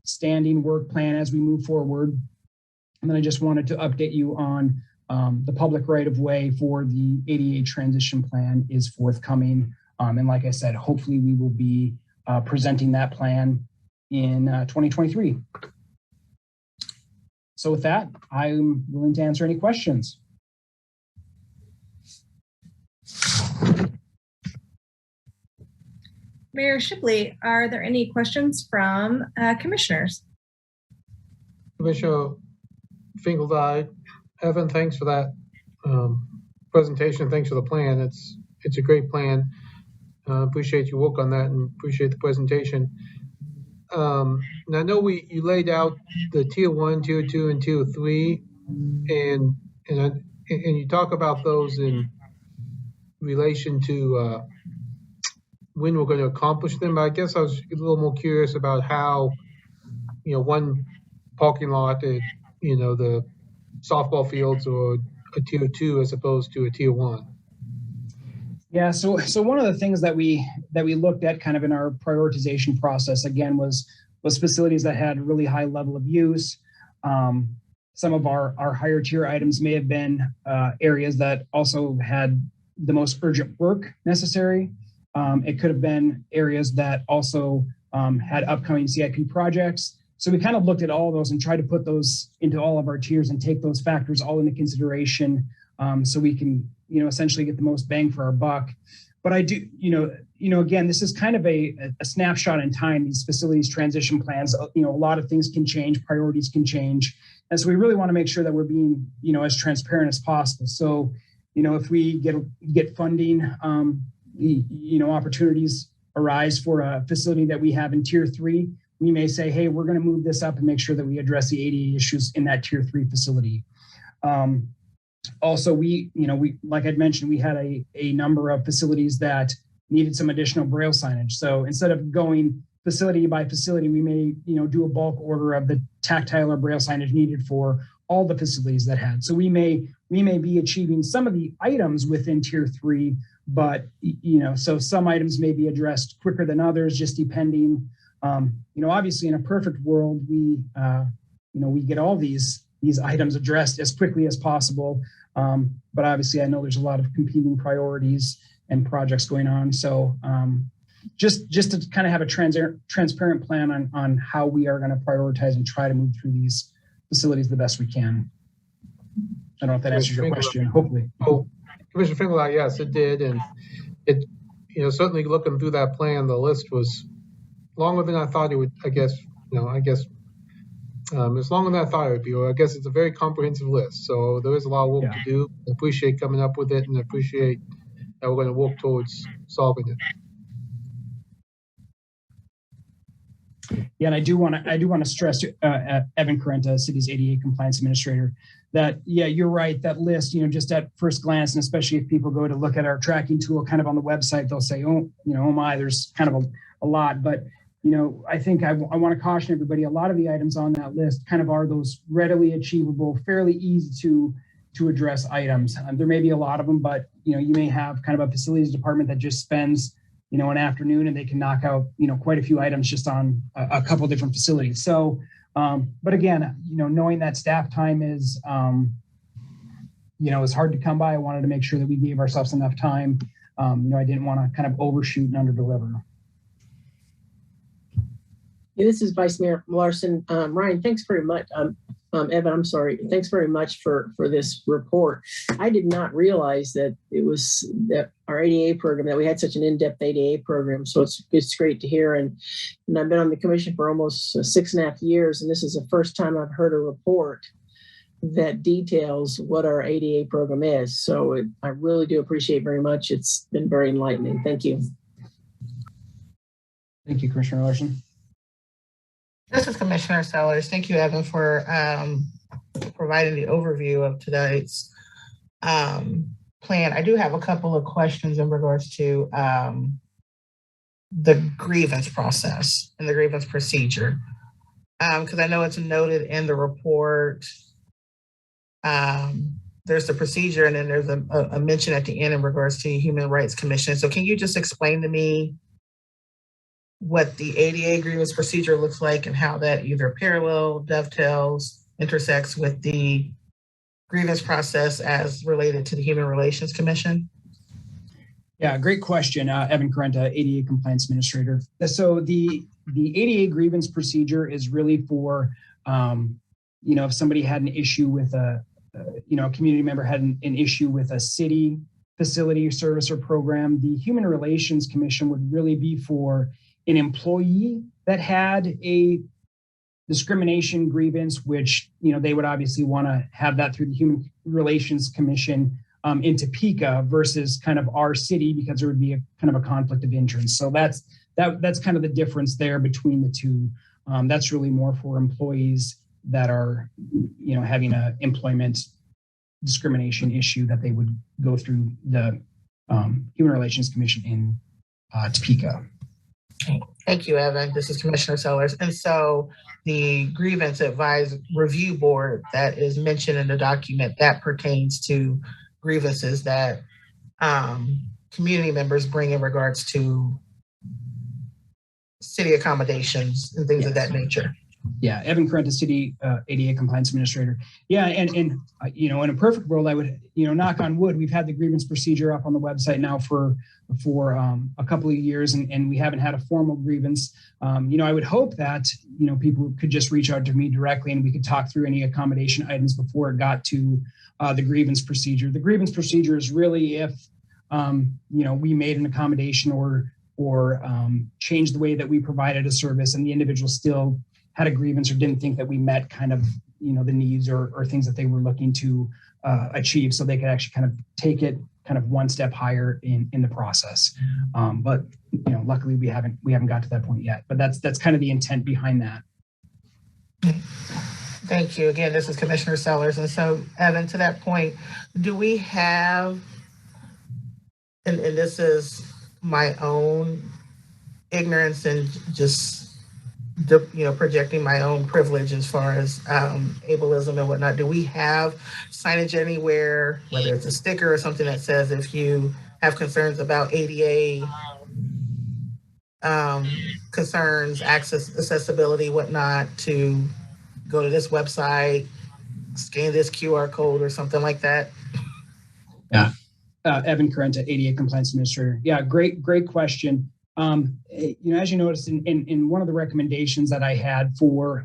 standing work plan as we move forward. And then I just wanted to update you on the public right of way for the ADA transition plan is forthcoming. And like I said, hopefully we will be presenting that plan in 2023. So with that, I'm willing to answer any questions. Mayor Shipley, are there any questions from commissioners? Commissioner Finkelstein, Evan, thanks for that presentation. Thanks for the plan. It's a great plan. Appreciate your work on that and appreciate the presentation. And I know you laid out the tier 1, tier 2, and tier 3, and you talk about those in relation to when we're going to accomplish them. I guess I was a little more curious about how, one parking lot at, the softball fields or a tier 2 as opposed to a tier 1. Yeah, so one of the things that we looked at kind of in our prioritization process again was facilities that had really high level of use. Some of our higher tier items may have been areas that also had the most urgent work necessary. It could have been areas that also had upcoming CIP projects. So we kind of looked at all of those and tried to put those into all of our tiers and take those factors all into consideration, so we can, essentially get the most bang for our buck. But I do, again, this is kind of a snapshot in time, these facilities transition plans. A lot of things can change, priorities can change. And so we really want to make sure that we're being, as transparent as possible. So, if we get funding, opportunities arise for a facility that we have in tier 3, we may say, hey, we're going to move this up and make sure that we address the ADA issues in that tier 3 facility. Also, we, like I'd mentioned, we had a number of facilities that needed some additional Braille signage. So instead of going facility by facility, we may, do a bulk order of the tactile or Braille signage needed for all the facilities that had. So we may be achieving some of the items within tier 3, but, so some items may be addressed quicker than others, just depending. Obviously in a perfect world, we get all these items addressed as quickly as possible. But obviously I know there's a lot of competing priorities and projects going on. So just to kind of have a transparent plan on how we are going to prioritize and try to move through these facilities the best we can. I don't know if that answers your question, hopefully. Oh, Commissioner Finkel, yes, it did. And it, certainly looking through that plan, the list was longer than I thought it would, I guess, it's longer than I thought it would be. Or I guess it's a very comprehensive list. So there is a lot of work to do. I appreciate coming up with it, and I appreciate that we're going to work towards solving it. Yeah, and I do want to stress, Evan Carenta, city's ADA compliance administrator, that you're right. That list, just at first glance, and especially if people go to look at our tracking tool, kind of on the website, they'll say, oh my, there's kind of a lot. But I think I want to caution everybody. A lot of the items on that list kind of are those readily achievable, fairly easy to address items. There may be a lot of them, but you may have kind of a facilities department that just spends an afternoon and they can knock out quite a few items just on a couple different facilities. So, but again, knowing that staff time is is hard to come by. I wanted to make sure that we gave ourselves enough time. I didn't want to kind of overshoot and underdeliver. Yeah, this is Vice Mayor Larson. Ryan, thanks very much. Evan, I'm sorry. Thanks very much for this report. I did not realize that it was that our ADA program, that we had such an in-depth ADA program. So it's great to hear. And I've been on the commission for almost 6.5 years, and this is the first time I've heard a report that details what our ADA program is. So I really do appreciate very much. It's been very enlightening. Thank you. Thank you, Commissioner Larson. This is Commissioner Sellers. Thank you, Evan, for providing the overview of today's plan. I do have a couple of questions in regards to the grievance process and the grievance procedure, because I know it's noted in the report. There's the procedure, and then there's a mention at the end in regards to Human Rights Commission. So can you just explain to me what the ADA grievance procedure looks like and how that either parallel, dovetails, intersects with the grievance process as related to the Human Relations Commission? Yeah, great question, Evan Carenta, ADA Compliance Administrator. So the ADA grievance procedure is really for, if somebody had an issue with a community member had an issue with a city facility, service, or program, the Human Relations Commission would really be for an employee that had a discrimination grievance, which, they would obviously want to have that through the Human Relations Commission in Topeka versus kind of our city, because there would be a kind of a conflict of interest. So that's kind of the difference there between the two. That's really more for employees that are, having an employment discrimination issue that they would go through the Human Relations Commission in Topeka. Thank you, Evan. This is Commissioner Sellers. And so the grievance advice review board that is mentioned in the document, that pertains to grievances that community members bring in regards to city accommodations and things of that nature. Yeah, Evan Correnta, City ADA Compliance Administrator. Yeah, and you know, in a perfect world, I would, you know, knock on wood, we've had the grievance procedure up on the website now for a couple of years, and we haven't had a formal grievance. You know, I would hope that, you know, people could just reach out to me directly and we could talk through any accommodation items before it got to the grievance procedure. The grievance procedure is really if, you know, we made an accommodation or changed the way that we provided a service and the individual still had a grievance or didn't think that we met kind of, you know, the needs or things that they were looking to achieve, so they could actually kind of take it kind of one step higher in the process. But, you know, luckily we haven't got to that point yet, but that's kind of the intent behind that. Thank you. Again, this is Commissioner Sellers. And so, Evan, to that point, do we have, and this is my own ignorance and just, you know, projecting my own privilege as far as ableism and whatnot, do we have signage anywhere, whether it's a sticker or something that says if you have concerns about ADA concerns, access, accessibility, whatnot, to go to this website, scan this QR code or something like that? Yeah, Evan Correnta, ADA Compliance Administrator. Yeah, great question. You know, as you noticed in one of the recommendations that I had for,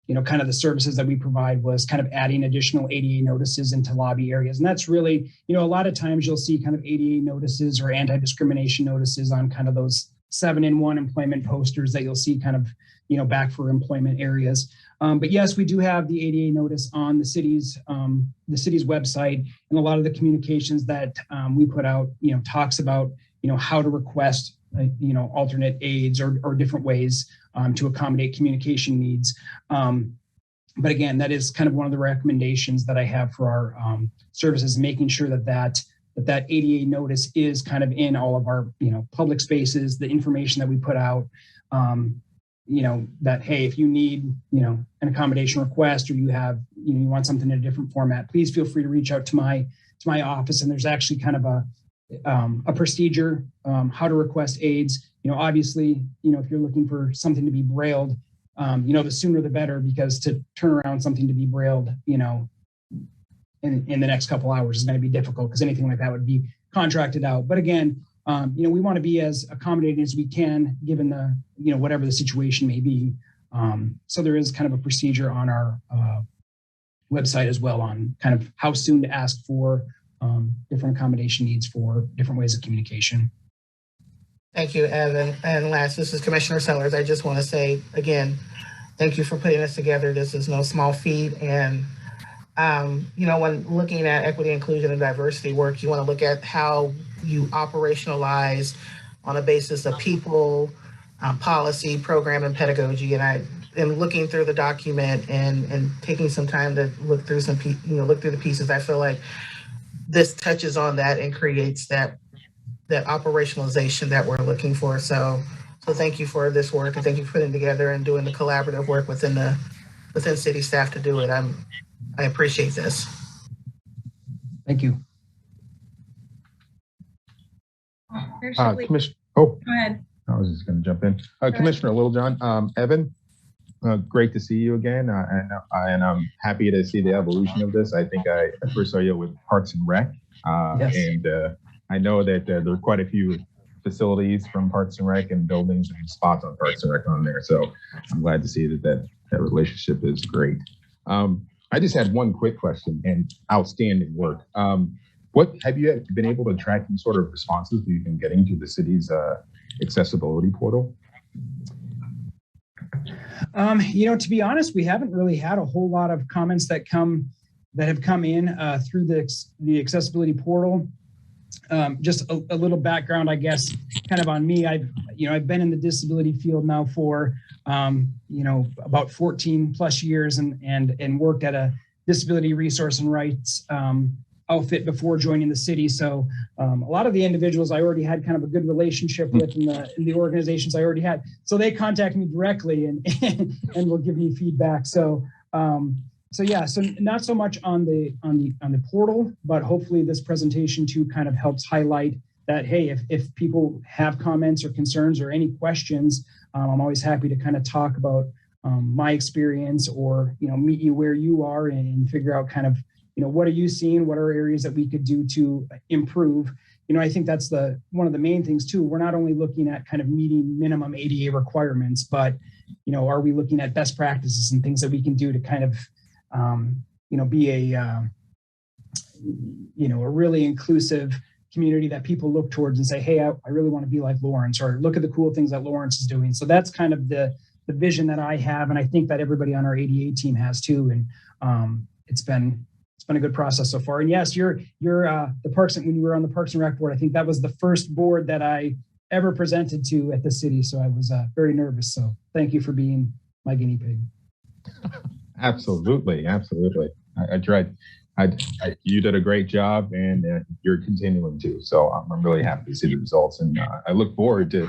you know, kind of the services that we provide was kind of adding additional ADA notices into lobby areas. And that's really, you know, a lot of times you'll see kind of ADA notices or anti-discrimination notices on kind of those 7-in-1 employment posters that you'll see kind of, you know, back for employment areas. But yes, we do have the ADA notice on the city's website, and a lot of the communications that we put out, you know, talks about, you know, how to request, you know, alternate aids or different ways to accommodate communication needs. But again, that is kind of one of the recommendations that I have for our services, making sure that ADA notice is kind of in all of our, you know, public spaces, the information that we put out, you know, that, hey, if you need, you know, an accommodation request or you have, you know, you want something in a different format, please feel free to reach out to my office. And there's actually kind of a procedure, how to request aids. You know, obviously, you know, if you're looking for something to be brailled, you know, the sooner the better, because to turn around something to be brailled, you know, in the next couple hours is going to be difficult, because anything like that would be contracted out. But again, you know, we want to be as accommodating as we can, given the, you know, whatever the situation may be. So there is kind of a procedure on our website as well on kind of how soon to ask for different accommodation needs for different ways of communication. Thank you, Evan. And last, this is Commissioner Sellers. I just want to say again, thank you for putting this together. This is no small feat. And, you know, when looking at equity, inclusion, and diversity work, you want to look at how you operationalize on a basis of people, policy, program, and pedagogy. And I am looking through the document and taking some time to look through look through the pieces. I feel like this touches on that and creates that operationalization that we're looking for. So thank you for this work, and thank you for putting together and doing the collaborative work within city staff to do it. I appreciate this. Thank you. Commissioner, Go ahead. I was just going to jump in. Commissioner Littlejohn, Evan, great to see you again, and I'm happy to see the evolution of this. I think I first saw you with Parks and Rec, Yes. and I know that there are quite a few facilities from Parks and Rec and buildings and spots on Parks and Rec on there. So I'm glad to see that relationship is great. I just had one quick question, and outstanding work. What have you been able to track any sort of responses you've been getting to the city's accessibility portal? You know, to be honest, we haven't really had a whole lot of comments that have come in through the accessibility portal. Just a little background, I guess, kind of on me. I've been in the disability field now for you know, about 14 plus years, and worked at a disability resource and rights outfit before joining the city. So a lot of the individuals I already had kind of a good relationship with in the organizations I already had. So they contact me directly and and will give me feedback. So so not so much on the portal, but hopefully this presentation too kind of helps highlight that, hey, if people have comments or concerns or any questions, I'm always happy to kind of talk about my experience or, meet you where you are and figure out kind of, what are you seeing? What are areas that we could do to improve? I think that's one of the main things too. We're not only looking at kind of meeting minimum ADA requirements, but, are we looking at best practices and things that we can do to kind of, be a really inclusive community that people look towards and say, hey, I really want to be like Lawrence, or look at the cool things that Lawrence is doing. So that's kind of the vision that I have. And I think that everybody on our ADA team has too. And it's been a good process so far. And yes, you're the Parks, when you were on the Parks and Rec board, I think that was the first board that I ever presented to at the city. So I was very nervous. So thank you for being my guinea pig. Absolutely. I tried. You did a great job, and you're continuing to. So I'm really happy to see the results, and I look forward to,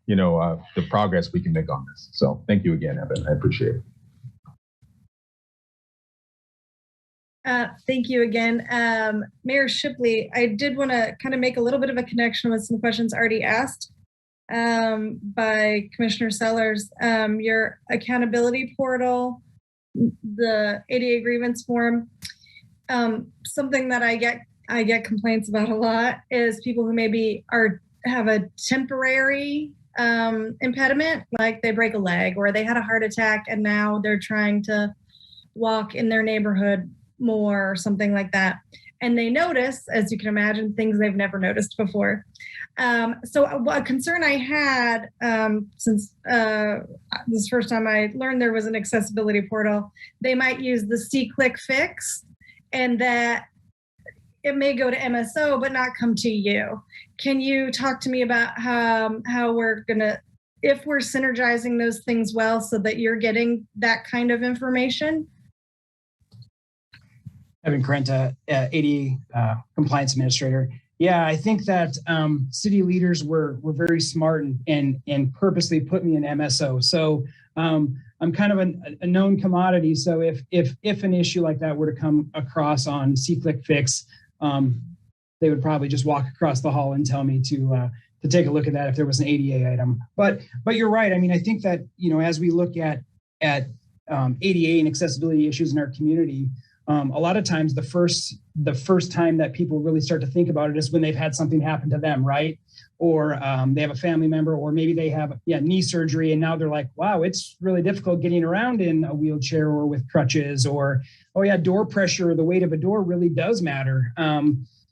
the progress we can make on this. So thank you again, Evan. I appreciate it. Thank you again. Mayor Shipley, I did want to kind of make a little bit of a connection with some questions already asked by Commissioner Sellers. Your accountability portal, the ADA grievance form, something that I get complaints about a lot is people who maybe have a temporary impediment, like they break a leg or they had a heart attack and now they're trying to walk in their neighborhood more or something like that. And they notice, as you can imagine, things they've never noticed before. So a concern I had since this first time I learned there was an accessibility portal, they might use the C-Click fix and that it may go to MSO but not come to you. Can you talk to me about how we're if we're synergizing those things well so that you're getting that kind of information? Evan Carenta, ADA Compliance Administrator. Yeah, I think that city leaders were very smart and purposely put me in MSO. So I'm kind of a known commodity. So if an issue like that were to come across on C-Click Fix, they would probably just walk across the hall and tell me to take a look at that if there was an ADA item. But you're right. I mean, I think that as we look at ADA and accessibility issues in our community, a lot of times the first time that people really start to think about it is when they've had something happen to them, right? Or they have a family member, or maybe they have knee surgery, and now they're like, wow, it's really difficult getting around in a wheelchair or with crutches, or door pressure, the weight of a door really does matter.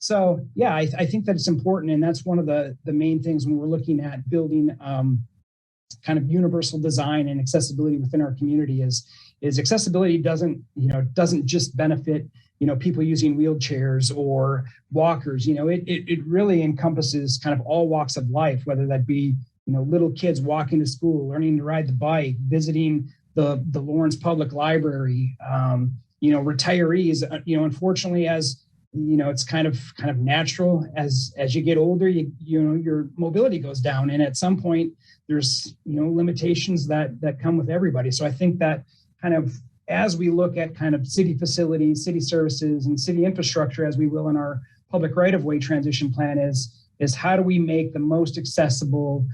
So yeah, I think that it's important, and that's one of the main things when we're looking at building kind of universal design and accessibility within our community is accessibility doesn't just benefit people using wheelchairs or walkers. It really encompasses kind of all walks of life, whether that be little kids walking to school, learning to ride the bike, visiting the Lawrence Public Library, retirees. Unfortunately, as it's kind of natural as you get older, your mobility goes down, and at some point there's limitations that come with everybody. So I think that kind of as we look at kind of city facilities, city services, and city infrastructure, as we will in our public right-of-way transition plan, is how do we make the most accessible,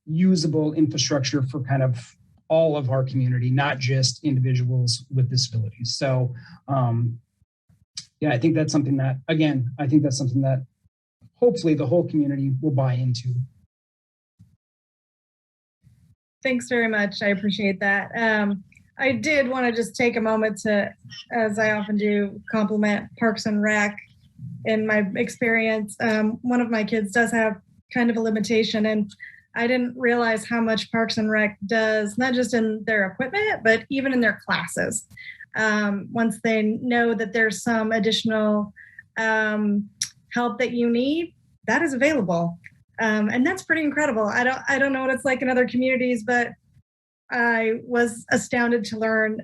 usable infrastructure for kind of all of our community, not just individuals with disabilities. So I think that's something that, again, hopefully the whole community will buy into. Thanks very much. I appreciate that. I did want to just take a moment to, as I often do, compliment Parks and Rec. In my experience, one of my kids does have kind of a limitation, and I didn't realize how much Parks and Rec does, not just in their equipment, but even in their classes. Once they know that there's some additional help that you need, that is available. And that's pretty incredible. I don't know what it's like in other communities, but I was astounded to learn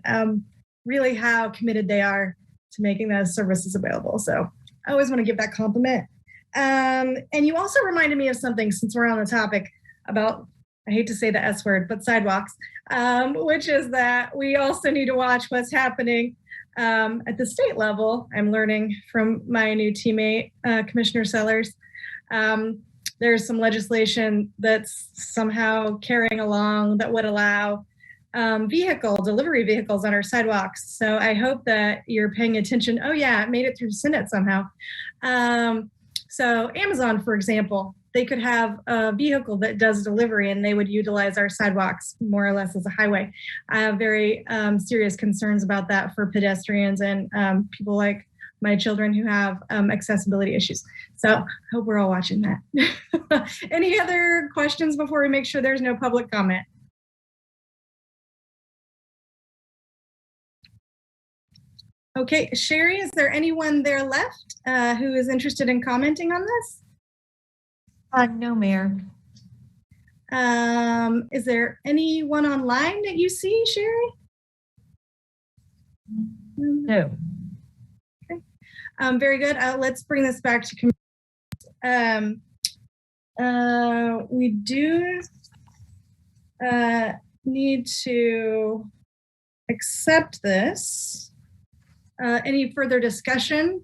really how committed they are to making those services available. So I always want to give that compliment. And you also reminded me of something, since we're on the topic, about, I hate to say the S word, but sidewalks, which is that we also need to watch what's happening at the state level. I'm learning from my new teammate, Commissioner Sellers. There's some legislation that's somehow carrying along that would allow delivery vehicles on our sidewalks. So I hope that you're paying attention. Oh yeah, it made it through Senate somehow. So Amazon, for example, they could have a vehicle that does delivery and they would utilize our sidewalks more or less as a highway. I have very serious concerns about that for pedestrians and people like my children who have accessibility issues. So I hope we're all watching that. Any other questions before we make sure there's no public comment? Okay, Sherry, is there anyone there left who is interested in commenting on this? No, Mayor. Is there anyone online that you see, Sherry? No. Okay. Very good. Let's bring this back to committee. We do need to accept this. Any further discussion?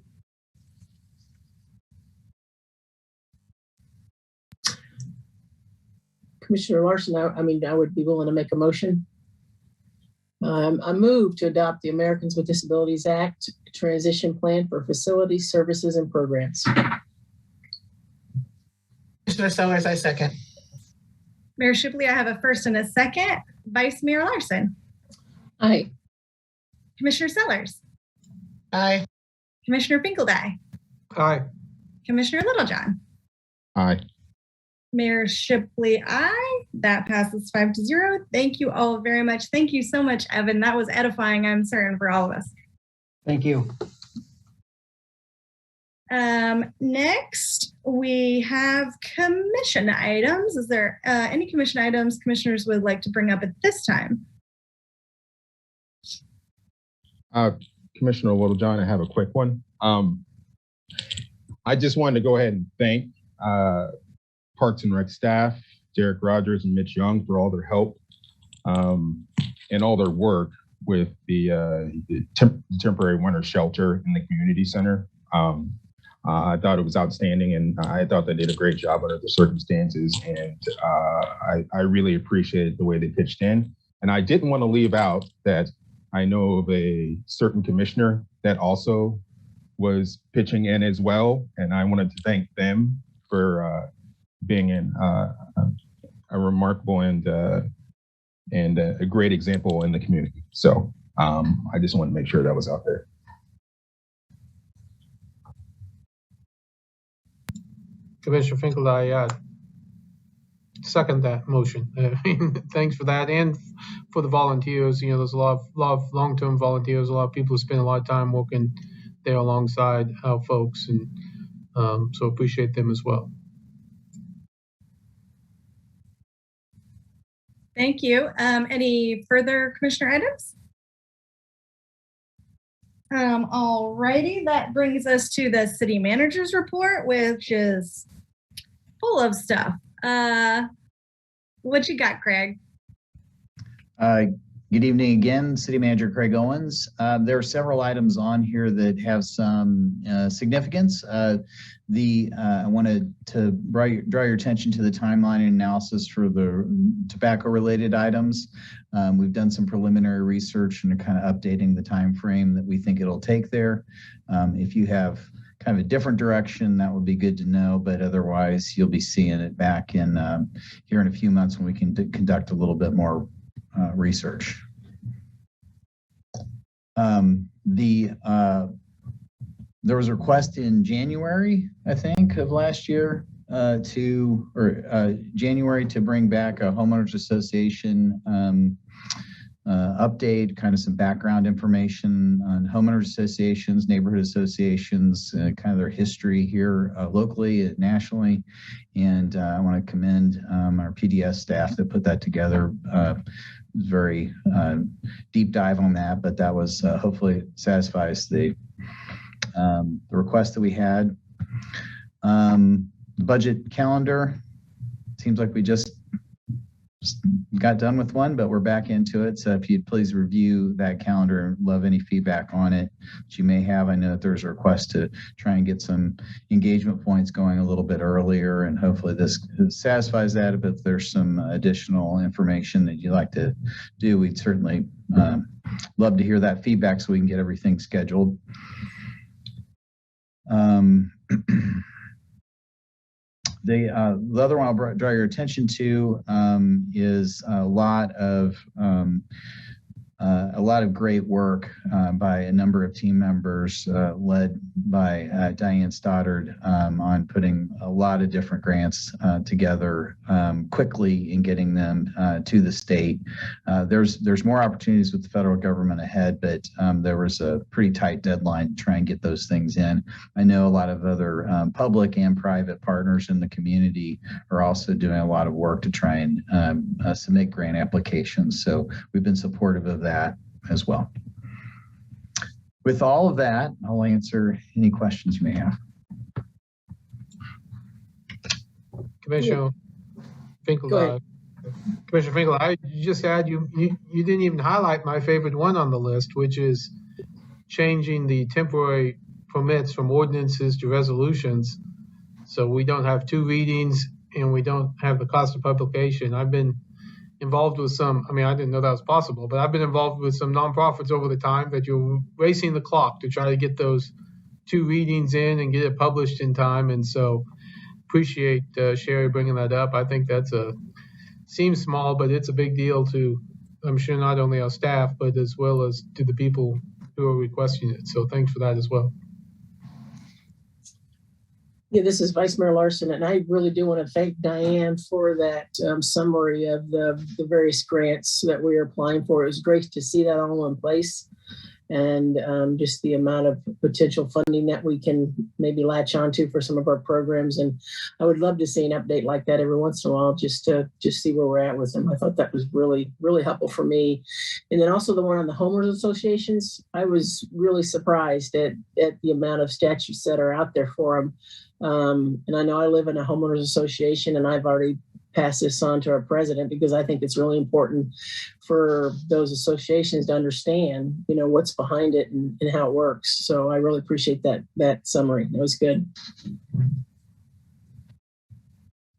Commissioner Larson, I would be willing to make a motion. I move to adopt the Americans with Disabilities Act transition plan for facilities, services, and programs. Commissioner Sellers, I second. Mayor Shipley, I have a first and a second. Vice Mayor Larson. Aye. Commissioner Sellers. Aye. Commissioner Finkeldye. Aye. Commissioner Littlejohn. Aye. Mayor Shipley, aye. That passes 5-0. Thank you all very much. Thank you so much, Evan. That was edifying, I'm certain, for all of us. Thank you. Next, we have commission items. Is there any commission items commissioners would like to bring up at this time? Commissioner Littlejohn, I have a quick one. I just wanted to go ahead and thank Parks and Rec staff, Derek Rogers and Mitch Young, for all their help and all their work with the temporary winter shelter in the community center. I thought it was outstanding, and I thought they did a great job under the circumstances, and I really appreciated the way they pitched in. And I didn't want to leave out that I know of a certain commissioner that also was pitching in as well, and I wanted to thank them for being a remarkable and a great example in the community. So I just want to make sure that was out there. Commissioner Finkeldye, second that motion. I mean, thanks for that, and for the volunteers. You know, there's a lot of long-term volunteers, a lot of people who spend a lot of time working there alongside our folks, and so appreciate them as well. Thank you. Any further commissioner items? All righty, that brings us to the city manager's report, which is full of stuff. What you got, Craig? Good evening again, City Manager Craig Owens. There are several items on here that have some significance. I wanted to draw your attention to the timeline and analysis for the tobacco-related items. We've done some preliminary research and are kind of updating the time frame that we think it'll take there. If you have kind of a different direction, that would be good to know, but otherwise you'll be seeing it back in here in a few months when we can conduct a little bit more research. There was a request in January, I think, of last year January to bring back a homeowners association update, kind of some background information on homeowners associations, neighborhood associations, kind of their history here locally, nationally. And I want to commend our PDS staff that put that together. Very deep dive on that, but that was hopefully satisfies the the request that we had. The budget calendar, seems like we just got done with one, but we're back into it. So if you'd please review that calendar, love any feedback on it that you may have. I know that there's a request to try and get some engagement points going a little bit earlier, and hopefully this satisfies that. But if there's some additional information that you'd like to do, we'd certainly love to hear that feedback so we can get everything scheduled. The other one I'll draw your attention to is a lot of great work by a number of team members led by Diane Stoddard on putting a lot of different grants together quickly and getting them to the state. There's more opportunities with the federal government ahead, but there was a pretty tight deadline to try and get those things in. I know a lot of other public and private partners in the community are also doing a lot of work to try and submit grant applications. So we've been supportive of that as well. With all of that, I'll answer any questions you may have. Commissioner Finkel, I just had you didn't even highlight my favorite one on the list, which is changing the temporary permits from ordinances to resolutions, so we don't have 2 readings and we don't have the cost of publication. I've been involved with some, I didn't know that was possible, but I've been involved with some nonprofits over the time that you're racing the clock to try to get those 2 readings in and get it published in time. And so appreciate Sherry bringing that up. I think that's seems small, but it's a big deal to, I'm sure, not only our staff, but as well as to the people who are requesting it. So thanks for that as well. Yeah, this is Vice Mayor Larson, and I really do want to thank Diane for that summary of the various grants that we are applying for. It was great to see that all in place, and just the amount of potential funding that we can maybe latch onto for some of our programs. And I would love to see an update like that every once in a while, just to see where we're at with them. I thought that was really, really helpful for me. And then also the one on the homeowners associations, I was really surprised at the amount of statutes that are out there for them. And I know I live in a homeowners association, and I've already passed this on to our president because I think it's really important for those associations to understand, what's behind it and how it works. So I really appreciate that summary. It was good.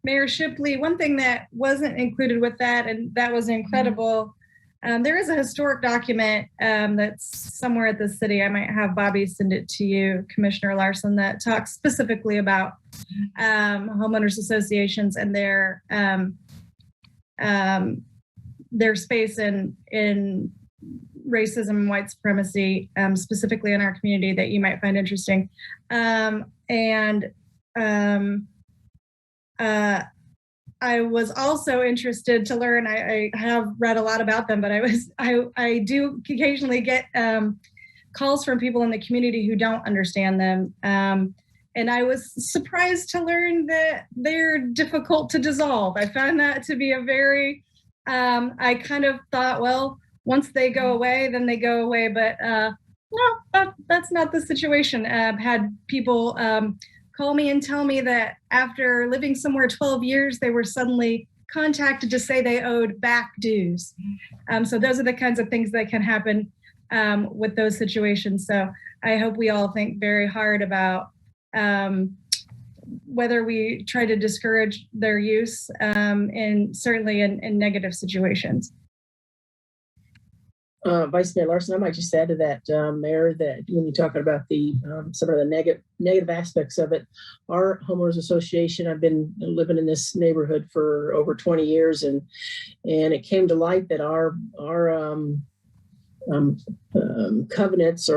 Mayor Shipley, one thing that wasn't included with that, and that was incredible, there is a historic document that's somewhere at the city. I might have Bobby send it to you, Commissioner Larson, that talks specifically about homeowners associations and their space in racism and white supremacy, specifically in our community, that you might find interesting. I was also interested to learn, I have read a lot about them, but I do occasionally get calls from people in the community who don't understand them. And I was surprised to learn that they're difficult to dissolve. I found that to be a very, I kind of thought, well, once they go away, then they go away. But no, that's not the situation. I've had people call me and tell me that after living somewhere 12 years, they were suddenly contacted to say they owed back dues. So those are the kinds of things that can happen with those situations. So I hope we all think very hard about whether we try to discourage their use, and certainly in negative situations. Vice Mayor Larson, I might just add to that, Mayor, that when you're talking about the some of the negative aspects of it, our homeowners association, I've been living in this neighborhood for over 20 years, and it came to light that our covenants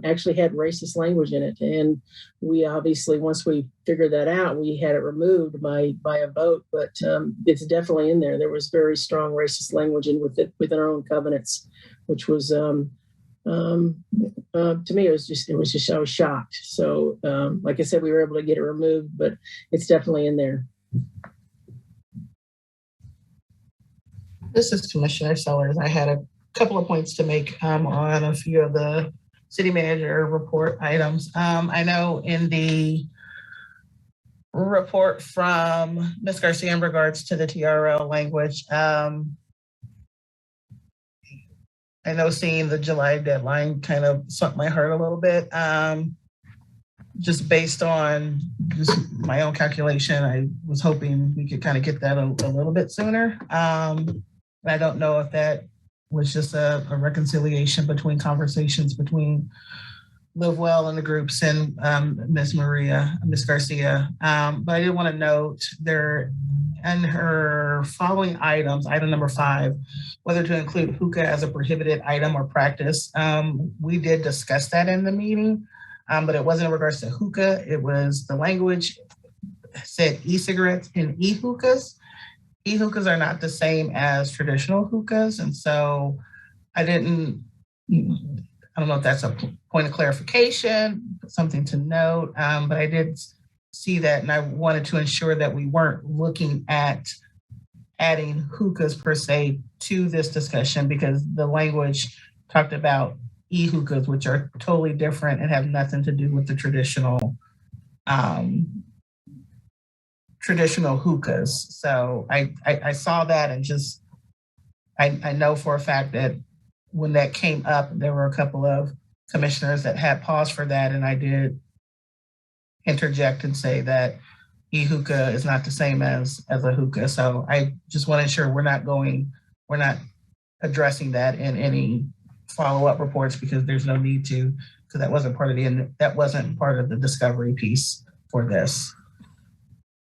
actually had racist language in it, and we obviously, once we figured that out, we had it removed by a vote. But it's definitely in there. There was very strong racist language within our own covenants, which was to me, I was shocked. So like I said, we were able to get it removed, but it's definitely in there. This is Commissioner Sellers. I had a couple of points to make on a few of the city manager report items. I know in the report from Ms. Garcia in regards to the TRL language, I know seeing the July deadline kind of sunk my heart a little bit. Just based on just my own calculation, I was hoping we could kind of get that a little bit sooner. I don't know if that was just a reconciliation between conversations between Live Well and the groups and Ms. Garcia. But I did want to note there in her following items, item number 5, whether to include hookah as a prohibited item or practice. We did discuss that in the meeting, but it wasn't in regards to hookah. It was the language said e-cigarettes and e-hookahs. E-hookahs are not the same as traditional hookahs. And so I don't know if that's a point of clarification, something to note, but I did see that, and I wanted to ensure that we weren't looking at adding hookahs per se to this discussion, because the language talked about e-hookahs, which are totally different and have nothing to do with the traditional hookahs. So I saw that, and just I know for a fact that when that came up, there were a couple of commissioners that had paused for that, and I did interject and say that e-hookah is not the same as a hookah. So I just want to ensure we're not addressing that in any follow-up reports, because there's no need to, because that wasn't part of the discovery piece for this.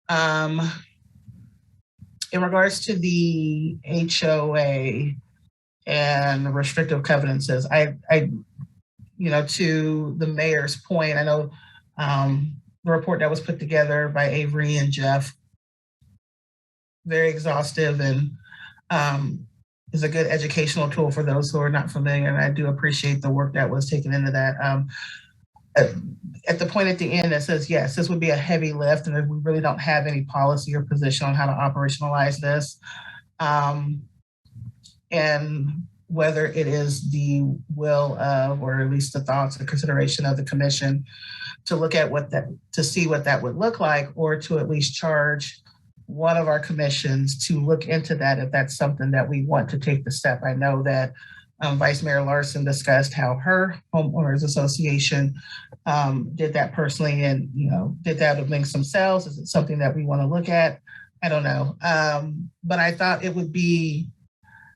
In regards to the HOA and restrictive covenances, I to the mayor's point, I know the report that was put together by Avery and Jeff, very exhaustive, and is a good educational tool for those who are not familiar. And I do appreciate the work that was taken into that. At the point at the end that says, yes, this would be a heavy lift, and we really don't have any policy or position on how to operationalize this. And whether it is the will of, or at least the thoughts and consideration of the commission to look at to see what that would look like, or to at least charge one of our commissions to look into that if that's something that we want to take the step. I know that Vice Mayor Larson discussed how her homeowners association did that personally, and did that with links themselves. Is it something that we want to look at? I don't know. But I thought it would be,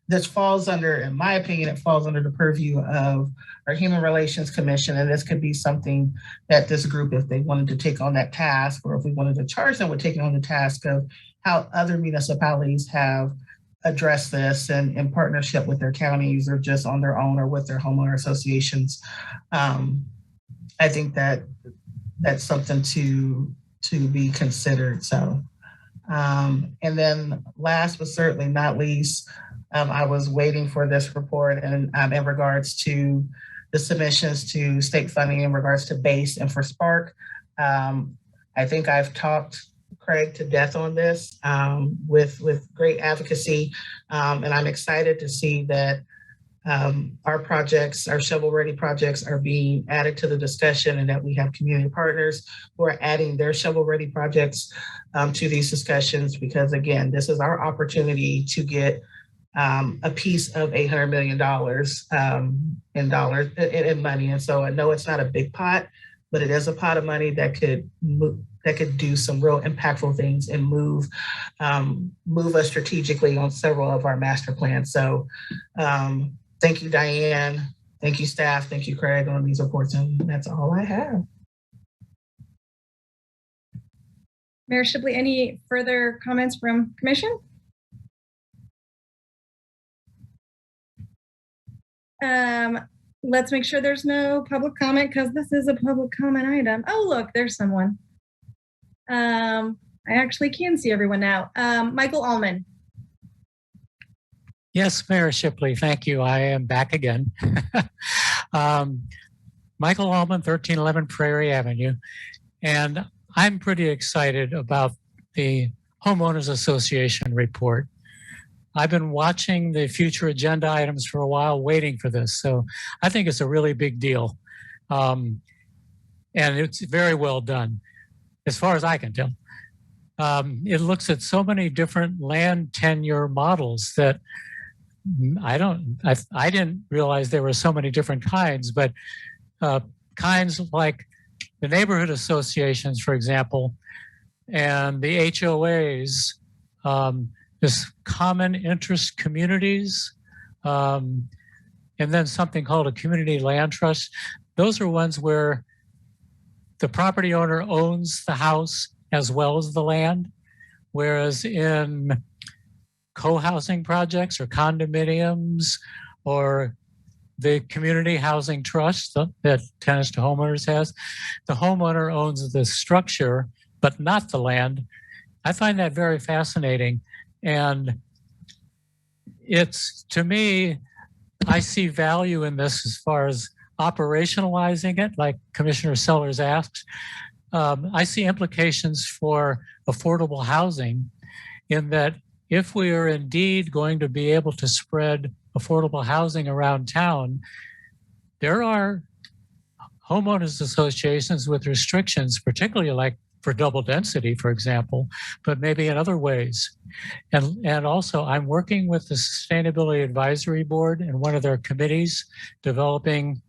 this falls under, in my opinion, it falls under the purview of our Human Relations Commission. And this could be something that this group, if they wanted to take on that task, or if we wanted to charge them with taking on the task of how other municipalities have addressed this, and in partnership with their counties, or just on their own, or with their homeowner associations. I think that that's something to be considered. So, and then last but certainly not least, I was waiting for this report, and in regards to the submissions to state funding in regards to BASE and for Spark. I think I've talked Craig to death on this with great advocacy, and I'm excited to see that our projects, our shovel-ready projects, are being added to the discussion, and that we have community partners who are adding their shovel-ready projects to these discussions, because again, this is our opportunity to get a piece of $800 million in money. And so I know it's not a big pot, but it is a pot of money that could do some real impactful things and move us strategically on several of our master plans. So thank you, Diane. Thank you, staff. Thank you, Craig, on these reports. And that's all I have. Mayor Shipley, any further comments from Commission? Let's make sure there's no public comment, because this is a public comment item. Oh, look, there's someone. I actually can see everyone now. Michael Allman. Yes, Mayor Shipley, thank you. I am back again. Michael Allman, 1311 Prairie Avenue. And I'm pretty excited about the Homeowners Association report. I've been watching the future agenda items for a while, waiting for this. So I think it's a really big deal. And it's very well done, as far as I can tell. It looks at so many different land tenure models that I didn't realize there were so many different kinds, but kinds like the neighborhood associations, for example, and the HOAs, this common interest communities, and then something called a community land trust. Those are ones where the property owner owns the house as well as the land, whereas in co-housing projects or condominiums or the community housing trust that Tenants to Homeowners has, the homeowner owns the structure, but not the land. I find that very fascinating. And it's, to me, I see value in this as far as operationalizing it, like Commissioner Sellers asks. I see implications for affordable housing in that if we are indeed going to be able to spread affordable housing around town, there are homeowners associations with restrictions, particularly like for double density, for example, but maybe in other ways. And also I'm working with the Sustainability Advisory Board and one of their committees developing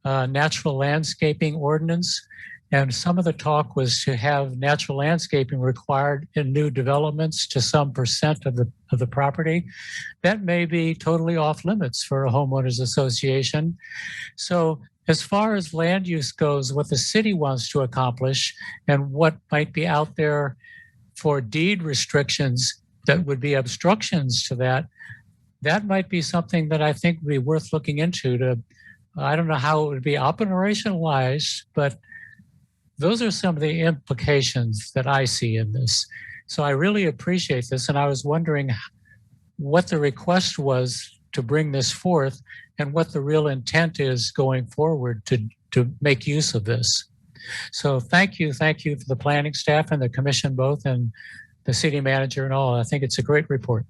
natural landscaping ordinance. And some of the talk was to have natural landscaping required in new developments to some percent of the property. That may be totally off limits for a homeowners association. So as far as land use goes, what the city wants to accomplish and what might be out there for deed restrictions that would be obstructions to that, that might be something that I think would be worth looking into to, I don't know how it would be operationalized, but those are some of the implications that I see in this. So I really appreciate this. And I was wondering what the request was to bring this forth and what the real intent is going forward to make use of this. So thank you for the planning staff and the commission both and the city manager and all. I think it's a great report.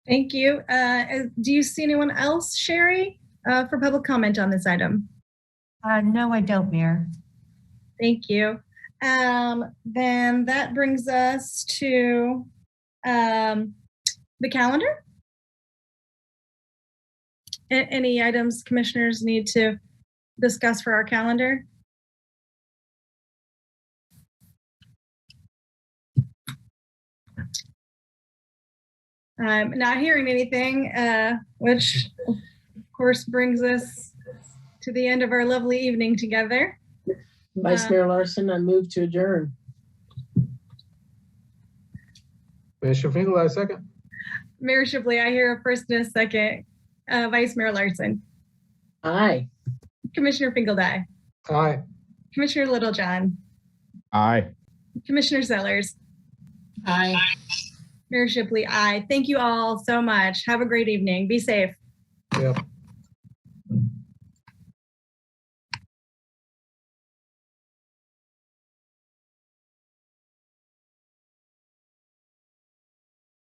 Thank you. Do you see anyone else, Sherry, for public comment on this item? No, I don't, Mayor. Thank you. Then that brings us to the calendar. Any items commissioners need to discuss for our calendar? I'm not hearing anything, which of course brings us to the end of our lovely evening together. Vice Mayor Larson, I move to adjourn. Commissioner Finkel, I second. Mayor Shipley, I hear a first and a second. Vice Mayor Larson. Aye. Commissioner Finkeldye. Aye. Commissioner Littlejohn. Aye. Commissioner Sellers. Aye. Mayor Shipley, aye. Thank you all so much. Have a great evening. Be safe. Yep.